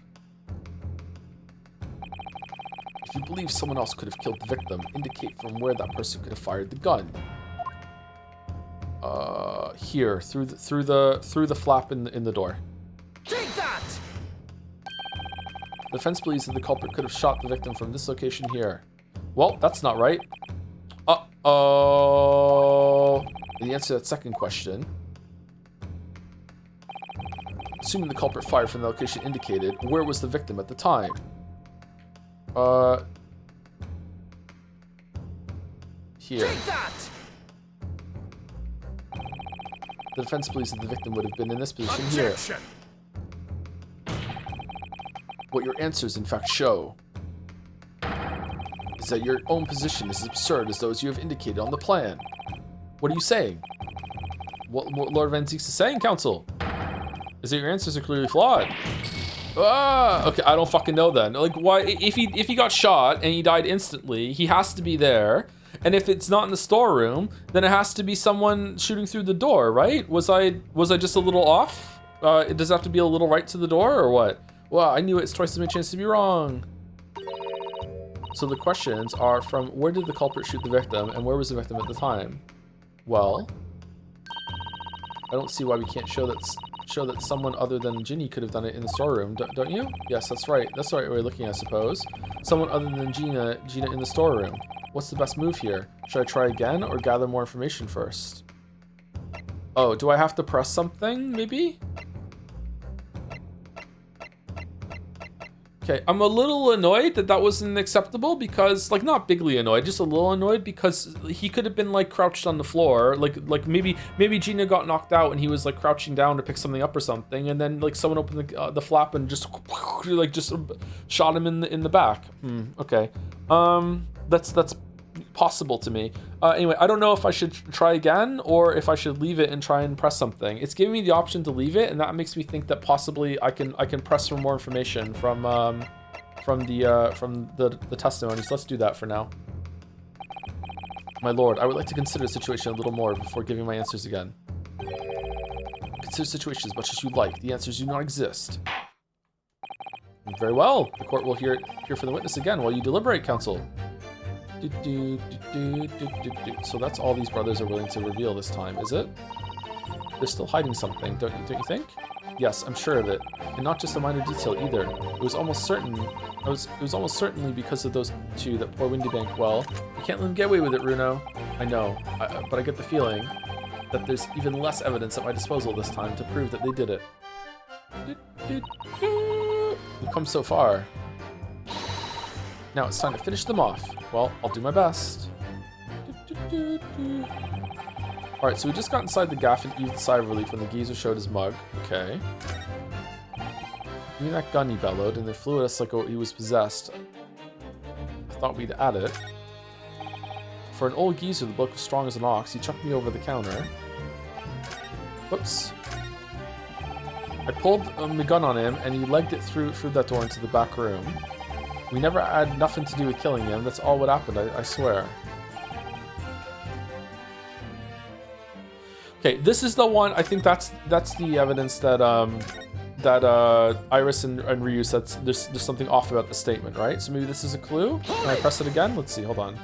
If you believe someone else could have killed the victim, indicate from where that person could have fired the gun. Here, through the flap in the door. Take that! The defense believes that the culprit could have shot the victim from this location here. Well, that's not right. Uh-oh. The answer to that second question. Assuming the culprit fired from the location indicated, where was the victim at the time? here. Take that! The defense believes that the victim would have been in this position here. Objection! What your answers in fact show is that your own position is as absurd as those you have indicated on the plan. What are you saying? What Lord Van Zieks is saying, Council, is that your answers are clearly flawed. Ah, okay, I don't fucking know then. Like, why? If he got shot and he died instantly, he has to be there. And if it's not in the storeroom, then it has to be someone shooting through the door, right? Was I just a little off? Does it have to be a little right to the door or what? Well, I knew it's twice as many chances to be wrong. So the questions are from where did the culprit shoot the victim and where was the victim at the time? Well, I don't see why we can't show that someone other than Ginny could have done it in the storeroom, don't you? Yes, that's right. That's the right way of looking, I suppose. Someone other than Gina in the storeroom. What's the best move here? Should I try again or gather more information first? Oh, do I have to press something, maybe? Okay, I'm a little annoyed that wasn't acceptable because, like, not bigly annoyed, just a little annoyed because he could have been, like, crouched on the floor. Like maybe Gina got knocked out and he was, like, crouching down to pick something up or something, and then, like, someone opened the flap and just shot him in the back. Okay. That's possible to me. Anyway, I don't know if I should try again or if I should leave it and try and press something. It's giving me the option to leave it, and that makes me think that possibly I can press for more information from the testimonies. Let's do that for now. My lord, I would like to consider the situation a little more before giving my answers again. Consider the situation as much as you like. The answers do not exist. Very well. The court will hear from the witness again while you deliberate, counsel. So that's all these brothers are willing to reveal this time, is it? They're still hiding something, don't you think? Yes, I'm sure of it, and not just a minor detail either. It was almost certainly because of those two that poor Windybank. Well, you can't let them get away with it, Runo. I know, but I get the feeling that there's even less evidence at my disposal this time to prove that they did it. We've come so far. Now it's time to finish them off. Well, I'll do my best. Alright, so we just got inside the gaff and eased the sigh of relief when the geezer showed his mug. Okay. Give me that gun, he bellowed, and they flew at us like he was possessed. I thought we'd add it. For an old geezer, the bloke was strong as an ox. He chucked me over the counter. Whoops. I pulled my gun on him, and he legged it through that door into the back room. We never had nothing to do with killing him. That's all what happened, I swear. Okay, this is the one. I think that's the evidence that Iris and Ryu said there's something off about the statement, right? So maybe this is a clue. Can I press it again? Let's see. Hold on.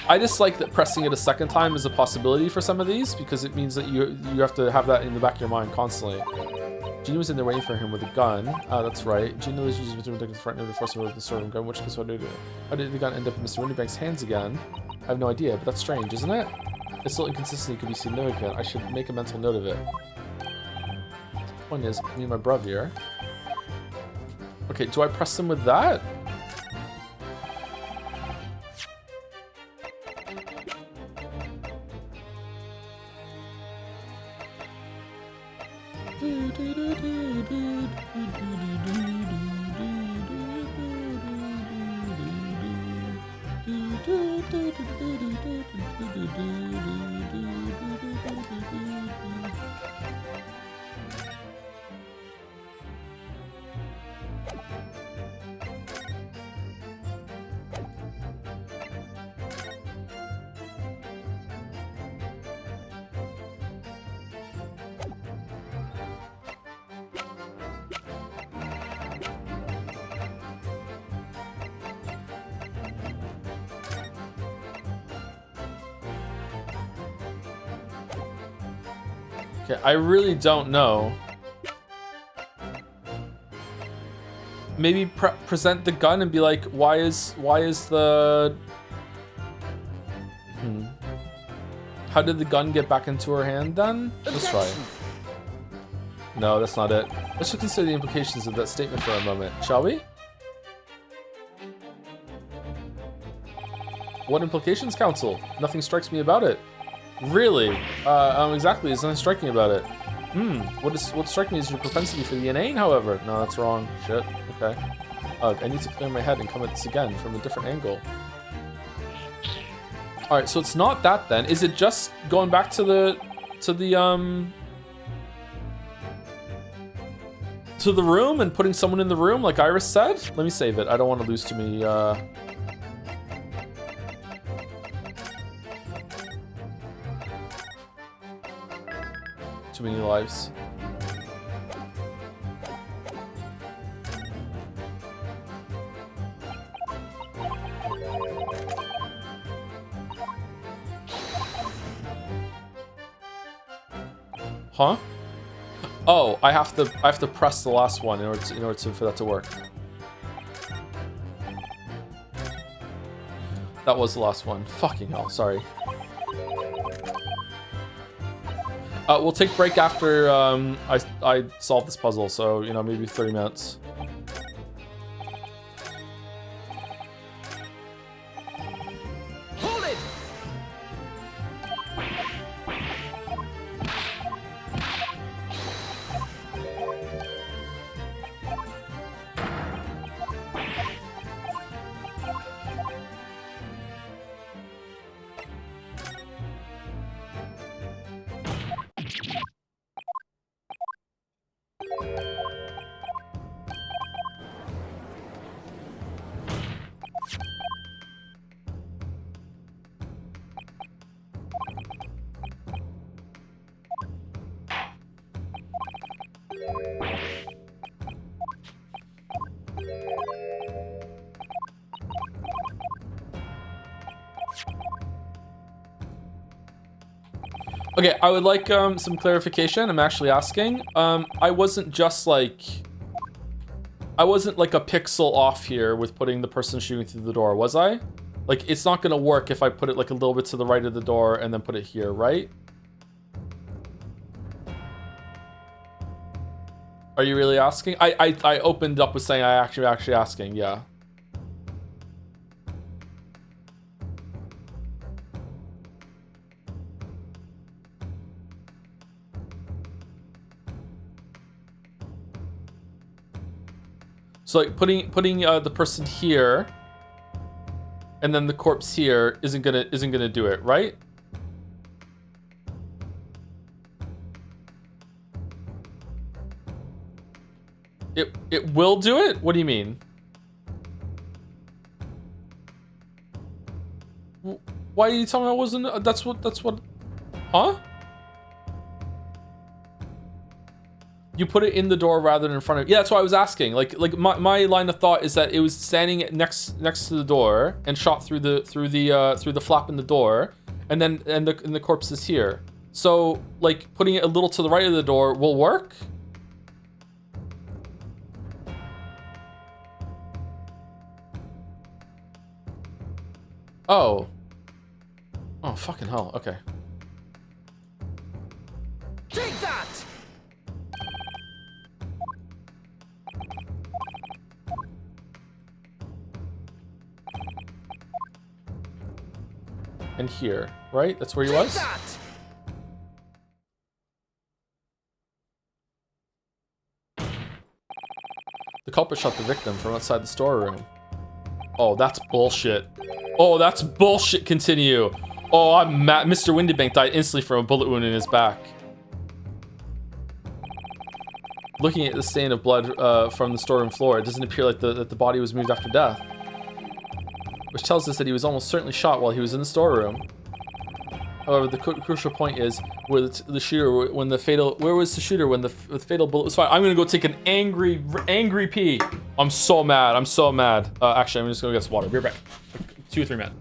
I just like that pressing it a second time is a possibility for some of these because it means that you have to have that in the back of your mind constantly. Gina was in there waiting for him with a gun. That's right. Gina was using the front of the force with the storeroom gun, which how did the gun end up in Mr. Windybank's hands again? I have no idea, but that's strange, isn't it? This little inconsistency could be significant. I should make a mental note of it. The point is, me and my bruv here. Okay, do I press them with that? Okay, I really don't know. Maybe present the gun and be like, why is the... How did the gun get back into her hand then? Let's try. No, that's not it. Let's just consider the implications of that statement for a moment, shall we? What implications, Council? Nothing strikes me about it. Really? Exactly, there's nothing striking about it. What strikes me is your propensity for the inane, however. No, that's wrong. Shit. Okay. Ugh, I need to clear my head and come at this again from a different angle. Alright, so it's not that then. Is it just going back to the room and putting someone in the room like Iris said? Let me save it. I don't want to lose too many lives. Huh? Oh, I have to press the last one in order for that to work. That was the last one. Fucking hell, sorry. We'll take break after I solve this puzzle, so you know, maybe 30 minutes. Hold it! Okay, I would like some clarification. I'm actually asking. I wasn't just like... I wasn't like a pixel off here with putting the person shooting through the door, was I? Like, it's not gonna work if I put it like a little bit to the right of the door and then put it here, right? Are you really asking? I opened up with saying I actually asking, yeah. So like putting the person here and then the corpse here isn't gonna do it, right? It will do it? What do you mean? Why are you telling me I wasn't? That's what. Huh? You put it in the door rather than in front of. Yeah, that's what I was asking. Like my line of thought is that it was standing next to the door and shot through the flap in the door, and the corpse is here. So like putting it a little to the right of the door will work. Oh. Oh, fucking hell. Okay. Take that! And here, right? That's where he Take was? that! The culprit shot the victim from outside the storeroom. Oh, that's bullshit. Oh, that's bullshit. Continue. Oh, I'm mad. Mr. Windybank died instantly from a bullet wound in his back. Looking at the stain of blood from the storeroom floor, it doesn't appear like that the body was moved after death. Which tells us that he was almost certainly shot while he was in the storeroom. However, the crucial point is where the shooter, when the fatal, where was the shooter when the fatal bullet was fired? I'm gonna go take an angry pee. I'm so mad. I'm so mad. Actually, I'm just gonna get some water. Be right back. 2 or 3 minutes.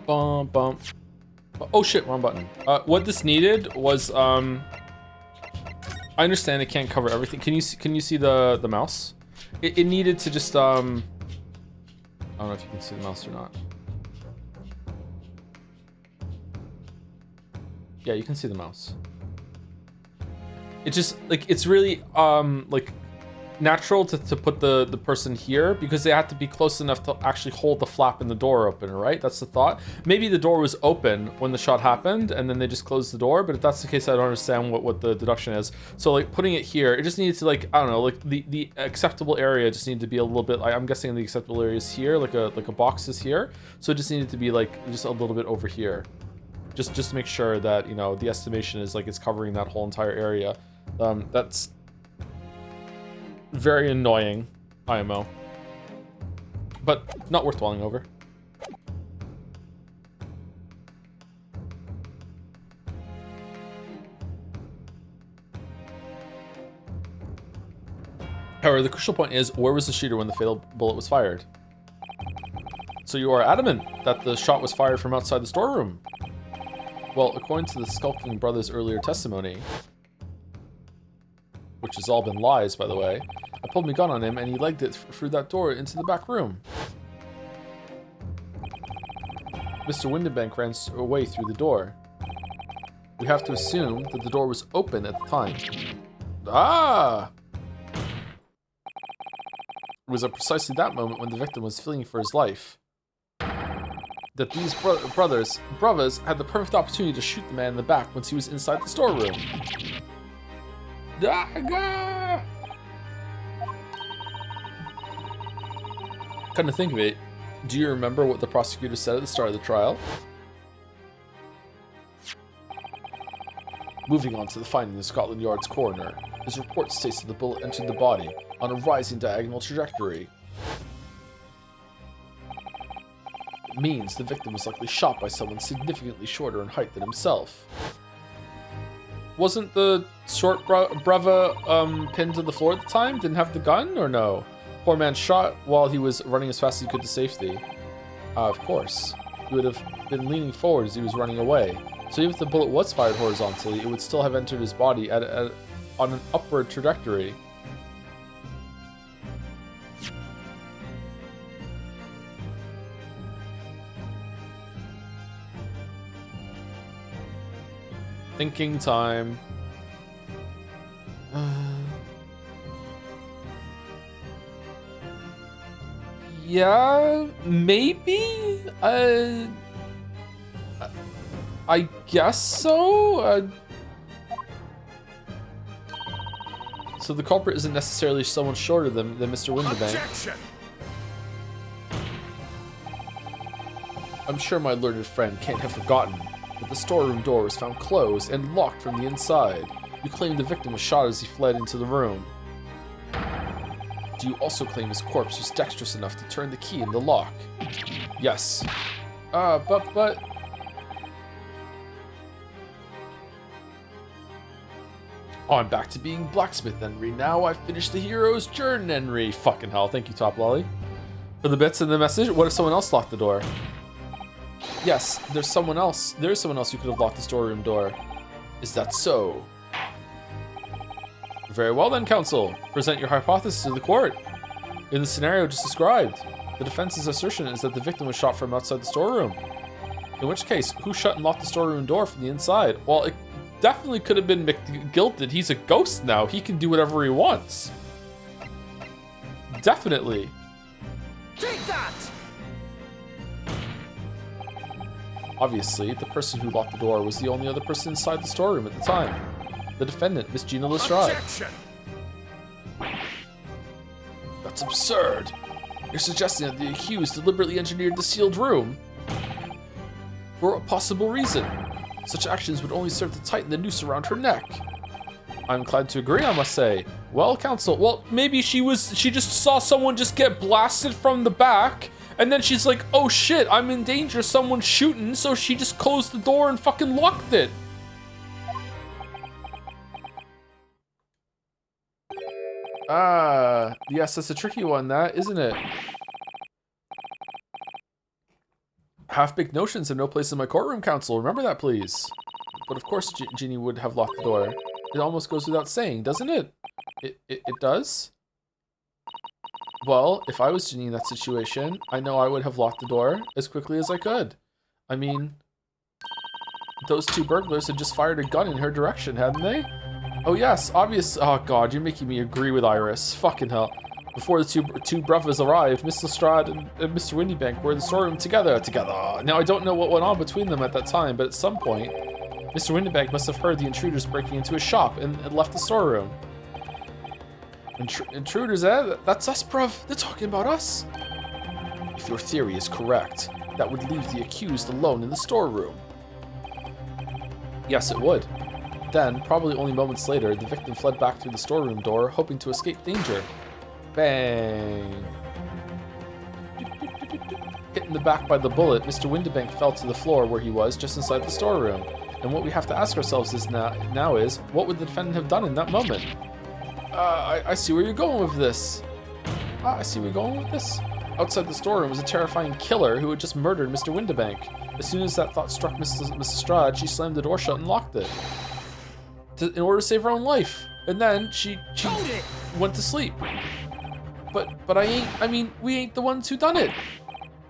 Bum, bum. Oh shit, wrong button. What this needed was, I understand it can't cover everything. Can you see the mouse? It needed to just, I don't know if you can see the mouse or not. Yeah, you can see the mouse. It just, like, it's really, like, natural to put the person here because they have to be close enough to actually hold the flap in the door open, right? That's the thought. Maybe the door was open when the shot happened and then they just closed the door, but if that's the case, I don't understand what the deduction is. So like putting it here, it just needs to, like, I don't know, like the acceptable area just needed to be a little bit, like, I'm guessing the acceptable area is here, like a box is here. So it just needed to be like just a little bit over here. Just to make sure that, you know, the estimation is like it's covering that whole entire area. That's very annoying, IMO. But not worth dwelling over. However, the crucial point is, where was the shooter when the fatal bullet was fired? So you are adamant that the shot was fired from outside the storeroom? Well, according to the skulking brother's earlier testimony, which has all been lies, by the way, I pulled my gun on him and he legged it through that door into the back room. Mr. Windenbank ran away through the door. We have to assume that the door was open at the time. Ah! It was at precisely that moment when the victim was fleeing for his life that these brothers had the perfect opportunity to shoot the man in the back once he was inside the storeroom. Daga! Come to think of it, do you remember what the prosecutor said at the start of the trial? Moving on to the finding of Scotland Yard's coroner, his report states that the bullet entered the body on a rising diagonal trajectory. It means the victim was likely shot by someone significantly shorter in height than himself. Wasn't the short brother pinned to the floor at the time? Didn't have the gun, or no? Poor man shot while he was running as fast as he could to safety. Of course. He would have been leaning forward as he was running away. So even if the bullet was fired horizontally, it would still have entered his body on an upward trajectory. Thinking time. Yeah, maybe? I guess so? So the culprit isn't necessarily someone shorter than Mr. Windenbank. Objection! I'm sure my learned friend can't have forgotten that the storeroom door was found closed and locked from the inside. You claim the victim was shot as he fled into the room. Do you also claim his corpse was dexterous enough to turn the key in the lock? Yes. But... I'm back to being blacksmith, Henry. Now I've finished the hero's journey, Henry. Fucking hell. Thank you, Top Lolly. For the bits in the message, what if someone else locked the door? Yes, there's someone else. There's someone else who could have locked the storeroom door. Is that so? Very well then, counsel. Present your hypothesis to the court. In the scenario just described, the defense's assertion is that the victim was shot from outside the storeroom. In which case, who shut and locked the storeroom door from the inside? Well, it definitely could have been McGilted. He's a ghost now. He can do whatever he wants. Definitely. Take that! Obviously, the person who locked the door was the only other person inside the storeroom at the time. The defendant, Miss Gina Lestrade. Objection! That's absurd. You're suggesting that the accused deliberately engineered the sealed room? For a possible reason. Such actions would only serve to tighten the noose around her neck. I'm inclined to agree, I must say. Well, counsel, well, maybe she just saw someone just get blasted from the back, and then she's like, oh shit, I'm in danger, someone's shooting, so she just closed the door and fucking locked it. Yes, that's a tricky one, that, isn't it? Half-baked notions have no place in my courtroom, counsel. Remember that, please. But of course Ginny would have locked the door. It almost goes without saying, doesn't it? It does? Well, if I was Ginny in that situation, I know I would have locked the door as quickly as I could. I mean, those two burglars had just fired a gun in her direction, hadn't they? Oh yes, obvious. Oh god, you're making me agree with Iris. Fucking hell. Before the two brothers arrived, Miss Lestrade and Mr. Windybank were in the storeroom together. Now I don't know what went on between them at that time, but at some point, Mr. Windybank must have heard the intruders breaking into his shop and left the storeroom. Intruders, eh? That's us, bruv. They're talking about us. If your theory is correct, that would leave the accused alone in the storeroom. Yes, it would. Then, probably only moments later, the victim fled back through the storeroom door, hoping to escape danger. Bang. Hit in the back by the bullet, Mr. Windybank fell to the floor where he was, just inside the storeroom. And what we have to ask ourselves is now is, what would the defendant have done in that moment? I see where you're going with this. Outside the storeroom was a terrifying killer who had just murdered Mr. Windybank. As soon as that thought struck Mrs. Lestrade, she slammed the door shut and locked it. In order to save her own life. And then she went to sleep. But we ain't the ones who done it.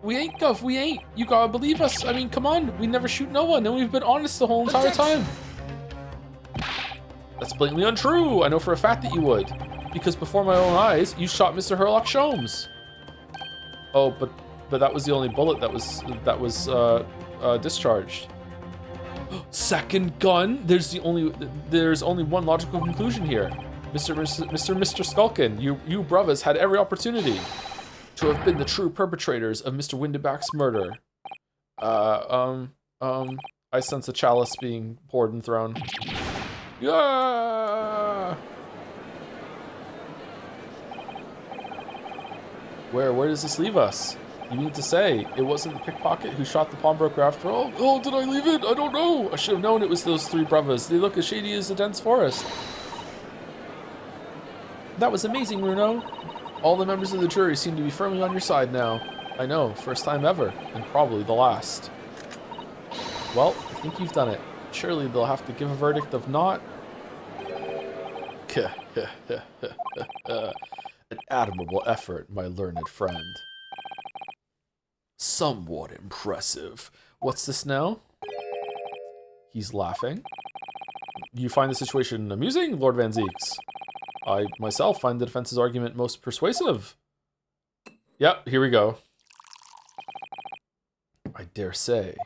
We ain't, Gov, we ain't. You gotta believe us. I mean, come on. We never shoot no one, and we've been honest the whole entire time. That's blatantly untrue. I know for a fact that you would. Because before my own eyes, you shot Mr. Herlock Sholmes. Oh, but that was the only bullet that was discharged. Second gun? There's only one logical conclusion here. Mr. Skulkin, you brothers had every opportunity to have been the true perpetrators of Mr. Windybank's murder. I sense a chalice being poured and thrown. Yeah! Where does this leave us? You mean to say it wasn't the pickpocket who shot the pawnbroker after all? Oh, did I leave it? I don't know. I should have known it was those three brothers. They look as shady as a dense forest. That was amazing, Bruno. All the members of the jury seem to be firmly on your side now. I know, first time ever, and probably the last. Well, I think you've done it. Surely they'll have to give a verdict of not. An admirable effort, my learned friend. Somewhat impressive. What's this now? He's laughing. You find the situation amusing, Lord Van Zeeks? I myself find the defense's argument most persuasive. Yep, here we go. I dare say.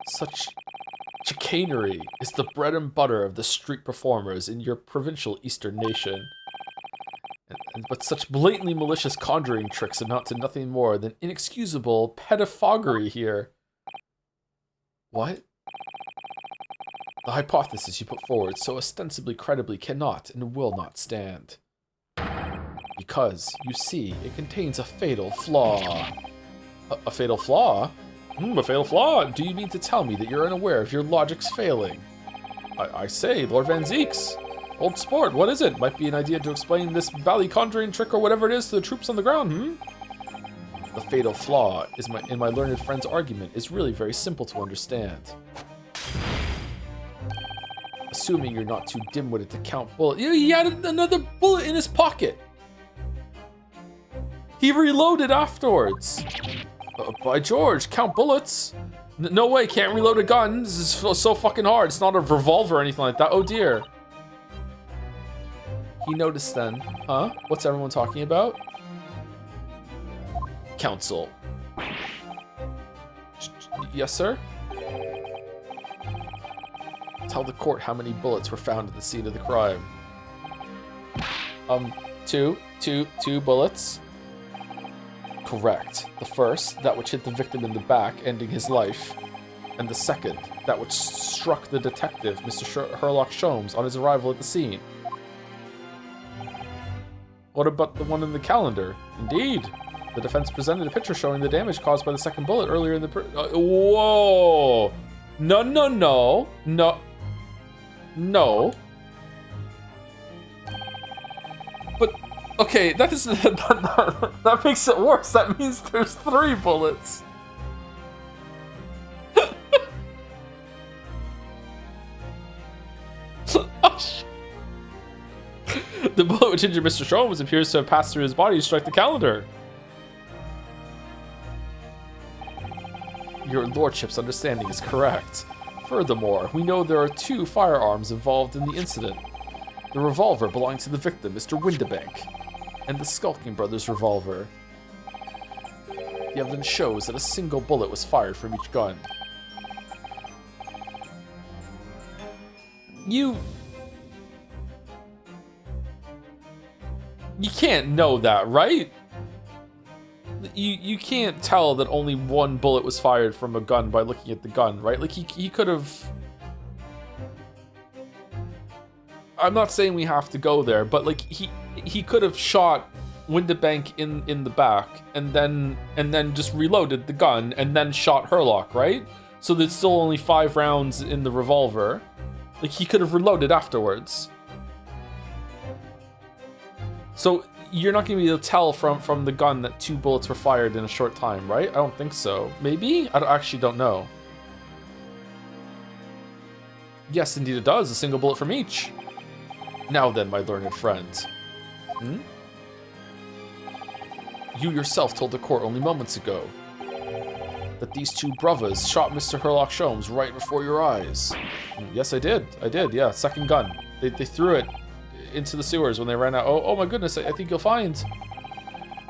Such chicanery is the bread and butter of the street performers in your provincial eastern nation. But such blatantly malicious conjuring tricks amount to nothing more than inexcusable pedophagy here. What? The hypothesis you put forward so ostensibly credibly cannot and will not stand. Because, you see, it contains a fatal flaw. A fatal flaw? A fatal flaw? Do you mean to tell me that you're unaware of your logic's failing? I say, Lord Van Zeeks. Old sport, what is it? Might be an idea to explain this bally conjuring trick or whatever it is to the troops on the ground, The fatal flaw in my learned friend's argument is really very simple to understand. Assuming you're not too dim-witted to count bullets. He had another bullet in his pocket. He reloaded afterwards. By George, count bullets. No way, can't reload a gun. This is so fucking hard. It's not a revolver or anything like that. Oh dear. He noticed then. Huh? What's everyone talking about? Counsel. Yes, sir? Tell the court how many bullets were found at the scene of the crime. Two bullets. Correct. The first, that which hit the victim in the back, ending his life. And the second, that which struck the detective, Mr. Herlock Sholmes, on his arrival at the scene. What about the one in the calendar? Indeed. The defense presented a picture showing the damage caused by the second bullet earlier in the... whoa! No. But, okay, that makes it worse. That means there's 3 bullets. The bullet which injured Mr. Sholmes appears to have passed through his body to strike the calendar. Your lordship's understanding is correct. Furthermore, we know there are 2 firearms involved in the incident. The revolver belonging to the victim, Mr. Windibank, and the Skulking Brothers revolver. The evidence shows that a single bullet was fired from each gun. You can't know that, right? You can't tell that only 1 bullet was fired from a gun by looking at the gun, right? Like he could have. I'm not saying we have to go there, but like he could have shot Windibank in the back and then just reloaded the gun and then shot Herlock, right? So there's still only 5 rounds in the revolver. Like he could have reloaded afterwards. So you're not going to be able to tell from the gun that 2 bullets were fired in a short time, right? I don't think so. Maybe? I actually don't know. Yes, indeed it does. A single bullet from each. Now then, my learned friend. You yourself told the court only moments ago that these 2 brothers shot Mr. Herlock Sholmes right before your eyes. Yes, I did. Yeah. Second gun. They threw it into the sewers when they ran out. Oh my goodness, I think you'll find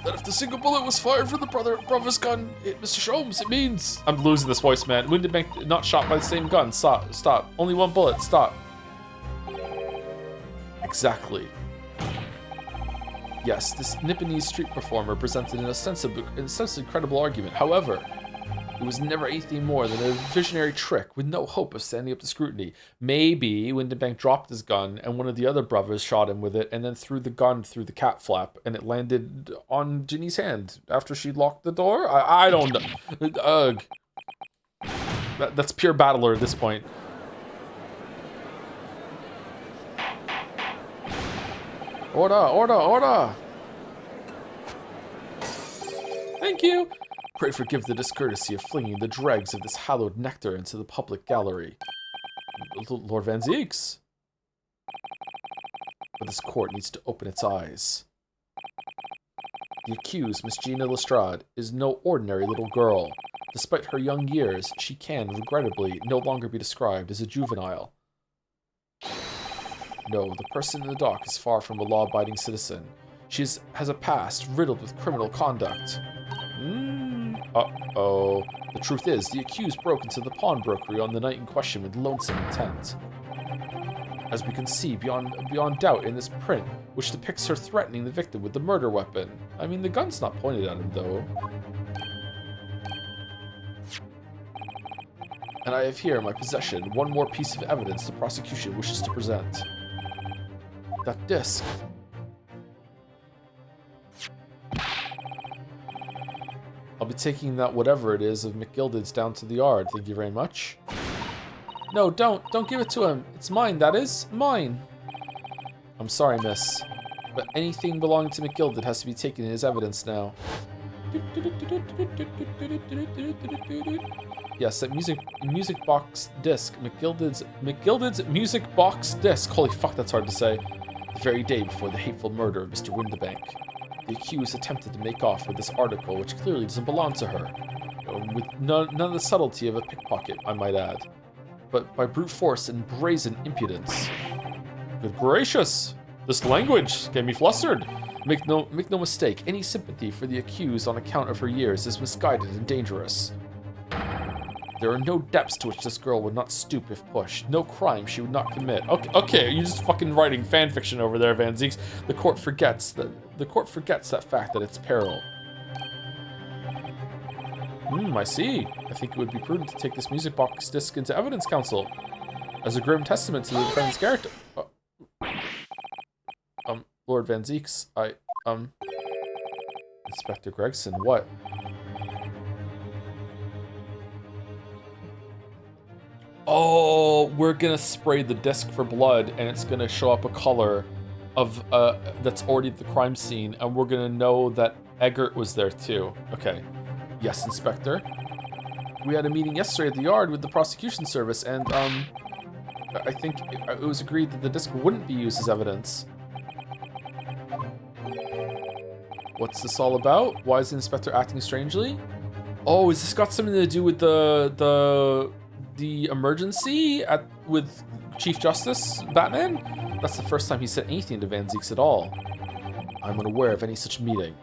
that if the single bullet was fired from the brother's gun, Mr. Sholmes, it means... I'm losing this voice, man. Windibank not shot by the same gun. Stop. Only 1 bullet. Stop. Exactly. Yes, this Nipponese street performer presented an ostensibly credible argument. However, it was never anything more than a visionary trick with no hope of standing up to scrutiny. Maybe Windibank dropped his gun and one of the other brothers shot him with it and then threw the gun through the cat flap and it landed on Ginny's hand after she locked the door? I don't know. Ugh. That's pure battler at this point. Order! Thank you. Pray forgive the discourtesy of flinging the dregs of this hallowed nectar into the public gallery. Lord Van Zieks. But this court needs to open its eyes. The accused, Miss Gina Lestrade, is no ordinary little girl. Despite her young years, she can, regrettably, no longer be described as a juvenile. No, the person in the dock is far from a law-abiding citizen. She has a past riddled with criminal conduct. Uh-oh. The truth is, the accused broke into the pawnbrokery on the night in question with lonesome intent. As we can see beyond doubt in this print, which depicts her threatening the victim with the murder weapon. I mean, the gun's not pointed at him, though. And I have here in my possession 1 more piece of evidence the prosecution wishes to present. That disc. I'll be taking that whatever it is of McGilded's down to the yard. Thank you very much. No, don't give it to him. It's mine, that is. Mine. I'm sorry, miss. But anything belonging to McGilded has to be taken as evidence now. Yes, that music box disc. McGilded's music box disc. Holy fuck, that's hard to say. The very day before the hateful murder of Mr. Windibank. The accused attempted to make off with this article, which clearly doesn't belong to her. With none of the subtlety of a pickpocket, I might add. But by brute force and brazen impudence. Good gracious! This language can be flustered. Make no mistake, any sympathy for the accused on account of her years is misguided and dangerous. There are no depths to which this girl would not stoop if pushed. No crime she would not commit. Okay, you're just fucking writing fan fiction over there, Van Zieks. The court forgets that fact that it's peril. I see. I think it would be prudent to take this music box disc into evidence counsel as a grim testament to the defendant's character. Lord Van Zieks, Inspector Gregson, what? Oh, we're gonna spray the disc for blood, and it's gonna show up a color of that's already at the crime scene, and we're gonna know that Eggert was there too. Okay. Yes, Inspector. We had a meeting yesterday at the yard with the prosecution service, and I think it was agreed that the disc wouldn't be used as evidence. What's this all about? Why is the inspector acting strangely? Oh, has this got something to do with the emergency with Chief Justice Batman? That's the first time he said anything to Van Zieks at all. I'm unaware of any such meeting.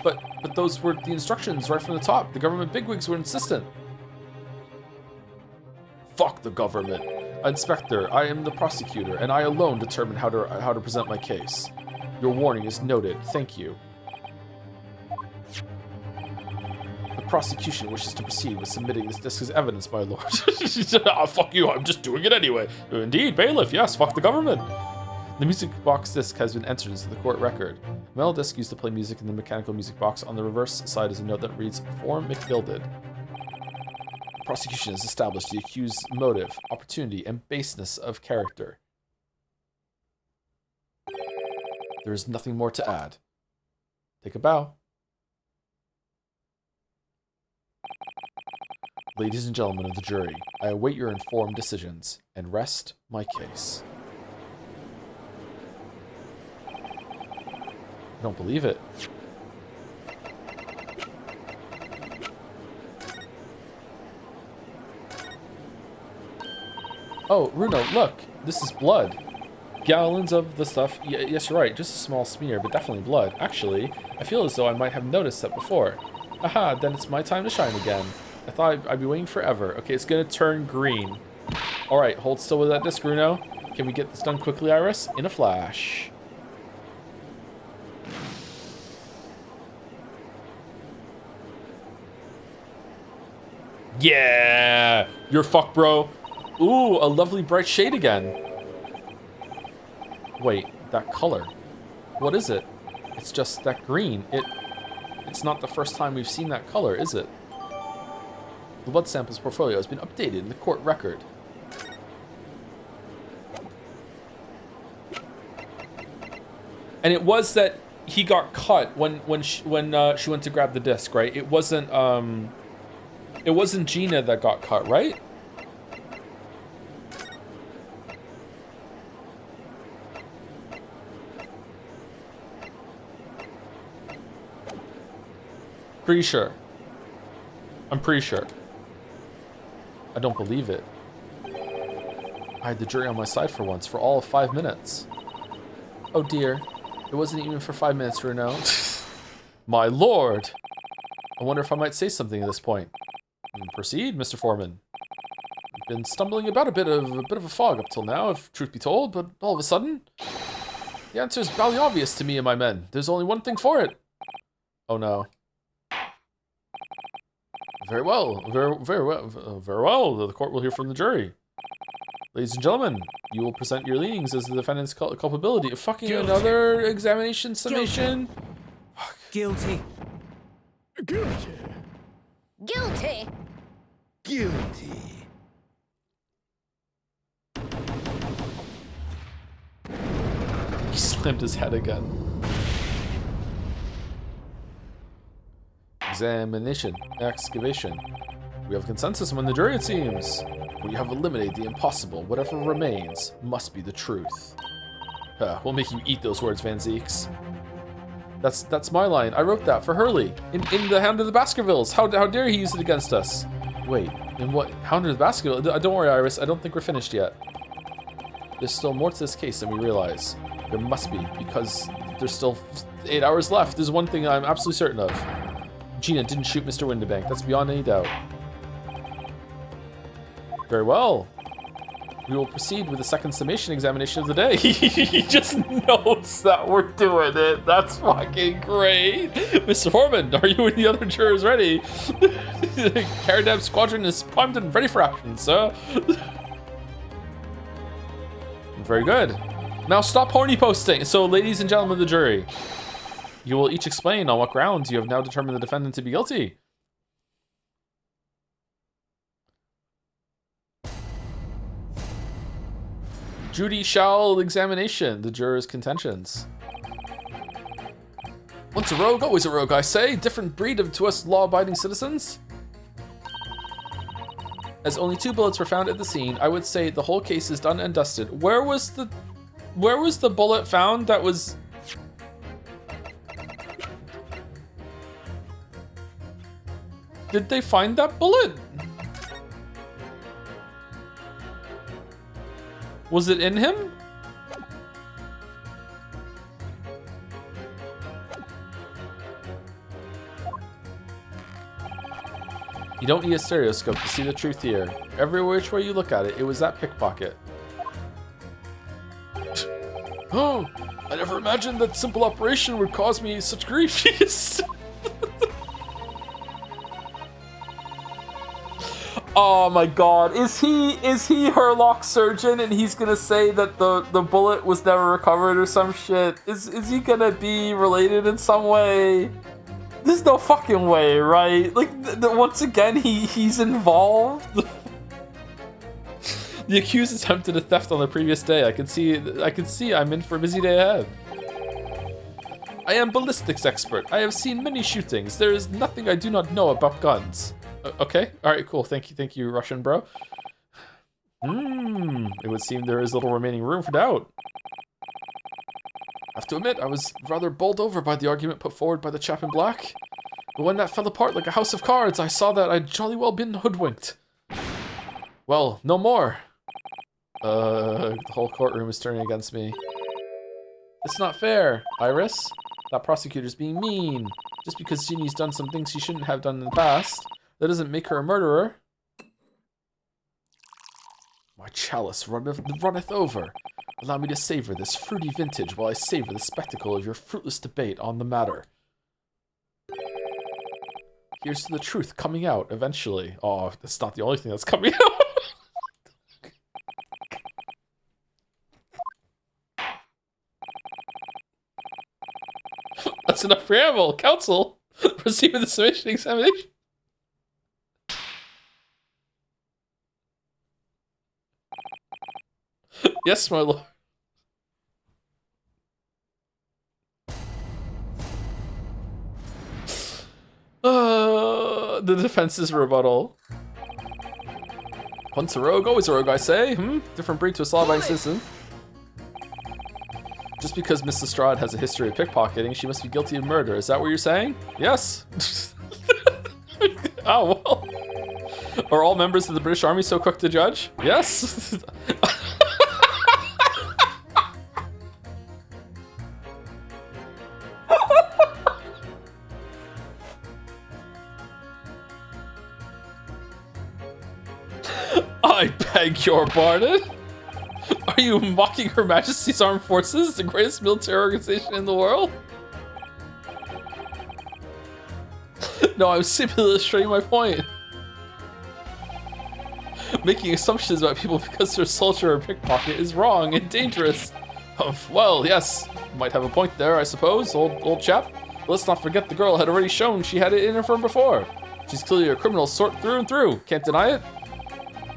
But those were the instructions right from the top. The government bigwigs were insistent. Fuck the government. Inspector, I am the prosecutor, and I alone determine how to present my case. Your warning is noted. Thank you. The prosecution wishes to proceed with submitting this disc as evidence, my lord. Ah, fuck you, I'm just doing it anyway. Indeed, bailiff, yes, fuck the government. The music box disc has been entered into the court record. The metal disc used to play music in the mechanical music box. On the reverse side is a note that reads, For McGilded. The prosecution has established the accused's motive, opportunity, and baseness of character. There is nothing more to add. Take a bow. Ladies and gentlemen of the jury, I await your informed decisions and rest my case. I don't believe it. Oh, Runo, look! This is blood. Gallons of the stuff. Yes, you're right. Just a small smear, but definitely blood. Actually, I feel as though I might have noticed that before. Aha, then it's my time to shine again. I thought I'd be waiting forever. Okay, it's gonna turn green. Alright, hold still with that disc, Runo. Can we get this done quickly, Iris? In a flash. Yeah! You're fucked, bro. Ooh, a lovely bright shade again. Wait, that color. What is it? It's just that green. It's not the first time we've seen that color, is it? The blood samples portfolio has been updated in the court record. And it was that he got cut when she went to grab the disc, right? It wasn't Gina that got cut, right? Pretty sure. I'm pretty sure. I don't believe it. I had the jury on my side for once, for all of 5 minutes. Oh dear. It wasn't even for 5 minutes, Runo. My lord! I wonder if I might say something at this point. Proceed, Mr. Foreman. I've been stumbling about a bit of a fog up till now, if truth be told, but all of a sudden, the answer is barely obvious to me and my men. There's only one thing for it. Oh no. Very well, very well. The court will hear from the jury. Ladies and gentlemen, you will present your leanings as the defendant's culpability. Fucking guilty. Another examination summation. Guilty. Guilty. Guilty. Guilty. He slammed his head again. Examination. Excavation. We have consensus among the jury, it seems. We have eliminated the impossible. Whatever remains must be the truth. We'll make you eat those words, Van Zieks. That's my line. I wrote that for Hurley in the Hound of the Baskervilles. How dare he use it against us? Wait, in what? Hound of the Baskervilles? Don't worry, Iris. I don't think we're finished yet. There's still more to this case than we realize. There must be, because there's still 8 hours left. There's one thing I'm absolutely certain of. Gina didn't shoot Mr. Windibank. That's beyond any doubt. Very well. We will proceed with the second summation examination of the day. He just knows that we're doing it. That's fucking great. Mr. Foreman, are you and the other jurors ready? Caradab squadron is primed and ready for action, sir. Very good. Now stop horny posting. So, ladies and gentlemen of the jury, you will each explain on what grounds you have now determined the defendant to be guilty. Judicial examination, the jurors' contentions. Once a rogue, always a rogue, I say. Different breed to us law-abiding citizens. As only 2 bullets were found at the scene, I would say the whole case is done and dusted. Where was the bullet found that was... did they find that bullet? Was it in him? You don't need a stereoscope to see the truth here. Every which way you look at it, it was that pickpocket. Oh, I never imagined that simple operation would cause me such grief. Oh my god, is he Herlock's surgeon and he's gonna say that the bullet was never recovered or some shit? Is he gonna be related in some way? There's no fucking way, right? Like, once again, he's involved. The accused attempted a theft on the previous day. I can see I'm in for a busy day ahead. I am ballistics expert. I have seen many shootings. There is nothing I do not know about guns. Okay, all right, cool. Thank you, Russian bro. It would seem there is little remaining room for doubt. I have to admit, I was rather bowled over by the argument put forward by the chap in black. But when that fell apart like a house of cards, I saw that I'd jolly well been hoodwinked. Well, no more. The whole courtroom is turning against me. It's not fair, Iris. That prosecutor's being mean. Just because Jeannie's done some things she shouldn't have done in the past, that doesn't make her a murderer. My chalice runneth over. Allow me to savor this fruity vintage while I savor the spectacle of your fruitless debate on the matter. Here's to the truth coming out eventually. Oh, that's not the only thing that's coming out. That's enough preamble. Counsel, proceed with the summation examination. Yes, my lord. The defense's rebuttal. Once a rogue, always a rogue, I say. Different breed to a law-abiding citizen. Just because Miss Lestrade has a history of pickpocketing, she must be guilty of murder. Is that what you're saying? Yes. Oh, well. Are all members of the British Army so quick to judge? Yes. I beg your pardon? Are you mocking Her Majesty's Armed Forces, the greatest military organization in the world? No, I'm simply illustrating my point. Making assumptions about people because they're a soldier or a pickpocket is wrong and dangerous. Well, yes, you might have a point there, I suppose, old chap. But let's not forget the girl had already shown she had it in her from before. She's clearly a criminal sort through and through. Can't deny it.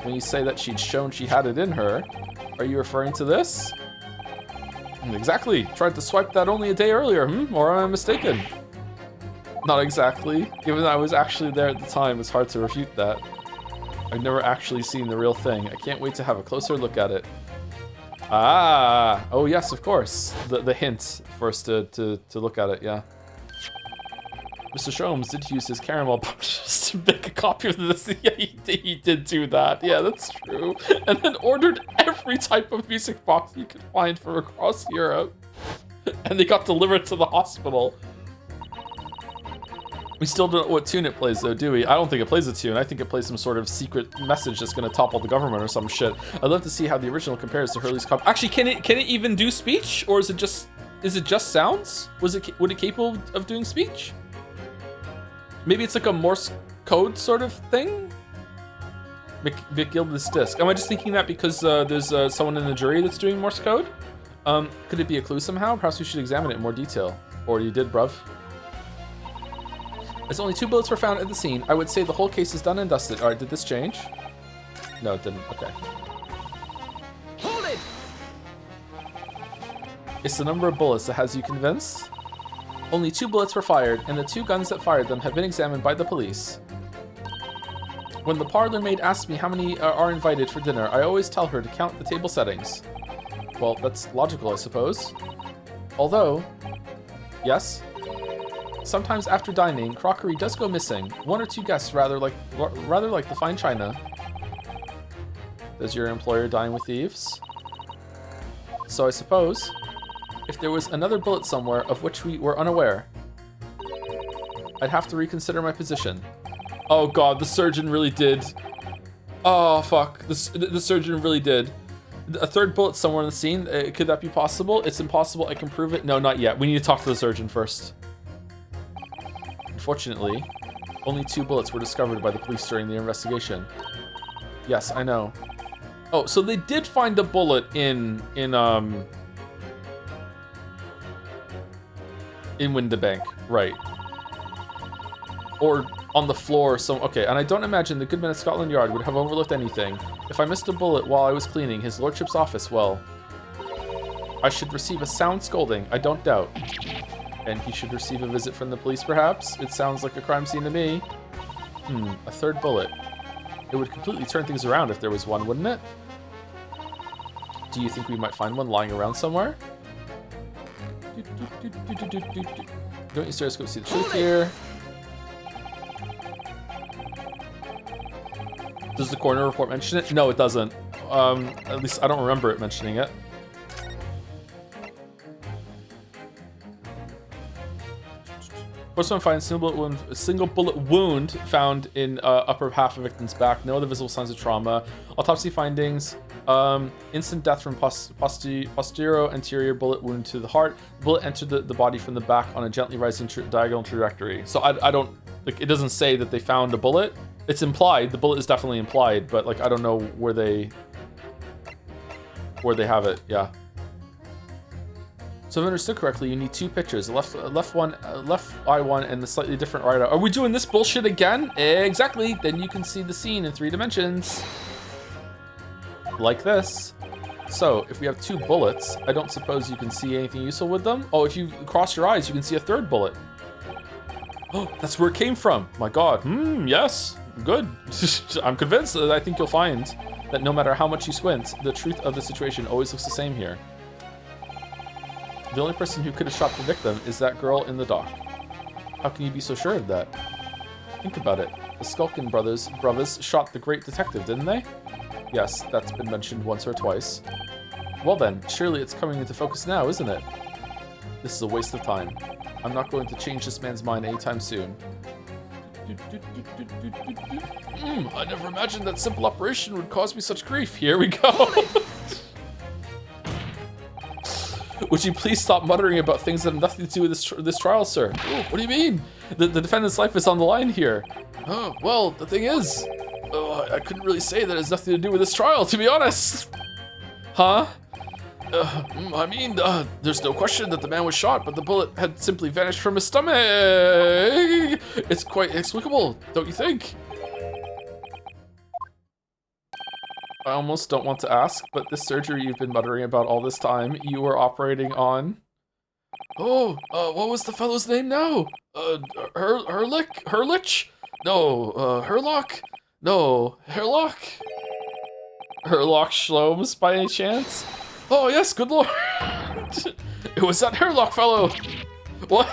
When you say that she'd shown she had it in her, are you referring to this? Exactly. Tried to swipe that only a day earlier, or am I mistaken? Not exactly. Given that I was actually there at the time, it's hard to refute that. I've never actually seen the real thing. I can't wait to have a closer look at it. Ah! Oh yes, of course. The hint for us to look at it, yeah. Mr. Sholmes did use his caramel punches to make a copy of this. Yeah, he did do that. Yeah, that's true. And then ordered every type of music box you could find from across Europe. And they got delivered to the hospital. We still don't know what tune it plays though, do we? I don't think it plays a tune. I think it plays some sort of secret message that's gonna topple the government or some shit. I'd love to see how the original compares to Hurley's copy. Actually, can it even do speech? Or is it just sounds? Would it capable of doing speech? Maybe it's like a Morse code sort of thing? McGilda's disc. Am I just thinking that because there's someone in the jury that's doing Morse code? Could it be a clue somehow? Perhaps we should examine it in more detail. Or you did, bruv. As only 2 bullets were found at the scene, I would say the whole case is done and dusted. Alright, did this change? No, it didn't. Okay. Hold it! It's the number of bullets that has you convinced? Only 2 bullets were fired, and the 2 guns that fired them have been examined by the police. When the parlor maid asks me how many are invited for dinner, I always tell her to count the table settings. Well, that's logical, I suppose. Although... Yes? Sometimes after dining, crockery does go missing. One or two guests rather like the fine china. Does your employer dine with thieves? So I suppose, if there was another bullet somewhere of which we were unaware, I'd have to reconsider my position. Oh god, the surgeon really did. Oh fuck, the surgeon really did. A third bullet somewhere in the scene, could that be possible? It's impossible, I can prove it. No, not yet. We need to talk to the surgeon first. Unfortunately, only 2 bullets were discovered by the police during the investigation. Yes, I know. Oh, so they did find a bullet in Windabank, right. Or on the floor, okay, and I don't imagine the good men at Scotland Yard would have overlooked anything. If I missed a bullet while I was cleaning his lordship's office, well, I should receive a sound scolding, I don't doubt. And he should receive a visit from the police, perhaps? It sounds like a crime scene to me. A third bullet. It would completely turn things around if there was one, wouldn't it? Do you think we might find one lying around somewhere? Don't you stereoscope see the truth here? Does the coroner report mention it? No, it doesn't. At least I don't remember it mentioning it. Postman finds a single bullet wound found in upper half of victim's back. No other visible signs of trauma. Autopsy findings. Instant death from posterior anterior bullet wound to the heart. Bullet entered the body from the back on a gently rising diagonal trajectory. So I don't, like, it doesn't say that they found a bullet. It's implied. The bullet is definitely implied, but like I don't know where they have it. Yeah. So if I understood correctly, you need 2 pictures, left eye one, and the slightly different right eye. Are we doing this bullshit again? Exactly. Then you can see the scene in 3 dimensions, like this. So if we have 2 bullets, I don't suppose you can see anything useful with them. Oh, if you cross your eyes, you can see a 3rd bullet. Oh, that's where it came from. My God. Yes. Good. I'm convinced that I think you'll find that no matter how much you squint, the truth of the situation always looks the same here. The only person who could have shot the victim is that girl in the dock. How can you be so sure of that? Think about it. The Skulkin brothers shot the great detective, didn't they? Yes, that's been mentioned once or twice. Well then, surely it's coming into focus now, isn't it? This is a waste of time. I'm not going to change this man's mind anytime soon. I never imagined that simple operation would cause me such grief. Here we go. Would you please stop muttering about things that have nothing to do with this trial, sir? Oh, what do you mean? The defendant's life is on the line here. Oh, well, the thing is, I couldn't really say that it has nothing to do with this trial, to be honest. Huh? I mean, there's no question that the man was shot, but the bullet had simply vanished from his stomach. It's quite inexplicable, don't you think? I almost don't want to ask, but this surgery you've been muttering about all this time, you were operating on... Oh, what was the fellow's name now? Hurlich? No, Herlock? No, Herlock? Herlock Shlomes, by any chance? Oh, yes, good lord. It was that Herlock fellow. What?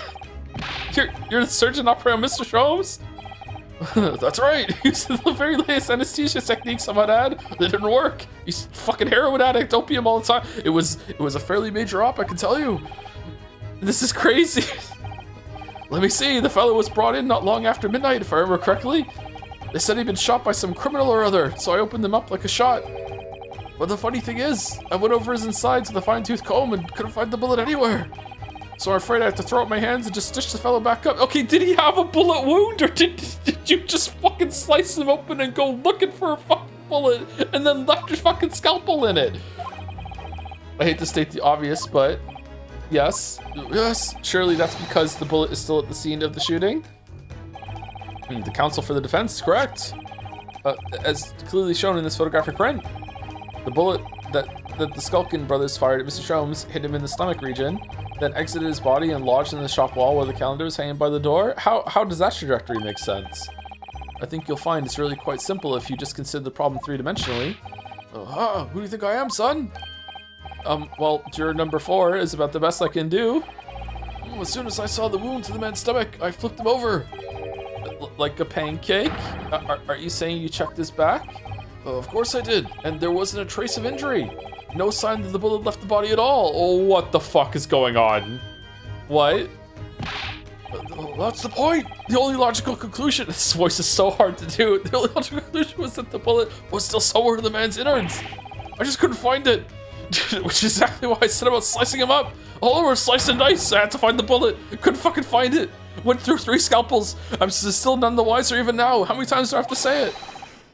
You're the surgeon operating on Mr. Shlomes? That's right. He used the very latest anesthesia techniques I might add. They didn't work. He's fucking heroin addict, opium all the time. It was a fairly major op, I can tell you. This is crazy. Let me see. The fellow was brought in not long after midnight, if I remember correctly. They said he'd been shot by some criminal or other, so I opened him up like a shot. But the funny thing is, I went over his insides with a fine-tooth comb and couldn't find the bullet anywhere. So I'm afraid I have to throw up my hands and just stitch the fellow back up. Okay, did he have a bullet wound, or did you just fucking slice him open and go looking for a fucking bullet and then left your fucking scalpel in it? I hate to state the obvious, but yes, surely that's because the bullet is still at the scene of the shooting. The counsel for the defense is correct. As clearly shown in this photographic print, the bullet that the Skulkin brothers fired at Mr. Shromes hit him in the stomach region, then exited his body and lodged in the shop wall where the calendar was hanging by the door. How does that trajectory make sense? I think you'll find it's really quite simple if you just consider the problem 3-dimensionally. Who do you think I am, son? Well, juror number 4 is about the best I can do. As soon as I saw the wound to the man's stomach, I flipped him over. Like a pancake? Are you saying you checked his back? Of course I did, and there wasn't a trace of injury. No sign that the bullet left the body at all. Oh, what the fuck is going on? What? That's the point. The only logical conclusion, this voice is so hard to do. The only logical conclusion was that the bullet was still somewhere in the man's innards. I just couldn't find it, which is exactly why I said about slicing him up. All over slice and dice. I had to find the bullet. Couldn't fucking find it. Went through 3 scalpels. I'm still none the wiser even now. How many times do I have to say it?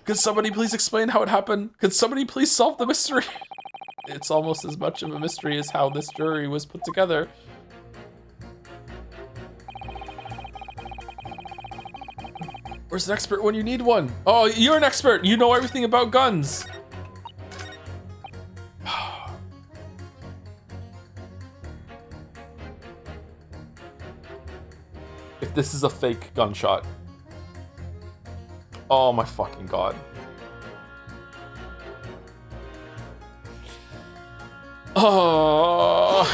Could somebody please explain how it happened? Could somebody please solve the mystery? It's almost as much of a mystery as how this jury was put together. Where's an expert when you need one? Oh, you're an expert. You know everything about guns. If this is a fake gunshot. Oh my fucking god. Oh.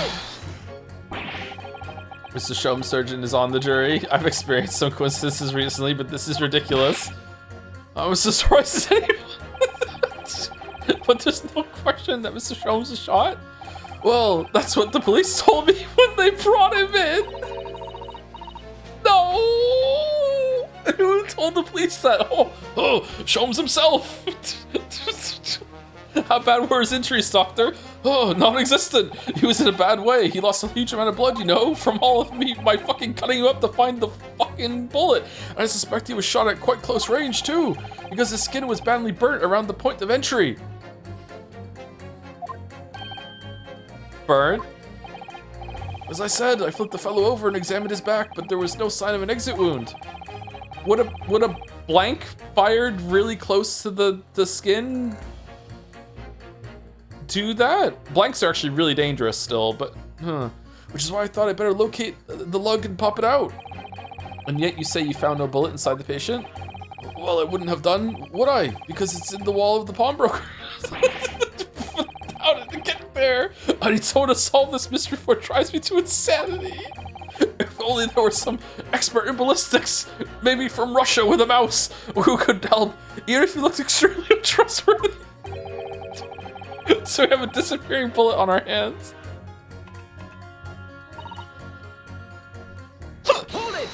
Mr. Shom Surgeon is on the jury. I've experienced some coincidences recently, but this is ridiculous. I was as surprised as anyone. But there's no question that Mr. Shom's was shot. Well, that's what the police told me when they brought him in. No! Who told the police that? Oh, Shom's himself. How bad were his injuries, doctor? Oh, non-existent. He was in a bad way. He lost a huge amount of blood, you know, from all of me, my fucking cutting him up to find the fucking bullet. And I suspect he was shot at quite close range, too, because his skin was badly burnt around the point of entry. Burnt? As I said, I flipped the fellow over and examined his back, but there was no sign of an exit wound. Would a blank fired really close to the skin do that? Blanks are actually really dangerous still, but which is why I thought I'd better locate the lug and pop it out. And yet you say you found no bullet inside the patient? Well, I wouldn't have done, would I? Because it's in the wall of the pawnbroker. How did it get there? I need someone to solve this mystery before it drives me to insanity. If only there were some expert in ballistics, maybe from Russia with a mouse, who could help, even if he looked extremely untrustworthy. So we have a disappearing bullet on our hands. Hold it!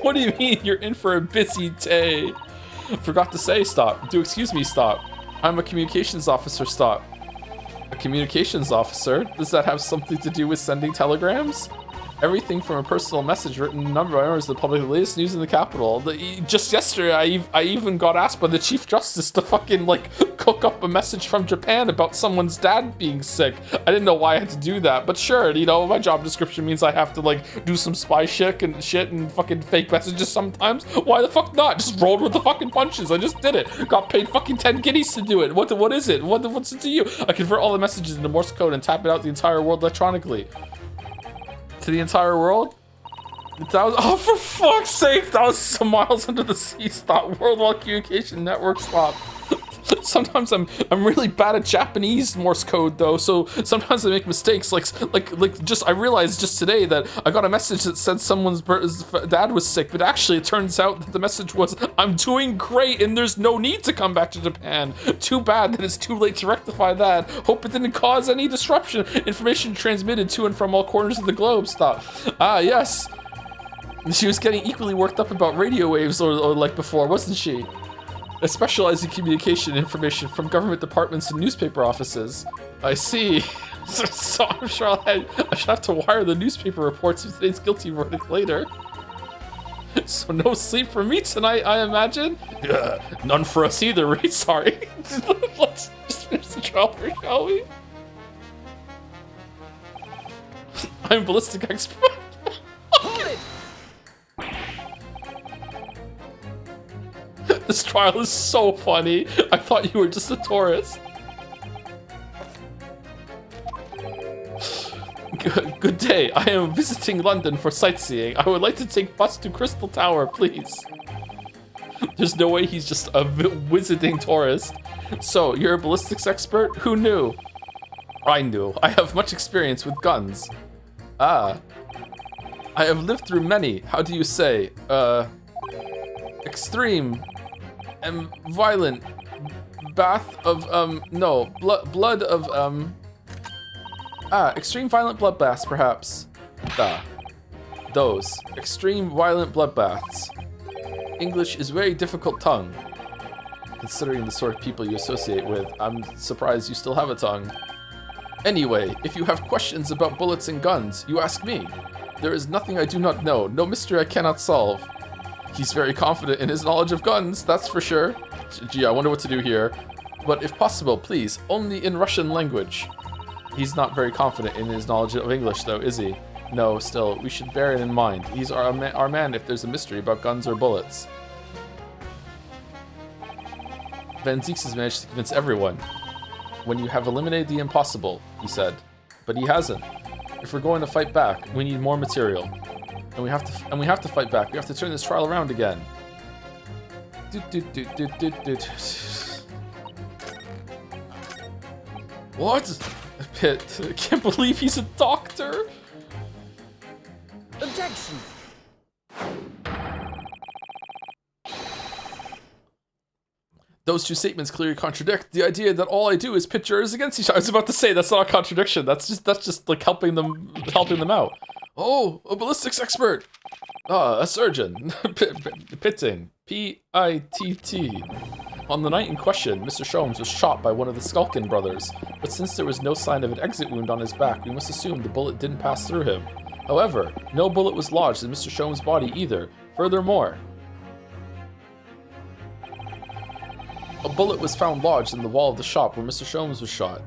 What do you mean you're in for a busy day? Forgot to say stop. Do excuse me, stop. I'm a communications officer, stop. A communications officer? Does that have something to do with sending telegrams? Everything from a personal message written in number hours to the public, the latest news in the capital. Just yesterday, I even got asked by the Chief Justice to fucking like cook up a message from Japan about someone's dad being sick. I didn't know why I had to do that, but sure, you know, my job description means I have to like do some spy shit and fucking fake messages sometimes. Why the fuck not? Just rolled with the fucking punches. I just did it. Got paid fucking 10 guineas to do it. What is it? What's it to you? I convert all the messages into Morse code and tap it out the entire world electronically. To the entire world? That was, oh, for fuck's sake, that was some miles under the sea. Stop. Worldwide Communication Network, stop. Sometimes I'm really bad at Japanese Morse code though, so sometimes I make mistakes. Like I realized just today that I got a message that said someone's dad was sick, but actually it turns out that the message was, I'm doing great and there's no need to come back to Japan. Too bad that it's too late to rectify that. Hope it didn't cause any disruption. Information transmitted to and from all corners of the globe. Stop. Ah, yes. She was getting equally worked up about radio waves or like before, wasn't she? I specialize in communication information from government departments and newspaper offices. I see. So I'm sure I should have to wire the newspaper reports of today's guilty verdict later. So no sleep for me tonight, I imagine? None for us either, right? Sorry. Let's just finish the trial first, shall we? I'm a ballistic expert. Hold it! This trial is so funny. I thought you were just a tourist. Good day. I am visiting London for sightseeing. I would like to take bus to Crystal Tower, please. There's no way he's just a visiting tourist. So, you're a ballistics expert? Who knew? I knew. I have much experience with guns. Ah. I have lived through many, how do you say, extreme and violent bath of, no, blood of, extreme violent bloodbaths, perhaps. Those. Extreme violent bloodbaths. English is very difficult tongue. Considering the sort of people you associate with, I'm surprised you still have a tongue. Anyway, if you have questions about bullets and guns, you ask me. There is nothing I do not know, no mystery I cannot solve. He's very confident in his knowledge of guns, that's for sure. Gee, I wonder what to do here. But if possible, please, only in Russian language. He's not very confident in his knowledge of English though, is he? No, still, we should bear it in mind. He's our man if there's a mystery about guns or bullets. Van Zieks has managed to convince everyone. When you have eliminated the impossible, he said. But he hasn't. If we're going to fight back, we need more material. And we have to fight back. We have to turn this trial around again. What? Pitt, I can't believe he's a doctor. Objection. Those two statements clearly contradict the idea that all I do is pit jurors against each other. I was about to say that's not a contradiction. That's just like helping them out. Oh, a ballistics expert. A surgeon. Pitting. P-I-T-T. On the night in question, Mr. Sholmes was shot by one of the Skulkin brothers, but since there was no sign of an exit wound on his back, we must assume the bullet didn't pass through him. However, no bullet was lodged in Mr. Sholmes' body either. Furthermore, a bullet was found lodged in the wall of the shop where Mr. Sholmes was shot.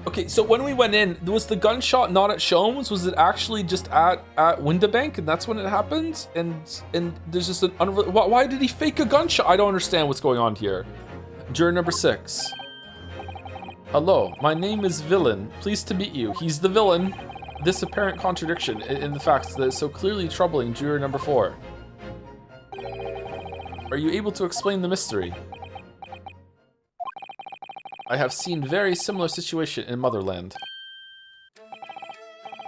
Okay, so when we went in, was the gunshot not at Sholmes? Was it actually just at Windabank, and that's when it happened? And there's just an why did he fake a gunshot? I don't understand what's going on here. Juror number 6. Hello, my name is Villain. Pleased to meet you. He's the villain. This apparent contradiction in the facts that is so clearly troubling juror number 4. Are you able to explain the mystery? I have seen very similar situation in Motherland.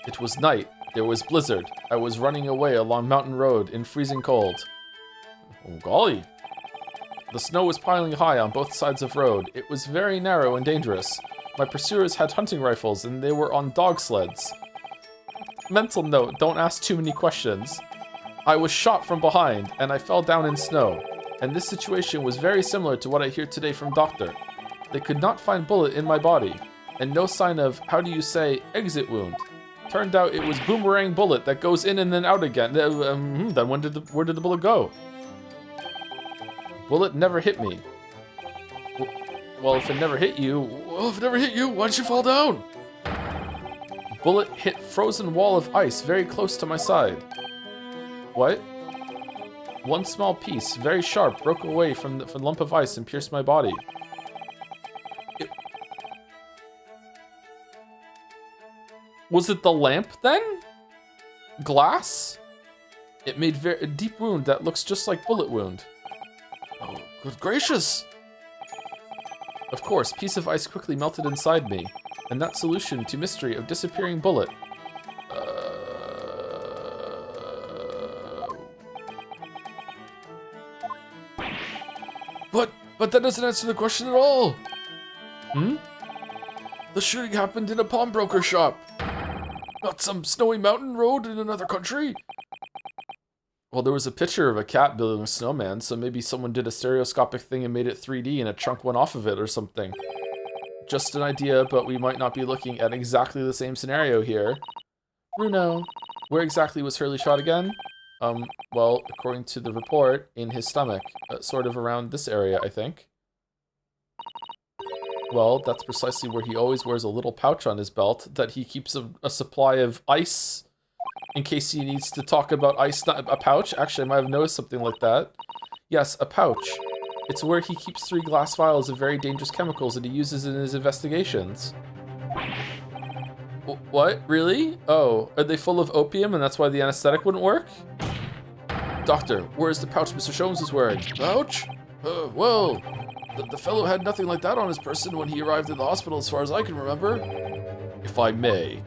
It was night. There was blizzard. I was running away along Mountain Road in freezing cold. Oh, golly. The snow was piling high on both sides of road. It was very narrow and dangerous. My pursuers had hunting rifles and they were on dog sleds. Mental note, don't ask too many questions. I was shot from behind and I fell down in snow. And this situation was very similar to what I hear today from Doctor. They could not find bullet in my body, and no sign of, how do you say, exit wound. Turned out it was boomerang bullet that goes in and then out again. Then where did the bullet go? Bullet never hit me. Well, if it never hit you, why'd you fall down? Bullet hit frozen wall of ice very close to my side. What? One small piece, very sharp, broke away from the lump of ice and pierced my body. Was it the lamp then? Glass? It made a deep wound that looks just like bullet wound. Oh, good gracious! Of course, piece of ice quickly melted inside me, and that solution to mystery of disappearing bullet. But that doesn't answer the question at all. The shooting happened in a pawnbroker shop. Not some snowy mountain road in another country. Well, there was a picture of a cat building a snowman, so maybe someone did a stereoscopic thing and made it 3D and a chunk went off of it or something. Just an idea, but we might not be looking at exactly the same scenario here. Bruno, where exactly was Hurley shot again? Well, according to the report, in his stomach, sort of around this area, I think. Well, that's precisely where he always wears a little pouch on his belt that he keeps a supply of ice in case he needs to talk about ice. Not a pouch? Actually, I might have noticed something like that. Yes, a pouch. It's where he keeps 3 glass vials of very dangerous chemicals that he uses in his investigations. What? Really? Oh, are they full of opium and that's why the anesthetic wouldn't work? Doctor, where is the pouch Mr. Sholmes is wearing? Pouch? Well, The fellow had nothing like that on his person when he arrived at the hospital, as far as I can remember. If I may.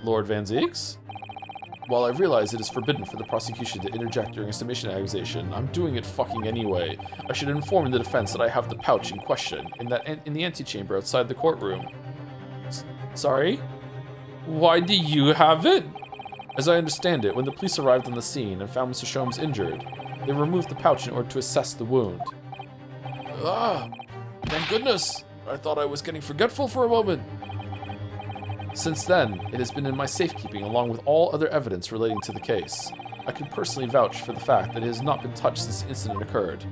Lord Van Zeeks? While I realize it is forbidden for the prosecution to interject during a submission accusation, I'm doing it fucking anyway. I should inform the defense that I have the pouch in question in the antechamber outside the courtroom. Sorry? Why do you have it? As I understand it, when the police arrived on the scene and found Mr. Sholmes injured, they removed the pouch in order to assess the wound. Ah, thank goodness. I thought I was getting forgetful for a moment. Since then, it has been in my safekeeping along with all other evidence relating to the case. I can personally vouch for the fact that it has not been touched since the incident occurred.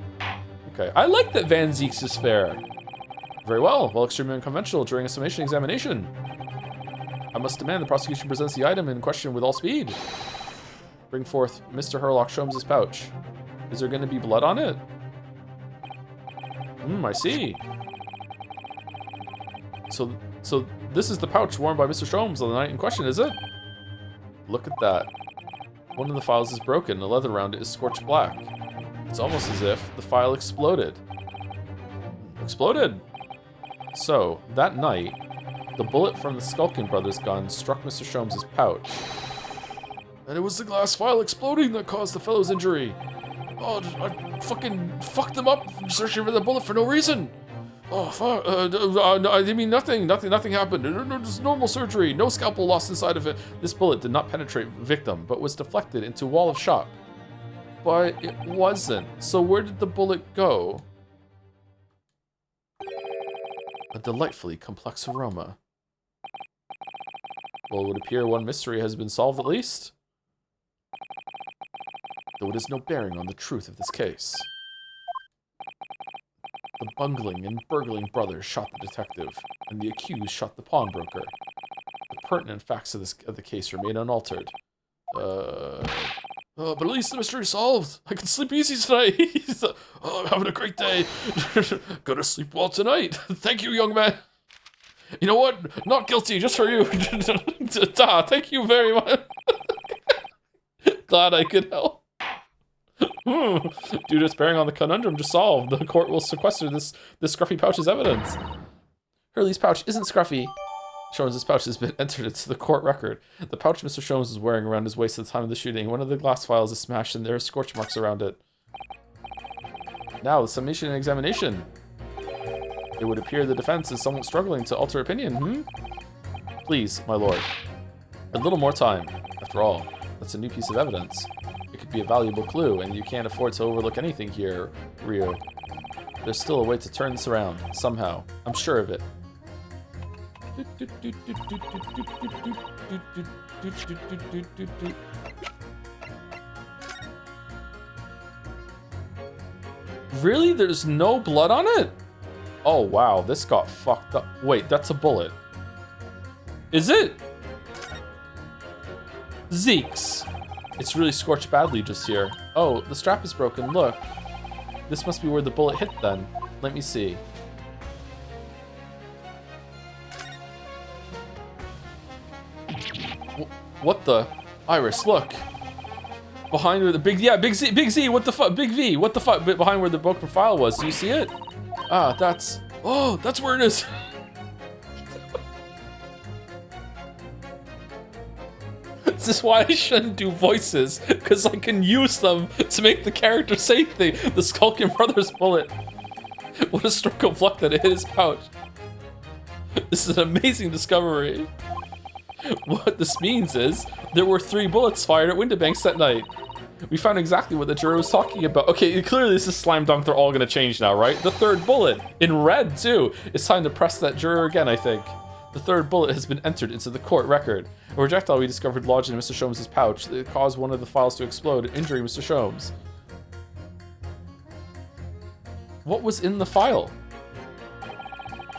Okay, I like that Van Zeeks is fair. Very well, extremely unconventional during a summation examination. I must demand the prosecution presents the item in question with all speed. Bring forth Mr. Herlock Sholmes' pouch. Is there going to be blood on it? I see. So this is the pouch worn by Mr. Sholmes on the night in question, is it? Look at that. One of the files is broken, the leather around it is scorched black. It's almost as if the file exploded. Exploded! So, that night, the bullet from the Skulkin Brothers gun struck Mr. Sholmes' pouch. And it was the glass file exploding that caused the fellow's injury. Oh, I fucking fucked them up searching for the bullet for no reason. Oh, fuck. I mean, nothing happened. No, just normal surgery. No scalpel lost inside of it. This bullet did not penetrate victim, but was deflected into wall of shop. But it wasn't. So where did the bullet go? A delightfully complex aroma. Well, it would appear one mystery has been solved at least. Though it has no bearing on the truth of this case. The bungling and burgling brothers shot the detective, and the accused shot the pawnbroker. The pertinent facts of the case remain unaltered. But at least the mystery is solved. I can sleep easy tonight. I'm having a great day. Gonna sleep well tonight. Thank you, young man. You know what? Not guilty, just for you. Thank you very much. Glad I could help. Due to its bearing on the conundrum just solved, the court will sequester this scruffy pouch as evidence. Hurley's pouch isn't scruffy. Sholmes' pouch has been entered into the court record. The pouch Mr. Sholmes was wearing around his waist at the time of the shooting. One of the glass files is smashed and there are scorch marks around it. Now, the summation and examination. It would appear the defense is somewhat struggling to alter opinion, Please, my lord. A little more time. After all, that's a new piece of evidence. It could be a valuable clue, and you can't afford to overlook anything here, Ryu. There's still a way to turn this around, somehow. I'm sure of it. Really? There's no blood on it? Oh wow, this got fucked up. Wait, that's a bullet. Is it? Zeeks. It's really scorched badly just here. Oh, the strap is broken, look. This must be where the bullet hit then. Let me see. What the? Iris, look. Behind where the Big Z, what the fuck? Big V, what the fuck? Behind where the broken file was, do you see it? Ah, that's where it is. This is why I shouldn't do voices, because I can use them to make the character say things. The Skulkin Brothers bullet. What a stroke of luck that it hit his pouch. This is an amazing discovery. What this means is, there were 3 bullets fired at Windibanks that night. We found exactly what the juror was talking about. Okay, clearly this is slam dunk, they're all gonna change now, right? The 3rd bullet, in red too. It's time to press that juror again, I think. The 3rd bullet has been entered into the court record. A projectile we discovered lodged in Mr. Sholmes' pouch that caused one of the files to explode, injuring Mr. Sholmes. What was in the file?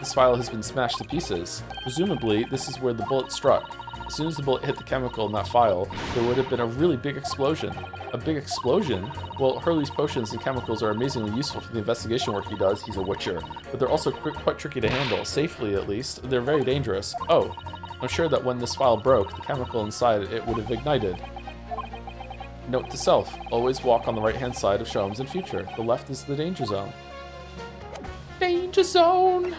This file has been smashed to pieces. Presumably, this is where the bullet struck. As soon as the bullet hit the chemical in that file, there would have been a really big explosion. A big explosion? Well, Hurley's potions and chemicals are amazingly useful for the investigation work he does. He's a witcher. But they're also quite tricky to handle, safely at least. They're very dangerous. Oh, I'm sure that when this file broke, the chemical inside it would have ignited. Note to self, always walk on the right-hand side of Sholmes in future. The left is the danger zone. danger zone.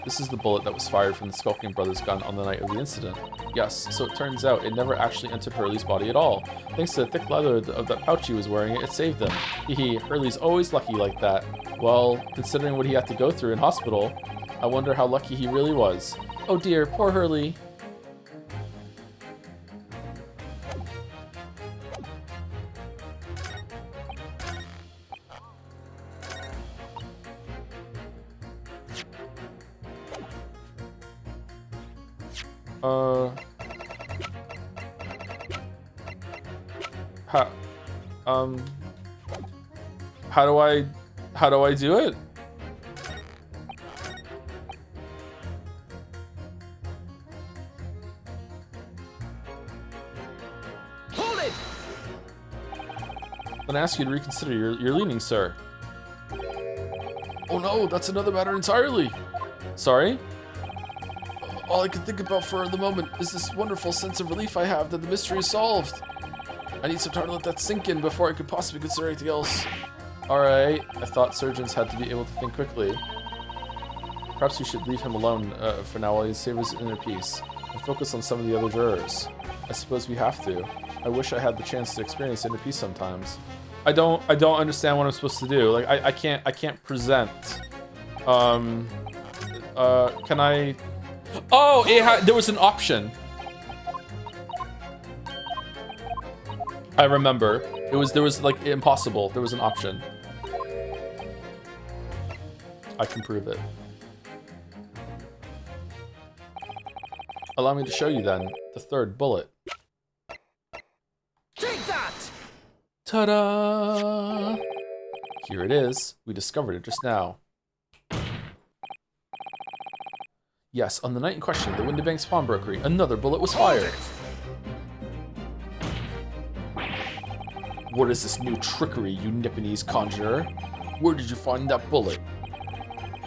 This is the bullet that was fired from the Skulking Brothers gun on the night of the incident. Yes, so it turns out it never actually entered Hurley's body at all. Thanks to the thick leather of that pouch he was wearing, it saved him. Hehe, Hurley's always lucky like that. Well, considering what he had to go through in hospital, I wonder how lucky he really was. Oh dear, poor Hurley. How do I do it? Hold it! Then I ask you to reconsider your leaning, sir. Oh no, that's another matter entirely. Sorry? All I can think about for the moment is this wonderful sense of relief I have that the mystery is solved. I need some time to let that sink in before I could possibly consider anything else. Alright, I thought surgeons had to be able to think quickly. Perhaps we should leave him alone for now while he saves his inner peace and focus on some of the other jurors. I suppose we have to. I wish I had the chance to experience inner peace sometimes. I don't understand what I'm supposed to do. Like I can't present. Can I? Oh, there was an option. I remember. There was like impossible. There was an option. I can prove it. Allow me to show you then the third bullet. Take that! Ta-da! Here it is. We discovered it just now. Yes, on the night in question, the Windibank's pawnbrokery, another bullet was fired. What is this new trickery, you Nipponese conjurer? Where did you find that bullet?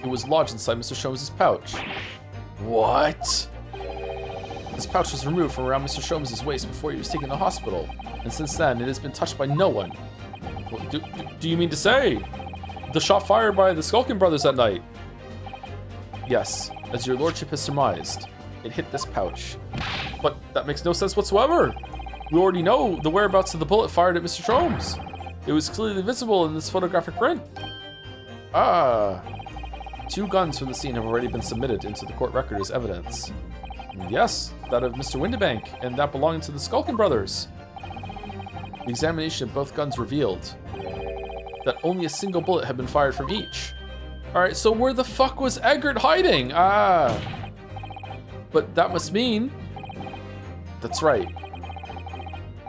It was lodged inside Mr. Sholmes' pouch. What? This pouch was removed from around Mr. Sholmes' waist before he was taken to the hospital, and since then it has been touched by no one. What, do you mean to say? The shot fired by the Skulking Brothers that night? Yes, as your lordship has surmised, it hit this pouch. But that makes no sense whatsoever. We already know the whereabouts of the bullet fired at Mr. Sholmes. It was clearly visible in this photographic print. Ah. 2 guns from the scene have already been submitted into the court record as evidence. Yes, that of Mr. Windibank, and that belonging to the Skulking Brothers. The examination of both guns revealed that only a single bullet had been fired from each. Alright, so where the fuck was Eggert hiding? Ah. But that must mean... That's right.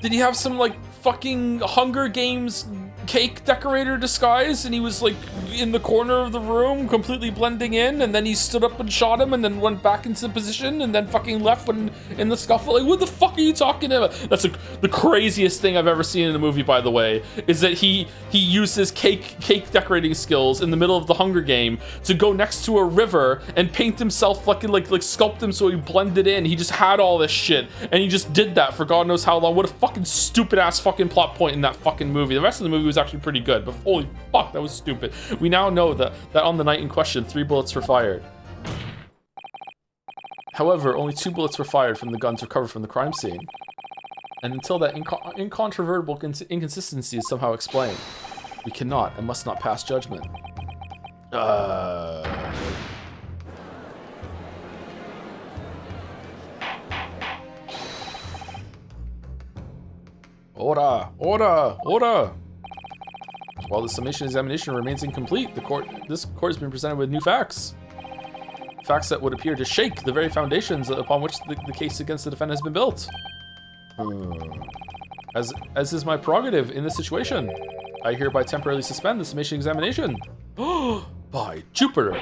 Did he have some, like, fucking Hunger Games cake decorator disguise, and he was, like, in the corner of the room, completely blending in, and then he stood up and shot him, and then went back into position, and then fucking left when in the scuffle? Like, what the fuck are you talking about? That's the craziest thing I've ever seen in a movie, by the way, is that he used his cake decorating skills in the middle of the Hunger Game to go next to a river and paint himself fucking, like sculpt him so he blended in. He just had all this shit, and he just did that for God knows how long. What a fucking stupid ass fucking plot point in that fucking movie. The rest of the movie was actually pretty good, but holy fuck, that was stupid. We now know that on the night in question, 3 bullets were fired. However, only 2 bullets were fired from the guns recovered from the crime scene. And until that incontrovertible inconsistency is somehow explained, we cannot and must not pass judgment. Order! While the summation examination remains incomplete, this court has been presented with new facts. Facts that would appear to shake the very foundations upon which the case against the defendant has been built. As is my prerogative in this situation, I hereby temporarily suspend the summation examination. By Jupiter!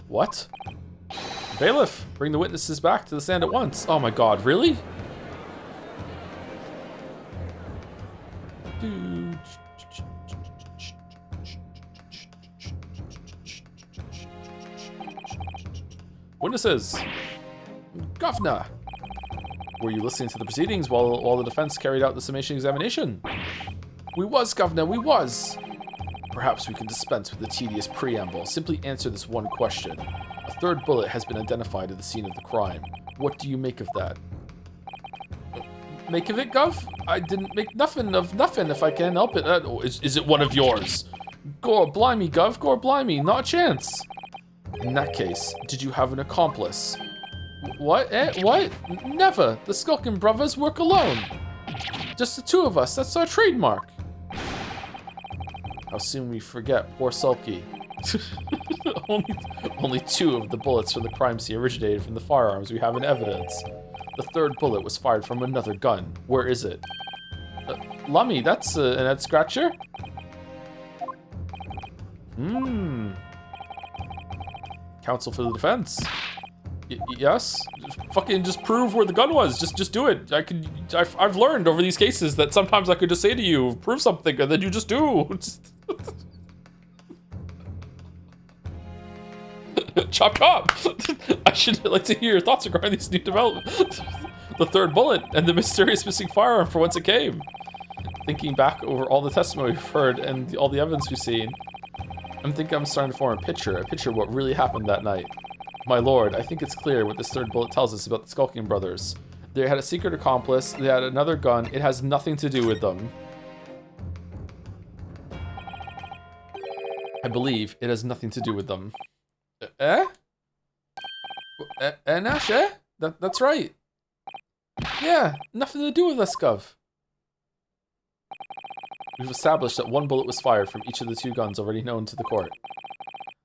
What? Bailiff, bring the witnesses back to the stand at once. Oh my god, really? Witnesses! Governor! Were you listening to the proceedings while the defense carried out the summation examination? We was, Governor, we was! Perhaps we can dispense with the tedious preamble. Simply answer this one question. A third bullet has been identified at the scene of the crime. What do you make of that? Make of it, Gov? I didn't make nothing of nothing if I can help it. Is it one of yours? Gore blimey, Gov. Gore blimey. Not a chance. In that case, did you have an accomplice? What? What? Never. The Skulkin brothers work alone. Just the two of us. That's our trademark. How soon we forget poor Sulky. only 2 of the bullets from the crime scene originated from the firearms we have in evidence. The third bullet was fired from another gun. Where is it? Lummy, that's an head scratcher? Counsel for the defense. Yes? Just prove where the gun was. Just do it. I've learned over these cases that sometimes I could just say to you, prove something, and then you just do. Chop chop! I should like to hear your thoughts regarding these new developments. The third bullet and the mysterious missing firearm for whence it came. Thinking back over all the testimony we've heard and all the evidence we've seen, I'm starting to form a picture of what really happened that night. My lord, I think it's clear what this third bullet tells us about the Skulking brothers. They had a secret accomplice, they had another gun, it has nothing to do with them. I believe it has nothing to do with them. Nash, eh? That's right. Yeah, nothing to do with us, Gov. We've established that 1 bullet was fired from each of the 2 guns already known to the court.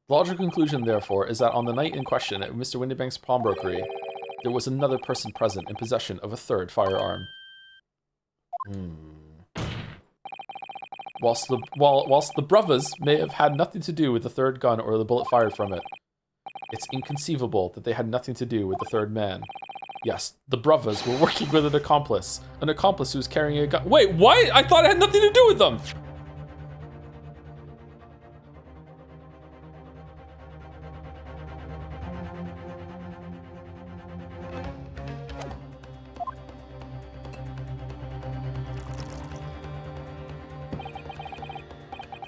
The logical conclusion, therefore, is that on the night in question at Mr. Windybank's pawnbrokery, there was another person present in possession of a third firearm. Whilst the brothers may have had nothing to do with the third gun or the bullet fired from it, it's inconceivable that they had nothing to do with the third man. Yes, the brothers were working with an accomplice who was carrying a gun. Wait, what? I thought it had nothing to do with them!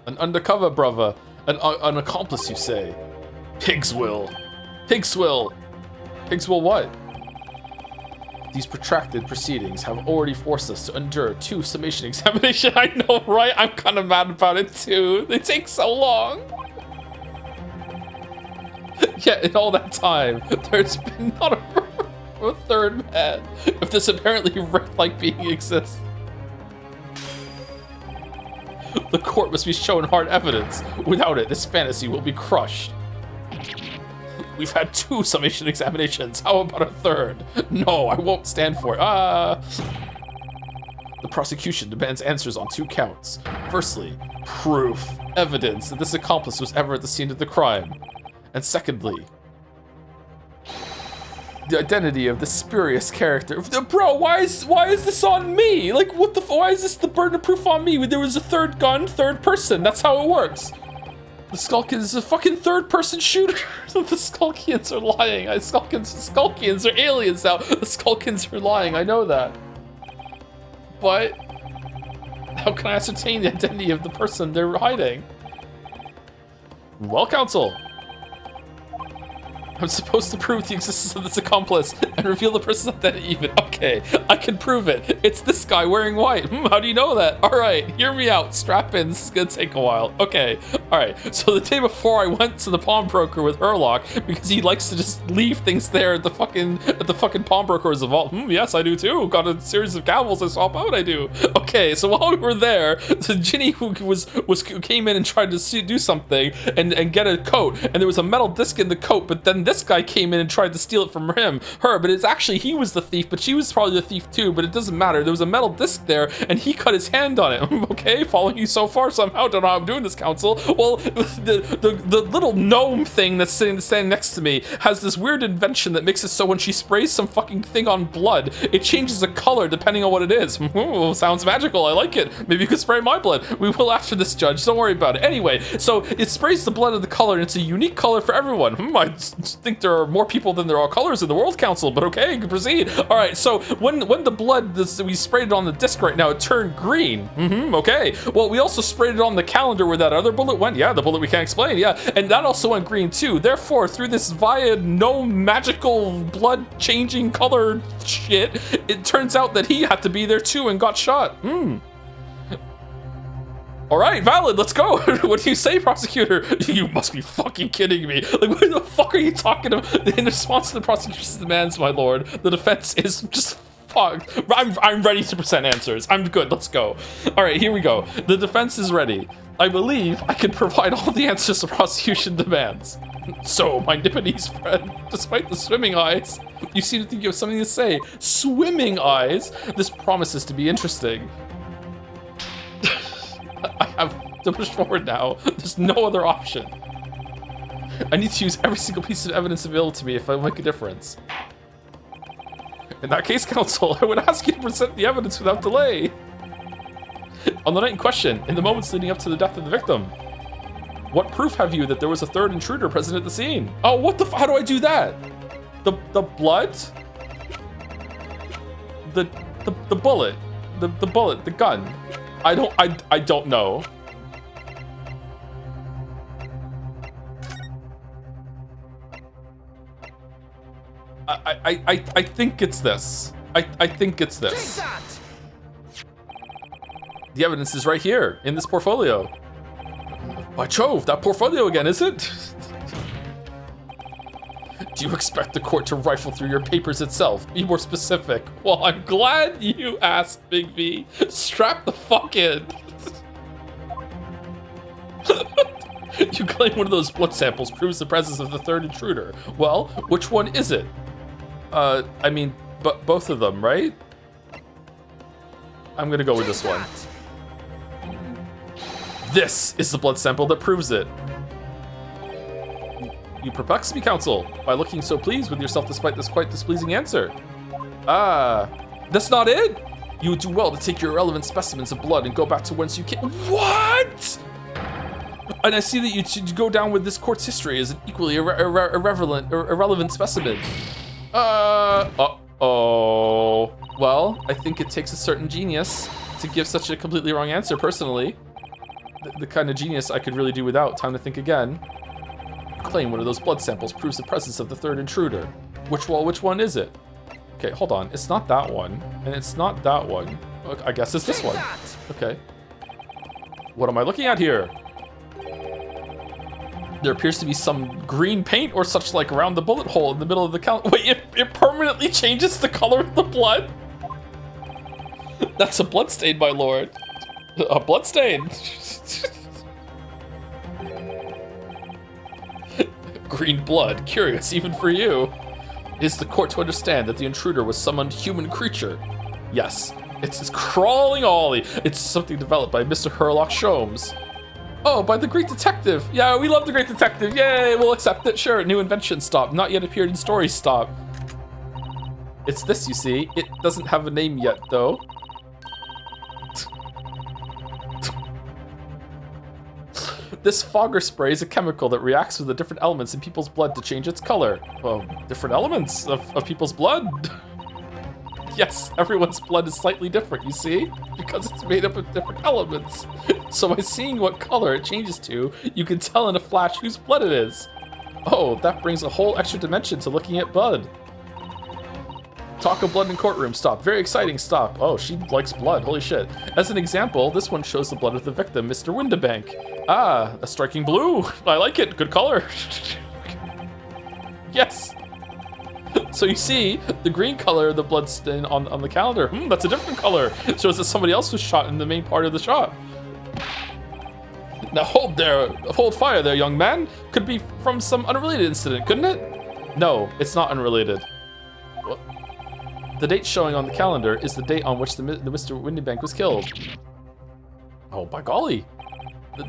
An undercover brother. An accomplice, you say? Pigs will. Pigs will what? These protracted proceedings have already forced us to endure 2 summation examinations. I know, right? I'm kind of mad about it too. They take so long. Yet in all that time, there's been not a third man. If this apparently red-like being exists. The court must be shown hard evidence. Without it, this fantasy will be crushed. We've had 2 summation examinations. How about a third? No, I won't stand for it. The prosecution demands answers on 2 counts. Firstly, proof, evidence that this accomplice was ever at the scene of the crime. And secondly, the identity of the spurious character. Bro, why is this on me? Like, what the? Why is this the burden of proof on me? There was a third gun, third person. That's how it works. The Skulkians is a fucking third-person shooter. The Skulkians are lying. Skulkians are aliens now. The Skulkians are lying. I know that. But how can I ascertain the identity of the person they're hiding? Well, counsel. I'm supposed to prove the existence of this accomplice and reveal the person's identity even. Okay, I can prove it. It's this guy wearing white. How do you know that? All right, hear me out. Strap in. This is gonna take a while. Okay, all right. So the day before I went to the pawnbroker with Herlock because he likes to just leave things there at the fucking pawnbroker's vault. Yes, I do too. Got a series of camels I swap out. I do. Okay, so while we were there, the Ginny who came in and tried to do something and get a coat, and there was a metal disc in the coat, but then this guy came in and tried to steal it from her, but it's actually he was the thief, but she was probably the thief too, but it doesn't matter. There was a metal disc there, and he cut his hand on it. Okay, following you so far somehow. Don't know how I'm doing this, counsel. Well, the little gnome thing that's standing next to me has this weird invention that makes it so when she sprays some fucking thing on blood, it changes the color depending on what it is. Ooh, sounds magical. I like it. Maybe you could spray my blood. We will after this, Judge. Don't worry about it. Anyway, so it sprays the blood of the color, and it's a unique color for everyone. I think there are more people than there are colors in the World Council, but okay, you can proceed. All right, so So when the blood we sprayed it on the disc right now, it turned green. Okay. Well, we also sprayed it on the calendar where that other bullet went. Yeah, the bullet we can't explain. Yeah, and that also went green too. Therefore, through this via no magical blood changing color shit, it turns out that he had to be there too and got shot. All right, valid, let's go. What do you say, prosecutor? You must be fucking kidding me. Like, what the fuck are you talking about? In response to the prosecution's demands, my lord, the defense is just fucked. I'm ready to present answers. I'm good, let's go. All right, here we go. The defense is ready. I believe I can provide all the answers the prosecution demands. So, my Nipponese friend, despite the swimming eyes, you seem to think you have something to say. Swimming eyes? This promises to be interesting. I have to push forward now. There's no other option. I need to use every single piece of evidence available to me if I make a difference. In that case, counsel, I would ask you to present the evidence without delay. On the night in question, in the moments leading up to the death of the victim, what proof have you that there was a third intruder present at the scene? Oh, what the how do I do that? The blood? The bullet. The bullet, the gun. I don't know. I think it's this. I think it's this. The evidence is right here in this portfolio. By Jove, that portfolio again, is it? Do you expect the court to rifle through your papers itself? Be more specific. Well, I'm glad you asked, Big V. Strap the fuck in. You claim one of those blood samples proves the presence of the third intruder. Well, which one is it? I mean, both of them, right? I'm gonna go with this one. This is the blood sample that proves it. You perplex me, counsel, by looking so pleased with yourself despite this quite displeasing answer. Ah, that's not it? You would do well to take your irrelevant specimens of blood and go back to whence you came. What? And I see that you should go down with this court's history as an equally irrelevant specimen. Uh-oh. Well, I think it takes a certain genius to give such a completely wrong answer, personally. The kind of genius I could really do without. Time to think again. Claim one of those blood samples proves the presence of the third intruder. Which one is it? Okay, hold on. It's not that one, and it's not that one. Look, I guess it's this one. Okay. What am I looking at here? There appears to be some green paint or such like around the bullet hole in the middle of the count. Wait, it permanently changes the color of the blood? That's a blood stain, my lord. A blood stain. Green blood, curious even for you. Is the court to understand that the intruder was some unhuman creature? Yes, it's crawling ollie. It's something developed by Mr. Herlock Sholmes. Oh, by the great detective. Yeah, we love the great detective. Yay, we'll accept it. Sure, new invention stop. Not yet appeared in story stop. It's this, you see. It doesn't have a name yet, though. This fogger spray is a chemical that reacts with the different elements in people's blood to change its color. Well, different elements of people's blood? Yes, everyone's blood is slightly different, you see? Because it's made up of different elements. So by seeing what color it changes to, you can tell in a flash whose blood it is. Oh, that brings a whole extra dimension to looking at blood. Talk of blood in courtroom, stop. Very exciting, stop. Oh, she likes blood, holy shit. As an example, this one shows the blood of the victim, Mr. Windibank. Ah, a striking blue. I like it, good color. Yes. So you see, the green color of the blood stain on the calendar, that's a different color. It shows that somebody else was shot in the main part of the shot. Now hold fire there, young man. Could be from some unrelated incident, couldn't it? No, it's not unrelated. What? The date showing on the calendar is the date on which the Mr. Windibank was killed. Oh, by golly.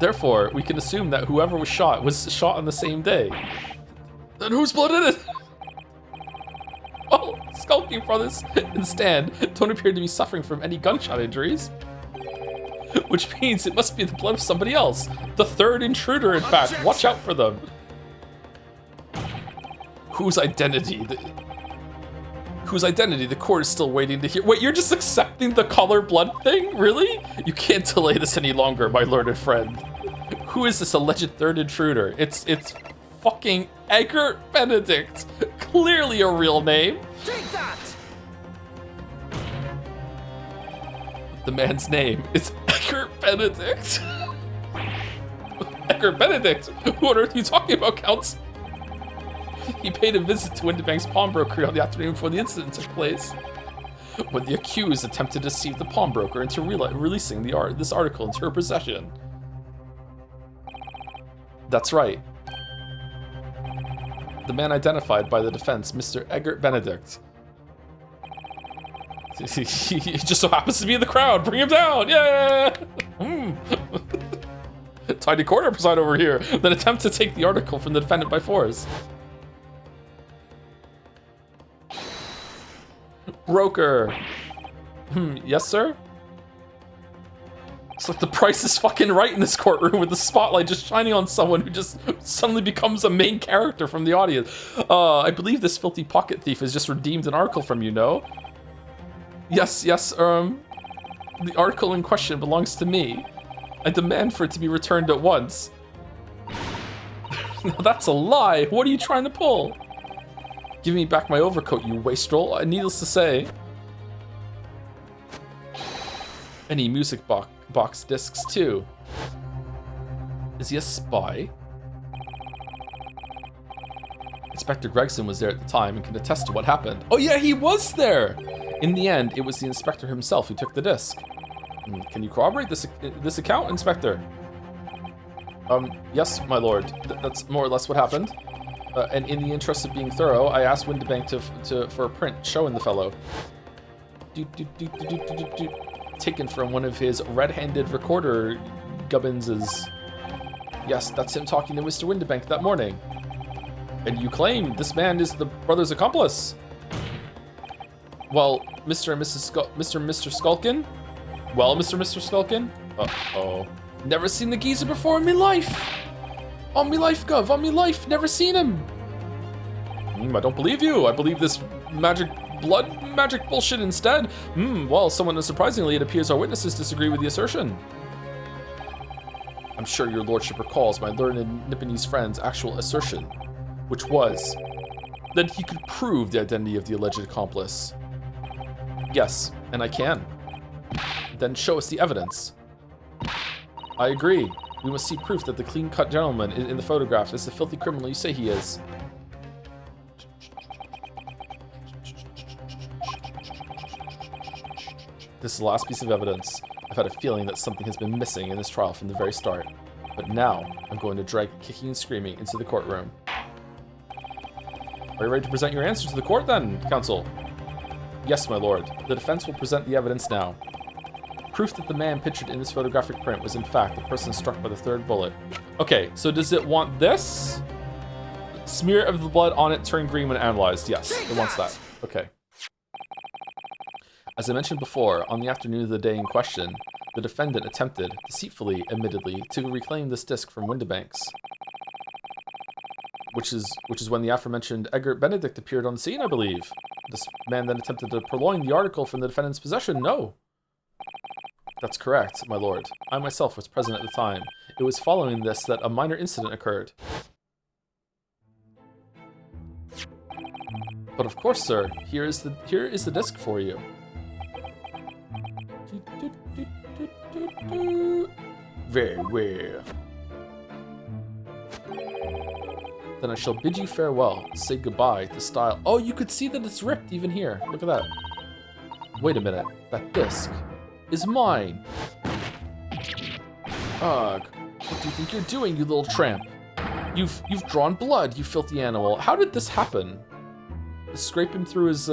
Therefore, we can assume that whoever was shot on the same day. Then whose blood is it? Oh, Skulking Brothers and Stan don't appear to be suffering from any gunshot injuries. Which means it must be the blood of somebody else. The third intruder, in fact. Watch out for them. Whose identity? whose identity the court is still waiting to hear. Wait, you're just accepting the color blood thing? Really? You can't delay this any longer, my learned friend. Who is this alleged third intruder? It's fucking Edgar Benedict. Clearly a real name. Take that! The man's name is Edgar Benedict. Edgar Benedict? Who on earth are you talking about, Counts? He paid a visit to Windibank's pawnbroker on the afternoon before the incident took place, when the accused attempted to deceive the pawnbroker into releasing this article into her possession. That's right. The man identified by the defense, Mr. Edgar Benedict. He just so happens to be in the crowd. Bring him down! Yeah! Tidy corner preside over here. Then attempt to take the article from the defendant by force. Broker. Yes, sir? It's like the price is fucking right in this courtroom with the spotlight just shining on someone who just suddenly becomes a main character from the audience. I believe this filthy pocket thief has just redeemed an article from you, no? Yes, the article in question belongs to me. I demand for it to be returned at once. No, that's a lie. What are you trying to pull? Give me back my overcoat, you wastrel. Needless to say. Any music box discs too. Is he a spy? Inspector Gregson was there at the time and can attest to what happened. Oh yeah, he was there! In the end, it was the inspector himself who took the disc. Can you corroborate this account, Inspector? Yes, my lord. That's more or less what happened. And in the interest of being thorough, I asked Windibank for a print showing the fellow. Taken from one of his red-handed recorder gubbinses. Yes, that's him talking to Mr. Windibank that morning. And you claim this man is the brother's accomplice? Well, Mr. and Mr. Skulkin? Well, Mr. Skulkin? Uh-oh. Never seen the geezer before in me life. On me life, Gov, on me life, never seen him. I don't believe you. I believe this magic bullshit instead. Well, somewhat unsurprisingly, it appears our witnesses disagree with the assertion. I'm sure your lordship recalls my learned Nipponese friend's actual assertion, which was that he could prove the identity of the alleged accomplice. Yes, and I can. Then show us the evidence. I agree. We must see proof that the clean-cut gentleman in the photograph is the filthy criminal you say he is. This is the last piece of evidence. I've had a feeling that something has been missing in this trial from the very start. But now, I'm going to drag kicking and screaming into the courtroom. Are you ready to present your answer to the court then, counsel? Yes, my lord. The defense will present the evidence now. Proof that the man pictured in this photographic print was in fact the person struck by the third bullet. Okay, so does it want this? Smear of the blood on it turned green when analyzed. Yes, it wants that. Okay. As I mentioned before, on the afternoon of the day in question, the defendant attempted, deceitfully, admittedly, to reclaim this disc from Windibank's. Which is when the aforementioned Edgar Benedict appeared on the scene, I believe. This man then attempted to purloin the article from the defendant's possession. No. That's correct, my lord. I myself was present at the time. It was following this that a minor incident occurred. But of course, sir, here is the disc for you. Very well. Then I shall bid you farewell. Say goodbye to style. Oh, you could see that it's ripped even here. Look at that. Wait a minute. That disc is mine. Ugh. What do you think you're doing, you little tramp? You've drawn blood, you filthy animal. How did this happen? Scrape him through his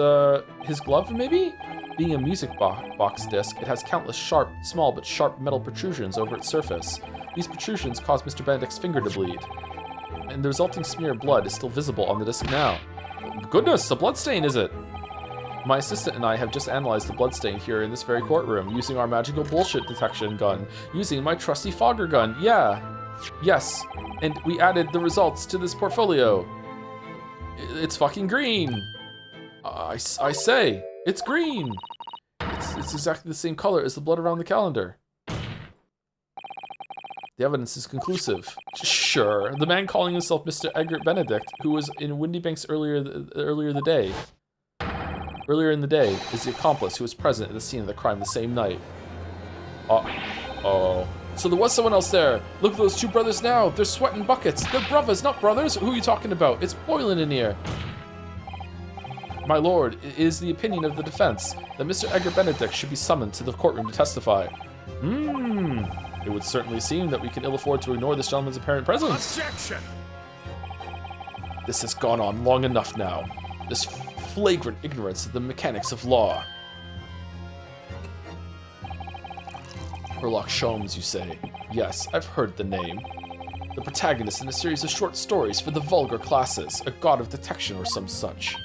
glove, maybe? Being a music box disc, it has countless small but sharp metal protrusions over its surface. These protrusions cause Mr. Benedict's finger to bleed. And the resulting smear of blood is still visible on the disc now. Goodness, a bloodstain, is it? My assistant and I have just analyzed the bloodstain here in this very courtroom, using our magical bullshit detection gun, using my trusty fogger gun, yeah. Yes, and we added the results to this portfolio. It's fucking green. I say, it's green. It's exactly the same color as the blood around the calendar. The evidence is conclusive. Sure, the man calling himself Mr. Egbert Benedict, who was in Windybanks earlier in the day, is the accomplice who was present at the scene of the crime the same night. Uh-oh. So there was someone else there. Look at those two brothers now. They're sweating buckets. They're brothers, not brothers. Who are you talking about? It's boiling in here. My lord, it is the opinion of the defense that Mr. Egbert Benedict should be summoned to the courtroom to testify. It would certainly seem that we can ill afford to ignore this gentleman's apparent presence. Objection! This has gone on long enough now. This flagrant ignorance of the mechanics of law. Sherlock Sholmes, you say? Yes, I've heard the name. The protagonist in a series of short stories for the vulgar classes, a god of detection or some such.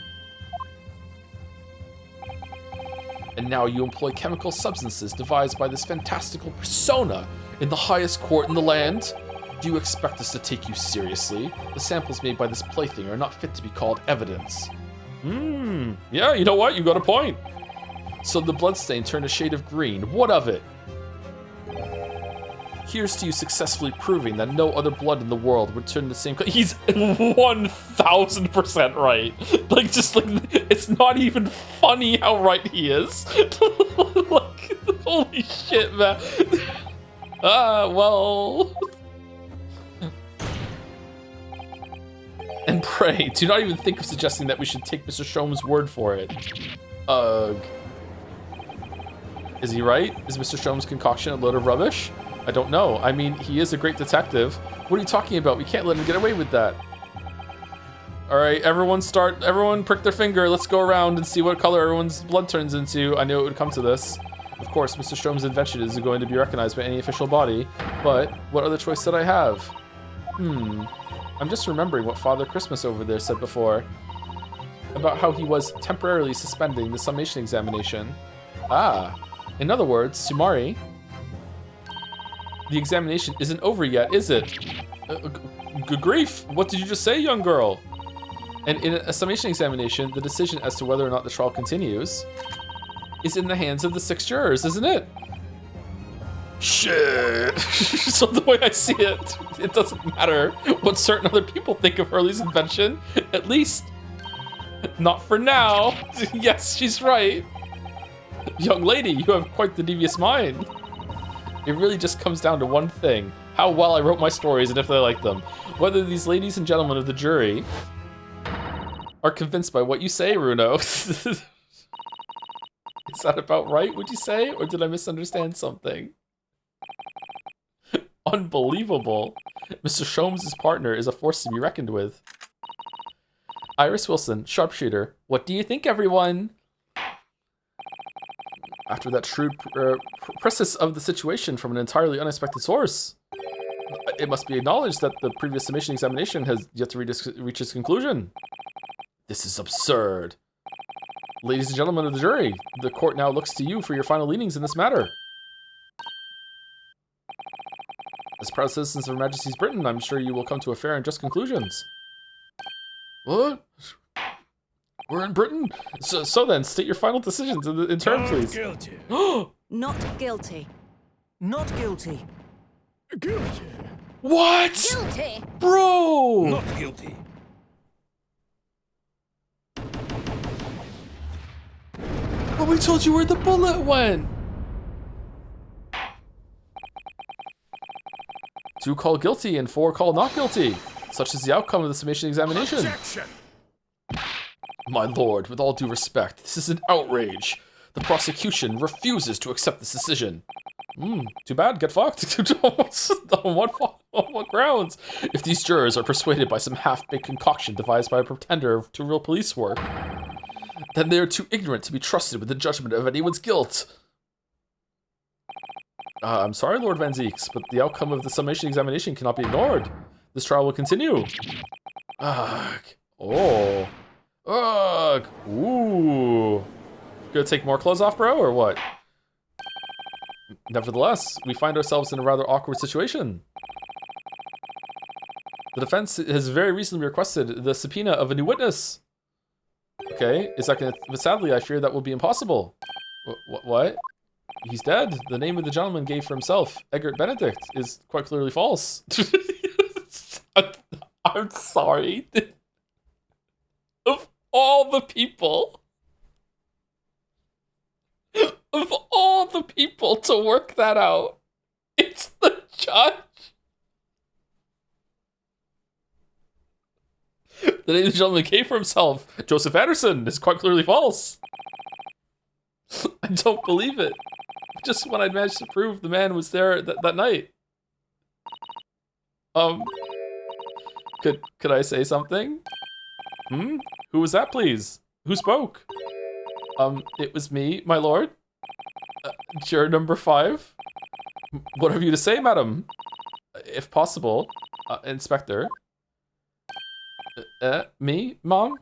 And now you employ chemical substances devised by this fantastical persona in the highest court in the land? Do you expect us to take you seriously? The samples made by this plaything are not fit to be called evidence. Yeah, you know what? You got a point. So the bloodstain turned a shade of green. What of it? Here's to you successfully proving that no other blood in the world would turn the same color. He's 1000% right. Like, just like, it's not even funny how right he is. Like, holy shit, man. Well. And pray, do not even think of suggesting that we should take Mr. Sholmes' word for it. Ugh. Is he right? Is Mr. Sholmes' concoction a load of rubbish? I don't know. I mean, he is a great detective. What are you talking about? We can't let him get away with that. All right, everyone prick their finger. Let's go around and see what color everyone's blood turns into. I knew it would come to this. Of course, Mr. Sholmes' invention isn't going to be recognized by any official body, but what other choice did I have? I'm just remembering what Father Christmas over there said before about how he was temporarily suspending the summation examination. In other words, Sumari, the examination isn't over yet, is it? Good grief, what did you just say, young girl? And in a summation examination, the decision as to whether or not the trial continues is in the hands of the 6 jurors, isn't it? Shit. So the way I see it, it doesn't matter what certain other people think of Hurley's invention, at least not for now. Yes, she's right. Young lady, you have quite the devious mind. It really just comes down to one thing: how well I wrote my stories and if they like them. Whether these ladies and gentlemen of the jury are convinced by what you say, Runo. Is that about right, would you say? Or did I misunderstand something? Unbelievable. Mr. Sholmes' partner is a force to be reckoned with. Iris Wilson, sharpshooter. What do you think, everyone? After that shrewd precis of the situation from an entirely unexpected source, it must be acknowledged that the previous summation examination has yet to reach its conclusion. This is absurd. Ladies and gentlemen of the jury, the court now looks to you for your final leanings in this matter. As proud citizens of Her Majesty's Britain, I'm sure you will come to a fair and just conclusions. What? We're in Britain? So then, state your final decisions in turn, please. Guilty. Not guilty. Not guilty. Guilty. What? Guilty. Bro! Not guilty. But we told you where the bullet went! 2 call guilty and 4 call not guilty. Such is the outcome of the summation examination. Objection. My lord, with all due respect, this is an outrage. The prosecution refuses to accept this decision. Too bad, get fucked. On what grounds? If these jurors are persuaded by some half-baked concoction devised by a pretender to real police work, then they are too ignorant to be trusted with the judgment of anyone's guilt. I'm sorry, Lord Van Zeeks, but the outcome of the summation examination cannot be ignored. This trial will continue. Ugh. Oh. Ugh. Ooh. Gonna take more clothes off, bro, or what? Nevertheless, we find ourselves in a rather awkward situation. The defense has very recently requested the subpoena of a new witness. Okay, is that gonna... But sadly, I fear that will be impossible. What? He's dead. The name of the gentleman gave for himself, Egbert Benedict, is quite clearly false. I'm sorry. Of all the people... Of all the people to work that out, it's the judge. The name of the gentleman gave for himself, Joseph Anderson, is quite clearly false. I don't believe it. Just when I managed to prove the man was there that night. Could I say something? Who was that, please? Who spoke? It was me, my lord. Juror number 5. What have you to say, madam? If possible, Inspector. Me, Mom?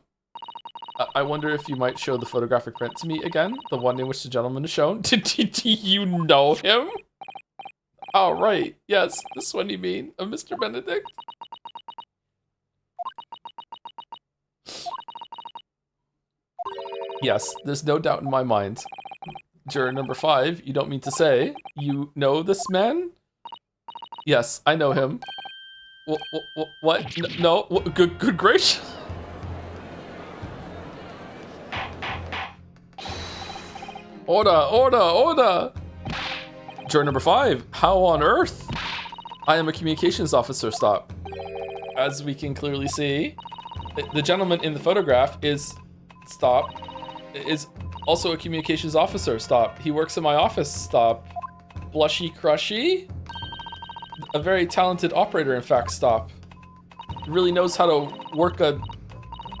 I wonder if you might show the photographic print to me again, the one in which the gentleman is shown. Do you know him? Oh, right. Yes, this one you mean, of Mr. Benedict? Yes, there's no doubt in my mind. Juror number 5, you don't mean to say you know this man? Yes, I know him. What? No, good gracious. Order! Juror number 5, how on earth? I am a communications officer, stop. As we can clearly see, the gentleman in the photograph is also a communications officer, stop. He works in my office, stop. Blushy crushy? A very talented operator, in fact, stop. Really knows how to work a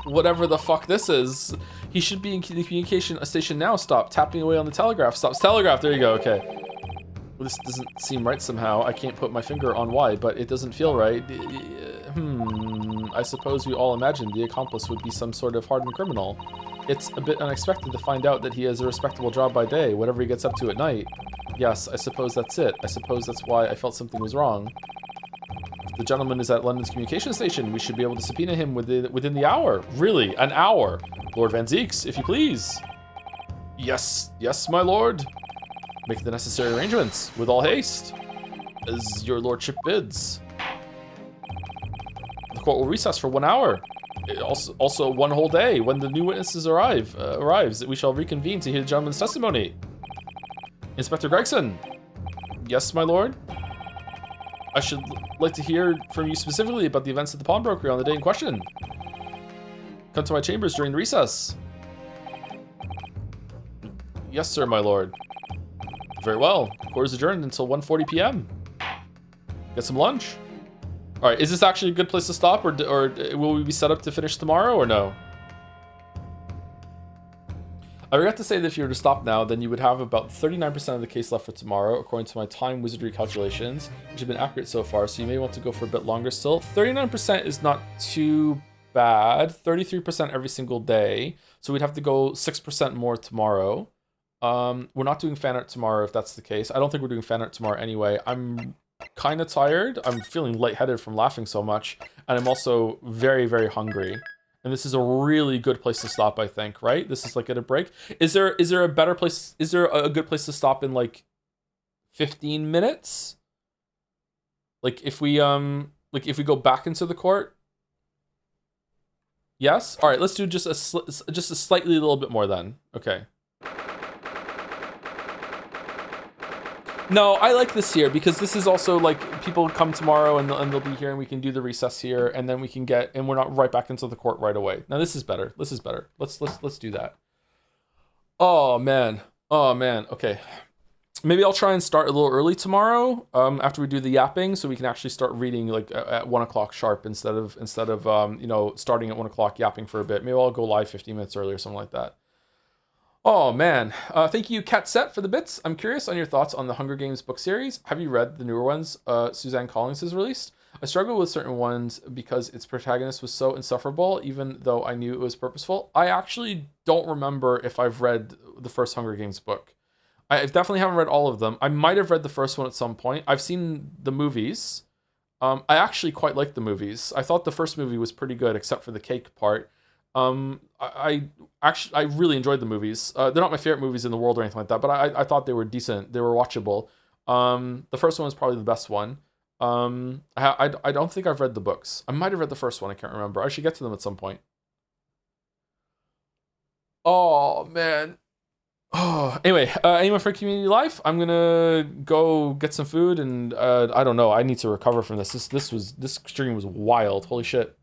whatever the fuck this is. He should be in the communication station now, stop. Tapping away on the telegraph, stop. Telegraph, there you go, okay. Well, this doesn't seem right somehow. I can't put my finger on why, but it doesn't feel right. I suppose we all imagined the accomplice would be some sort of hardened criminal. It's a bit unexpected to find out that he has a respectable job by day, whatever he gets up to at night. Yes, I suppose that's it. I suppose that's why I felt something was wrong. The gentleman is at London's communication station. We should be able to subpoena him within the hour. Really, an hour. Lord Van Zeeks, if you please. Yes, my lord. Make the necessary arrangements with all haste, as your lordship bids. The court will recess for 1 hour. Also 1 whole day. When the new witnesses arrives, we shall reconvene to hear the gentleman's testimony. Inspector Gregson. Yes, my lord. I should like to hear from you specifically about the events at the pawnbrokery on the day in question. Come to my chambers during the recess. Yes, sir, my lord. Very well. Court is adjourned until 1:40 p.m. Get some lunch. All right, is this actually a good place to stop, or will we be set up to finish tomorrow, or no? I forgot to say that if you were to stop now, then you would have about 39% of the case left for tomorrow, according to my time wizardry calculations, which have been accurate so far, so you may want to go for a bit longer still. 39% is not too bad. 33% every single day, so we'd have to go 6% more tomorrow. We're not doing fan art tomorrow, if that's the case. I don't think we're doing fan art tomorrow anyway. I'm kind of tired. I'm feeling lightheaded from laughing so much, and I'm also very, very hungry. And this is a really good place to stop, I think, right? This is like at a break. Is there a better place? Is there a good place to stop in like 15 minutes? Like if we go back into the court? Yes? All right, let's do just a slightly little bit more then. Okay. No, I like this here because this is also like people come tomorrow and they'll be here and we can do the recess here and then we can and we're not right back into the court right away. Now this is better. This is better. Let's do that. Oh man. Okay. Maybe I'll try and start a little early tomorrow after we do the yapping so we can actually start reading like at 1 o'clock sharp instead of starting at 1 o'clock yapping for a bit. Maybe I'll go live 15 minutes early or something like that. Oh man, thank you Cat Set for the bits. I'm curious on your thoughts on the Hunger Games book series. Have you read the newer ones Suzanne Collins has released? I struggle with certain ones because its protagonist was so insufferable, even though I knew it was purposeful. I actually don't remember if I've read the first Hunger Games book. I definitely haven't read all of them. I might have read the first one at some point. I've seen the movies. I actually quite like the movies. I thought the first movie was pretty good, except for the cake part. I actually I really enjoyed the movies. They're not my favorite movies in the world or anything like that, but I thought they were decent. They were watchable. The first one was probably the best one. I don't think I've read the books. I might have read the first one. I can't remember. I should get to them at some point. Oh man. Oh, anyway, anyone for community life? I'm gonna go get some food, and I don't know. I need to recover from this. This stream was wild. Holy shit.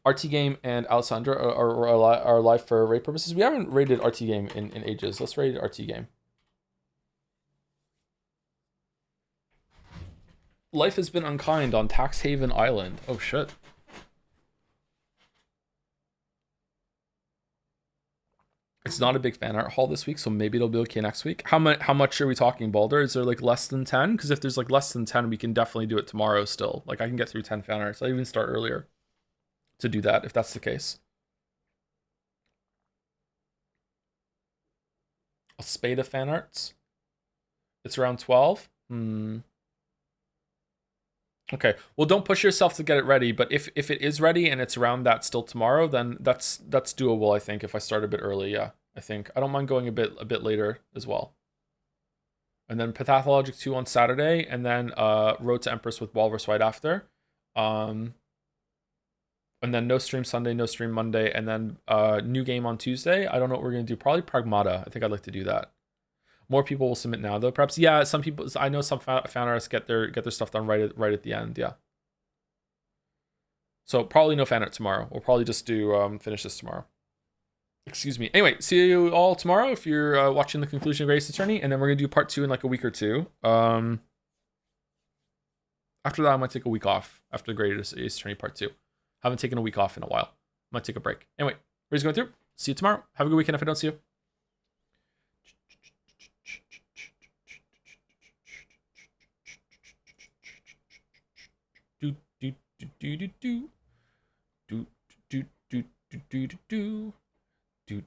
RT Game and Alessandra are live for raid purposes. We haven't rated RT Game in ages. Let's raid RT Game. Life has been unkind on Tax Haven Island. Oh shit. It's not a big fan art haul this week, so maybe it'll be okay next week. How much are we talking, Balder? Is there like less than 10? Because if there's like less than 10, we can definitely do it tomorrow still. Like I can get through 10 fan arts. I'll even start earlier to do that if that's the case. A spade of fan arts. It's around 12. Okay. Well, don't push yourself to get it ready, but if it is ready and it's around that still tomorrow, then that's doable, I think, if I start a bit early, yeah. I think. I don't mind going a bit later as well. And then Pathologic 2 on Saturday, and then Road to Empress with Walrus right after. And then no stream Sunday, no stream Monday, and then new game on Tuesday. I don't know what we're gonna do. Probably Pragmata. I think I'd like to do that. More people will submit now, though. Perhaps, yeah. Some people, I know some fan artists get their stuff done right at the end. Yeah. So probably no fan art tomorrow. We'll probably just do finish this tomorrow. Excuse me. Anyway, see you all tomorrow if you're watching the conclusion of Greatest Attorney, and then we're gonna do part 2 in like a week or two. After that, I might take a week off after the Greatest Attorney part 2. Haven't taken a week off in a while. Might take a break. Anyway, we're just going through. See you tomorrow. Have a good weekend if I don't see you. Do do do do do do do do do do do do do.